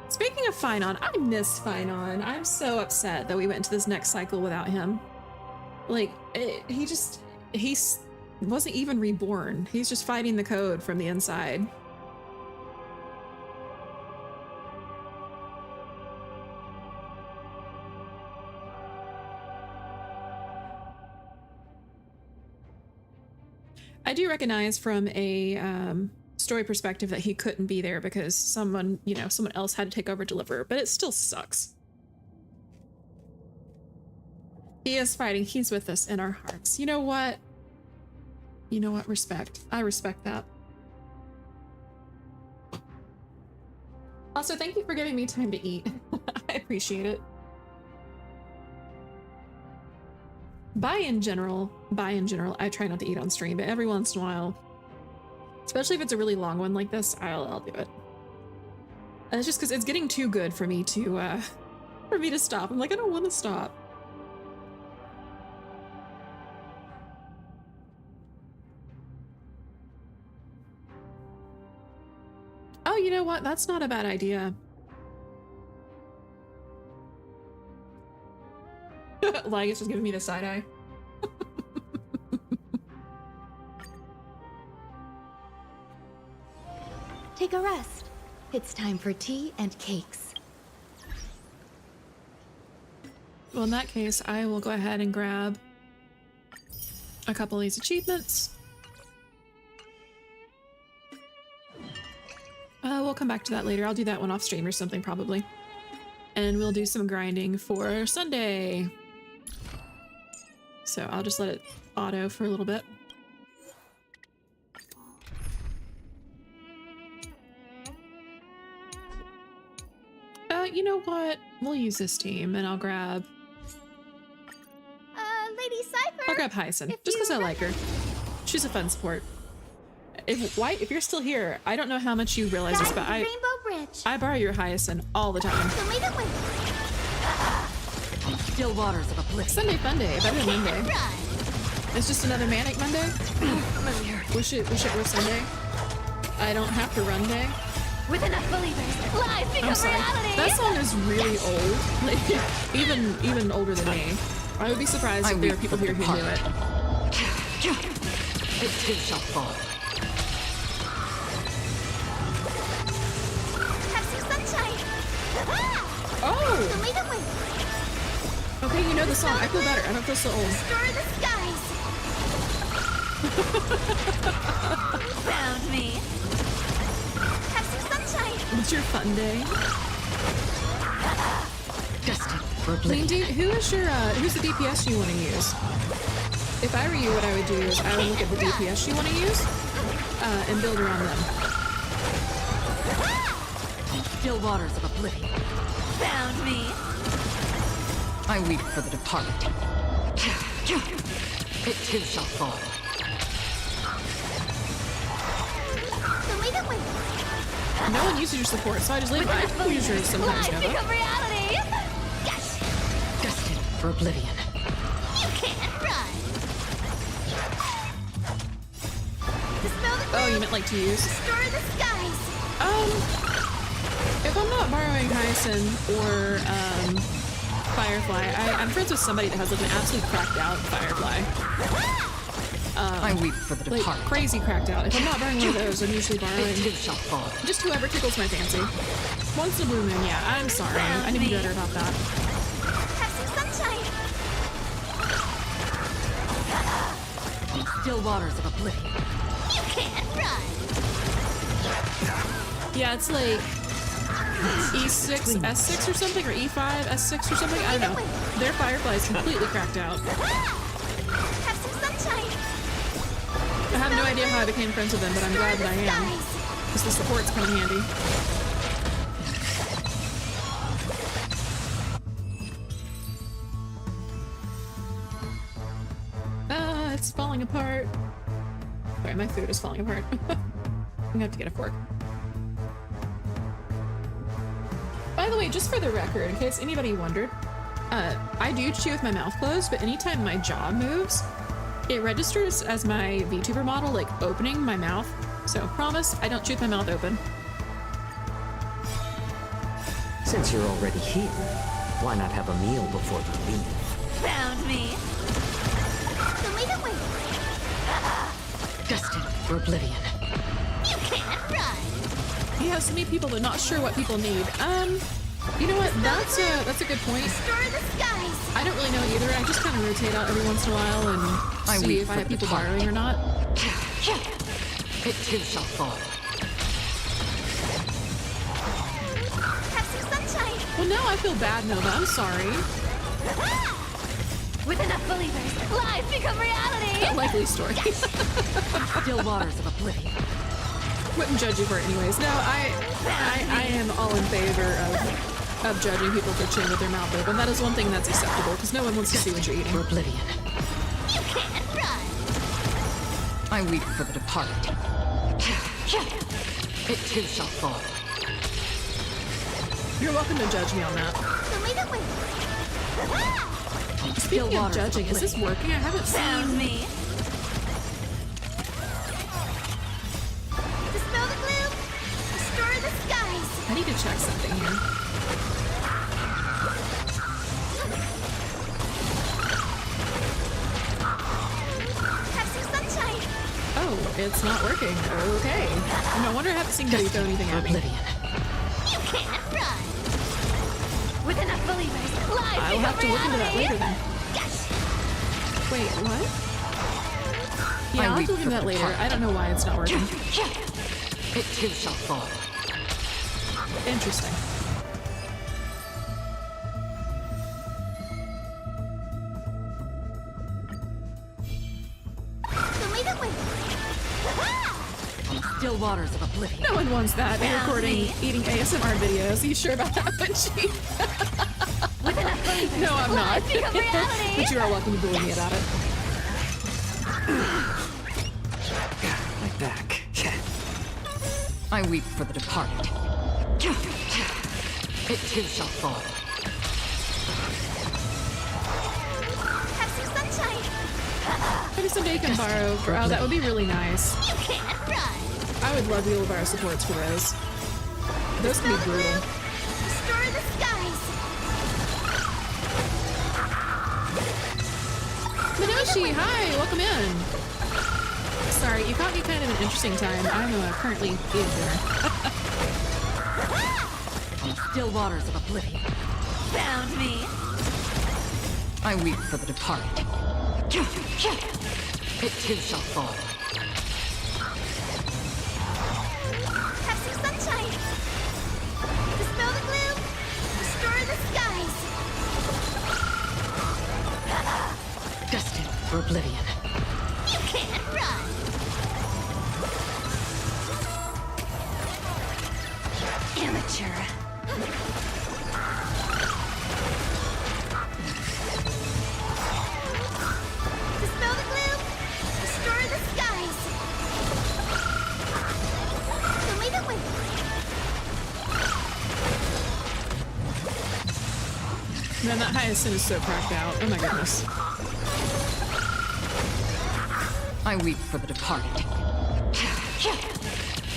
Speaking of Finon, I miss Finon. I'm so upset that we went into this next cycle without him. Like, he wasn't even reborn. He's just fighting the code from the inside. I do recognize from a story perspective that he couldn't be there because someone else had to take over Deliverer, but it still sucks. He is fighting. He's with us in our hearts. You know what? You know what? Respect. I respect that. Also, thank you for giving me time to eat. I appreciate it. In general, I try not to eat on stream, but every once in a while, especially if it's a really long one like this, I'll do it. And it's just because it's getting too good for me to stop. I'm like, I don't want to stop. Oh, you know what? That's not a bad idea. Like, it's just giving me the side eye. Take a rest. It's time for tea and cakes. Well, in that case, I will go ahead and grab a couple of these achievements. We'll come back to that later. I'll do that one off stream or something probably. And we'll do some grinding for Sunday. So I'll just let it auto for a little bit. You know what? We'll use this team and I'll grab... Lady Cypher! I'll grab Hyacinth, just because I like her. She's a fun sport. White, if you're still here, I don't know how much you realize this, but I borrow your Hyacinth all the time. Still waters of oblivion. Sunday fun day, better than Monday. It's just another manic Monday. Wish it were Sunday. I don't have to run day. With enough believers, lies become reality. That song is really old. Like, even older than me. I would be surprised if there are people here who knew it. It too shall fall. Have some sunshine. Oh! Lead the way. Okay, you know the song. I feel better. I don't feel so old. Destroy the skies. Found me. Have some sunshine. What's your fun day? Destined for Clean dude, who's the DPS you want to use? If I were you, what I would do is I would look at the DPS you want to use and build around them. Still waters of oblivion. Found me. I weep for the departed. It too shall fall. Lead the way. No one uses your support, so I just leave it. I use yours sometimes, Lies become reality. Yes. Destined for oblivion. You can't run. Dispel the Oh, you meant like to use? Destroy the skies. If I'm not borrowing Hyacinth or Firefly, I'm friends with somebody that has like an absolutely cracked out Firefly. I weep for the like departed. crazy cracked out. If I'm not borrowing one of those, I'm usually borrowing It too shall fall. just whoever tickles my fancy. Once in a blue moon, yeah. I'm sorry. I need to be better about that. Have some sunshine. Still waters of oblivion. You can't run. Yeah, it's like E6, S6 or something, or E5, S6 or something. I don't know. Their Firefly is completely cracked out. Have some sunshine. I have no idea how I became friends with them, but I'm glad that I am. Because the supports come in handy. It's falling apart. Sorry, my food is falling apart. I'm gonna have to get a fork. By the way, just for the record, in case anybody wondered, I do chew with my mouth closed, but anytime my jaw moves, it registers as my VTuber model, like opening my mouth. So promise, I don't chew with my mouth open. Since you're already here, why not have a meal before you leave? Found me. Destined for oblivion. You can't run. You have so many people that are not sure what people need. You know what? That's a good point. Restore the skies. I don't really know either. I just kind of rotate out every once in a while and see if I have people borrowing or not. It too shall fall. Have some sunshine. Well, now I feel bad, Nova. I'm sorry. With enough believers, lies become reality. Likely story. Still waters of oblivion. Wouldn't judge you for it anyways. No, I am all in favor of judging people for chewing with their mouth open. That is one thing that's acceptable because no one wants to see what you're eating. Oblivion. You can't run. I weep for the departed. It too shall fall. You're welcome to judge me on that. Show me the way. Speaking of judging, is this working? I haven't seen me. Dispel the gloom. Restore the skies. I need to check something here. Have some sunshine. Oh, it's not working. Okay. No wonder I haven't seen anybody throw anything at me. You can't run. With enough believers, lies I'll have to look into that later then. Yes. Wait, what? Yeah, I'll have to look into that later. I don't know why it's not working. It too shall fall. Interesting. Show me the way. Still waters of oblivion. No one wants that. You're recording eating ASMR videos. Are you sure about that, Bunchie? No, I'm not. But you are welcome to bully me about it. My back. I weep for the departed. It too shall fall. Have some sunshine. Maybe someday you can borrow. Oh, that would be really nice. You can't run. I would love to be able to borrow supports for those. Those can be brutal. Restore the skies. Minoshi, hi, welcome in. Sorry, you caught me kind of an interesting time. I'm currently eating dinner. Still waters of oblivion. Found me. I weep for the departed. It too shall fall. Have some sunshine. Dispel the gloom. Restore the skies. Destined for oblivion. You can't run. Amateur. Dispel the gloom. Restore the skies. Show me the way. Man, that hyacinth is so cracked out. Oh my goodness. I weep for the departed.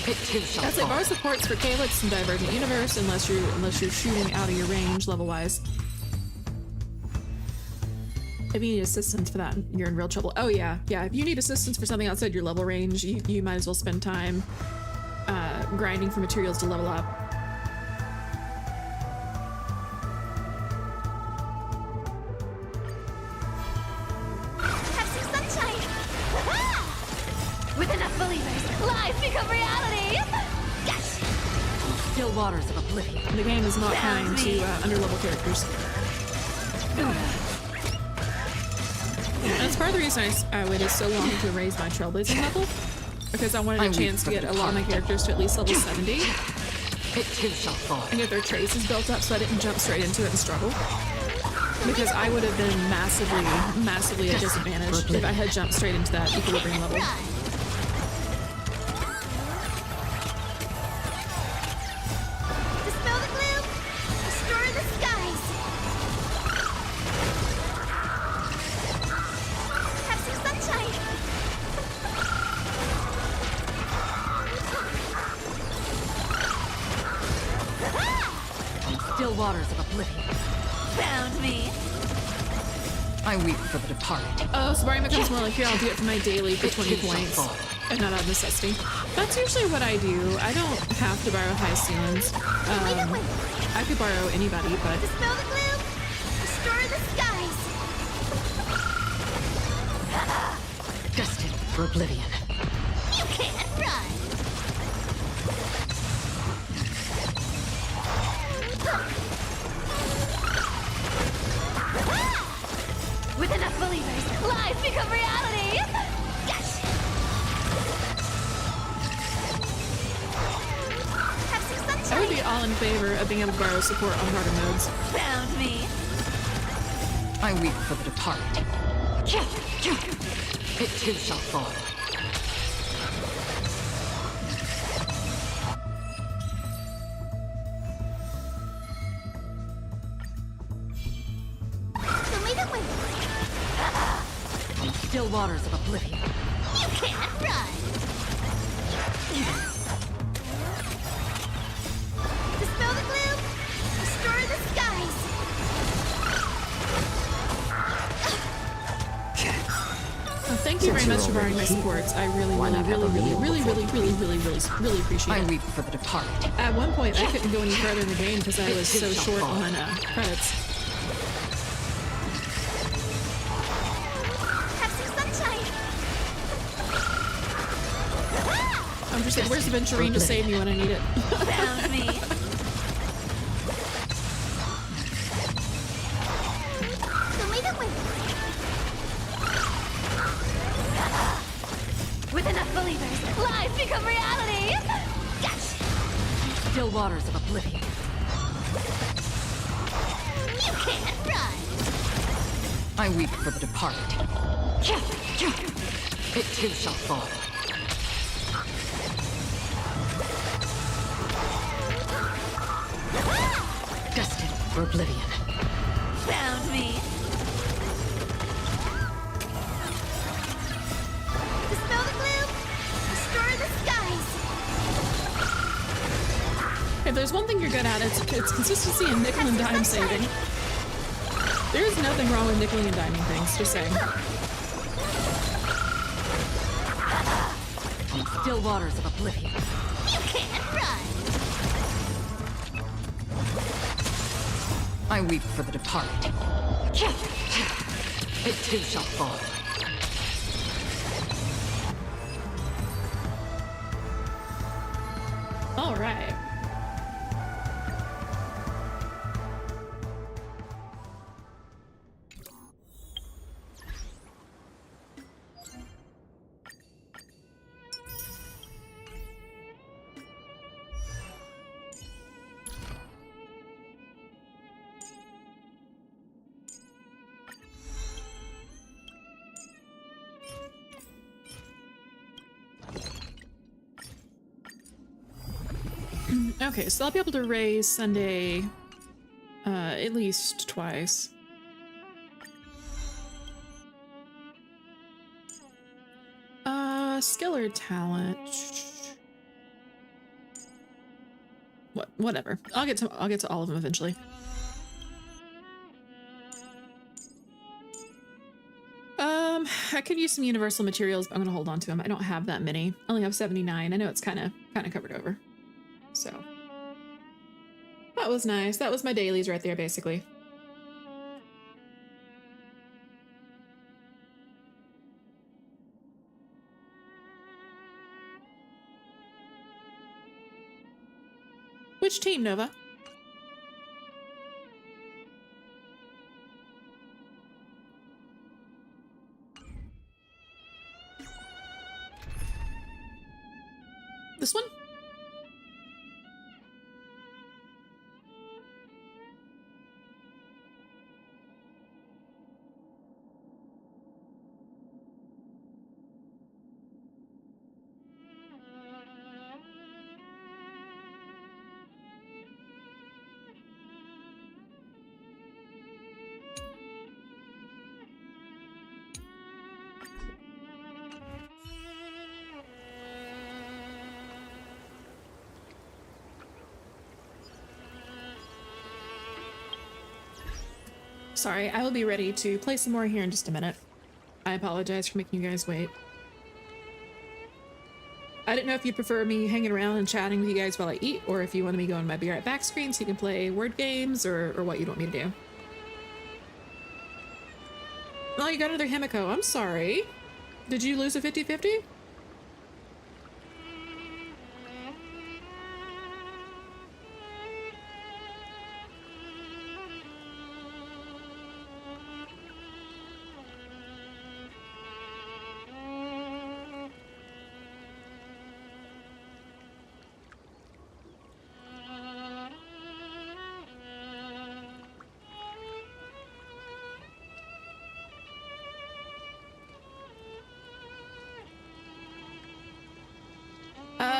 It too shall That's like fall. bar supports for Calyx and Divergent Universe unless you're shooting out of your range level wise. If you need assistance for that, you're in real trouble. Oh yeah, yeah. If you need assistance for something outside your level range, you might as well spend time grinding for materials to level up. Have some sunshine. With enough believers, lies become reality. Yes. Still waters of oblivion. The game is not kind to underlevel characters. That's part of the reason I waited so long to raise my trailblazing level, because I wanted a chance to get a lot of my characters to at least level 70 and get their traces built up so I didn't jump straight into it and struggle. Because I would have been massively at disadvantage if I had jumped straight into that equilibrium level. Dispel the gloom! Restore the skies! Have some sunshine! Still waters of oblivion. Found me. I weep for the departed. Oh, so Barry becomes more like, here, I'll do it for my daily for 20 points. And not out of necessity. That's usually what I do. I don't have to borrow high ceilings. I could borrow anybody, but... Dispel the gloom! Restore the skies! Destined for oblivion. You can't run! With enough believers, lies become reality! Yes! Have some sunshine! I would be all in favor of being able to borrow support on harder modes. Found me! I weep for the departed. It too shall fall. Show me the way! Still waters of oblivion. You can't run! Dispel the gloom! Restore the skies! Well, thank you very much for borrowing my supports. I really appreciate it. I weep for the departed. At one point, I couldn't go any further in the game because I was so short on credits. Have some sunshine! I'm just like, where's the Venturine to save me when I need it? Found me! Show me the way! With enough believers, lies become reality! Yes! Still waters of oblivion. You can't run! I weep for the departed. It too shall fall. Destined for oblivion. Found me! Dispel the gloom! Restore the skies! If there's one thing you're good at, it's consistency and nickel and dime saving. There's nothing wrong with nickel and diming things, just saying. Still waters of oblivion. You can't run! I weep for the departed. It too shall fall. All right. Okay, so I'll be able to raise Sunday at least twice. Skill or talent? Whatever. I'll get to all of them eventually. I could use some universal materials, but I'm gonna hold on to them. I don't have that many. I only have 79. I know it's kind of covered over. So that was nice. That was my dailies right there, basically. Which team, Nova? This one? Sorry, I will be ready to play some more here in just a minute. I apologize for making you guys wait. I didn't know if you prefer me hanging around and chatting with you guys while I eat, or if you want me to go on my be right back screen so you can play word games, or what you'd want me to do. Oh, you got another Himiko. I'm sorry. Did you lose a 50-50?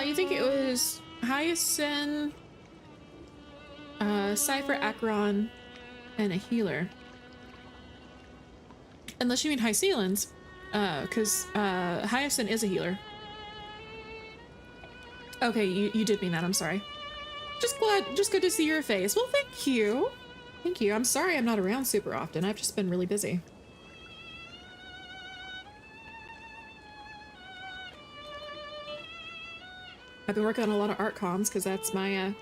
You think it was Hyacinth, Cypher, Acheron, and a healer. Unless you mean Hyacinth, because Hyacinth is a healer. Okay, you did mean that, I'm sorry. Just good to see your face. Well, thank you. Thank you. I'm sorry I'm not around super often. I've just been really busy. I've been working on a lot of art comms because that's my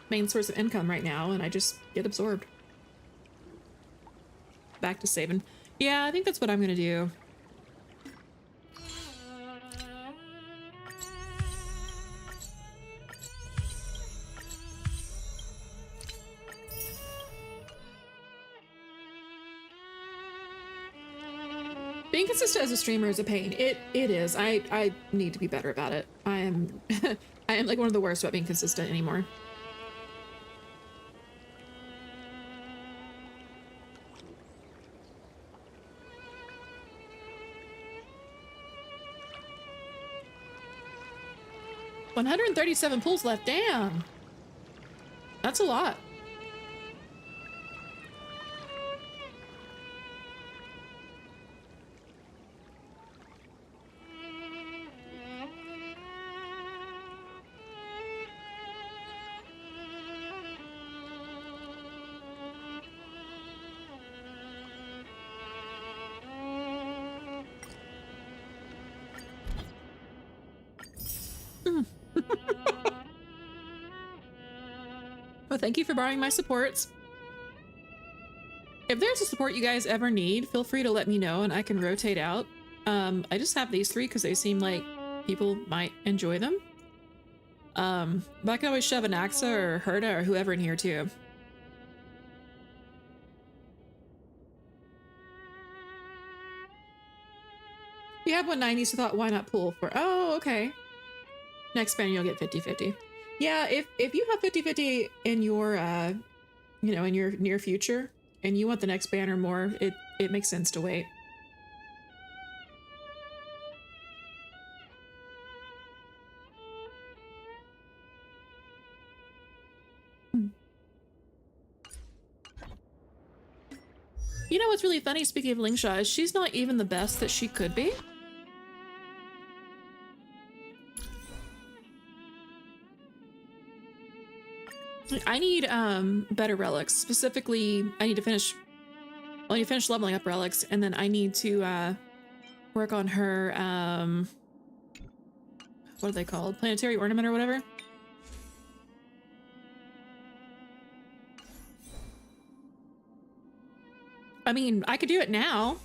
main source of income right now, and I just get absorbed. Back to saving. Yeah, I think that's what I'm gonna do. Being consistent as a streamer is a pain. It is. I need to be better about it. I am I am like one of the worst about being consistent anymore. $137 pulls left. Damn. That's a lot. Well, thank you for borrowing my supports. If there's a support you guys ever need, feel free to let me know and I can rotate out. I just have these three because they seem like people might enjoy them. But I can always shove an Axa or Herda or whoever in here too. You have 190, so thought why not pull for, oh, okay. Next banner you'll get 50-50. Yeah, if you have 50-50 in your, you know, in your near future, and you want the next banner more, it makes sense to wait. You know what's really funny, speaking of Lingsha, is she's not even the best that she could be. I need better relics. Specifically, I need to finish leveling up relics, and then I need to work on her what are they called? Planetary ornament or whatever. I mean, I could do it now.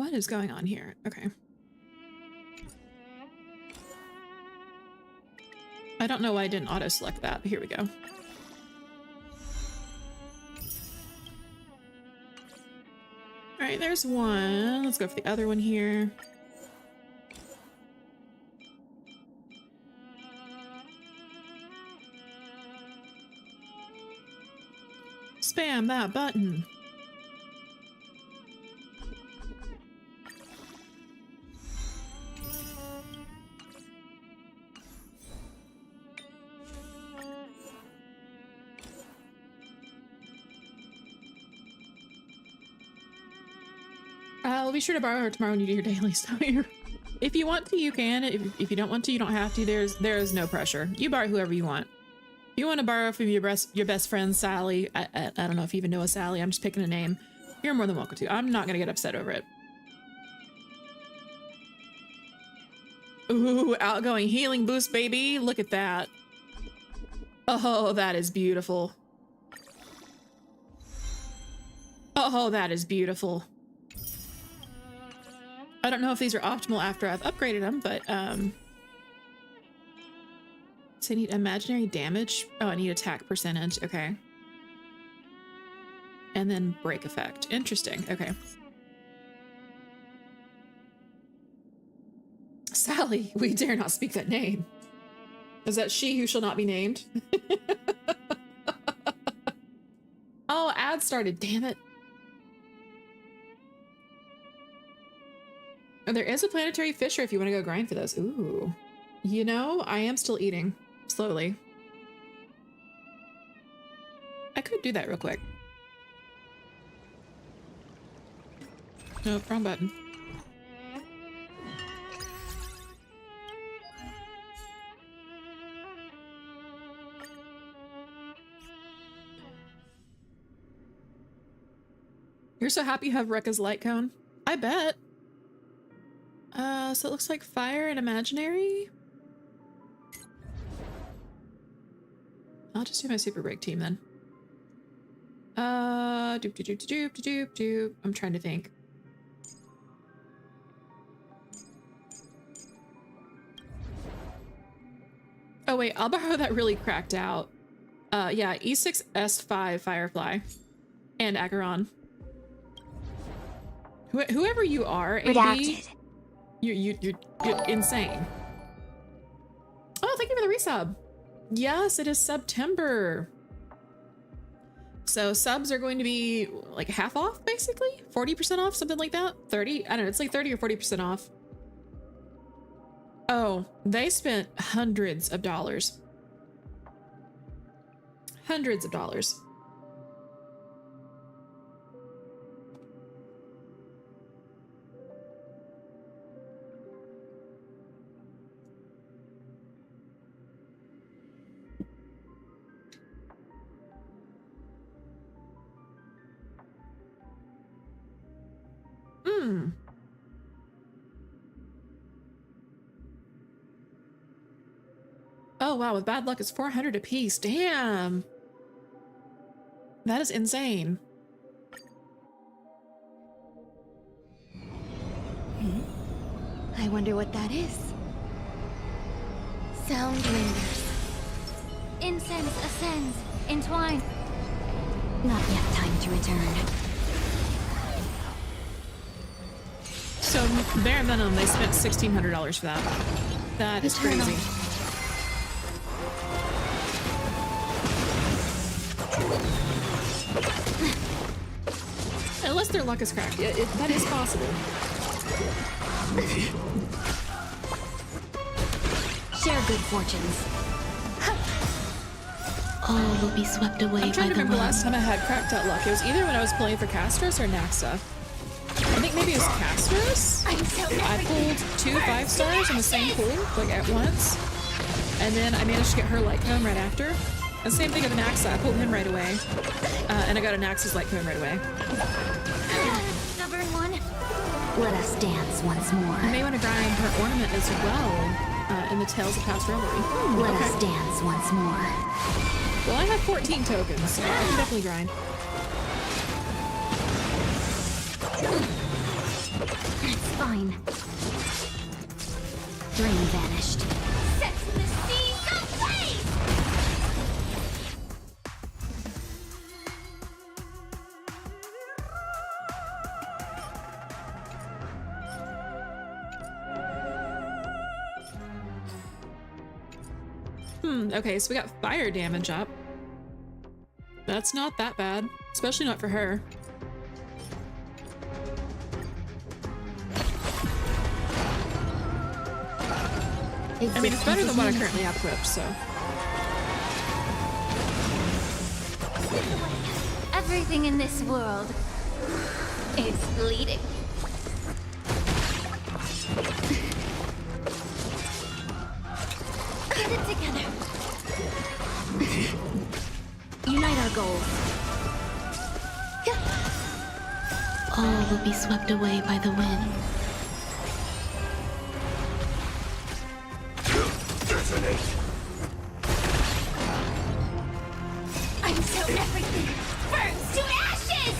What is going on here? Okay. I don't know why I didn't auto-select that, but here we go. All right, there's one. Let's go for the other one here. Spam that button. I'll be sure to borrow her tomorrow when you do your daily stuff. If you want to, you can. If you don't want to, you don't have to. There is no pressure. You borrow whoever you want. If you want to borrow from your best friend Sally, I don't know if you even know a Sally. I'm just picking a name. You're more than welcome to. I'm not gonna get upset over it. Ooh, outgoing healing boost, baby. Look at that. Oh, that is beautiful. Oh, that is beautiful. I don't know if these are optimal after I've upgraded them, but so I need imaginary damage. Oh, I need attack percentage. Okay. And then break effect. Interesting. Okay. Sally, we dare not speak that name. Is that she who shall not be named? Oh, ad started. Damn it. Oh, there is a planetary fisher if you want to go grind for those. Ooh. You know, I am still eating. Slowly. I could do that real quick. Nope, wrong button. You're so happy you have Rekka's light cone? I bet. So it looks like fire and imaginary. I'll just do my super break team then. Doop doop doop doop doop doop. I'm trying to think. Oh wait, I'll borrow that really cracked out. Yeah, E6S5 Firefly and Acheron. Whoever you are, AB, you're insane. Oh, thank you for the resub. Yes, it is September. So subs are going to be like half off, basically 40% off, something like that. 30, I don't know, it's like 30 or 40% off. Oh, they spent hundreds of dollars. Hundreds of dollars. Oh wow, with bad luck it's 400 a piece. Damn. That is insane. I wonder what that is. Sound lingers. Incense ascends. Entwine. Not yet time to return. So bare minimum, they spent $1,600 for that. That is crazy. Unless their luck is cracked. That is possible. Share good fortunes. All will be swept away by the wind. I'm trying to remember the last time I had cracked out luck. It was either when I was playing for Castros or Naxa. I think maybe it was Castros. I pulled 2 5-stars in the same pool, like at once. And then I managed to get her light cone right after. And same thing with Naxa. I pulled him right away. And I got a Naxa's light cone right away. Stubborn one. Let us dance once more. You may want to grind her ornament as well in the Tales of Past Revelry. Let us dance once more. Well, I have 14 tokens, so I can definitely grind. Fine. Dream vanished. Set the seas ablaze! Okay, so we got fire damage up. That's not that bad, especially not for her. I mean, it's better than what I currently have equipped, so. Everything in this world is bleeding. Get it together. Unite our goals. All will be swept away by the wind. Until everything burns to ashes!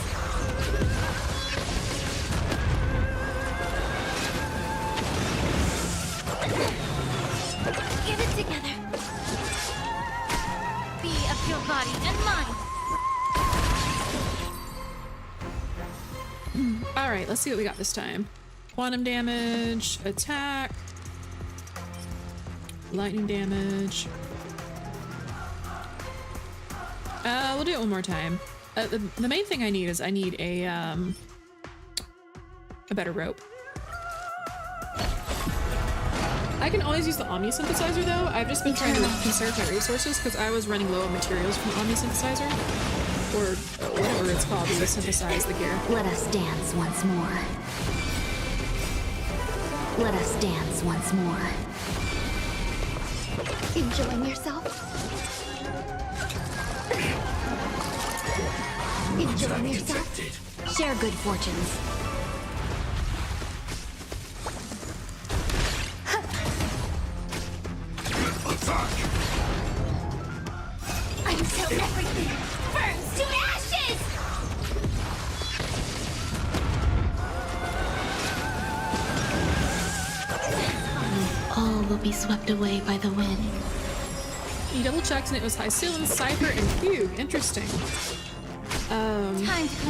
Get it together. Be of your body and mind. Alright, let's see what we got this time. Quantum damage, attack, lightning damage. We'll do it one more time. The main thing I need is I need a better rope. I can always use the Omni Synthesizer though. I've just been trying to conserve my resources because I was running low on materials from Omni Synthesizer. Or whatever it's called to synthesize the gear. Let us dance once more. Let us dance once more. Enjoying yourself? Enjoying yourself? Share good fortunes. Until everything burns to ashes! All will be swept away by the wind. You double checked and it was Hycilin, Cypher, and Fugue. Interesting.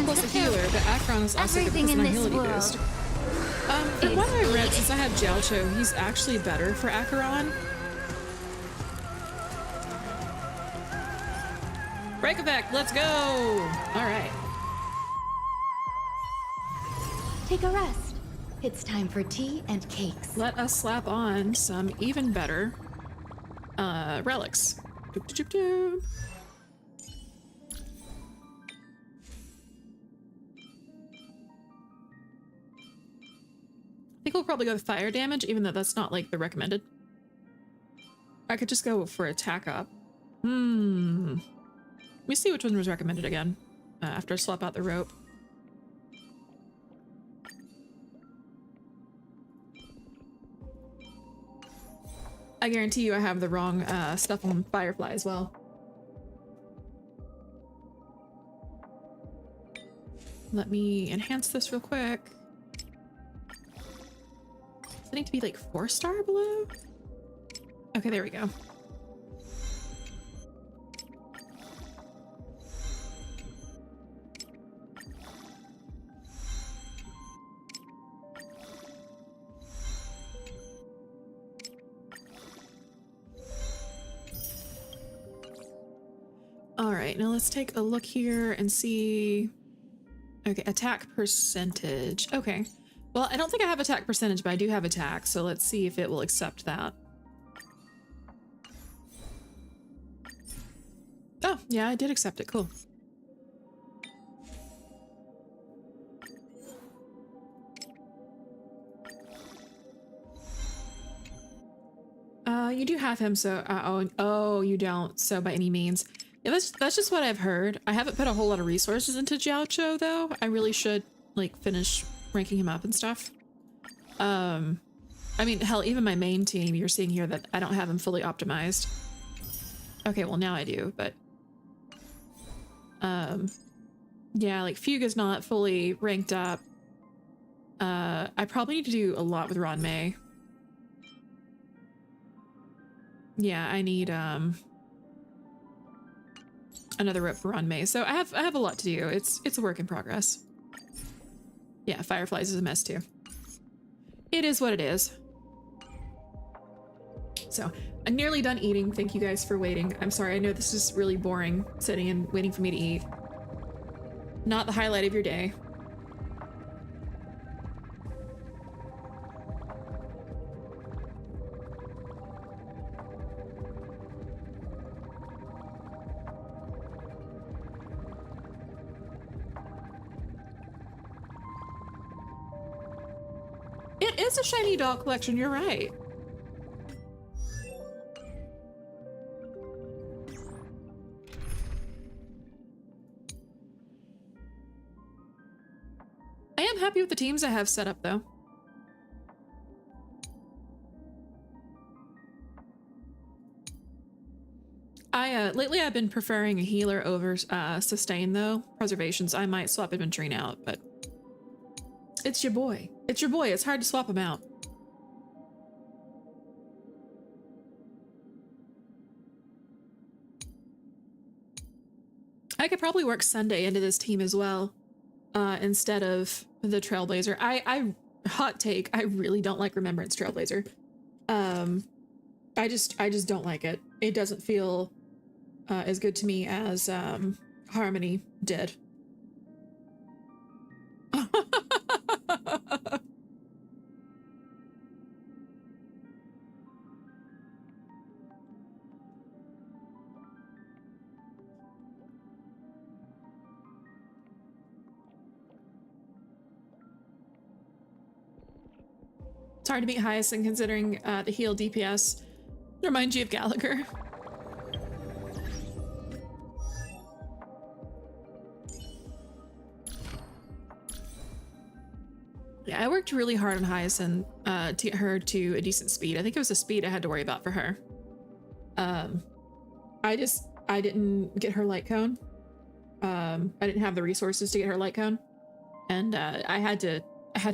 Plus a healer, but Acheron is also good because of an agility boost. From what I read, since I have Jiaocho, he's actually better for Acheron. Break effect, let's go! Alright. Take a rest. It's time for tea and cakes. Let us slap on some even better relics. Doop, doop, doop, doop. I think we'll probably go with fire damage, even though that's not like the recommended. I could just go for attack up. Let me see which one was recommended again after I swap out the rope. I guarantee you I have the wrong stuff on Firefly as well. Let me enhance this real quick. Does it need to be like 4-star below? Okay, there we go. All right, now let's take a look here and see. Okay, attack percentage. Okay. Well, I don't think I have attack percentage, but I do have attack, so let's see if it will accept that. Oh, yeah, I did accept it. Cool. You do have him, so oh, you don't. So by any means, yeah, that's just what I've heard. I haven't put a whole lot of resources into Jiaocho though. I really should like finish ranking him up and stuff. I mean, hell, even my main team, you're seeing here that I don't have him fully optimized. Okay, well now I do, but yeah, like Fugue is not fully ranked up. I probably need to do a lot with Ron May. Yeah, I need another rep for Ron May. So I have a lot to do. It's a work in progress. Yeah, Fireflies is a mess too. It is what it is. So I'm nearly done eating. Thank you guys for waiting. I'm sorry, I know this is really boring, sitting and waiting for me to eat. Not the highlight of your day. It is a shiny doll collection, you're right. I am happy with the teams I have set up though. Lately I've been preferring a healer over sustain though. Preservations, I might swap Adventuring out, but it's your boy. It's your boy. It's hard to swap him out. I could probably work Sunday into this team as well, instead of the Trailblazer. I hot take, I really don't like Remembrance Trailblazer. I just don't like it. It doesn't feel as good to me as Harmony did. It's hard to beat Hyacinth considering the heal DPS. It reminds you of Gallagher. Yeah, I worked really hard on Hyacinth to get her to a decent speed. I think it was the speed I had to worry about for her. I didn't get her light cone. I didn't have the resources to get her light cone, and I had to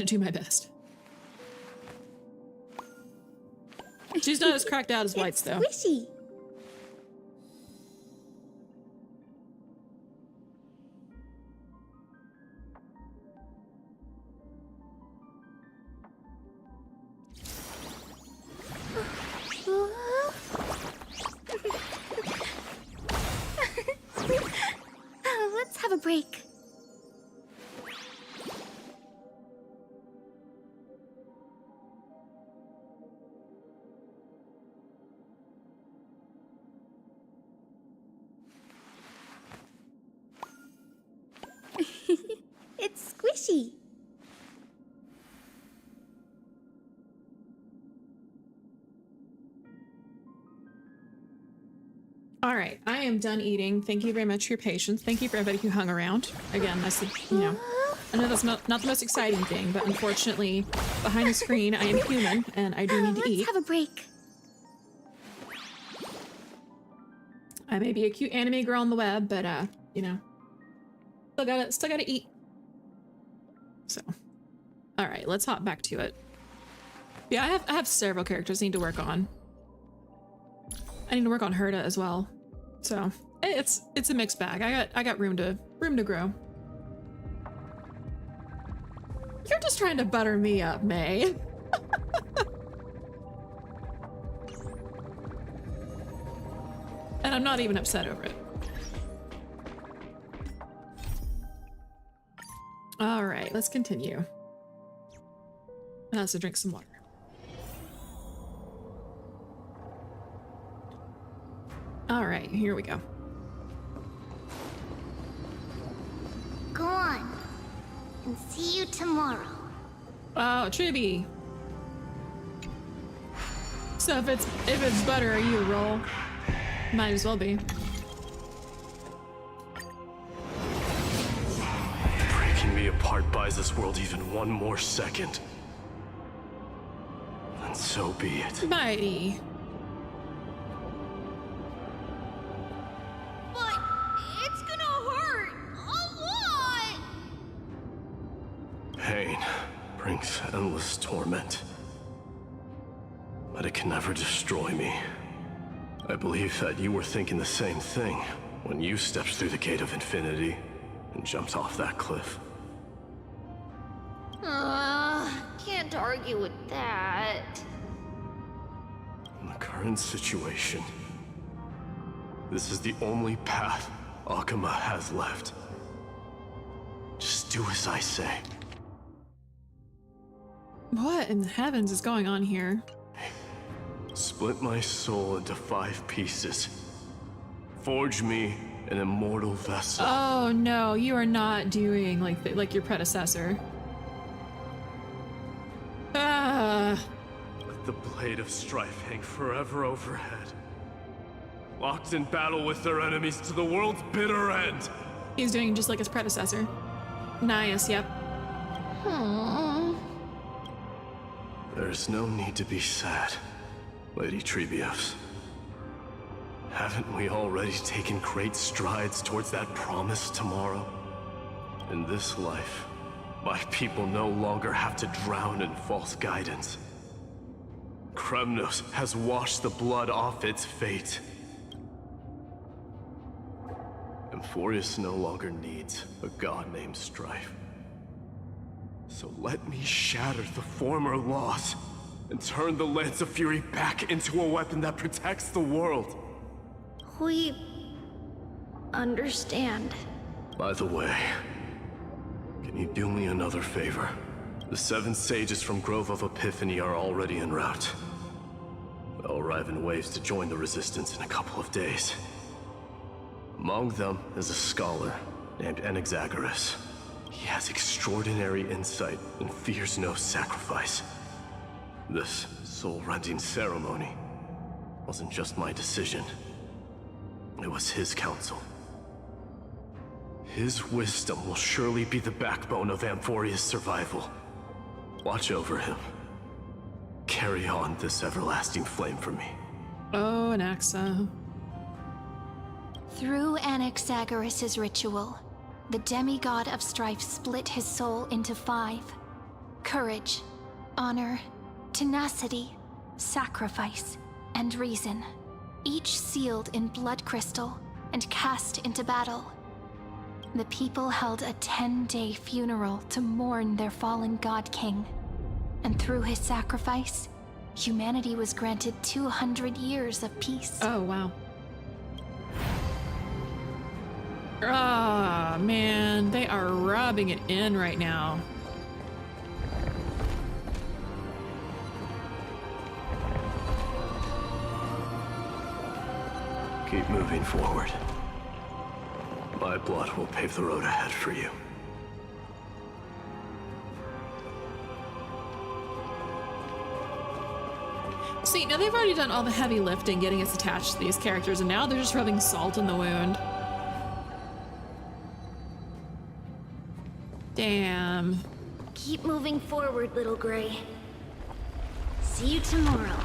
do my best. She's not as cracked out as White's though. Squishy. Let's have a break. It's squishy. All right, I am done eating. Thank you very much for your patience. Thank you for everybody who hung around. Again, that's the, I know that's not the most exciting thing, but unfortunately, behind the screen, I am human and I do need to eat. Let's have a break. I may be a cute anime girl on the web, but still gotta eat. So, all right, let's hop back to it. Yeah, I have several characters I need to work on. I need to work on Herta as well. So it's a mixed bag. I got room to grow. You're just trying to butter me up, May. And I'm not even upset over it. All right, let's continue. And also drink some water. All right, here we go. Go on. And see you tomorrow. Oh, Chibi. So if it's butter, are you a roll? Might as well be. Breaking me apart buys this world even one more second. And so be it. Mighty. But it's gonna hurt a lot. Pain, brings endless torment. But it can never destroy me. I believe that you were thinking the same thing when you stepped through the gate of infinity and jumped off that cliff. Can't argue with that. In the current situation, this is the only path Akuma has left. Just do as I say. What in the heavens is going on here? Split my soul into 5 pieces. Forge me an immortal vessel. Oh no, you are not doing like your predecessor. Let the blade of strife hang forever overhead. Locked in battle with their enemies to the world's bitter end. He's doing just like his predecessor. Nice, yep. There's no need to be sad, Lady Trebios. Haven't we already taken great strides towards that promised tomorrow? In this life, my people no longer have to drown in false guidance. Kremnos has washed the blood off its fate. Emphorius no longer needs a god named Strife. So let me shatter the former laws and turn the Lance of Fury back into a weapon that protects the world. We understand. By the way, can you do me another favor? The 7 sages from Grove of Epiphany are already en route. They'll arrive in waves to join the resistance in a couple of days. Among them is a scholar named Anaxagoras. He has extraordinary insight and fears no sacrifice. This soul-rending ceremony wasn't just my decision. It was his counsel. His wisdom will surely be the backbone of Amphoria's survival. Watch over him. Carry on this everlasting flame for me. Oh, Anaxa. Through Anaxagoras' ritual, the demigod of strife split his soul into 5. Courage, honor, tenacity, sacrifice, and reason. Each sealed in blood crystal and cast into battle. The people held a 10-day funeral to mourn their fallen god king. And through his sacrifice, humanity was granted 200 years of peace. Oh, wow. Ah, man, they are rubbing it in right now. Keep moving forward. My blood will pave the road ahead for you. See, now they've already done all the heavy lifting getting us attached to these characters, and now they're just rubbing salt in the wound. Damn. Keep moving forward, little Gray. See you tomorrow.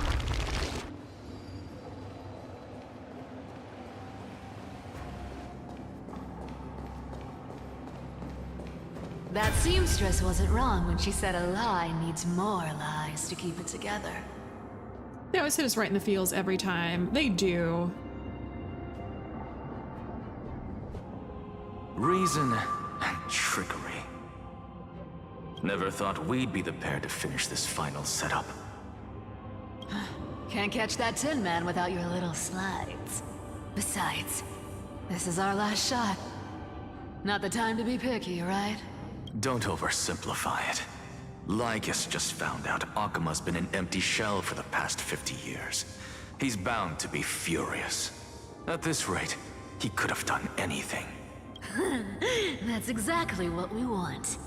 That seamstress wasn't wrong when she said a lie needs more lies to keep it together. They always hit us right in the feels every time. They do. Reason and trickery. Never thought we'd be the pair to finish this final setup. Can't catch that Tin Man without your little slides. Besides, this is our last shot. Not the time to be picky, right? Don't oversimplify it. Lycus just found out Akuma's been an empty shell for the past 50 years. He's bound to be furious. At this rate, he could have done anything. That's exactly what we want.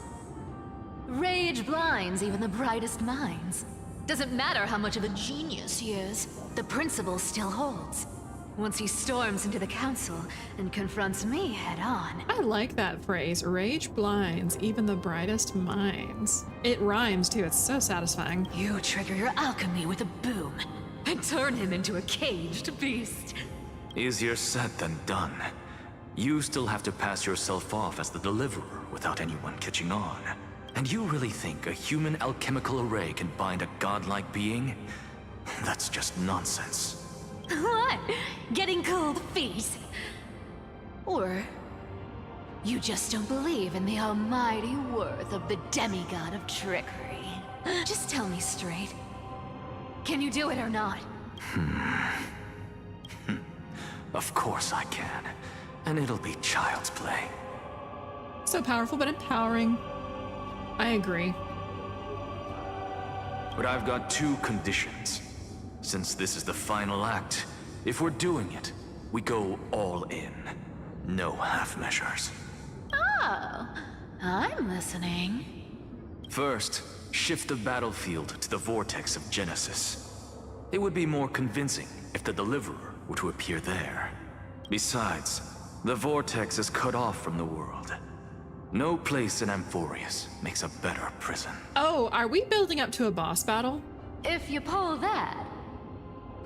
Rage blinds even the brightest minds. Doesn't matter how much of a genius he is, the principle still holds. Once he storms into the council and confronts me head-on. I like that phrase, rage blinds even the brightest minds. It rhymes too, it's so satisfying. You trigger your alchemy with a boom and turn him into a caged beast. Easier said than done. You still have to pass yourself off as the deliverer without anyone catching on. And you really think a human alchemical array can bind a godlike being? That's just nonsense. What? Getting cold feet? Or you just don't believe in the almighty worth of the demigod of trickery? Just tell me straight. Can you do it or not? Of course I can. And it'll be child's play. So powerful but empowering. I agree. But I've got two conditions. Since this is the final act, if we're doing it, we go all in. No half measures. Oh, I'm listening. First, shift the battlefield to the vortex of Genesis. It would be more convincing if the Deliverer were to appear there. Besides, the vortex is cut off from the world. No place in Amphorius makes a better prison. Oh, are we building up to a boss battle? If you pull that,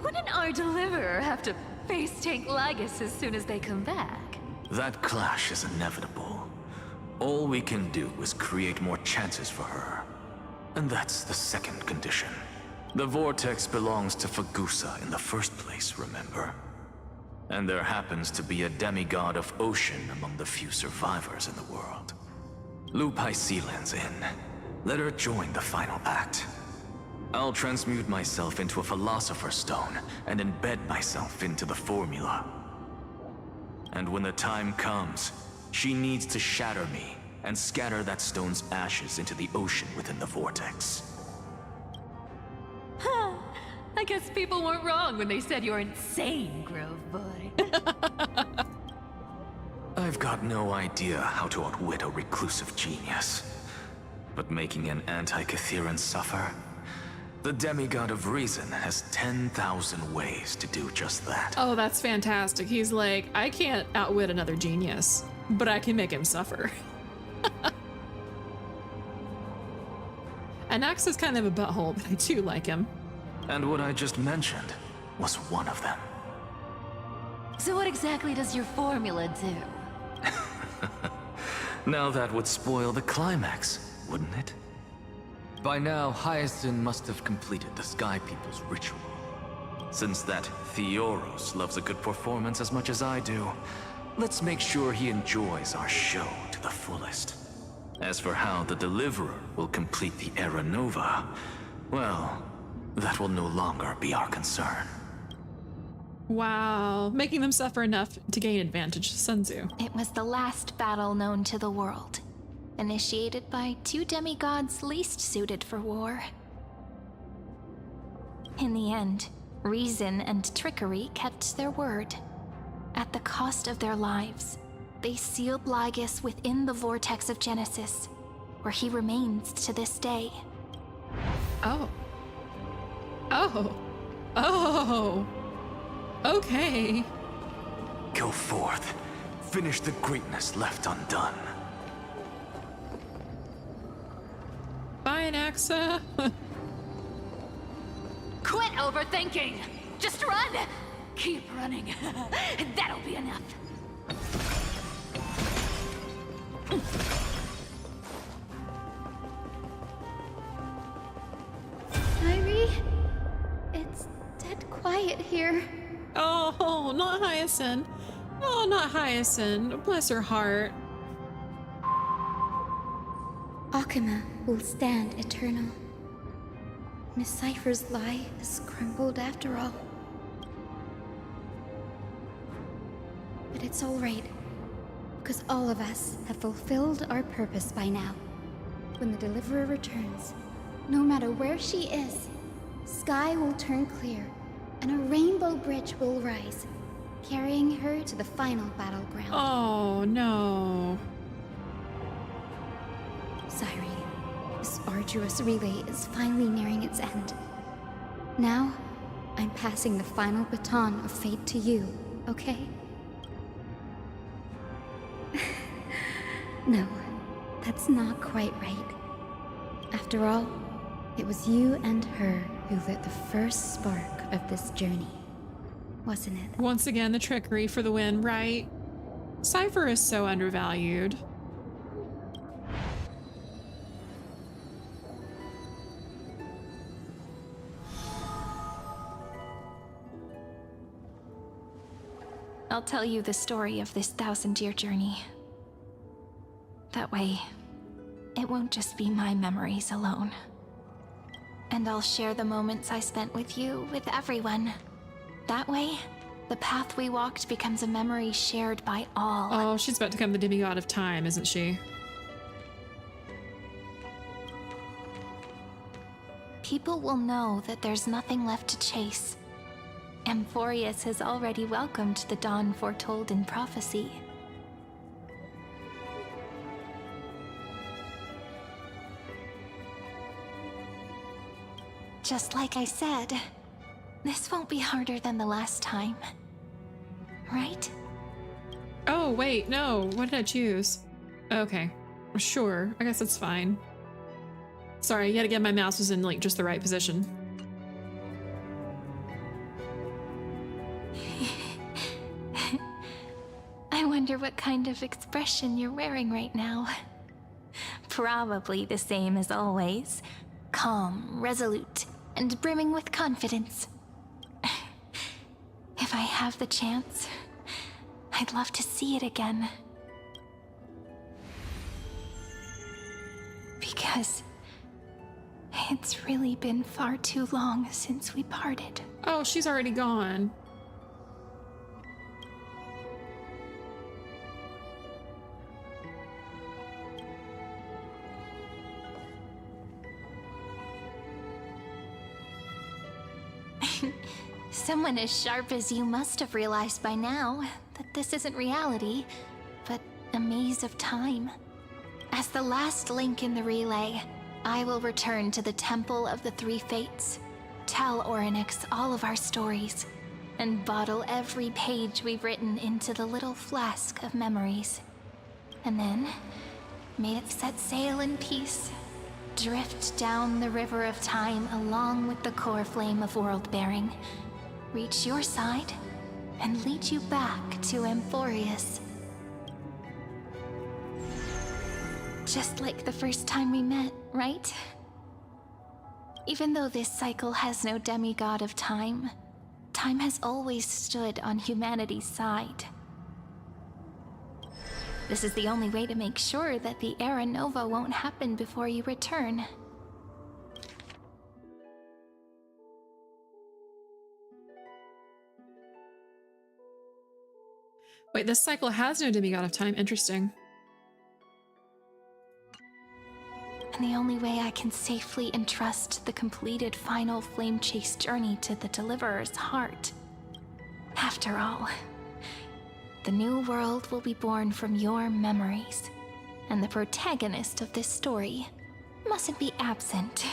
wouldn't our Deliverer have to face tank Lagus as soon as they come back? That clash is inevitable. All we can do is create more chances for her. And that's the second condition. The vortex belongs to Fagusa in the first place, remember? And there happens to be a demigod of ocean among the few survivors in the world. Loop Hycelan's in. Let her join the final act. I'll transmute myself into a Philosopher's Stone and embed myself into the formula. And when the time comes, she needs to shatter me and scatter that stone's ashes into the ocean within the vortex. Huh. I guess people weren't wrong when they said you're insane, Grove Boy. I've got no idea how to outwit a reclusive genius. But making an anti-Catheran suffer? The demigod of reason has 10,000 ways to do just that. Oh, that's fantastic. He's like, I can't outwit another genius, but I can make him suffer. Anax is kind of a butthole, but I do like him. And what I just mentioned was one of them. So what exactly does your formula do? Now that would spoil the climax, wouldn't it? By now, Hyacinth must have completed the Sky People's ritual. Since that Theoros loves a good performance as much as I do, let's make sure he enjoys our show to the fullest. As for how the Deliverer will complete the Era Nova, well, that will no longer be our concern. Wow, making them suffer enough to gain advantage, Sun Tzu. It was the last battle known to the world, initiated by two demigods least suited for war. In the end, reason and trickery kept their word. At the cost of their lives, they sealed Lagus within the vortex of Genesis, where he remains to this day. Oh. Oh. Oh. Okay. Go forth. Finish the greatness left undone. Bye, Anaxa. Quit overthinking! Just run! Keep running. That'll be enough. Irie, it's dead quiet here. Oh, not Hyacinth. Oh, not Hyacinth. Bless her heart. Akuma will stand eternal. Miss Cypher's lie has crumbled after all. But it's all right, because all of us have fulfilled our purpose by now. When the Deliverer returns, no matter where she is, sky will turn clear, and a rainbow bridge will rise, carrying her to the final battleground. Oh, no. Cyrene, this arduous relay is finally nearing its end. Now, I'm passing the final baton of fate to you, okay? No, that's not quite right. After all, it was you and her who lit the first spark of this journey, wasn't it? Once again, the trickery for the win, right? Cypher is so undervalued. I'll tell you the story of this 1,000-year journey. That way, it won't just be my memories alone. And I'll share the moments I spent with you with everyone. That way, the path we walked becomes a memory shared by all. Oh, she's about to become the demigod of time, isn't she? People will know that there's nothing left to chase. Amphorius has already welcomed the dawn foretold in prophecy. Just like I said, this won't be harder than the last time. Right? Oh, wait, no. What did I choose? Okay. Sure. I guess that's fine. Sorry, yet again, my mouse was in, like, just the right position. I wonder what kind of expression you're wearing right now. Probably the same as always. Calm, resolute, and brimming with confidence. If I have the chance, I'd love to see it again. Because it's really been far too long since we parted. Oh, she's already gone. Someone as sharp as you must have realized by now that this isn't reality, but a maze of time. As the last link in the relay, I will return to the Temple of the Three Fates, tell Orynyx all of our stories, and bottle every page we've written into the little flask of memories. And then, may it set sail in peace, drift down the river of time along with the core flame of world-bearing, reach your side, and lead you back to Amphorius. Just like the first time we met, right? Even though this cycle has no demigod of time, time has always stood on humanity's side. This is the only way to make sure that the Era Nova won't happen before you return. Wait, this cycle has no demigod of time. Interesting. And the only way I can safely entrust the completed final flame chase journey to the Deliverer's heart. After all, the new world will be born from your memories, and the protagonist of this story mustn't be absent.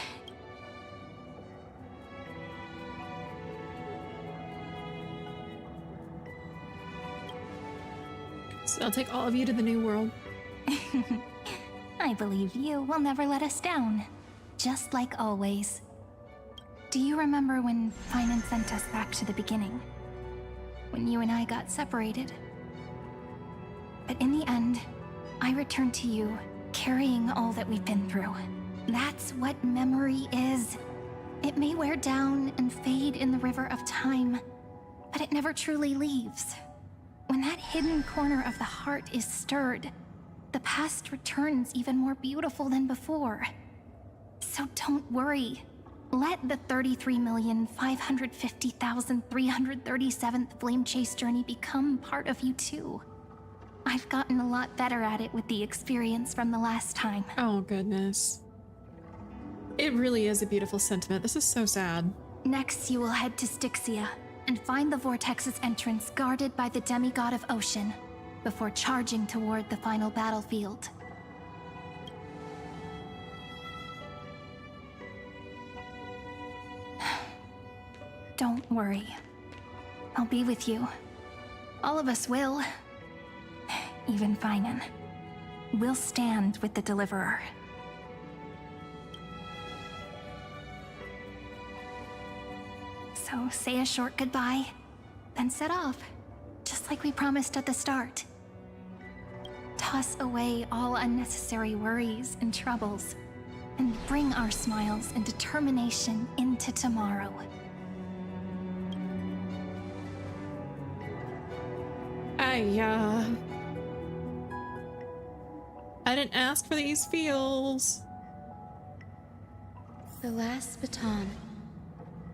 So I'll take all of you to the new world. I believe you will never let us down, just like always. Do you remember when Finan sent us back to the beginning? When you and I got separated? But in the end, I returned to you, carrying all that we've been through. That's what memory is. It may wear down and fade in the river of time, but it never truly leaves. When that hidden corner of the heart is stirred, the past returns even more beautiful than before. So don't worry. Let the 33,550,337th Flame Chase journey become part of you too. I've gotten a lot better at it with the experience from the last time. Oh, goodness. It really is a beautiful sentiment. This is so sad. Next, you will head to Styxia and find the Vortex's entrance guarded by the demigod of ocean before charging toward the final battlefield. Don't worry. I'll be with you. All of us will. Even Finan. We'll stand with the Deliverer. So say a short goodbye, then set off, just like we promised at the start. Toss away all unnecessary worries and troubles, and bring our smiles and determination into tomorrow. I didn't ask for these feels. The last baton.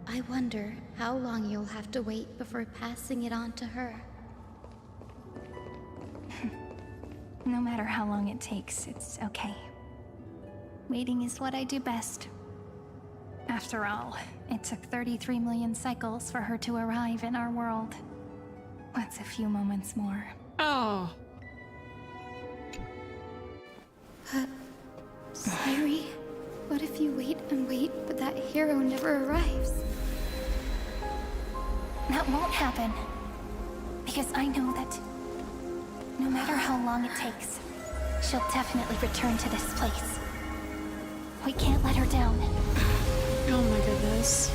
I wonder how long you'll have to wait before passing it on to her. No matter how long it takes, it's okay. Waiting is what I do best. After all, it took 33 million cycles for her to arrive in our world. What's a few moments more? Oh. Sairi, what if you wait and wait, but that hero never arrives? That won't happen. Because I know that no matter how long it takes, she'll definitely return to this place. We can't let her down. Oh my goodness.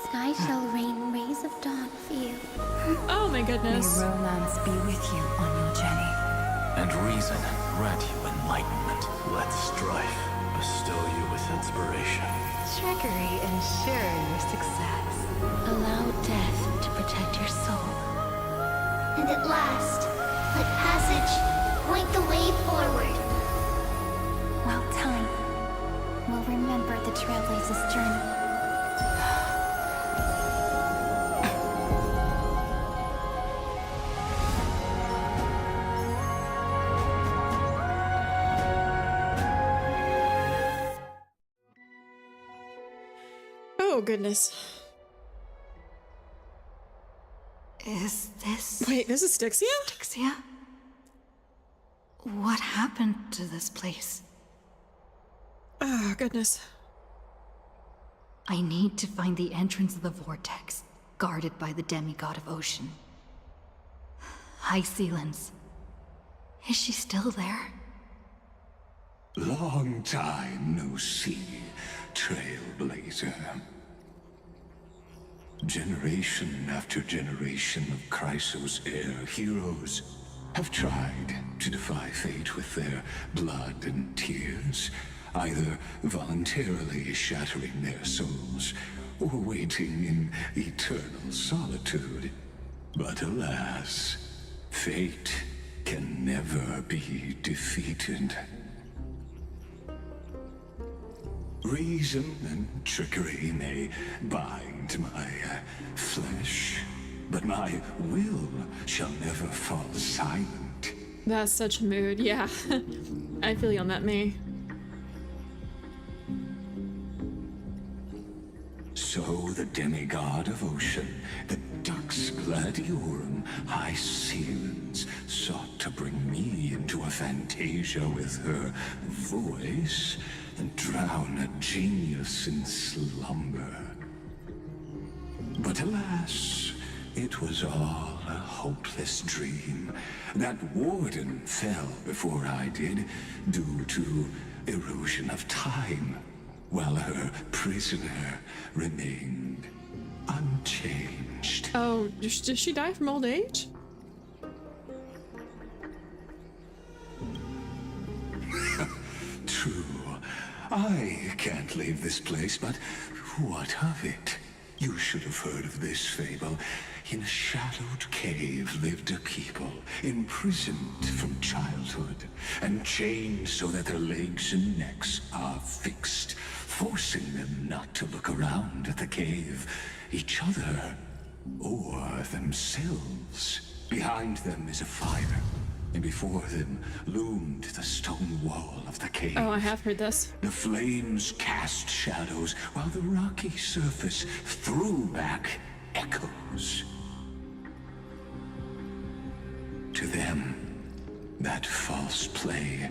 Sky shall rain rays of dawn for you. Oh my goodness. May romance be with you on your journey. And reason grant you enlightenment. Let strife bestow you with inspiration. Trickery ensure your success. Allow death to protect your soul. And at last, let passage point the way forward. Well, time will remember the Trailblazer's journey. Oh goodness. Is this... Wait, this is Styxia? Styxia? What happened to this place? Oh goodness. I need to find the entrance of the vortex, guarded by the demigod of ocean. High Sealens. Is she still there? Long time no see, Trailblazer. Generation after generation of Chrysos heir heroes have tried to defy fate with their blood and tears, either voluntarily shattering their souls or waiting in eternal solitude. But alas, fate can never be defeated. Reason and trickery may bind my flesh, but my will shall never fall silent. That's such a mood, yeah. I feel you on that, May. So the demigod of ocean, the Dux Gladiorum, High Sealens, sought to bring me into a fantasia with her voice and drown a genius in slumber. But alas, it was all a hopeless dream. That warden fell before I did, due to erosion of time, while her prisoner remained unchanged. Oh, did she die from old age? True. I can't leave this place, but what of it? You should have heard of this fable. In a shadowed cave lived a people, imprisoned from childhood, and chained so that their legs and necks are fixed, forcing them not to look around at the cave, each other, or themselves. Behind them is a fire, and before them loomed the stone wall of the cave. Oh, I have heard this. The flames cast shadows, while the rocky surface threw back echoes. To them, that false play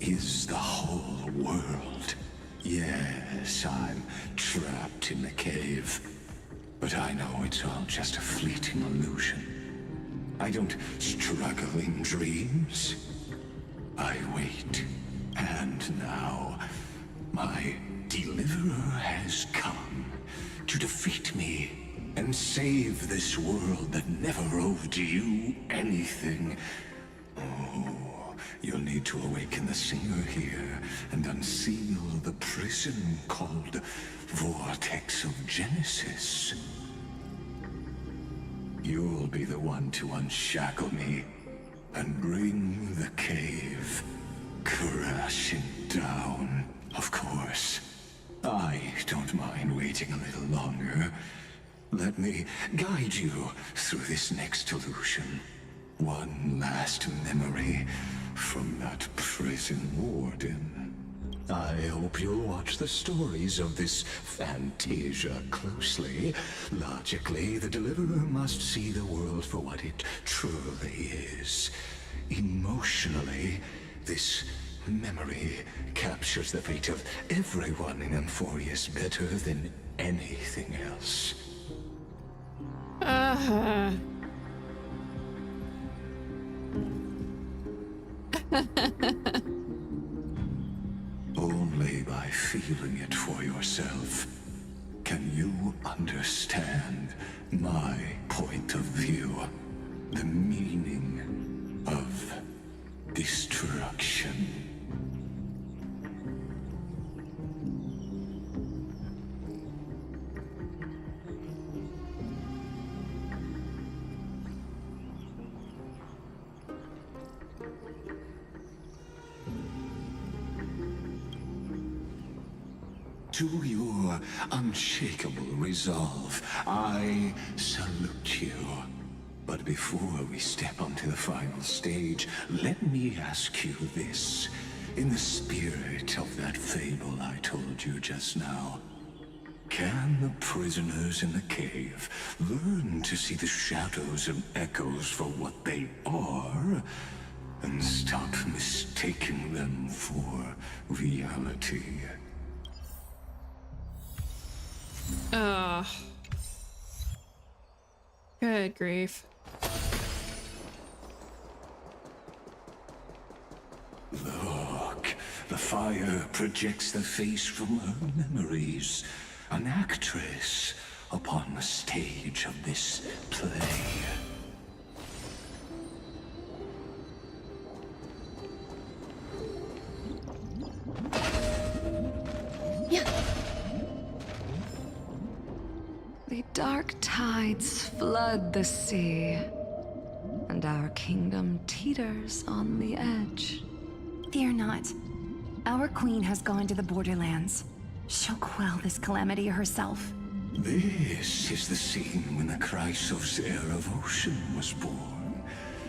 is the whole world. Yes, I'm trapped in the cave, but I know it's all just a fleeting illusion. I don't struggle in dreams. I wait. And now, my deliverer has come to defeat me and save this world that never owed you anything. Oh, you'll need to awaken the singer here and unseal the prison called Vortex of Genesis. You'll be the one to unshackle me and bring the cave crashing down. Of course, I don't mind waiting a little longer. Let me guide you through this next illusion. One last memory from that prison warden. I hope you'll watch the stories of this Fantasia closely. Logically, the Deliverer must see the world for what it truly is. Emotionally, this memory captures the fate of everyone in Emphorius better than anything else. Only by feeling it for yourself can you understand my point of view, the meaning of destruction. To your unshakable resolve, I salute you. But before we step onto the final stage, let me ask you this. In the spirit of that fable I told you just now, can the prisoners in the cave learn to see the shadows and echoes for what they are, and stop mistaking them for reality? Good grief. Look, the fire projects the face from her memories. An actress upon the stage of this play. The dark tides flood the sea, and our kingdom teeters on the edge. Fear not. Our queen has gone to the borderlands. She'll quell this calamity herself. This is the scene when the Chrysos heir of Ocean was born.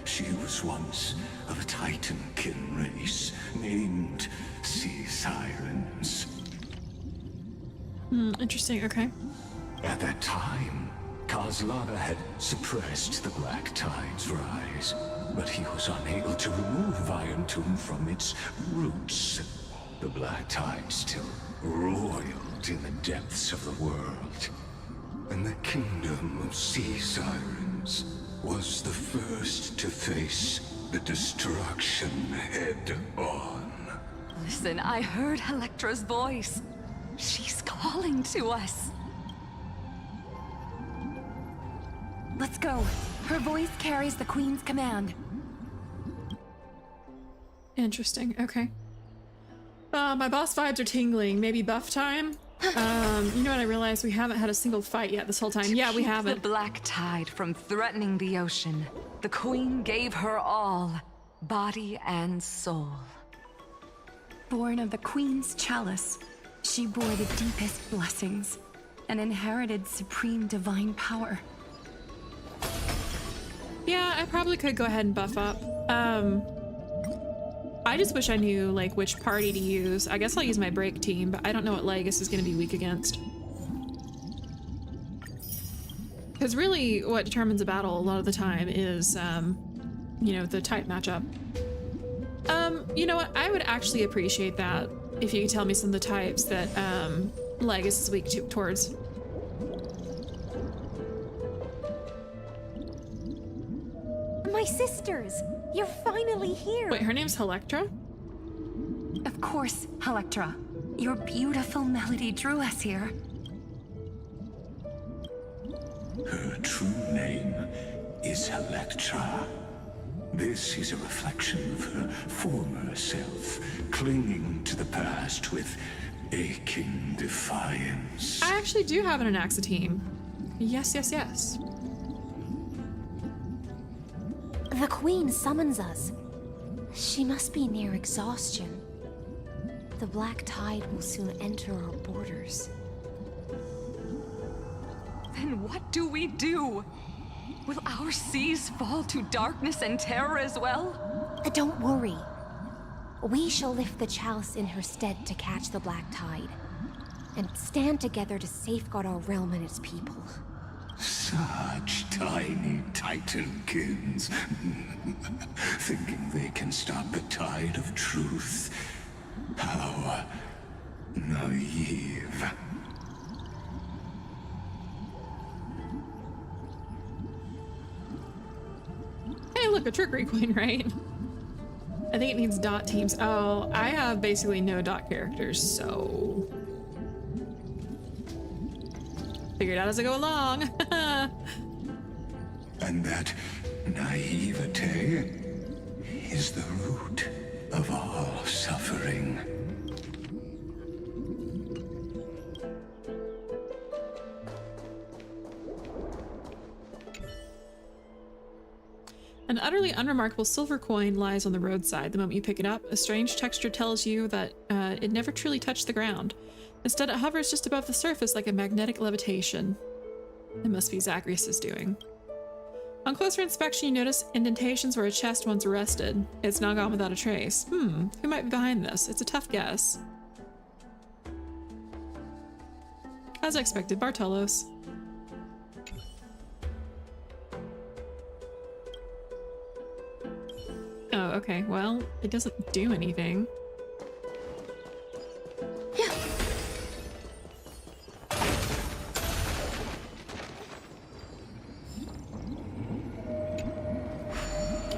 She was once of a Titan-kin race named Sea Sirens. Interesting, okay. At that time, Kozlana had suppressed the Black Tide's rise, but he was unable to remove Iron Tomb from its roots. The Black Tide still roiled in the depths of the world, and the kingdom of Sea Sirens was the first to face the destruction head-on. Listen, I heard Electra's voice. She's calling to us. Let's go. Her voice carries the queen's command. Interesting, okay. My boss vibes are tingling. Maybe buff time? You know what I realized? We haven't had a single fight yet this whole time. Yeah, we haven't. The Black Tide from threatening the ocean, the queen gave her all, body and soul. Born of the queen's chalice, she bore the deepest blessings and inherited supreme divine power. Yeah, I probably could go ahead and buff up. I just wish I knew, like, which party to use. I guess I'll use my break team, but I don't know what Legus is going to be weak against. Because really, what determines a battle a lot of the time is, you know, the type matchup. You know what? I would actually appreciate that if you could tell me some of the types that, Legus is weak towards. My sisters! You're finally here! Wait, her name's Electra? Of course, Electra. Your beautiful melody drew us here. Her true name is Electra. This is a reflection of her former self, clinging to the past with aching defiance. I actually do have an Anaxa team. Yes, yes, yes. The Queen summons us. She must be near exhaustion. The Black Tide will soon enter our borders. Then what do we do? Will our seas fall to darkness and terror as well? Don't worry. We shall lift the chalice in her stead to catch the Black Tide, and stand together to safeguard our realm and its people. Such tiny Titankins, thinking they can stop the tide of truth. How naive. Hey, look, a trickery coin, right? I think it needs dot teams. Oh, I have basically no dot characters, so... Figure it out as I go along. And that naivete is the root of all suffering. An utterly unremarkable silver coin lies on the roadside. The moment you pick it up, a strange texture tells you that it never truly touched the ground. Instead, it hovers just above the surface like a magnetic levitation. It must be Zagreus' doing. On closer inspection, you notice indentations where a chest once rested. It's now gone without a trace. Who might be behind this? It's a tough guess. As I expected, Bartolos. Oh, okay. Well, it doesn't do anything.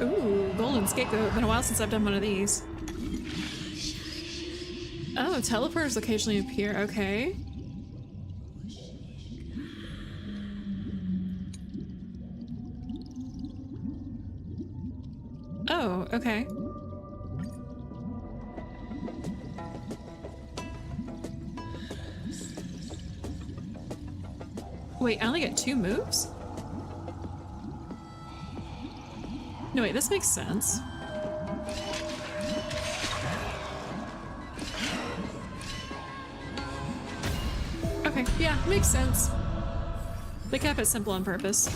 Ooh, golden scapegoat. Been a while since I've done one of these. Oh, teleporters occasionally appear. Okay. Oh, okay. Wait, I only get 2 moves? No, wait, this makes sense. Okay, yeah, makes sense. They kept it simple on purpose.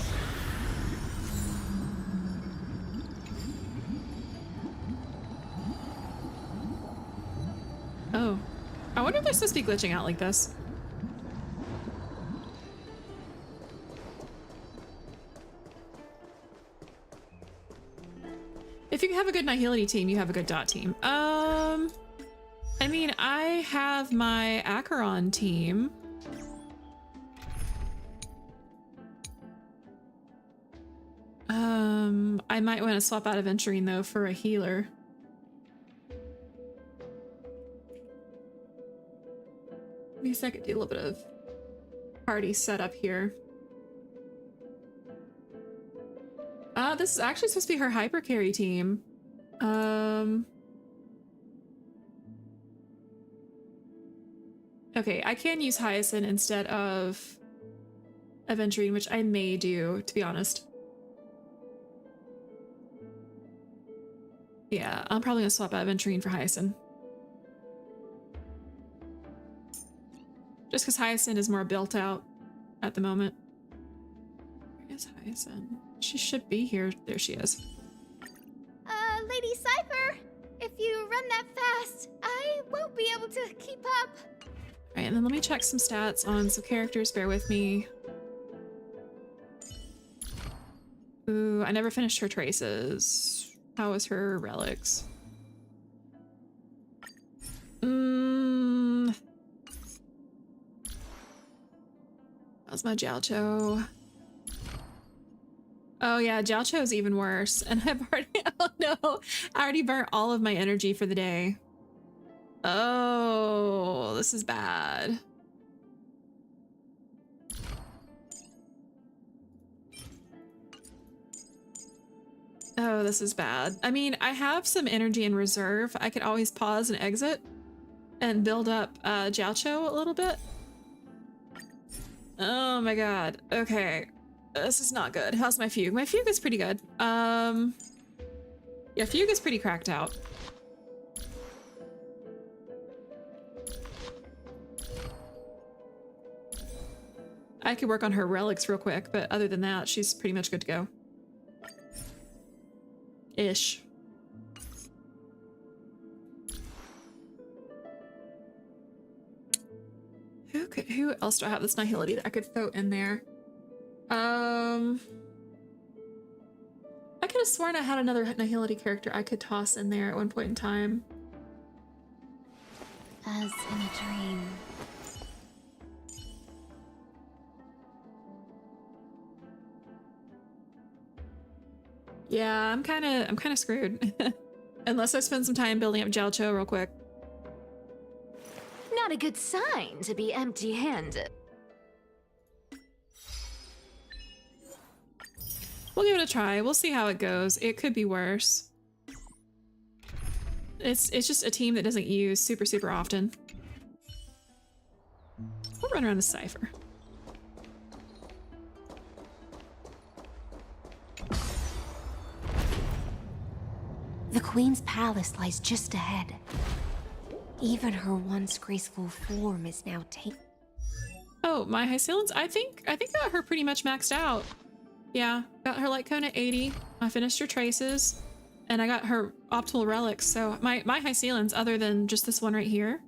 Oh. I wonder if they're supposed to be glitching out like this. If you have a good Nihility team, you have a good dot team. I mean, I have my Acheron team. I might want to swap out Aventurine though for a healer. At least I could do a little bit of party setup here. This is actually supposed to be her hyper carry team. Okay, I can use Hyacinth instead of Aventurine, which I may do, to be honest. Yeah, I'm probably gonna swap out Aventurine for Hyacinth. Just because Hyacinth is more built out at the moment. Where is Hyacinth? She should be here. There she is. Lady Cypher, if you run that fast, I won't be able to keep up. Alright, and then let me check some stats on some characters. Bear with me. Ooh, I never finished her traces. How was her relics? How's my Jiaoqiu? Oh yeah, Jiaoqiu's even worse. And I've already, oh no, I already burnt all of my energy for the day. Oh, this is bad. Oh, this is bad. I mean, I have some energy in reserve. I could always pause and exit and build up Jiaoqiu a little bit. Oh my god. Okay. This is not good. How's my fugue? My fugue is pretty good. Yeah, fugue is pretty cracked out. I could work on her relics real quick, but other than that, she's pretty much good to go. Ish. Who else do I have that's Nihility that I could throw in there? I could have sworn I had another Nihility character I could toss in there at one point in time. As in a dream. Yeah, I'm kind of screwed. Unless I spend some time building up Jiaoqiu real quick. Not a good sign to be empty-handed. We'll give it a try. We'll see how it goes. It could be worse. It's just a team that doesn't use super often. We'll run around the cipher. The Queen's palace lies just ahead. Even her once graceful form is now taken. Oh, my Hycillans? I think got her pretty much maxed out. Yeah, got her light cone at 80. I finished her traces, and I got her optimal relics. So my Hycillans, other than just this one right here,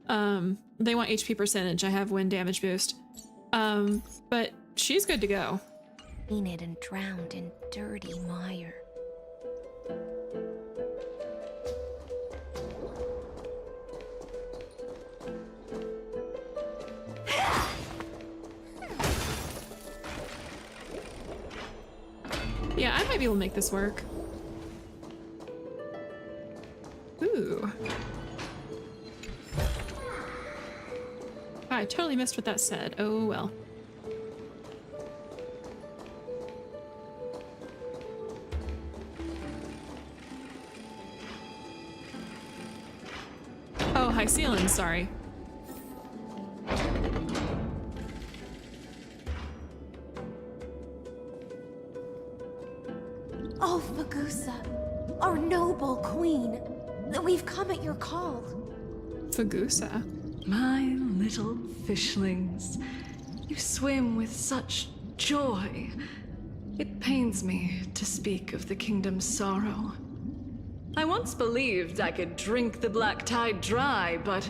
they want HP percentage. I have wind damage boost, but she's good to go. Painted and drowned in dirty mire. Yeah, I might be able to make this work. Ooh. I totally missed what that said. Oh well. Oh, Hycillans, sorry. Oh, Fagusa, our noble queen. We've come at your call. Fagusa? My little fishlings. You swim with such joy. It pains me to speak of the kingdom's sorrow. I once believed I could drink the black tide dry, but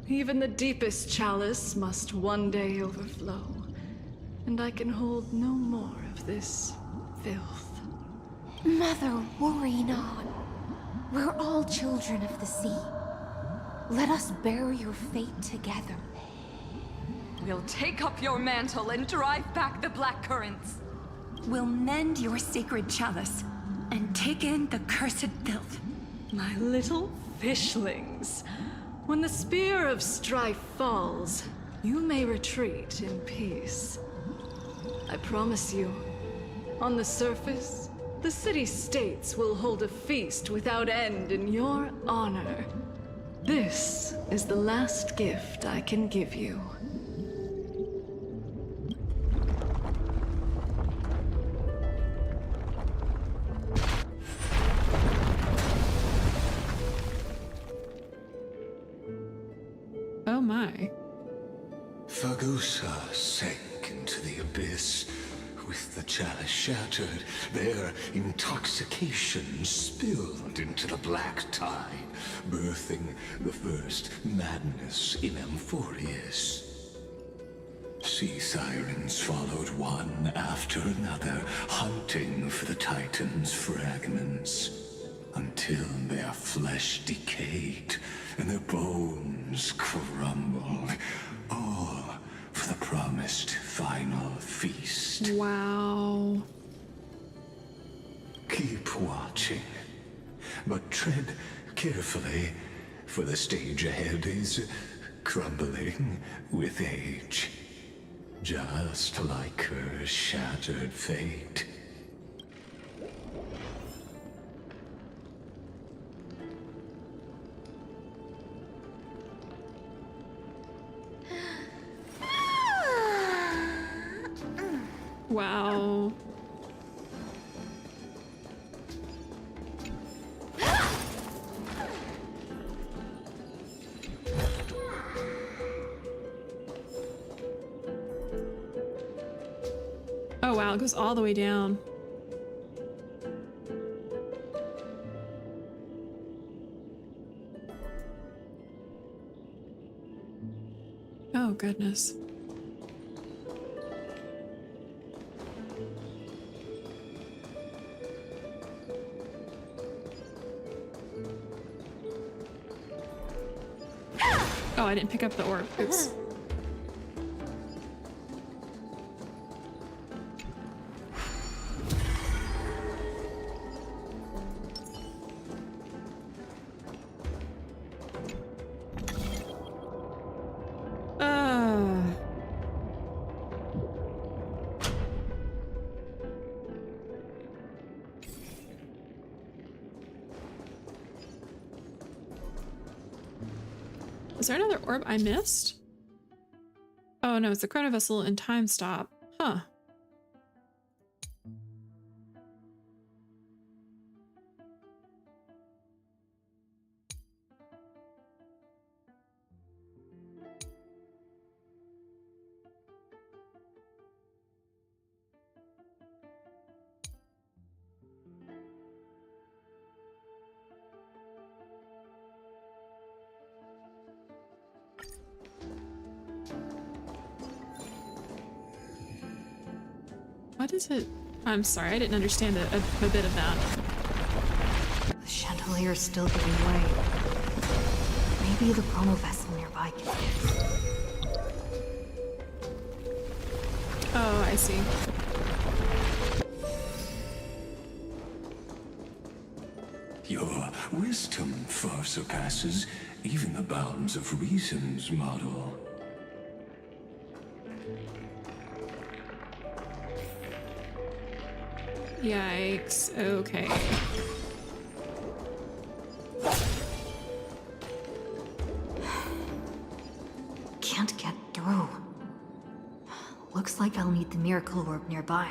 even the deepest chalice must one day overflow, and I can hold no more of this filth. Mother, worry not. We're all children of the sea. Let us bear your fate together. We'll take up your mantle and drive back the black currents. We'll mend your sacred chalice and take in the cursed filth. My little fishlings. When the spear of strife falls, you may retreat in peace. I promise you, on the surface, the city-states will hold a feast without end in your honor. This is the last gift I can give you. Oh my. Fagusa sank into the abyss. With the chalice shattered, their intoxication spilled into the black tide, birthing the first madness in Amphorius. Sea sirens followed one after another, hunting for the Titan's fragments, until their flesh decayed and their bones crumbled, all for the promised final feast. Wow. Keep watching, but tread carefully, for the stage ahead is crumbling with age, just like her shattered fate. Wow. Oh wow, it goes all the way down. Oh goodness. Oh, I didn't pick up the orb. Oops. Is there another orb I missed? Oh no, it's the chrono vessel and time stop. Huh. What is it? I'm sorry, I didn't understand a bit of that. The chandelier's still giving way. Maybe the chrono vessel nearby can fix. Oh, I see. Your wisdom far surpasses even the bounds of reason's model. Yikes. Okay. Can't get through. Looks like I'll need the miracle orb nearby.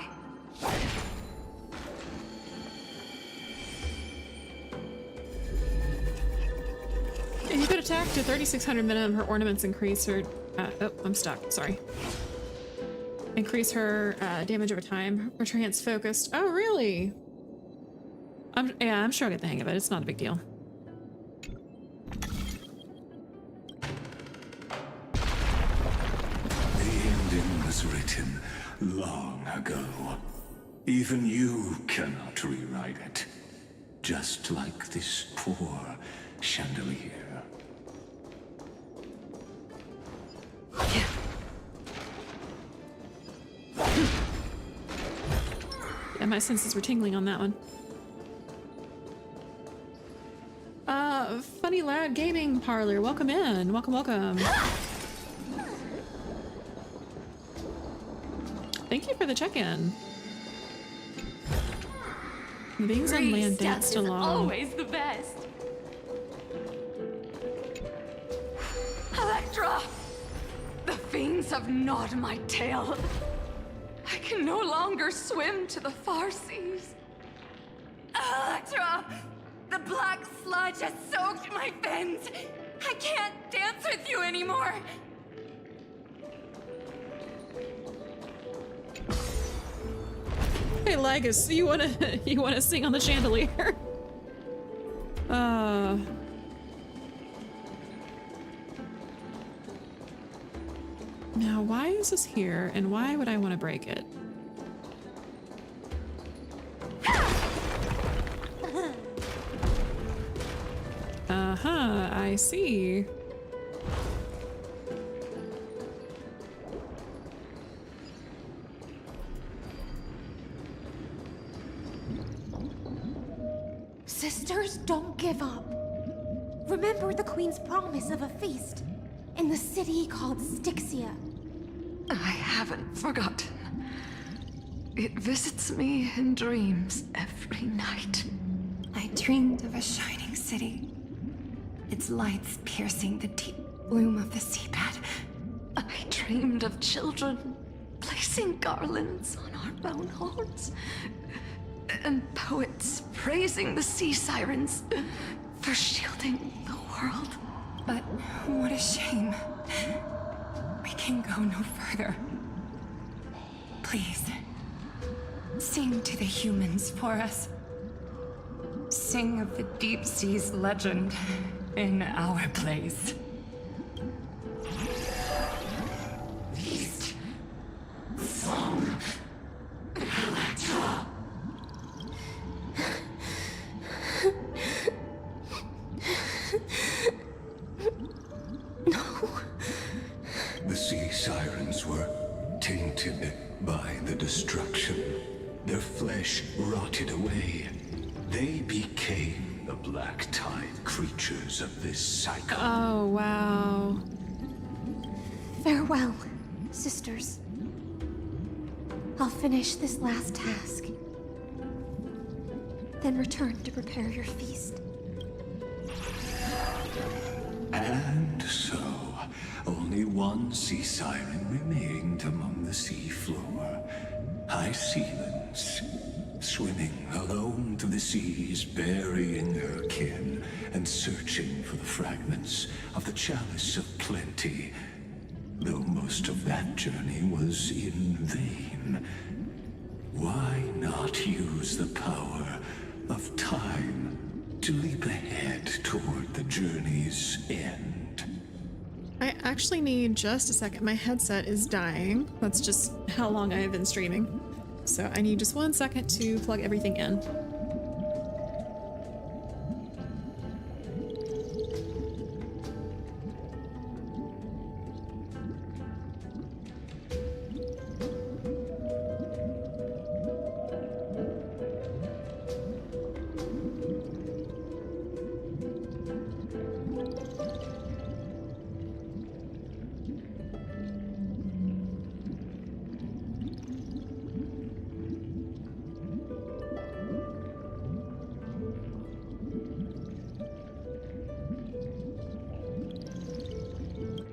If you could attack to 3,600 minimum, her ornaments increase her... oh, I'm stuck. Sorry. Increase her damage over time. Her trance focused. Oh, really? Yeah, I'm sure I'll get the hang of it. It's not a big deal. The ending was written long ago. Even you cannot rewrite it. Just like this poor chandelier. Yeah, my senses were tingling on that one. Funny Loud Gaming Parlor, welcome in. Welcome, welcome. Thank you for the check-in. Beings on land danced along. Always the best. Electra! The fiends have gnawed my tail. I can no longer swim to the far seas. Electra! The black sludge has soaked my fins! I can't dance with you anymore! Hey Legus, you wanna sing on the chandelier? Now why is this here and why would I want to break it? Uh-huh, I see. Sisters, don't give up. Remember the Queen's promise of a feast in the city called Styxia. I haven't forgotten. It visits me in dreams every night. I dreamed of a shining city. Its lights piercing the deep gloom of the seabed. I dreamed of children, places placing garlands on our bone hearts, and poets praising the sea sirens for shielding the world. But what a shame. We can go no further. Please, sing to the humans for us. Sing of the deep sea's legend in our place. The sea sirens were tainted by the destruction. Their flesh rotted away. They became the black tide creatures of this cycle. Oh, wow. Farewell, sisters. I'll finish this last task. Then return to prepare your feast. And so, only one sea siren remained among the sea floor. High sealands, swimming alone to the seas, burying her kin, and searching for the fragments of the chalice of plenty. Though most of that journey was in vain. Why not use the power of time to leap ahead toward the journey's end? I actually need just a second. My headset is dying. That's just how long I have been streaming. So I need just 1 second to plug everything in.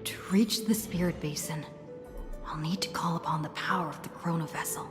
To reach the spirit basin, I'll need to call upon the power of the chrono vessel.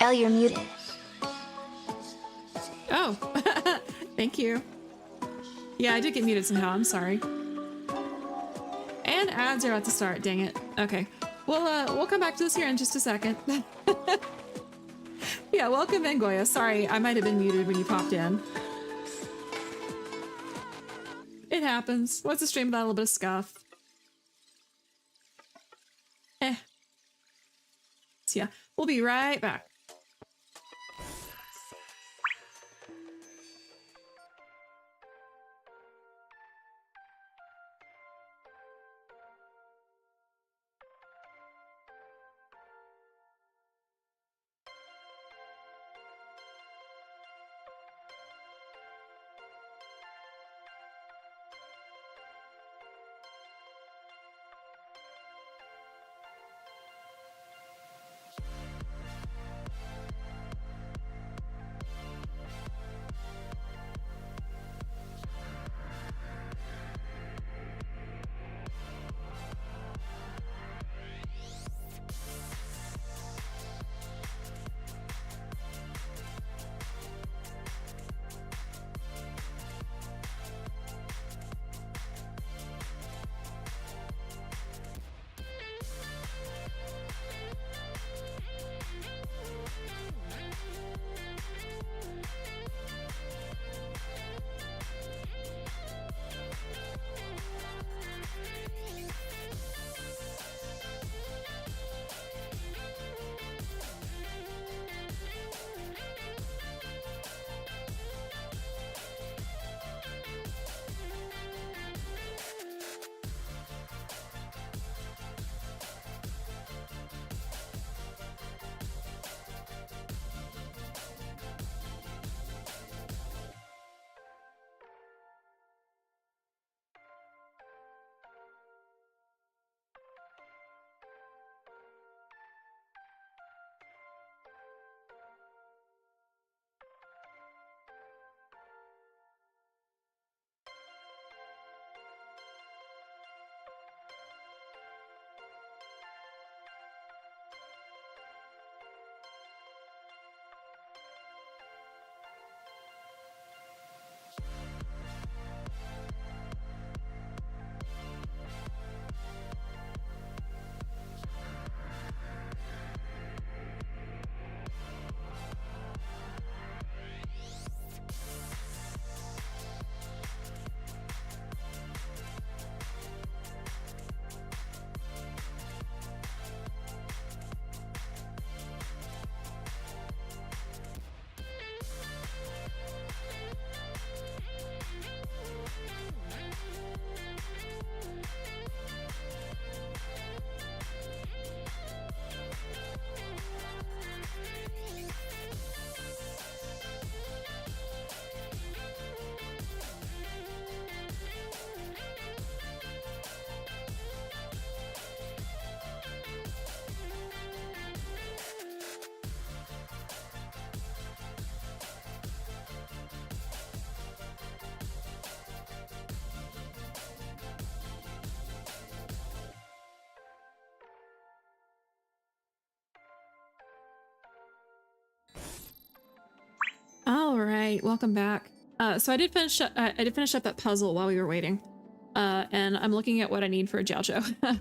Elle, you're muted. Oh, thank you. Yeah, I did get muted somehow. I'm sorry. And ads are about to start. Dang it. Okay. We'll come back to this here in just a second. Yeah, welcome in, Goya. Sorry, I might have been muted when you popped in. It happens. What's a stream without a little bit of scuff? So yeah, we'll be right back. All right, welcome back. So I did finish up that puzzle while we were waiting, and I'm looking at what I need for a Jiaozhou.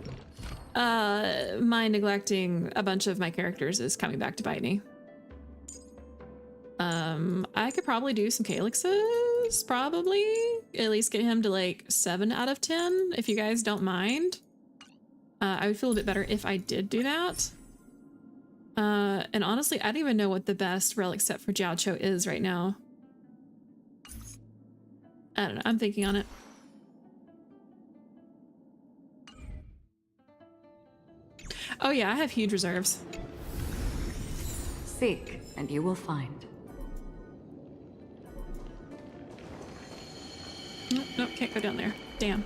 My neglecting a bunch of my characters is coming back to bite me. I could probably do some calyxes, probably at least get him to like 7 out of 10 if you guys don't mind. I would feel a bit better if I did do that. And honestly, I don't even know what the best relic set for Jiaozhou is right now. I don't know. I'm thinking on it. Oh yeah, I have huge reserves. Seek, and you will find. Nope, nope, can't go down there. Damn.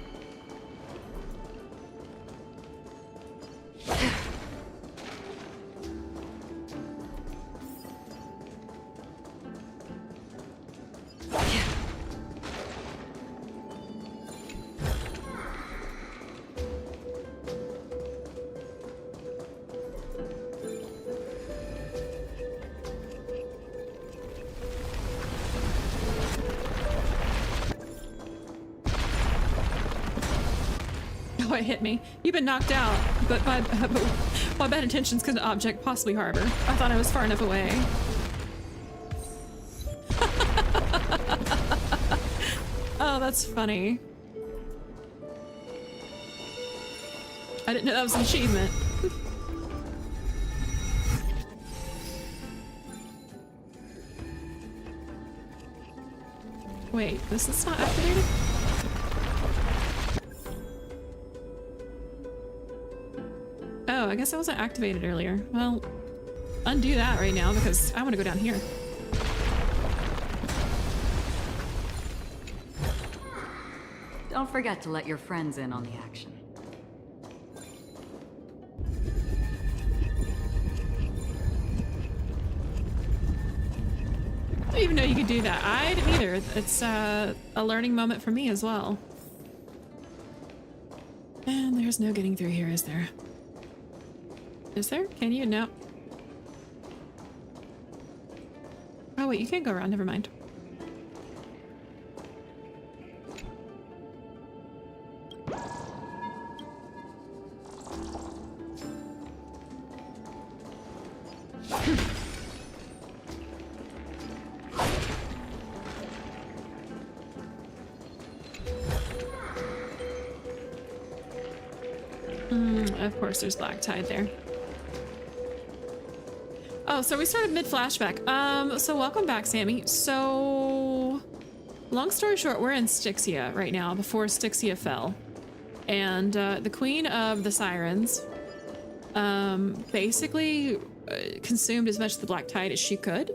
Oh, it hit me. You've been knocked out, but by bad intentions could an object possibly harbor? I thought I was far enough away. Oh, that's funny. I didn't know that was an achievement. Wait, this is not activated? Oh, I guess it wasn't activated earlier. Well, undo that right now because I want to go down here. Don't forget to let your friends in on the action. I didn't even know you could do that. I didn't either. It's a learning moment for me as well. And there's no getting through here, is there? Is there? Can you? No. Oh wait, you can't go around. Never mind. Of course, there's black tide there. Oh, so we started mid-flashback. So welcome back, Sammy. So, long story short, we're in Styxia right now, before Styxia fell. And the Queen of the Sirens basically consumed as much of the black tide as she could,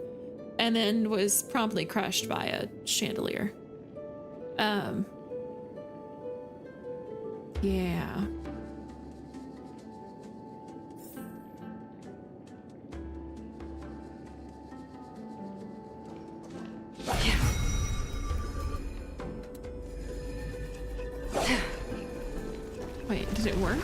and then was promptly crushed by a chandelier. Yeah. Wait, did it work?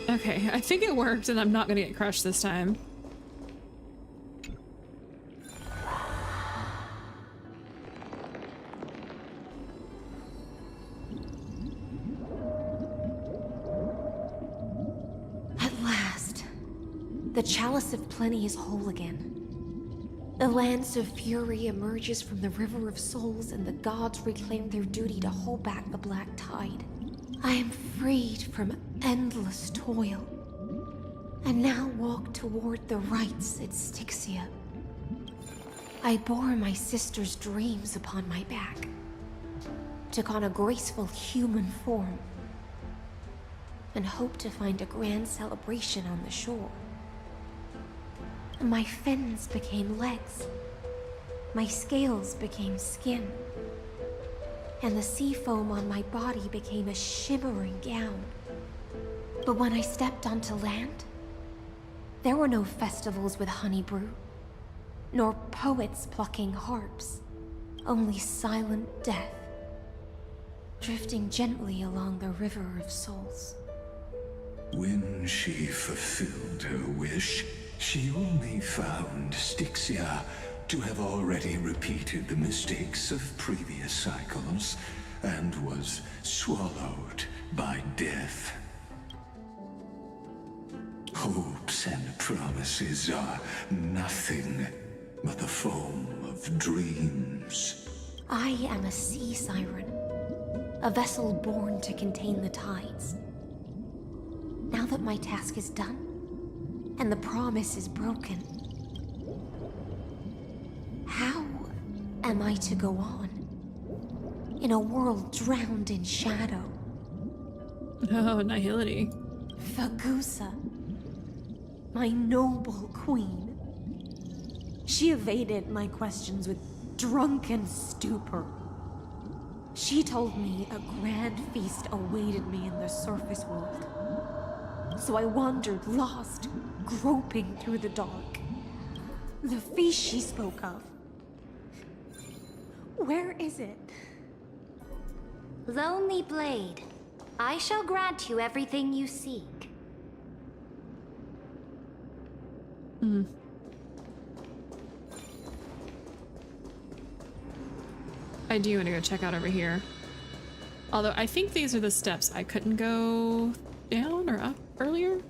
Okay, I think it worked and I'm not gonna get crushed this time. At last, the Chalice of Plenty is whole again. The Lance of Fury emerges from the River of Souls, and the gods reclaim their duty to hold back the black tide. I am freed from endless toil, and now walk toward the rites at Styxia. I bore my sister's dreams upon my back, took on a graceful human form, and hoped to find a grand celebration on the shore. My fins became legs, my scales became skin, and the sea foam on my body became a shimmering gown. But when I stepped onto land, there were no festivals with honey brew, nor poets plucking harps, only silent death, drifting gently along the River of Souls. When she fulfilled her wish, she only found Styxia to have already repeated the mistakes of previous cycles and was swallowed by death. Hopes and promises are nothing but the foam of dreams. I am a sea siren, a vessel born to contain the tides. Now that my task is done, and the promise is broken, how am I to go on in a world drowned in shadow? Oh, nihility. Fagusa, my noble queen. She evaded my questions with drunken stupor. She told me a grand feast awaited me in the surface world. So I wandered lost, groping through the dark. The feast she spoke of. Where is it? Lonely Blade, I shall grant you everything you seek. I do want to go check out over here. Although I think these are the steps I couldn't go down or up earlier.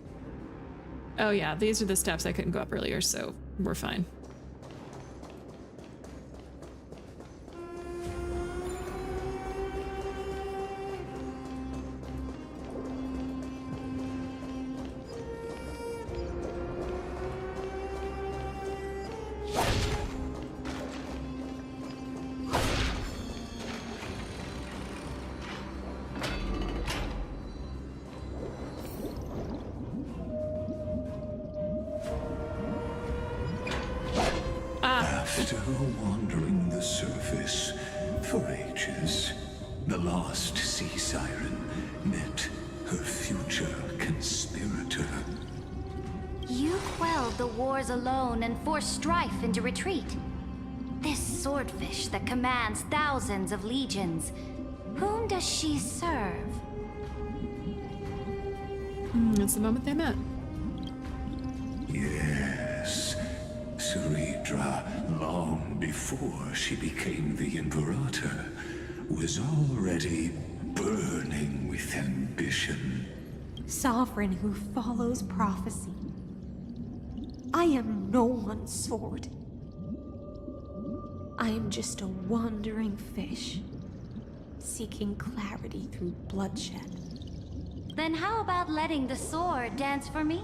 Oh yeah, these are the steps I couldn't go up earlier, so we're fine. After wandering the surface for ages, the lost sea siren met her future conspirator. You quelled the wars alone and forced strife into retreat. This swordfish that commands thousands of legions, whom does she serve? It's the moment they met. Yes, Ceredra, long before she became the Imperator, was already burning with ambition. Sovereign who follows prophecy. I am no one's sword. I am just a wandering fish, seeking clarity through bloodshed. Then how about letting the sword dance for me?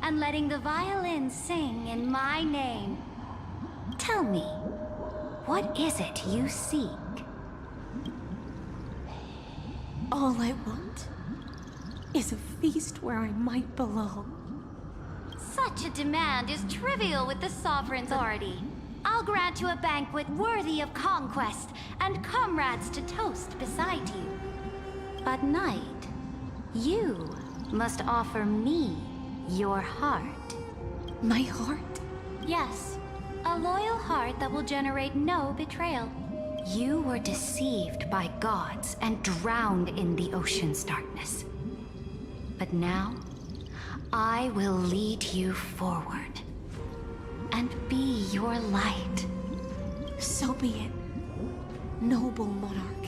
And letting the violin sing in my name? Tell me, what is it you seek? All I want is a feast where I might belong. Such a demand is trivial with the Sovereign's authority. I'll grant you a banquet worthy of conquest and comrades to toast beside you. But night, you must offer me your heart. My heart? Yes, a loyal heart that will generate no betrayal. You were deceived by gods and drowned in the ocean's darkness. But now, I will lead you forward and be your light. So be it, noble monarch.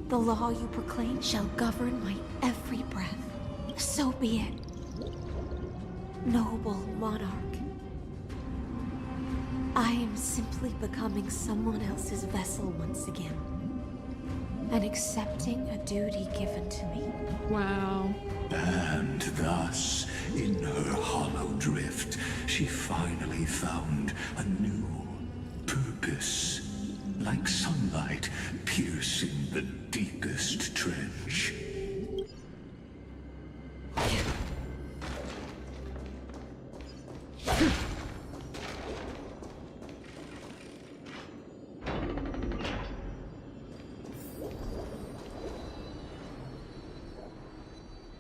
The law you proclaim shall govern my every breath. So be it, noble monarch. I am simply becoming someone else's vessel once again, and accepting a duty given to me. Wow. And thus, in her hollow drift, she finally found a new purpose, like sunlight piercing the deepest trench.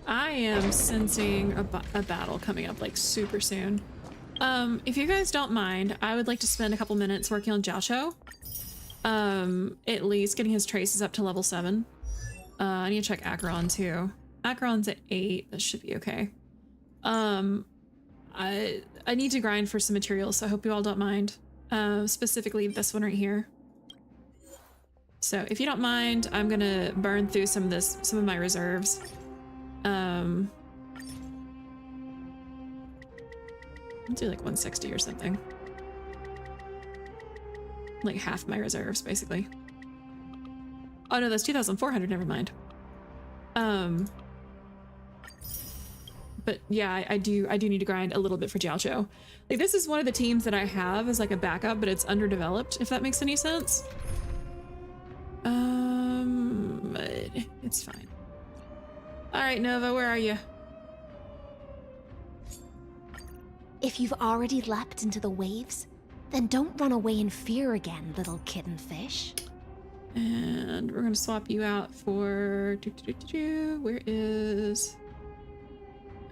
I am sensing a battle coming up like super soon. If you guys don't mind, I would like to spend a couple minutes working on Jiaoshu. At least getting his traces up to level 7. I need to check Acheron too. Acheron's at 8, that should be okay. I need to grind for some materials, so I hope you all don't mind. Specifically this one right here. So if you don't mind, I'm gonna burn through some of my reserves. Let's do like 160 or something. Like half my reserves, basically. Oh no, that's 2,400, never mind. But yeah, I do need to grind a little bit for Jiaoshu. Like this is one of the teams that I have as like a backup, but it's underdeveloped, if that makes any sense. But it's fine. All right, Nova, where are you? If you've already leapt into the waves, then don't run away in fear again, little kitten fish. And we're gonna swap you out for where is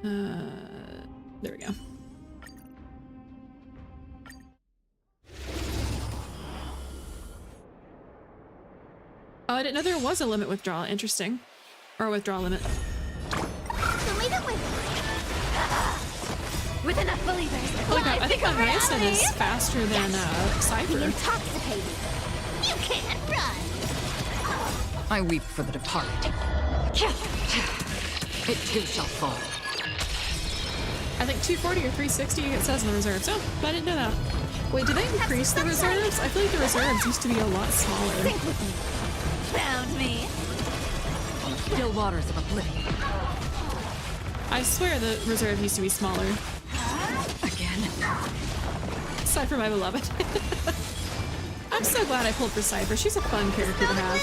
there we go. Oh, I didn't know there was a limit withdrawal. Interesting. Or a withdrawal limit. With enough believers, Oh god, I think my Mason is faster than Cypher. Be intoxicated. You can't run. I weep for the departed. It too shall fall. I think 240 or 360 it says in the reserves. Oh, I didn't know that. Wait, did they increase the reserves? I feel like the reserves used to be a lot smaller. Think with me. Found me. Still waters of oblivion. I swear the reserve used to be smaller. Again. Aside from my beloved. I'm so glad I pulled for Cypher. She's a fun character to have.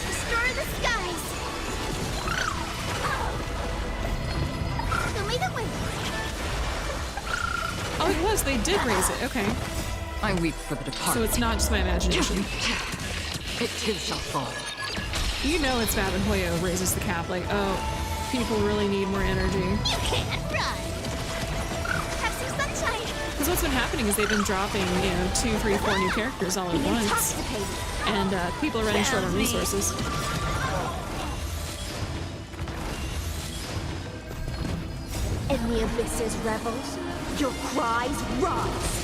Destroy the skies. Show me the way. Oh, it was. They did raise it. Okay. I weep for the departed. So it's not just my imagination. It too shall fall. You know it's bad when Hoyo raises the cap. Like, oh, people really need more energy. You can't run. Have some sunshine. Because what's been happening is they've been dropping, you know, 2, 3, 4 new characters all at once. And people are running short on resources. In the abyss's revels, your cries rise.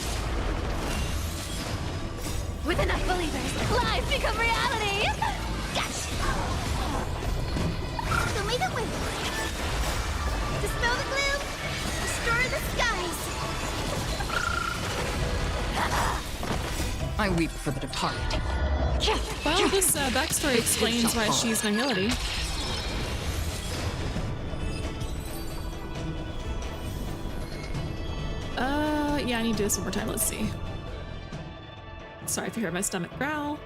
With enough believers, lives become reality. Gotcha. Show me the way. Dispel the gloom. Destroy the skies. I weep for the departed. Well, this backstory explains why she's Nihility. Yeah, I need to do this one more time. Let's see. Sorry if you heard my stomach growl.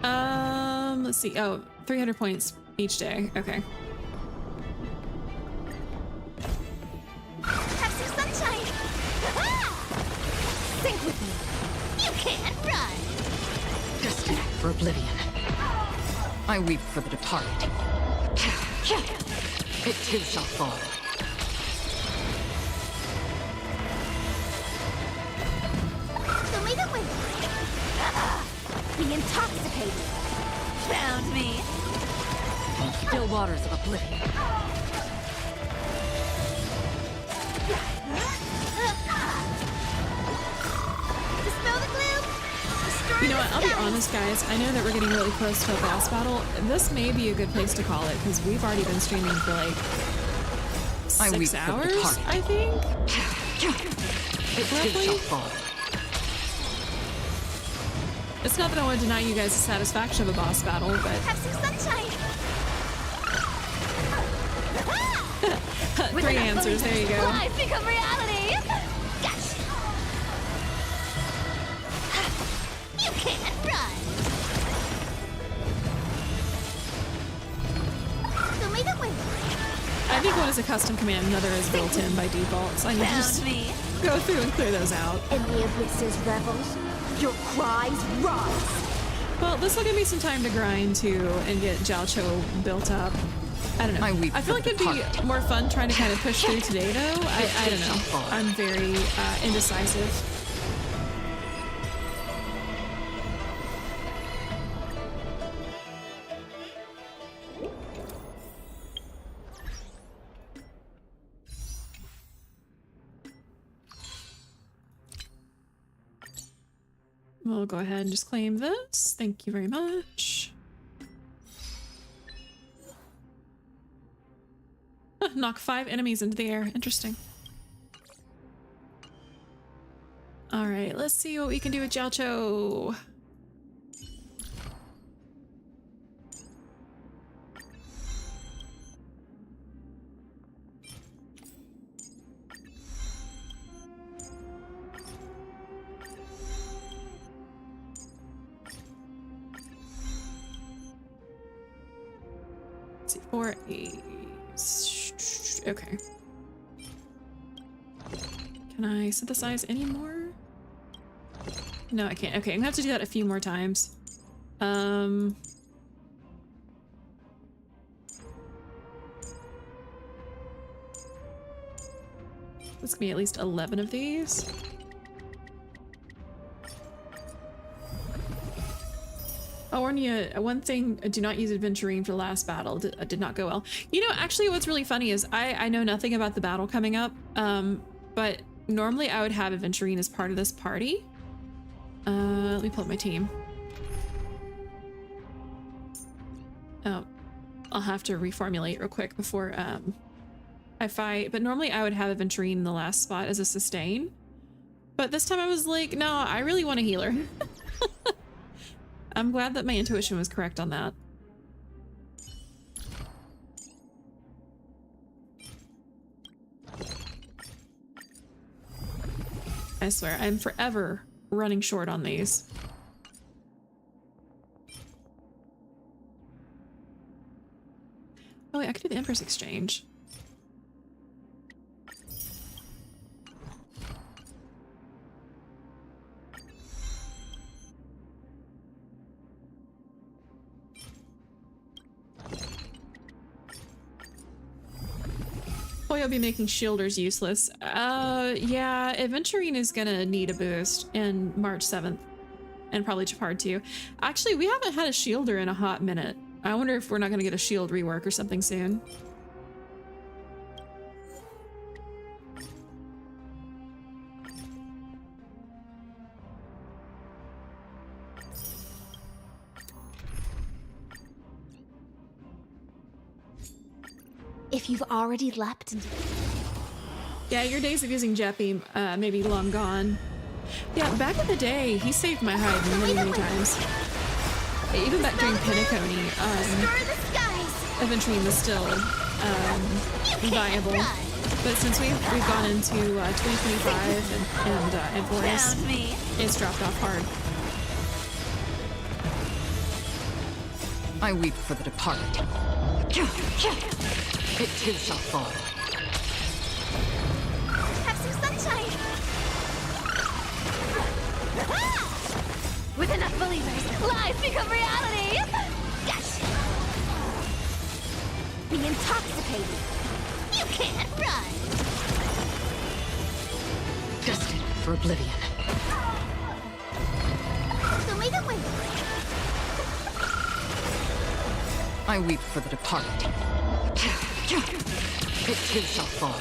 Let's see. Oh, 300 points each day. Okay. Have some sunshine. Think with me. You can't run. Destined for oblivion. I weep for the departed. It too shall fall. Show me the way. Be intoxicated. Found me. Still waters of oblivion. Dispel the gloom. Destroy You know what? I'll be honest, guys. I know that we're getting really close to a boss battle. This may be a good place to call it because we've already been streaming for like 6 hours, I think. Roughly. It's not that I want to deny you guys the satisfaction of a boss battle, but Have some sunshine. 3 answers. There you go. Lives become reality. Gotcha. You can't run. Show me the way. I think one is a custom command, another is built in by default, so I need to just go through and clear those out. In the abyss's revels, your cries rise. Well, this will give me some time to grind too and get Jiaoqiu built up. I don't know. I feel like it'd be more fun trying to kind of push through today though. I don't know. I'm very indecisive. We'll go ahead and just claim this. Thank you very much. Knock 5 enemies into the air. Interesting. All right, let's see what we can do with Jiaoqiu. Let's see, 4 8. Okay. Can I synthesize any more? No, I can't. Okay, I'm gonna have to do that a few more times. There's gonna be at least 11 of these. I'll warn you, one thing, do not use Adventurine for the last battle. Did not go well. You know, actually what's really funny is I know nothing about the battle coming up, but normally I would have Adventurine as part of this party. Let me pull up my team. Oh, I'll have to reformulate real quick before I fight. But normally I would have Aventurine in the last spot as a sustain. But this time I was like, no, I really want a healer. I'm glad that my intuition was correct on that. I swear, I'm forever running short on these. Oh wait, I could do the Empress Exchange. Oh, you'll be making shielders useless. Yeah, Aventurine is gonna need a boost in March 7th. And probably Chapard too. Actually, we haven't had a shielder in a hot minute. I wonder if we're not gonna get a shield rework or something soon. If you've already leapt into... Yeah, your days of using Jeppy may be long gone. Yeah, back in the day, he saved my hide many times. Even back during Penacony, Aventurine was still viable. But since we've gone into 2025 and Emporius, it's dropped off hard. I weep for the departed. It too shall fall. Have some sunshine! With enough believers, lies become reality! Yes! Be intoxicated! You can't run! Destined for oblivion. So may the wind. I weep for the departed. It too shall fall.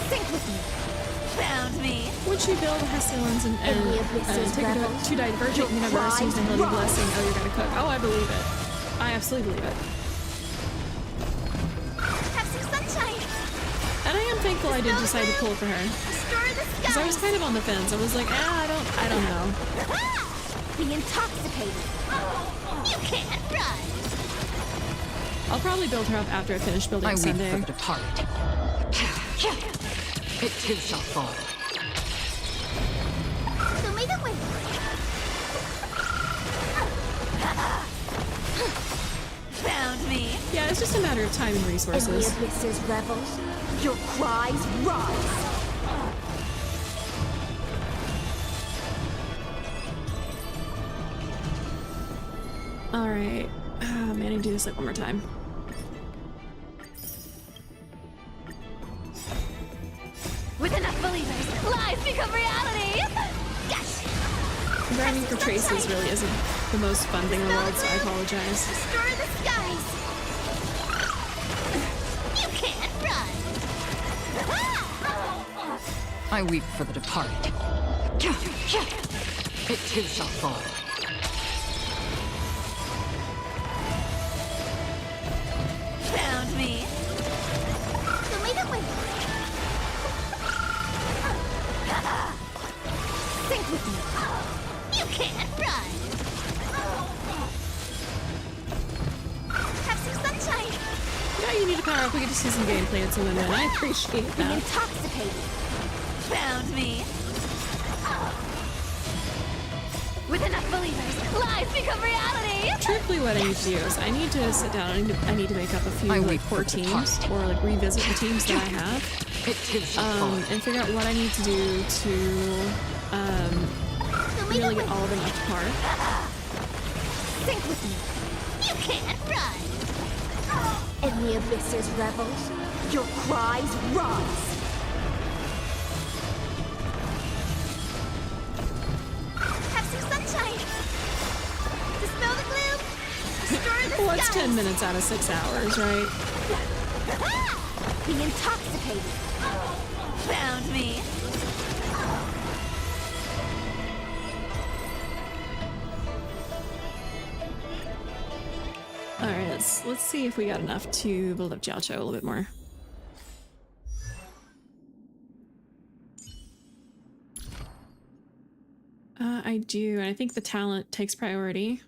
Sink with me. Found me. Would you build Hestilans and take it to Divergent Universe using Holy Blessing? Oh, you're gonna cook. Oh, I believe it. I absolutely believe it. Have some sunshine. And I am thankful I did decide to pull for her. Because I was kind of on the fence. I was like, I don't know. Be intoxicated. You can't run. I'll probably build her up after I finish building Sunday. I weep for the departed. It too shall fall. So may the wind. Found me. Yeah, it's just a matter of time and resources. And the abyss's rebels, your cries rise. Alright. Oh, man, I need to do this like one more time. With enough believers, lies become reality! Yes! Grinding for traces really isn't the most fun thing in the world, so I apologize. Destroy the skies! You can't run! I weep for the departed. It too shall fall. Found me. So may the wind. Sink with me. You can't run. Have some sunshine. Yeah, you need to power up. We get to see some gameplay and some women. I appreciate Be that. intoxicated. Found me. With enough believers, lies become reality! Truthfully, what I need to do is I need to sit down and I need to make up a few like core teams or like revisit the teams that I have and figure out what I need to do to really get all of them up to par. Sink with me. You can't run. And the abyss's rebels, your cries rise. Dispel the gloom! Destroy the Well, it's skies! 10 minutes out of 6 hours, right? Be intoxicated! Found me! let's see if we got enough to build up Jiaoqiu a little bit more. I do, and I think the talent takes priority.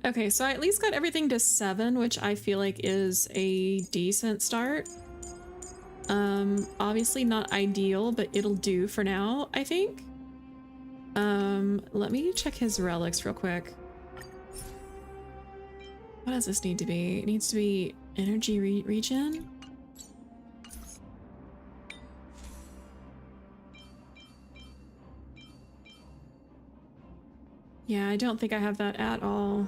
Okay, so I at least got everything to 7, which I feel like is a decent start. Obviously not ideal, but it'll do for now, I think. Let me check his relics real quick. What does this need to be? It needs to be energy regen? Yeah, I don't think I have that at all.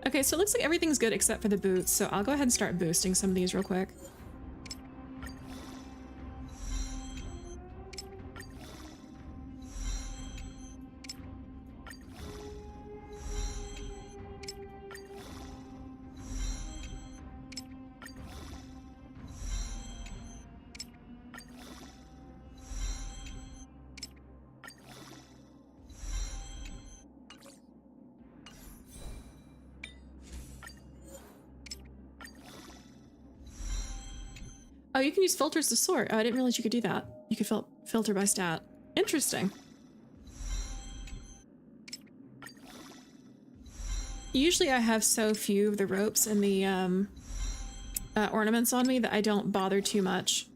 Okay, so it looks like everything's good except for the boots, so I'll go ahead and start boosting some of these real quick. Oh, you can use filters to sort. Oh, I didn't realize you could do that. You could filter by stat. Interesting. Usually I have so few of the ropes and the ornaments on me that I don't bother too much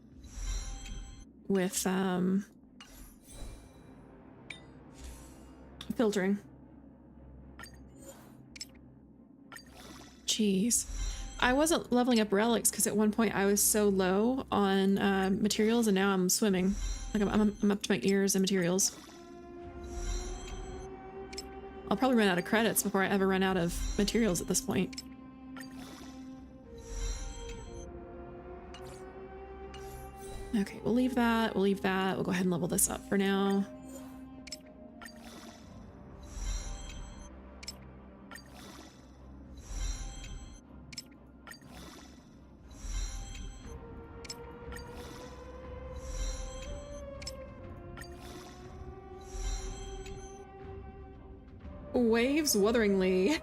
with filtering. Jeez. I wasn't leveling up relics because at one point I was so low on materials, and now I'm swimming. Like I'm up to my ears in materials. I'll probably run out of credits before I ever run out of materials at this point. Okay, we'll leave that. We'll leave that. We'll go ahead and level this up for now. Waves Wutheringly.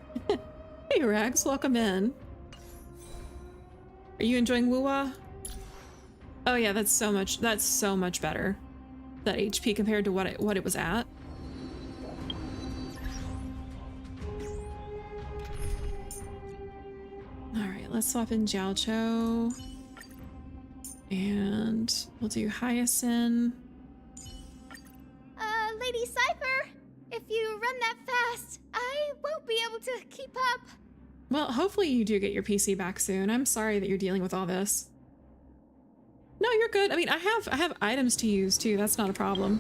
Hey Rags, welcome in. Are you enjoying Wuwa? Oh yeah, that's so much better. That HP compared to what it was at. Alright, let's swap in Jiaoqiu. And we'll do Hyacinth. Lady Cypher! If you run that fast, I won't be able to keep up. Well, hopefully you do get your PC back soon. I'm sorry that you're dealing with all this. No, you're good. I mean, I have items to use too. That's not a problem.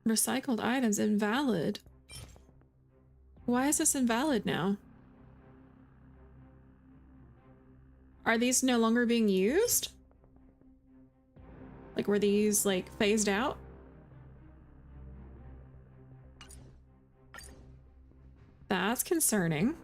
Recycled items invalid. Why is this invalid now? Are these no longer being used? Like, were these, like, phased out? That's concerning.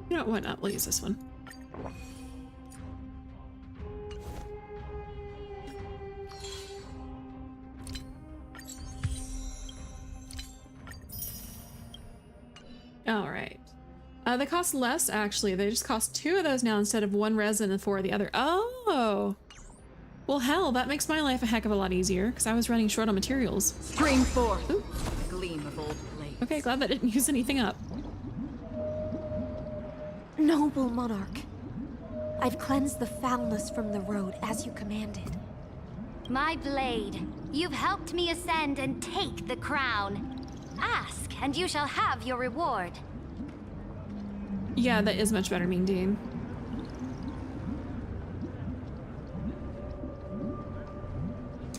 You know what? Not. We'll use this one. All right. They cost less, actually. They just cost 2 of those now instead of 1 resin and 4 of the other. Oh! Well, hell, that makes my life a heck of a lot easier, because I was running short on materials. Spring forth. Ooh. Gleam of old blades. Okay, glad that didn't use anything up. Noble monarch, I've cleansed the foulness from the road as you commanded. My blade, you've helped me ascend and take the crown. Ask, and you shall have your reward. Yeah, that is much better, Mean Dean.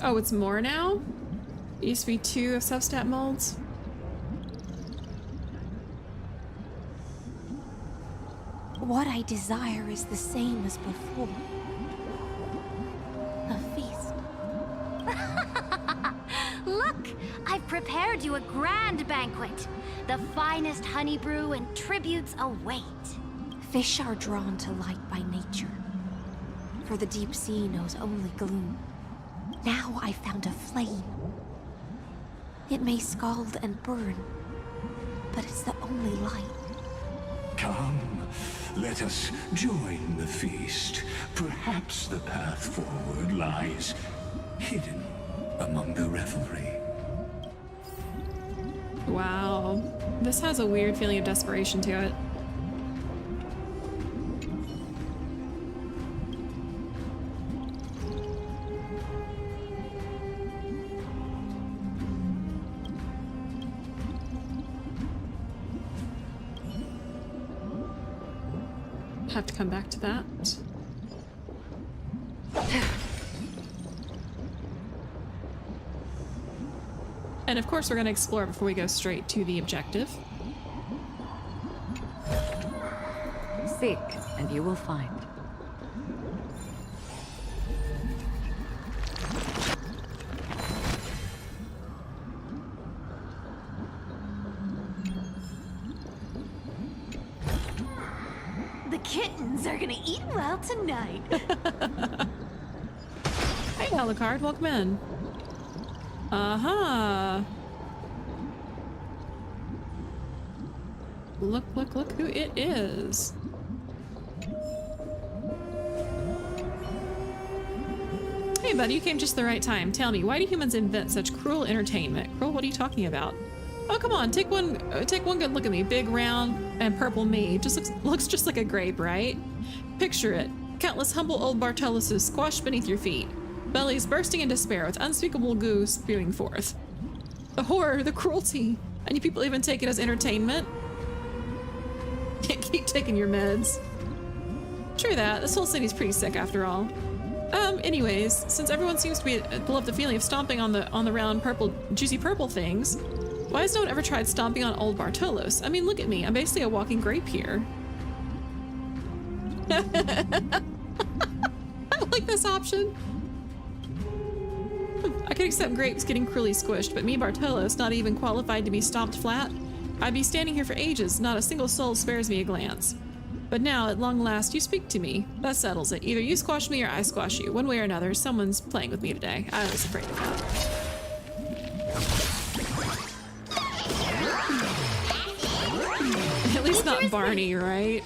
Oh, it's more now? It used to be 2 of substat molds. What I desire is the same as before. A feast. Look, I've prepared you a grand banquet. The finest honey brew and tributes await. Fish are drawn to light by nature, for the deep sea knows only gloom. Now I found a flame. It may scald and burn, but it's the only light. Come, let us join the feast. Perhaps the path forward lies hidden among the revelry. Wow. This has a weird feeling of desperation to it. Have to come back to that. And of course we're going to explore before we go straight to the objective. Seek, and you will find. The kittens are gonna eat well tonight. Hey, Alucard, welcome in. Uh-huh. Look who it is. Hey, buddy, you came just the right time. Tell me, why do humans invent such cruel entertainment? Cruel? What are you talking about? Oh, come on, take one good look at me. Big, round, and purple me. Just looks just like a grape, right? Picture it. Countless humble old Bartoluses squashed beneath your feet. Bellies bursting in despair with unspeakable goo spewing forth. The horror, the cruelty. And you people even take it as entertainment? Can't keep taking your meds. True that. This whole city's pretty sick after all. Anyways, since everyone seems to love the feeling of stomping on the round purple, juicy purple things, why has no one ever tried stomping on old Bartolos? I mean, look at me. I'm basically a walking grape here. I like this option. I could accept grapes getting cruelly squished, but me, Bartolos, not even qualified to be stomped flat? I'd be standing here for ages. Not a single soul spares me a glance. But now, at long last, you speak to me. That settles it. Either you squash me or I squash you. One way or another, someone's playing with me today. I was afraid of that. At least not Barney, right?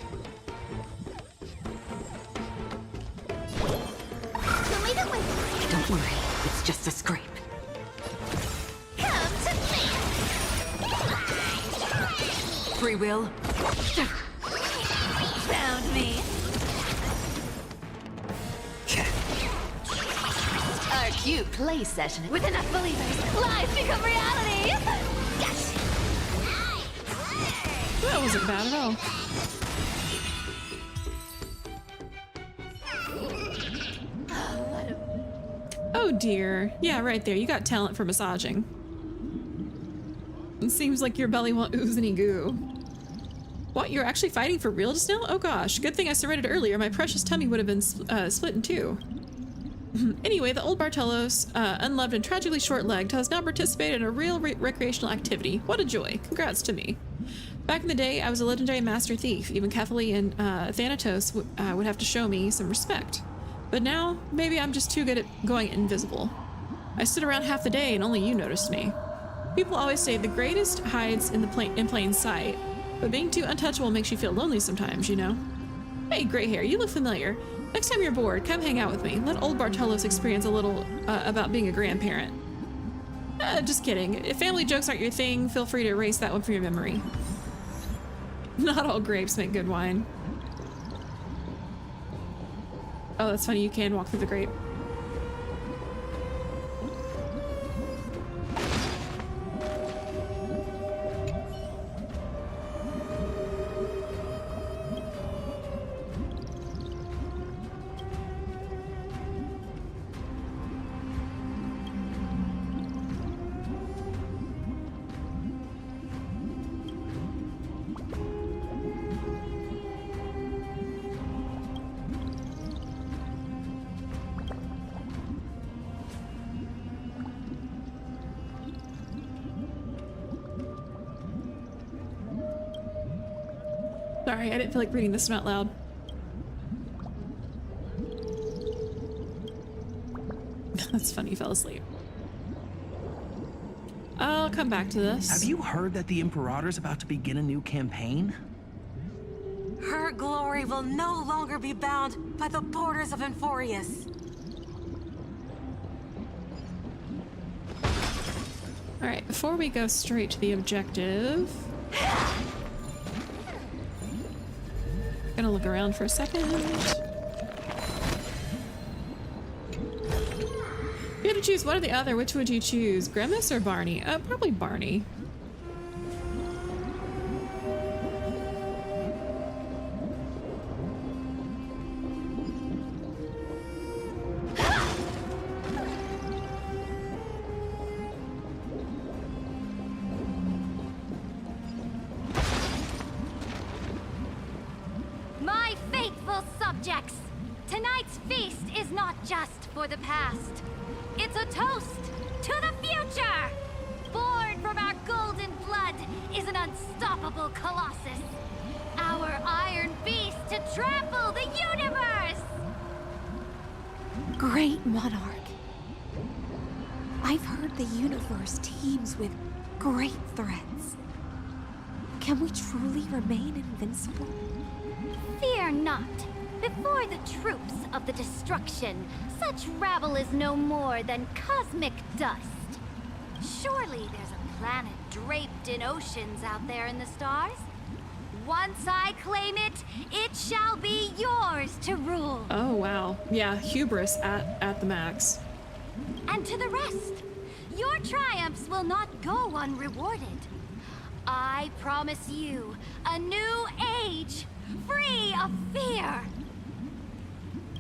Don't worry, it's just a scrape. Come to me. Free will. Found me. Our cute play session. With enough believers, lies become reality. That wasn't bad at all. Oh dear. Yeah, right there. You got talent for massaging. It seems like your belly won't ooze any goo. What? You're actually fighting for real just now? Oh gosh. Good thing I surrendered earlier. My precious tummy would have been split in two. Anyway, the old Bartolos, unloved and tragically short-legged, has now participated in a real recreational activity. What a joy. Congrats to me. Back in the day, I was a legendary master thief. Even Kefali and Thanatos would have to show me some respect. But now, maybe I'm just too good at going invisible. I stood around half the day and only you noticed me. People always say the greatest hides in plain sight. But being too untouchable makes you feel lonely sometimes, you know? Hey, gray hair, you look familiar. Next time you're bored, come hang out with me. Let old Bartolos experience a little about being a grandparent. Just kidding. If family jokes aren't your thing, feel free to erase that one from your memory. Not all grapes make good wine. Oh, that's funny. You can walk through the grape. Sorry, I didn't feel like reading this one out loud. That's funny, you fell asleep. I'll come back to this. Have you heard that the Imperator's about to begin a new campaign? Her glory will no longer be bound by the borders of Enforius. Alright, before we go straight to the objective... Gonna look around for a second. You had to choose one or the other. Which would you choose? Grimace or Barney? Probably Barney. My faithful subjects, tonight's feast is not just for the past. It's a toast to the future! Born from our golden blood is an unstoppable colossus. Our iron beast to trample the universe! Great monarch. I've heard the universe teems with great threats. Can we truly remain invincible? Fear not. Before the troops of the destruction, such rabble is no more than cosmic dust. Surely there's a planet draped in oceans out there in the stars. Once I claim it, it shall be yours to rule. Oh, wow. Yeah, hubris at the max. And to the rest, your triumphs will not go unrewarded. I promise you a new age, free of fear.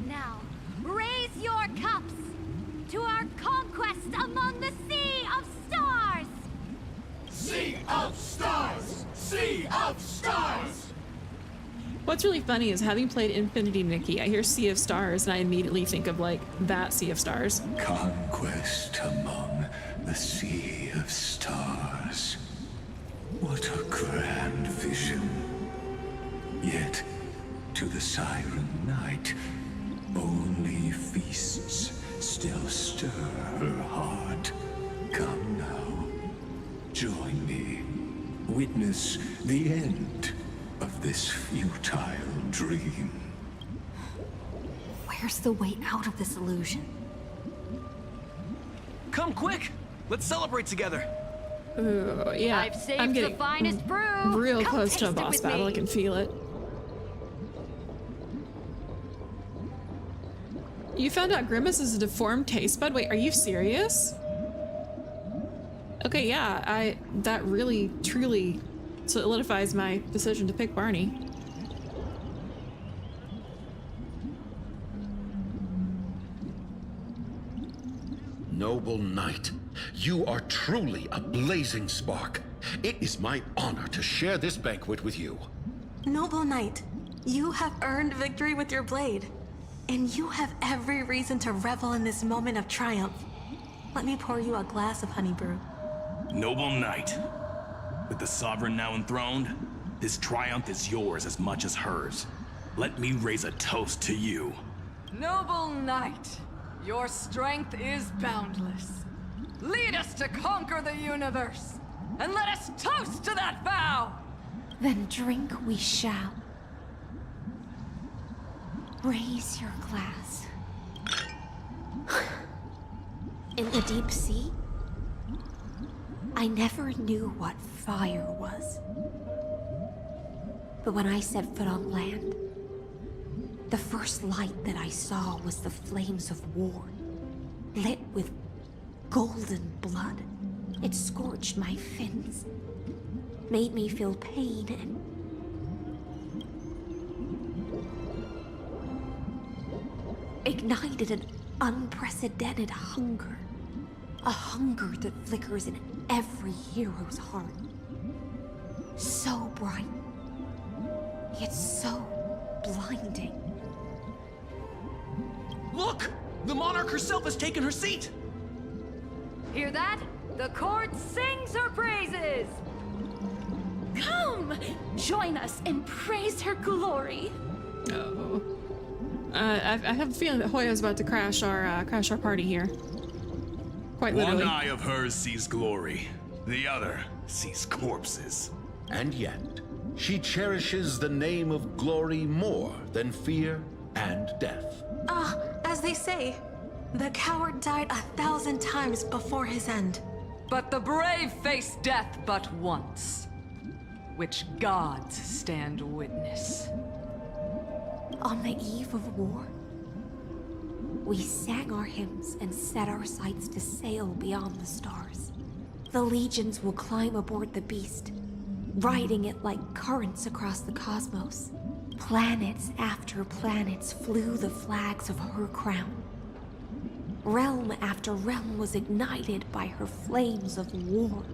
Now, raise your cups to our conquest among the Sea of Stars! Sea of Stars! Sea of Stars! What's really funny is having played Infinity Nikki, I hear Sea of Stars and I immediately think of like that Sea of Stars. Conquest among the Sea of Stars. What a grand vision. Yet, to the Siren Knight, only feasts still stir her heart. Come now, join me. Witness the end of this futile dream. Where's the way out of this illusion? Come quick! Let's celebrate together! Ooh, yeah, I've saved I'm getting the finest brew. real Come close to a taste it boss with battle. me. I can feel it. You found out Grimace is a deformed taste bud? Wait, are you serious? Okay, yeah, that really, truly solidifies my decision to pick Barney. Noble knight, you are truly a blazing spark. It is my honor to share this banquet with you. Noble Knight, you have earned victory with your blade. And you have every reason to revel in this moment of triumph. Let me pour you a glass of honey brew. Noble Knight, with the Sovereign now enthroned, this triumph is yours as much as hers. Let me raise a toast to you. Noble knight, your strength is boundless. Lead us to conquer the universe, and let us toast to that vow! Then drink we shall. Raise your glass. In the deep sea, I never knew what fire was. But when I set foot on land, the first light that I saw was the flames of war, lit with golden blood. It scorched my fins, made me feel pain and ignited an unprecedented hunger. A hunger that flickers in every hero's heart. So bright, yet so blinding. Look! The monarch herself has taken her seat! Hear that? The court sings her praises! Come! Join us and praise her glory! Oh. I have a feeling that Hoya's about to crash our party here. Quite literally. One eye of hers sees glory, the other sees corpses. And yet, she cherishes the name of glory more than fear and death. As they say, the coward died 1,000 times before his end. But the brave face death but once, which gods stand witness. On the eve of war, we sang our hymns and set our sights to sail beyond the stars. The legions will climb aboard the beast, riding it like currents across the cosmos. Planets after planets flew the flags of her crown. Realm after realm was ignited by her flames of war.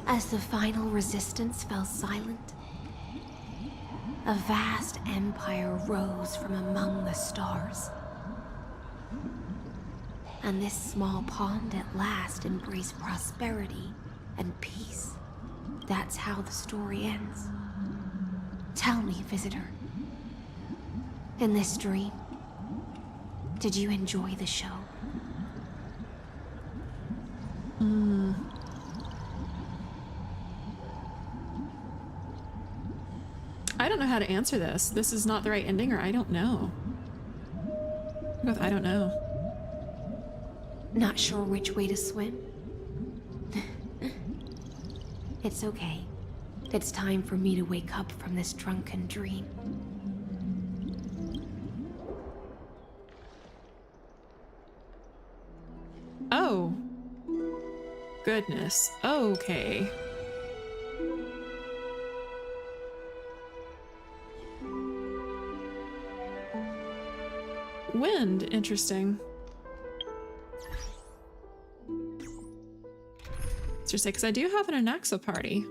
As the final resistance fell silent, a vast empire rose from among the stars. And this small pond at last embraced prosperity and peace. That's how the story ends. Tell me, visitor, in this dream, did you enjoy the show? I don't know how to answer this. This is not the right ending, or I don't know. I don't know. Not sure which way to swim? It's okay. It's time for me to wake up from this drunken dream. Oh. Goodness. Okay. Wind. Interesting. It's just because I do have an Anaxa party.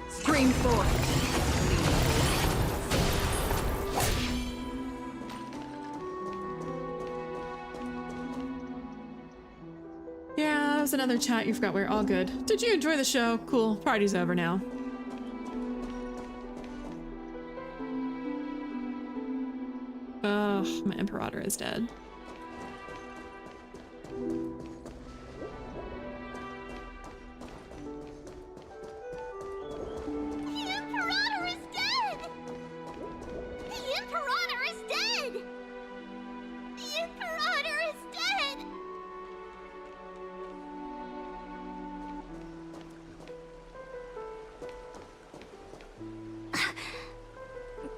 Scream forth. Yeah, that was another chat you forgot we were all good. Did you enjoy the show? Cool. Party's over now. Ugh, my Imperator is dead.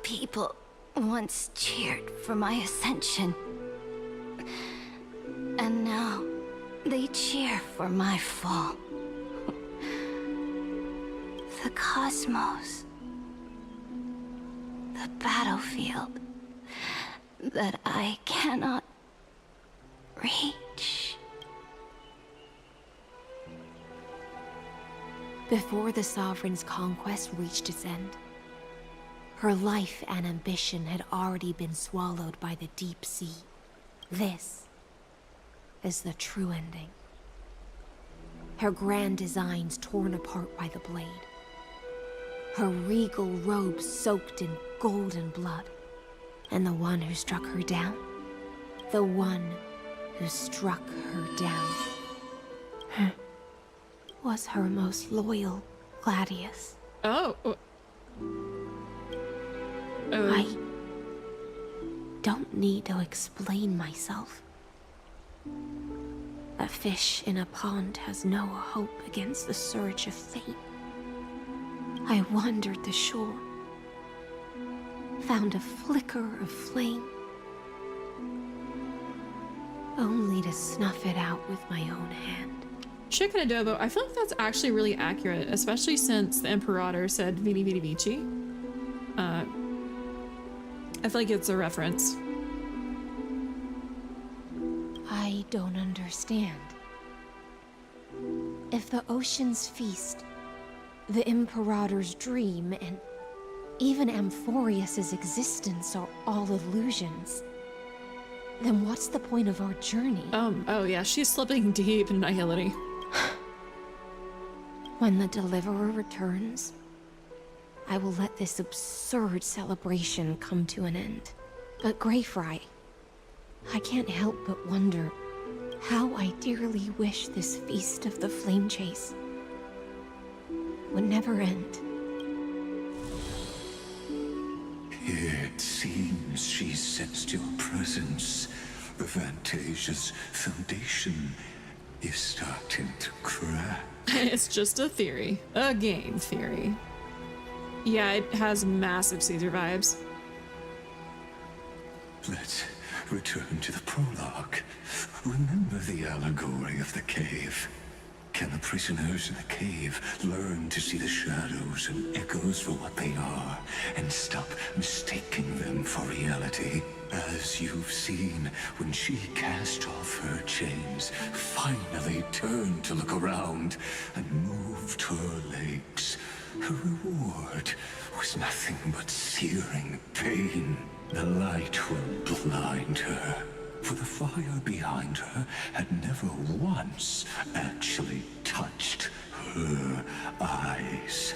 People once cheered for my ascension. And now they cheer for my fall. The cosmos. The battlefield that I cannot reach. Before the Sovereign's conquest reached its end, her life and ambition had already been swallowed by the deep sea. This is the true ending. Her grand designs torn apart by the blade. her regal robe soaked in golden blood. And the one who struck her down, the one who struck her down, was her most loyal gladius. Oh. I don't need to explain myself. A fish in a pond has no hope against the surge of fate. I wandered the shore, found a flicker of flame, only to snuff it out with my own hand. Chicken adobo, I feel like that's actually really accurate, especially since the Imperator said Vidi Vidi Vici. I feel like it's a reference. I don't understand. If the ocean's feast, the Imperator's dream, and even Amphorius's existence are all illusions, then what's the point of our journey? Oh yeah, she's slipping deep in nihility. When the Deliverer returns, I will let this absurd celebration come to an end. But Greyfry, I can't help but wonder how I dearly wish this feast of the Flame Chase would never end. It seems she sensed your presence. The Fantasia's foundation is starting to crack. It's just a theory. A game theory. Yeah, it has massive Caesar vibes. Let's return to the prologue. Remember the allegory of the cave. Can the prisoners in the cave learn to see the shadows and echoes for what they are, and stop mistaking them for reality? As you've seen, when she cast off her chains, finally turned to look around, and moved her legs, her reward was nothing but searing pain. The light will blind her, for the fire behind her had never once actually touched her eyes.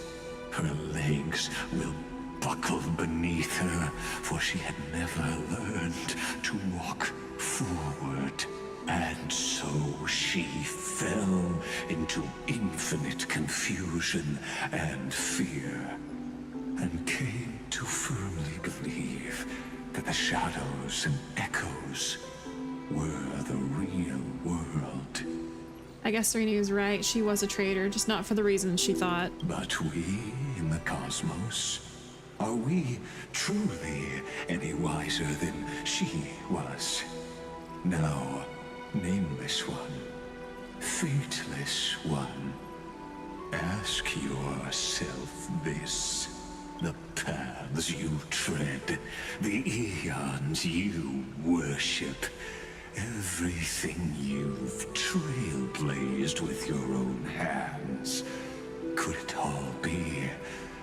Her legs will buckle beneath her, for she had never learned to walk forward. And so she fell into infinite confusion and fear, and came to firmly believe that the shadows and echoes were the real world. I guess Serena is right. She was a traitor, just not for the reasons she thought. But we in the cosmos, are we truly any wiser than she was? No, nameless one, fateless one. Ask yourself this. The paths you tread, the eons you worship, everything you've trailblazed with your own hands, could it all be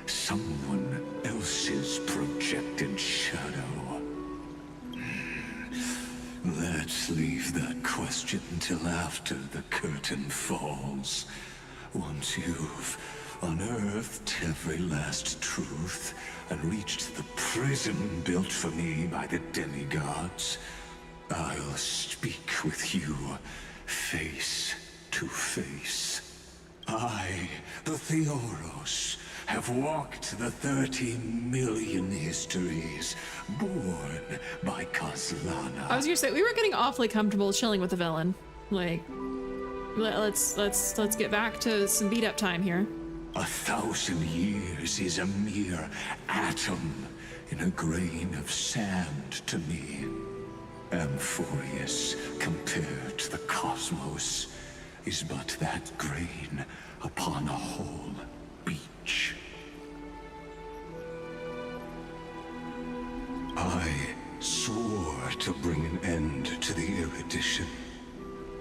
someone else's projected shadow? Let's leave that question till after the curtain falls. Once you've unearthed every last truth and reached the prison built for me by the demigods, I'll speak with you face to face. I, the Theoros, have walked the 30 million histories born by Kozlana. I was gonna say, we were getting awfully comfortable chilling with the villain. Like, let's get back to some beat up time here. 1,000 years is a mere atom in a grain of sand to me. Amphorius, compared to the cosmos, is but that grain upon a whole beach. I swore to bring an end to the erudition.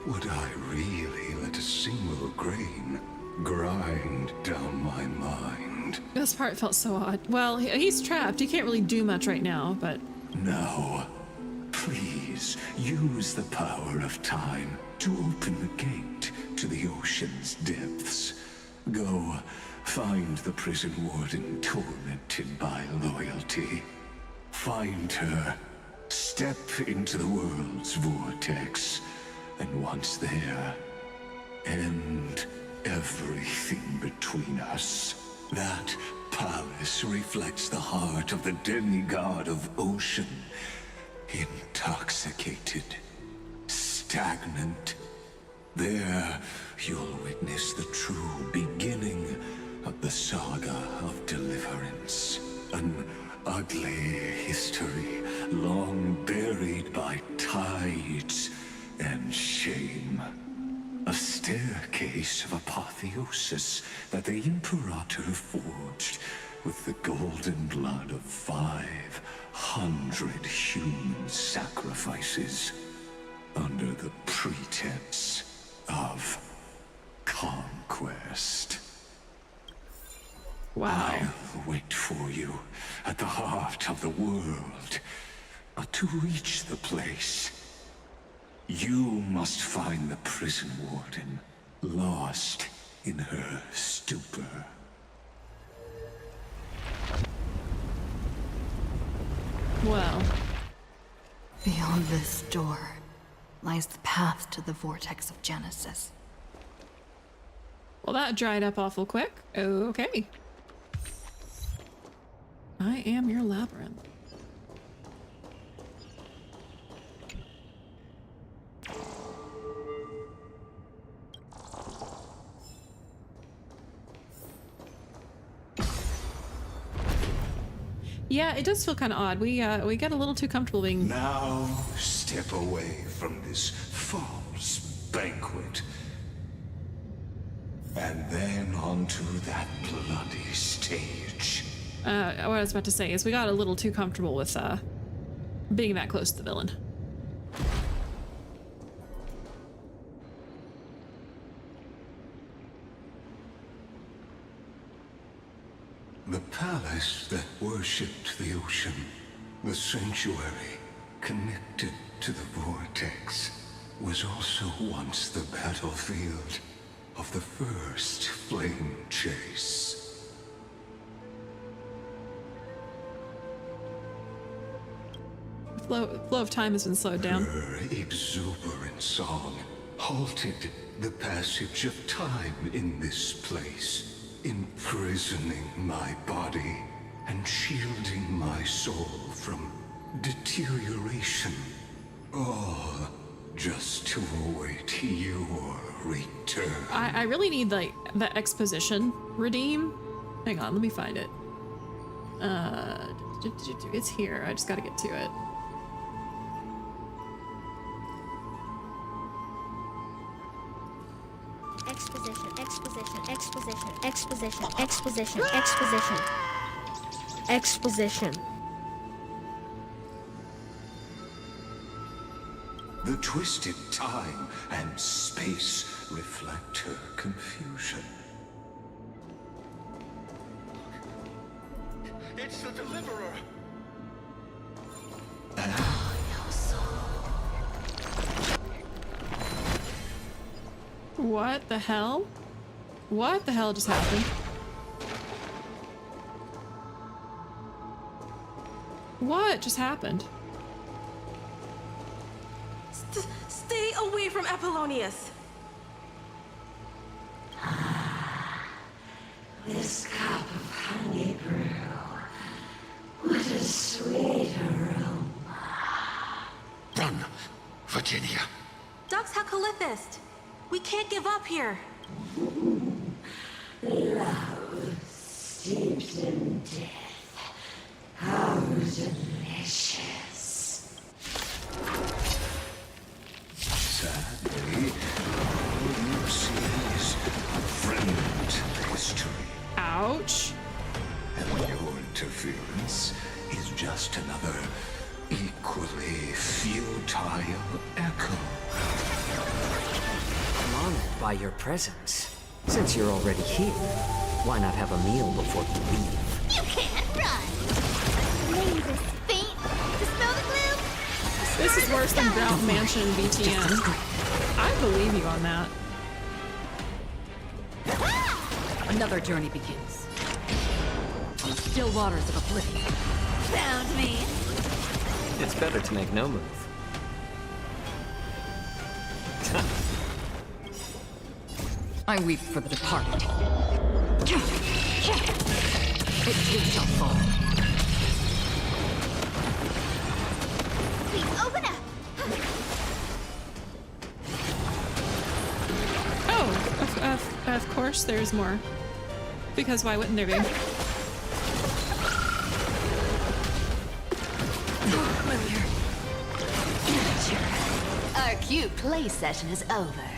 Would I really let a single grain grind down my mind? This part felt so odd. Well, he's trapped. He can't really do much right now, but... No. Please, use the power of time to open the gate to the ocean's depths. Go Find the prison warden tormented by loyalty. Find her. Step into the world's vortex. And once there, end everything between us. That palace reflects the heart of the demigod of ocean. Intoxicated. Stagnant. There, you'll witness the true beginning of the saga of deliverance. An ugly history, long buried by tides and shame. A staircase of apotheosis that the Imperator forged with the golden blood of 500 human sacrifices under the pretense of conquest. Wow. I'll wait for you at the heart of the world. But to reach the place, you must find the prison warden, lost in her stupor. Well. Beyond this door lies the path to the vortex of Genesis. Well, that dried up awful quick. Okay. I am your labyrinth. Yeah, it does feel kind of odd. We get a little too comfortable being... Now, step away from this false banquet. And then onto that bloody stage. What I was about to say is we got a little too comfortable with being that close to the villain. The palace that worshipped the ocean, the sanctuary connected to the vortex, was also once the battlefield of the first flame chase. Flow of time has been slowed down. Her exuberant song halted the passage of time in this place, imprisoning my body and shielding my soul from deterioration. All just to await your return. I really need like the exposition redeem. Hang on, let me find it. It's here. I just gotta get to it. Exposition, exposition, exposition, exposition, exposition, exposition. Exposition. The twisted time and space reflect her confusion. It's the Deliverer! What the hell? What the hell just happened? What just happened? Stay away from Apollonius! This cup of honey brew. What a sweet aroma. Run, Virginia. Dux Hakalithist! We can't give up here! Love steeped in death. How delicious. Sadly, all you see is remnant history. Ouch. And your interference is just another equally futile echo. Honored by your presence. Since you're already here, why not have a meal before you leave? You can't run! Blaze is faint to smell the gloom! This is worse than Brown Mansion VTN. I believe you on that. Another journey begins. On the still waters of oblivion. Found me. It's better to make no move. I weep for the departed. It too shall fall. Please open up. Oh, of course there's more. Because why wouldn't there be? Our cute play session is over.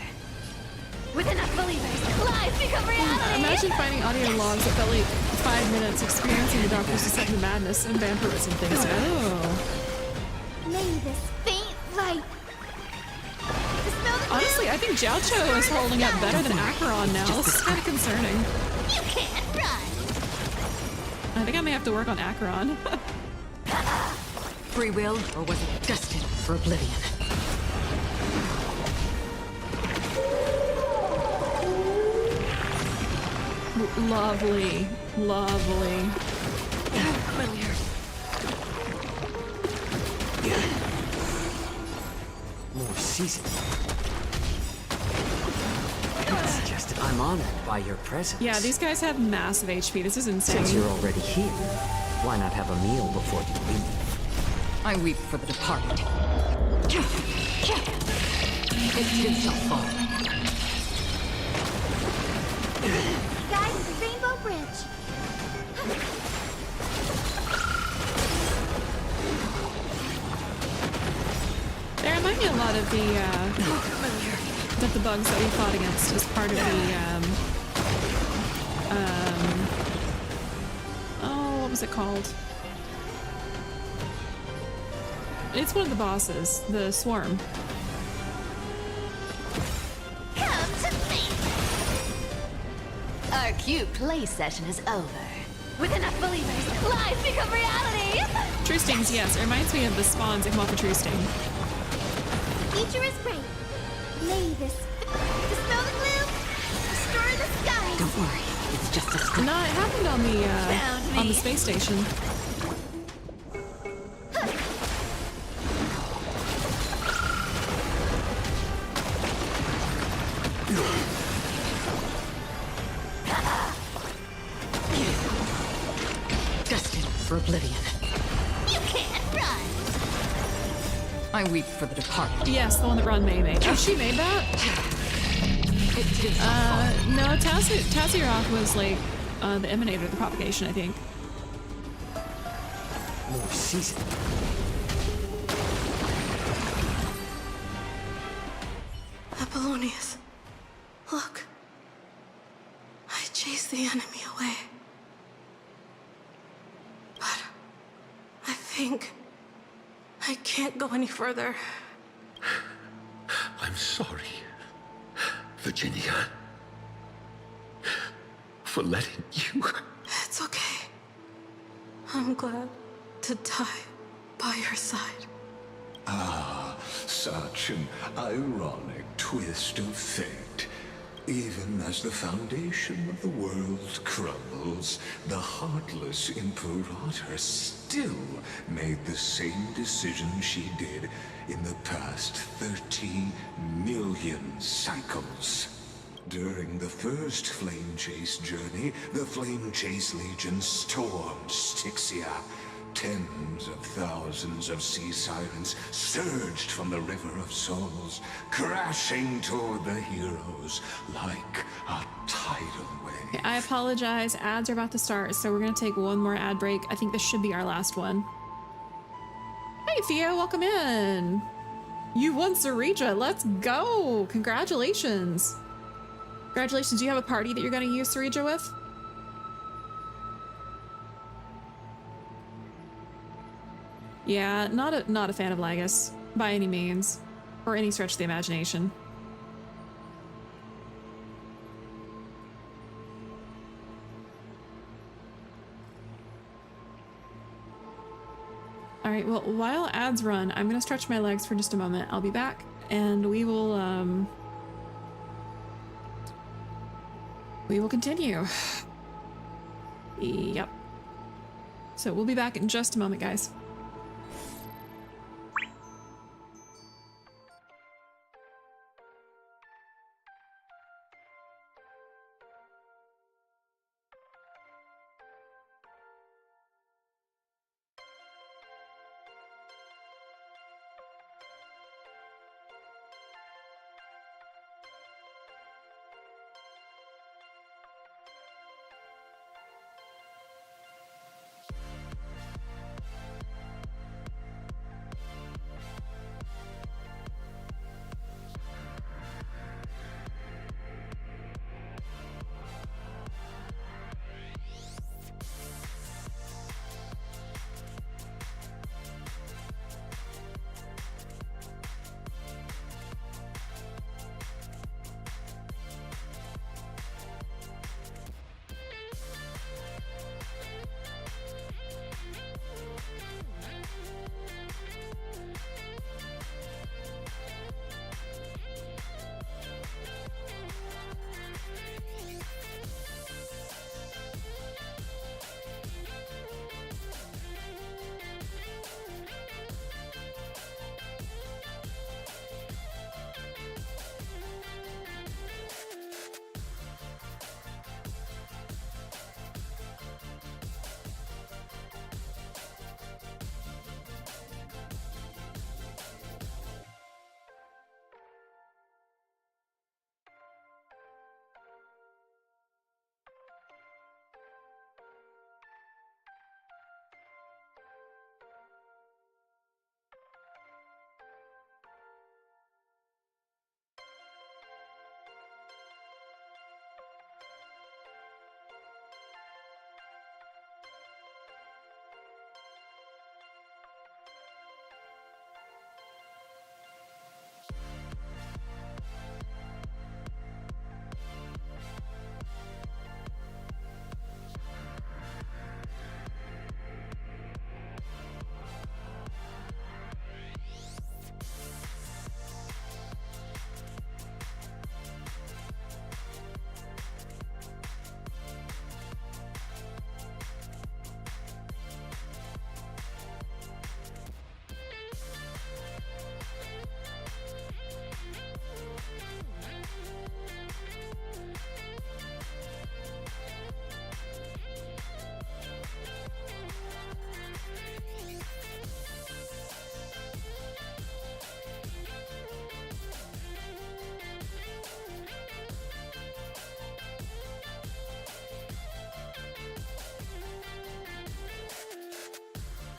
With enough believers, lies become reality. Imagine finding audio logs that felt like 5 minutes experiencing the doctor's descent into madness and vampirism things. Oh. May this faint light. Honestly, I think Jiaocho is holding up better than Acheron now. This is kind of concerning. You can't run. I think I may have to work on Acheron. Free will, or was it destined for oblivion? Lovely, lovely. More season. It's just I'm honored by your presence. Yeah, these guys have massive HP. This is insane. Since you're already here, why not have a meal before you leave? I weep for the departed. It too shall fall. Guys, the Rainbow Bridge. They remind me a lot of the bugs that we fought against as part of the oh, what was it called? It's one of the bosses, the swarm. Come to me. Our cute play session is over. With enough believers, lies become reality. True stings, yes. It reminds me of the spawns that come off a true sting. Future is bright. May this dispel the gloom, restore the sky. Don't worry, it's just a script. No, it happened on the space station. Destined for oblivion. You can't run. I weep for the departed. Yes, the one that Ron May made. Oh, she made that? It too shall fall. No, Taziroth was like the emanator of the propagation, I think. More season. Apollonius, look. I chased the enemy away. But I think I can't go any further. I'm sorry, Virginia, for letting you. It's okay. I'm glad to die by your side. Ah, such an ironic twist of fate. Even as the foundation of the world crumbles, the heartless Imperator still made the same decision she did in the past 30 million cycles. During the first Flame Chase journey, the Flame Chase Legion stormed Styxia. Tens of thousands of sea sirens surged from the River of Souls, crashing toward the heroes like a tidal wave. Okay, I apologize. Ads are about to start, so we're going to take one more ad break. I think this should be our last one. Hey, Theo, welcome in. You won Sarija. Let's go. Congratulations. Congratulations. Do you have a party that you're going to use Sarija with? Yeah, not a fan of Lagus, by any means, or any stretch of the imagination. Alright, well, while ads run, I'm gonna stretch my legs for just a moment. I'll be back, and we will we will continue. Yep. So we'll be back in just a moment, guys.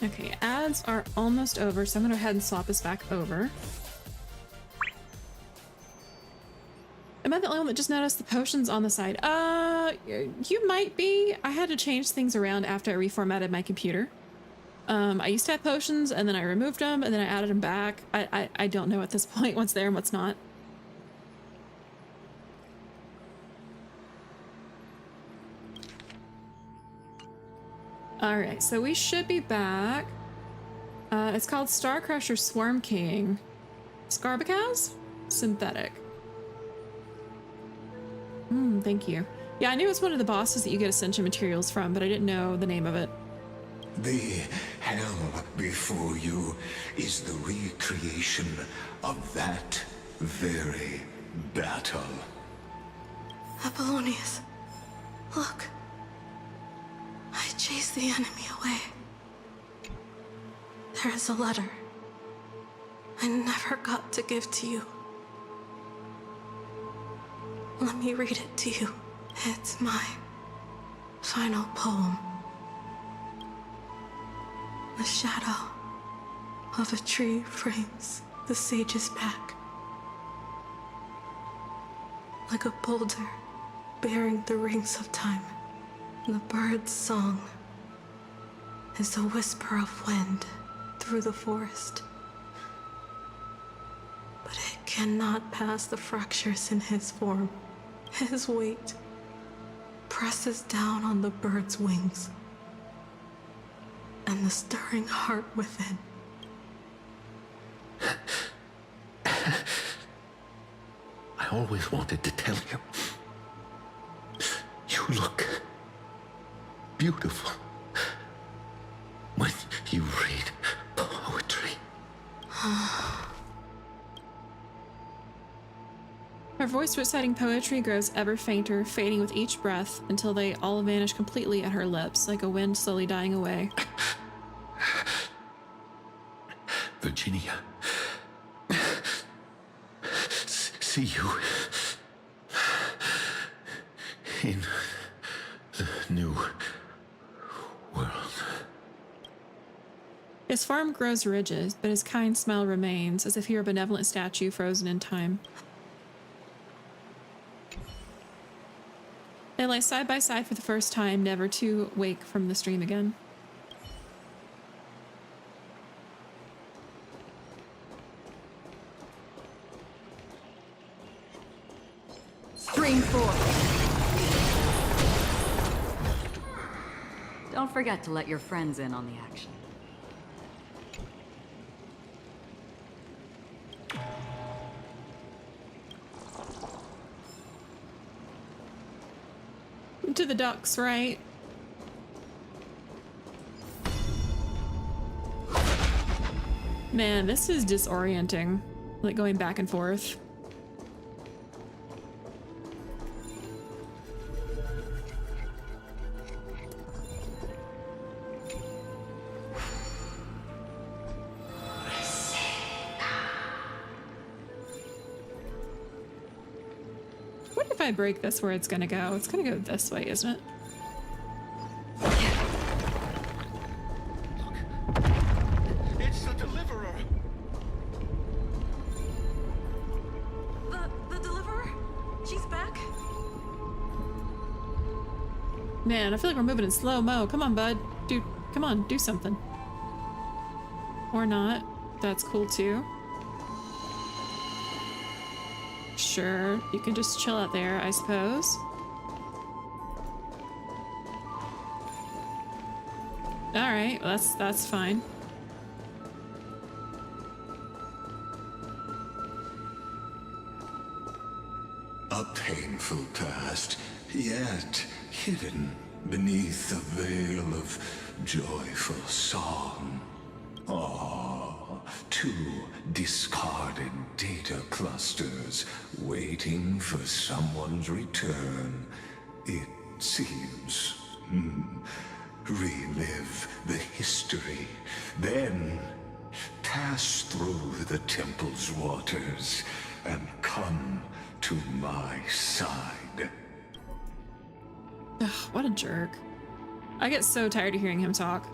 Okay, ads are almost over, so I'm gonna go ahead and swap this back over. Am I the only one that just noticed the potions on the side? You might be. I had to change things around after I reformatted my computer. I used to have potions, and then I removed them, and then I added them back. I don't know at this point what's there and what's not. Alright, so we should be back. It's called Star Crusher Swarm King. Scarbacaz? Synthetic. Thank you. Yeah, I knew it was one of the bosses that you get ascension materials from, but I didn't know the name of it. The hell before you is the recreation of that very battle. Apollonius, look. I chased the enemy away. There is a letter I never got to give to you. Let me read it to you. It's my final poem. The shadow of a tree frames the sage's back. Like a boulder bearing the rings of time. The bird's song is a whisper of wind through the forest. But it cannot pass the fractures in his form. His weight presses down on the bird's wings and the stirring heart within. I always wanted to tell you. You look beautiful when you read poetry. Her voice reciting poetry grows ever fainter, fading with each breath until they all vanish completely at her lips, like a wind slowly dying away. Virginia, see you in the new world. His form grows rigid, but his kind smile remains, as if he were a benevolent statue frozen in time. They lie side by side for the first time, never to wake from the stream again. Stream 4. Don't forget to let your friends in on the action. To the ducks, right? Man, this is disorienting. Like going back and forth. What if I break this where it's gonna go? It's gonna go this way, isn't it? It's the deliverer. The deliverer? She's back? Man, I feel like we're moving in slow-mo. Come on, bud. Dude, come on, do something. Or not. That's cool too. Sure, you can just chill out there, I suppose. Alright, well, that's fine. A painful past, yet hidden beneath a veil of joyful song. Two discarded data clusters waiting for someone's return. It seems. Relive the history, then pass through the temple's waters and come to my side. Ugh, what a jerk. I get so tired of hearing him talk.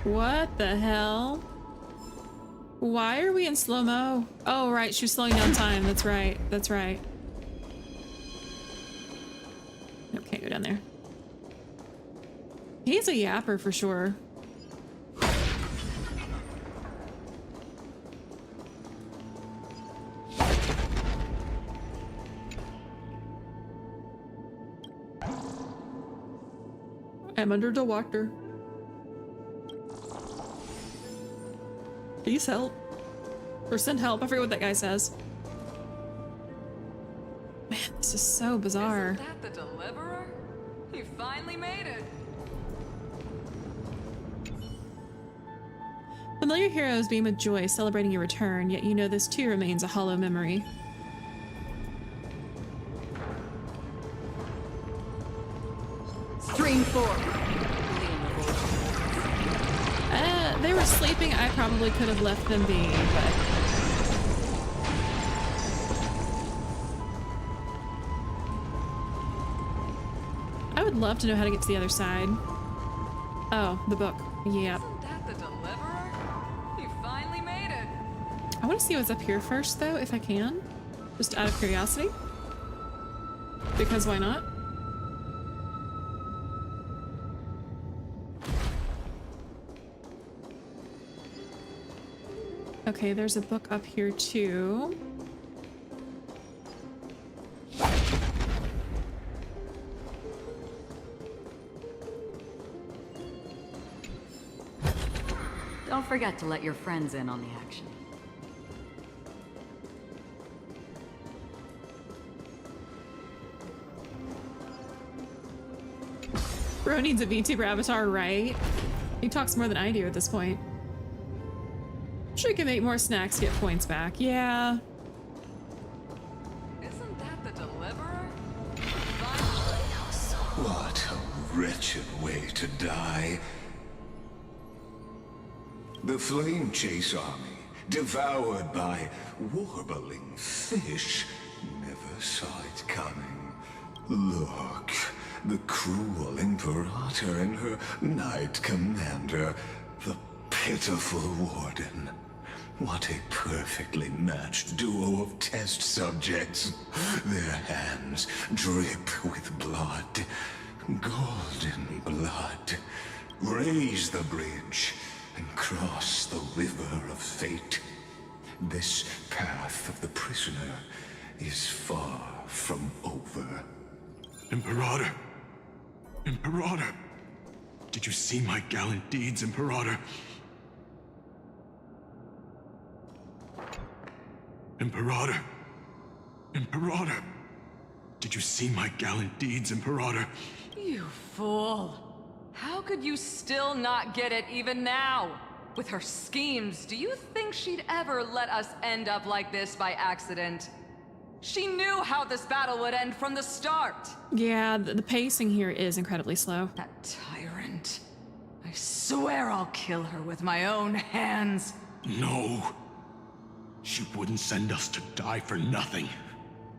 What the hell? Why are we in slow-mo? Oh, right, she was slowing down time. That's right. That's right. Nope, can't go down there. He's a yapper for sure. I'm under the water. Please help. Or send help. I forget what that guy says. Man, this is so bizarre. Isn't that the deliverer? You finally made it. Familiar heroes beam with joy, celebrating your return, yet you know this too remains a hollow memory. Stream 4. They were sleeping. I probably could have left them be, but... I would love to know how to get to the other side. Oh, the book. Yep. Isn't that the deliverer? You finally made it. I want to see what's up here first, though, if I can. Just out of curiosity. Because why not? Okay, there's a book up here too. Don't forget to let your friends in on the action. Bro needs a VTuber avatar, right? He talks more than I do at this point. Sure, you can make more snacks, get points back. Yeah. Isn't that the deliverer? What a wretched way to die. The Flame Chase army, devoured by warbling fish, never saw it coming. Look, the cruel Imperator and her Knight Commander, the pitiful Warden. What a perfectly matched duo of test subjects. Their hands drip with blood, golden blood. Raise the bridge and cross the river of fate. This path of the prisoner is far from over. Imperator! Imperator! Did you see my gallant deeds, Imperator? Imperator! Imperator! Did you see my gallant deeds, Imperator? You fool. How could you still not get it even now? With her schemes, do you think she'd ever let us end up like this by accident? She knew how this battle would end from the start. Yeah, the pacing here is incredibly slow. That tyrant. I swear I'll kill her with my own hands. No. She wouldn't send us to die for nothing.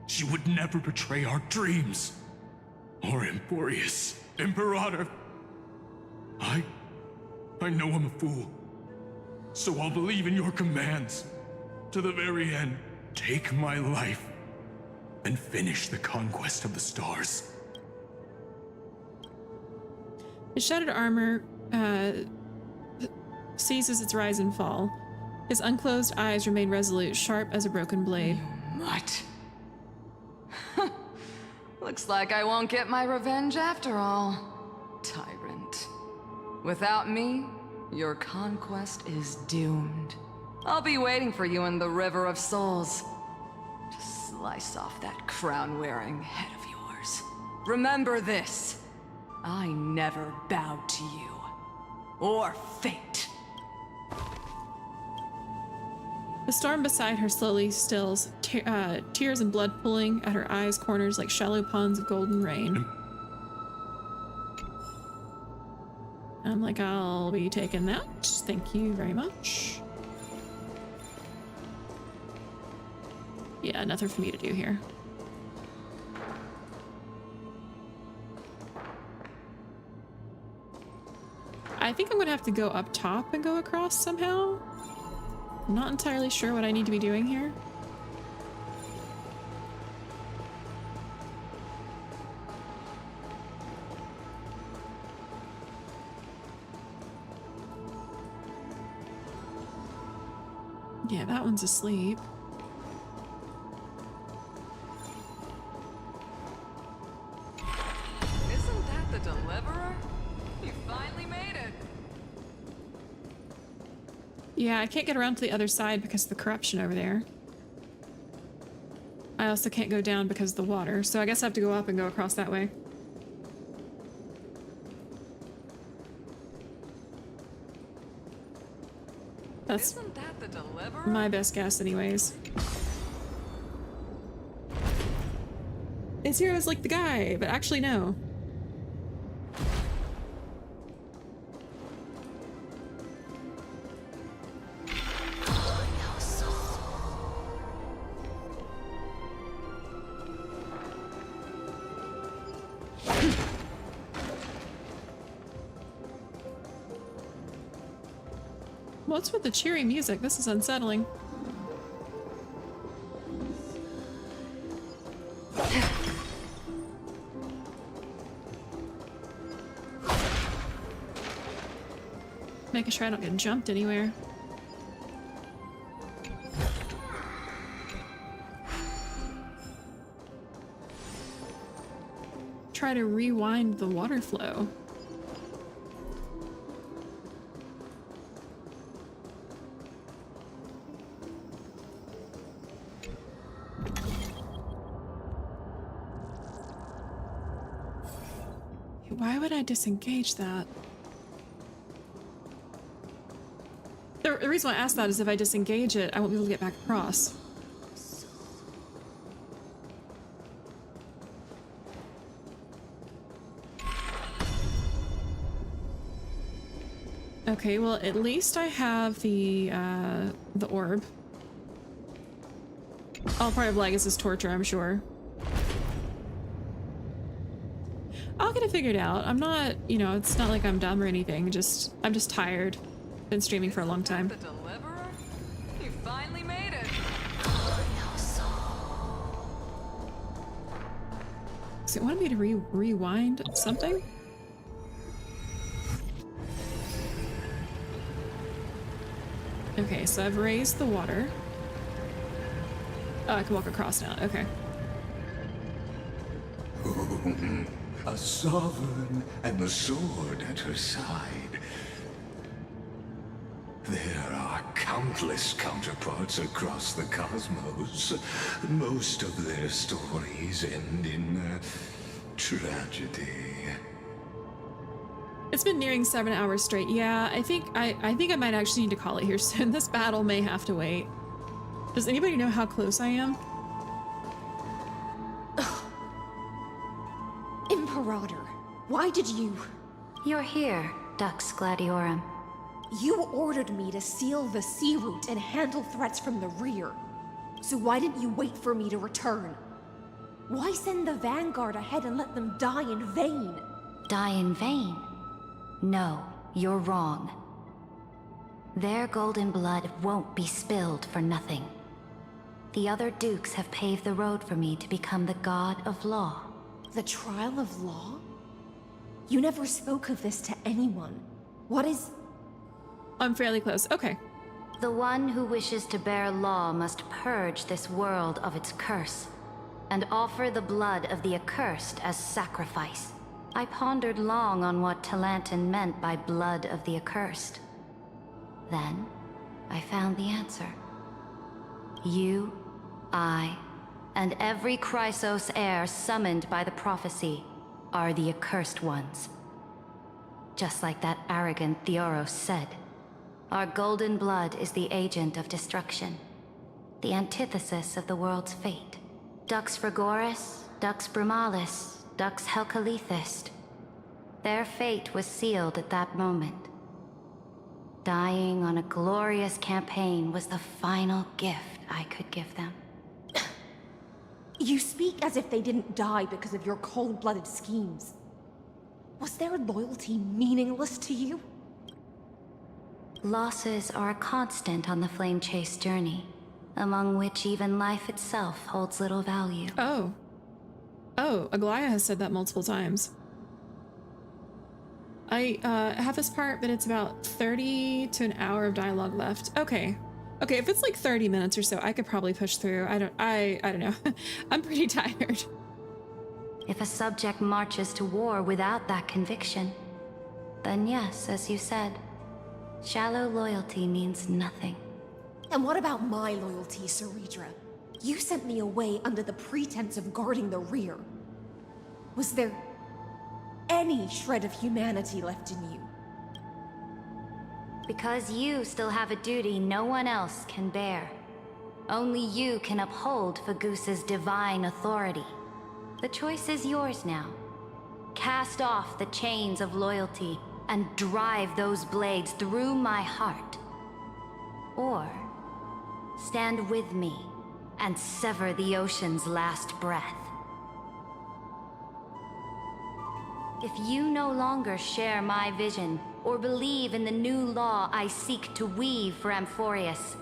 She would never betray our dreams. Or Emporius. Imperator. I know I'm a fool. So I'll believe in your commands. To the very end, take my life. And finish the conquest of the stars. His shattered armor seizes its rise and fall. His unclosed eyes remain resolute, sharp as a broken blade. What? Looks like I won't get my revenge after all. Tyrant. Without me, your conquest is doomed. I'll be waiting for you in the River of Souls. To slice off that crown-wearing head of yours. Remember this. I never bowed to you. Or fate. The storm beside her slowly stills, tears and blood pooling at her eyes' corners like shallow ponds of golden rain. I'm like, I'll be taking that. Thank you very much. Yeah, nothing for me to do here. I think I'm gonna have to go up top and go across somehow. I'm not entirely sure what I need to be doing here. Yeah, that one's asleep. Isn't that the deliverer? You finally made it. Yeah, I can't get around to the other side because of the corruption over there. I also can't go down because of the water, so I guess I have to go up and go across that way. That's my best guess anyways. Zero's like the guy, but actually no. What's with the cheery music? This is unsettling. Making sure I don't get jumped anywhere. Try to rewind the water flow. Why would I disengage that? The reason why I asked that is if I disengage it, I won't be able to get back across. Okay, well, at least I have the orb. All part of Legus's torture, I'm sure. I'll get it figured out. I'm not, you know, it's not like I'm dumb or anything. I'm just tired. Been streaming for a long time. The deliverer? You finally made it. So it wanted me to rewind something? Okay, so I've raised the water. Oh, I can walk across now. Okay. A sovereign and the sword at her side. There are countless counterparts across the cosmos. Most of their stories end in tragedy. It's been nearing 7 hours straight. Yeah, I think I might actually need to call it here soon. This battle may have to wait. Does anybody know how close I am? Imperator, why did you... You're here, Dux Gladiorum. You ordered me to seal the sea route and handle threats from the rear. So why didn't you wait for me to return? Why send the Vanguard ahead and let them die in vain? Die in vain? No, you're wrong. Their golden blood won't be spilled for nothing. The other dukes have paved the road for me to become the god of law. The trial of law? You never spoke of this to anyone. What is... I'm fairly close. Okay. The one who wishes to bear law must purge this world of its curse, and offer the blood of the accursed as sacrifice. I pondered long on what Talantin meant by blood of the accursed. Then, I found the answer. You, I, and every Chrysos heir summoned by the prophecy are the accursed ones. Just like that arrogant Theoros said, our golden blood is the agent of destruction, the antithesis of the world's fate. Dux Frigoris, Dux Brumalis, Dux Helcalethist. Their fate was sealed at that moment. Dying on a glorious campaign was the final gift I could give them. You speak as if they didn't die because of your cold-blooded schemes. Was their loyalty meaningless to you? Losses are a constant on the Flame Chase journey, among which even life itself holds little value. Oh. Oh, Aglaya has said that multiple times. I have this part, but it's about 30 to an hour of dialogue left. Okay. Okay, if it's like 30 minutes or so, I could probably push through. I don't know. I'm pretty tired. If a subject marches to war without that conviction, then yes, as you said, shallow loyalty means nothing. And what about my loyalty, Ceridra? You sent me away under the pretense of guarding the rear. Was there any shred of humanity left in you? Because you still have a duty no one else can bear. Only you can uphold Fagoos's divine authority. The choice is yours now. Cast off the chains of loyalty and drive those blades through my heart. Or stand with me and sever the ocean's last breath. If you no longer share my vision or believe in the new law I seek to weave for Amphorius,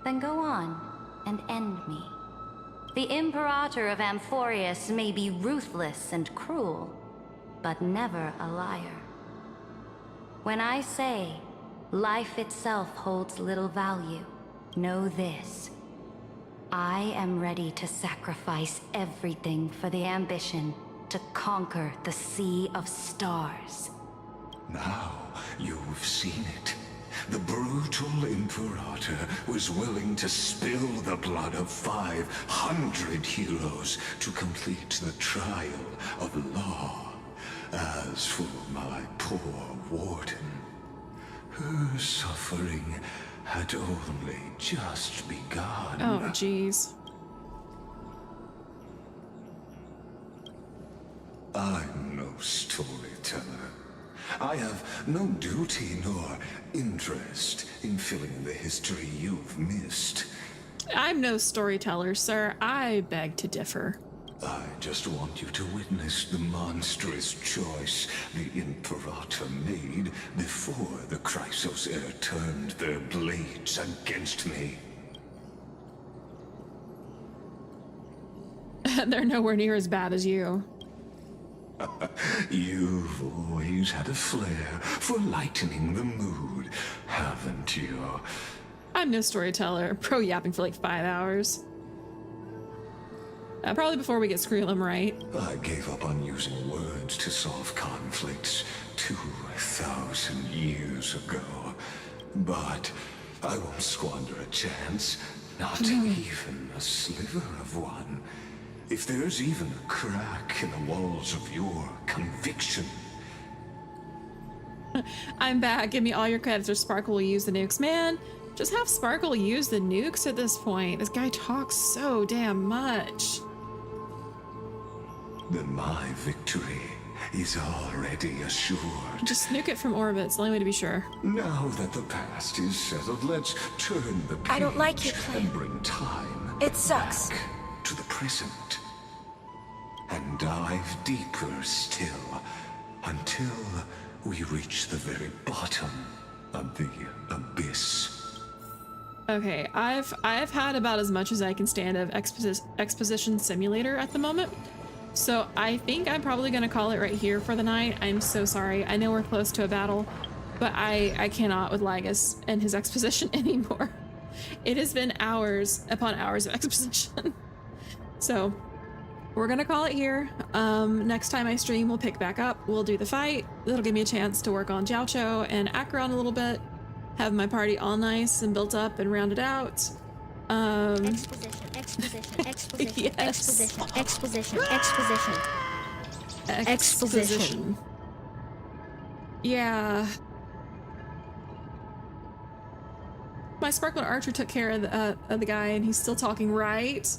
then go on and end me. The Imperator of Amphorius may be ruthless and cruel, but never a liar. When I say life itself holds little value, know this. I am ready to sacrifice everything for the ambition to conquer the Sea of Stars. Now you've seen it. The brutal Imperator was willing to spill the blood of 500 heroes to complete the trial of law. As for my poor warden, her suffering had only just begun. Oh, jeez. I'm no storyteller. I have no duty nor interest in filling in the history you've missed. I'm no storyteller, sir. I beg to differ. I just want you to witness the monstrous choice the Imperator made before the Chrysos Heir turned their blades against me. They're nowhere near as bad as you. You've always had a flair for lightening the mood, haven't you? I'm no storyteller. Pro yapping for like 5 hours. Probably before we get Screelum right. I gave up on using words to solve conflicts 2,000 years ago. But I won't squander a chance, not even a sliver of one. If there's even a crack in the walls of your conviction. I'm back. Give me all your credits or Sparkle will use the nukes. Man, just have Sparkle use the nukes at this point. This guy talks so damn much. Then my victory is already assured. Just nuke it from orbit. It's the only way to be sure. Now that the past is settled, let's turn the page I don't like your plan. and bring time It sucks. back to the present. And dive deeper still until we reach the very bottom of the abyss. Okay, I've had about as much as I can stand of exposition simulator at the moment. So I think I'm probably gonna call it right here for the night. I'm so sorry. I know we're close to a battle, but I cannot with Lygus and his exposition anymore. It has been hours upon hours of exposition. So we're gonna call it here. Next time I stream, we'll pick back up. We'll do the fight. That'll give me a chance to work on Jiaoqiu and Acheron a little bit. Have my party all nice and built up and rounded out. Exposition. Yes. Exposition. Yeah. My Sparkling Archer took care of the guy and he's still talking, right?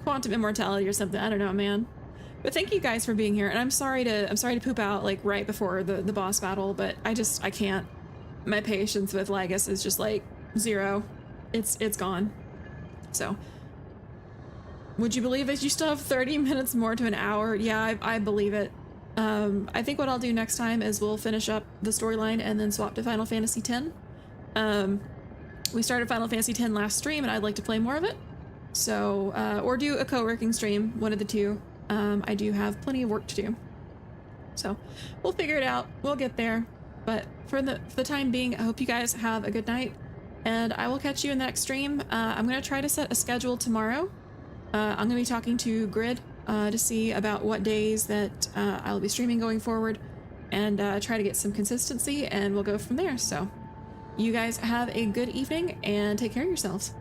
Quantum immortality or something. I don't know, man. But thank you guys for being here. And I'm sorry to poop out like right before the boss battle, but I can't. My patience with Lygus is just like 0. It's gone. So would you believe that you still have 30 minutes more to an hour? Yeah, I believe it. I think what I'll do next time is we'll finish up the storyline and then swap to Final Fantasy X. We started Final Fantasy X last stream and I'd like to play more of it. So, or do a co-working stream, one of the two. I do have plenty of work to do. So we'll figure it out. We'll get there. But for the time being, I hope you guys have a good night. And I will catch you in the next stream. I'm going to try to set a schedule tomorrow. I'm going to be talking to Grid to see about what days that I'll be streaming going forward and try to get some consistency and we'll go from there. So you guys have a good evening and take care of yourselves.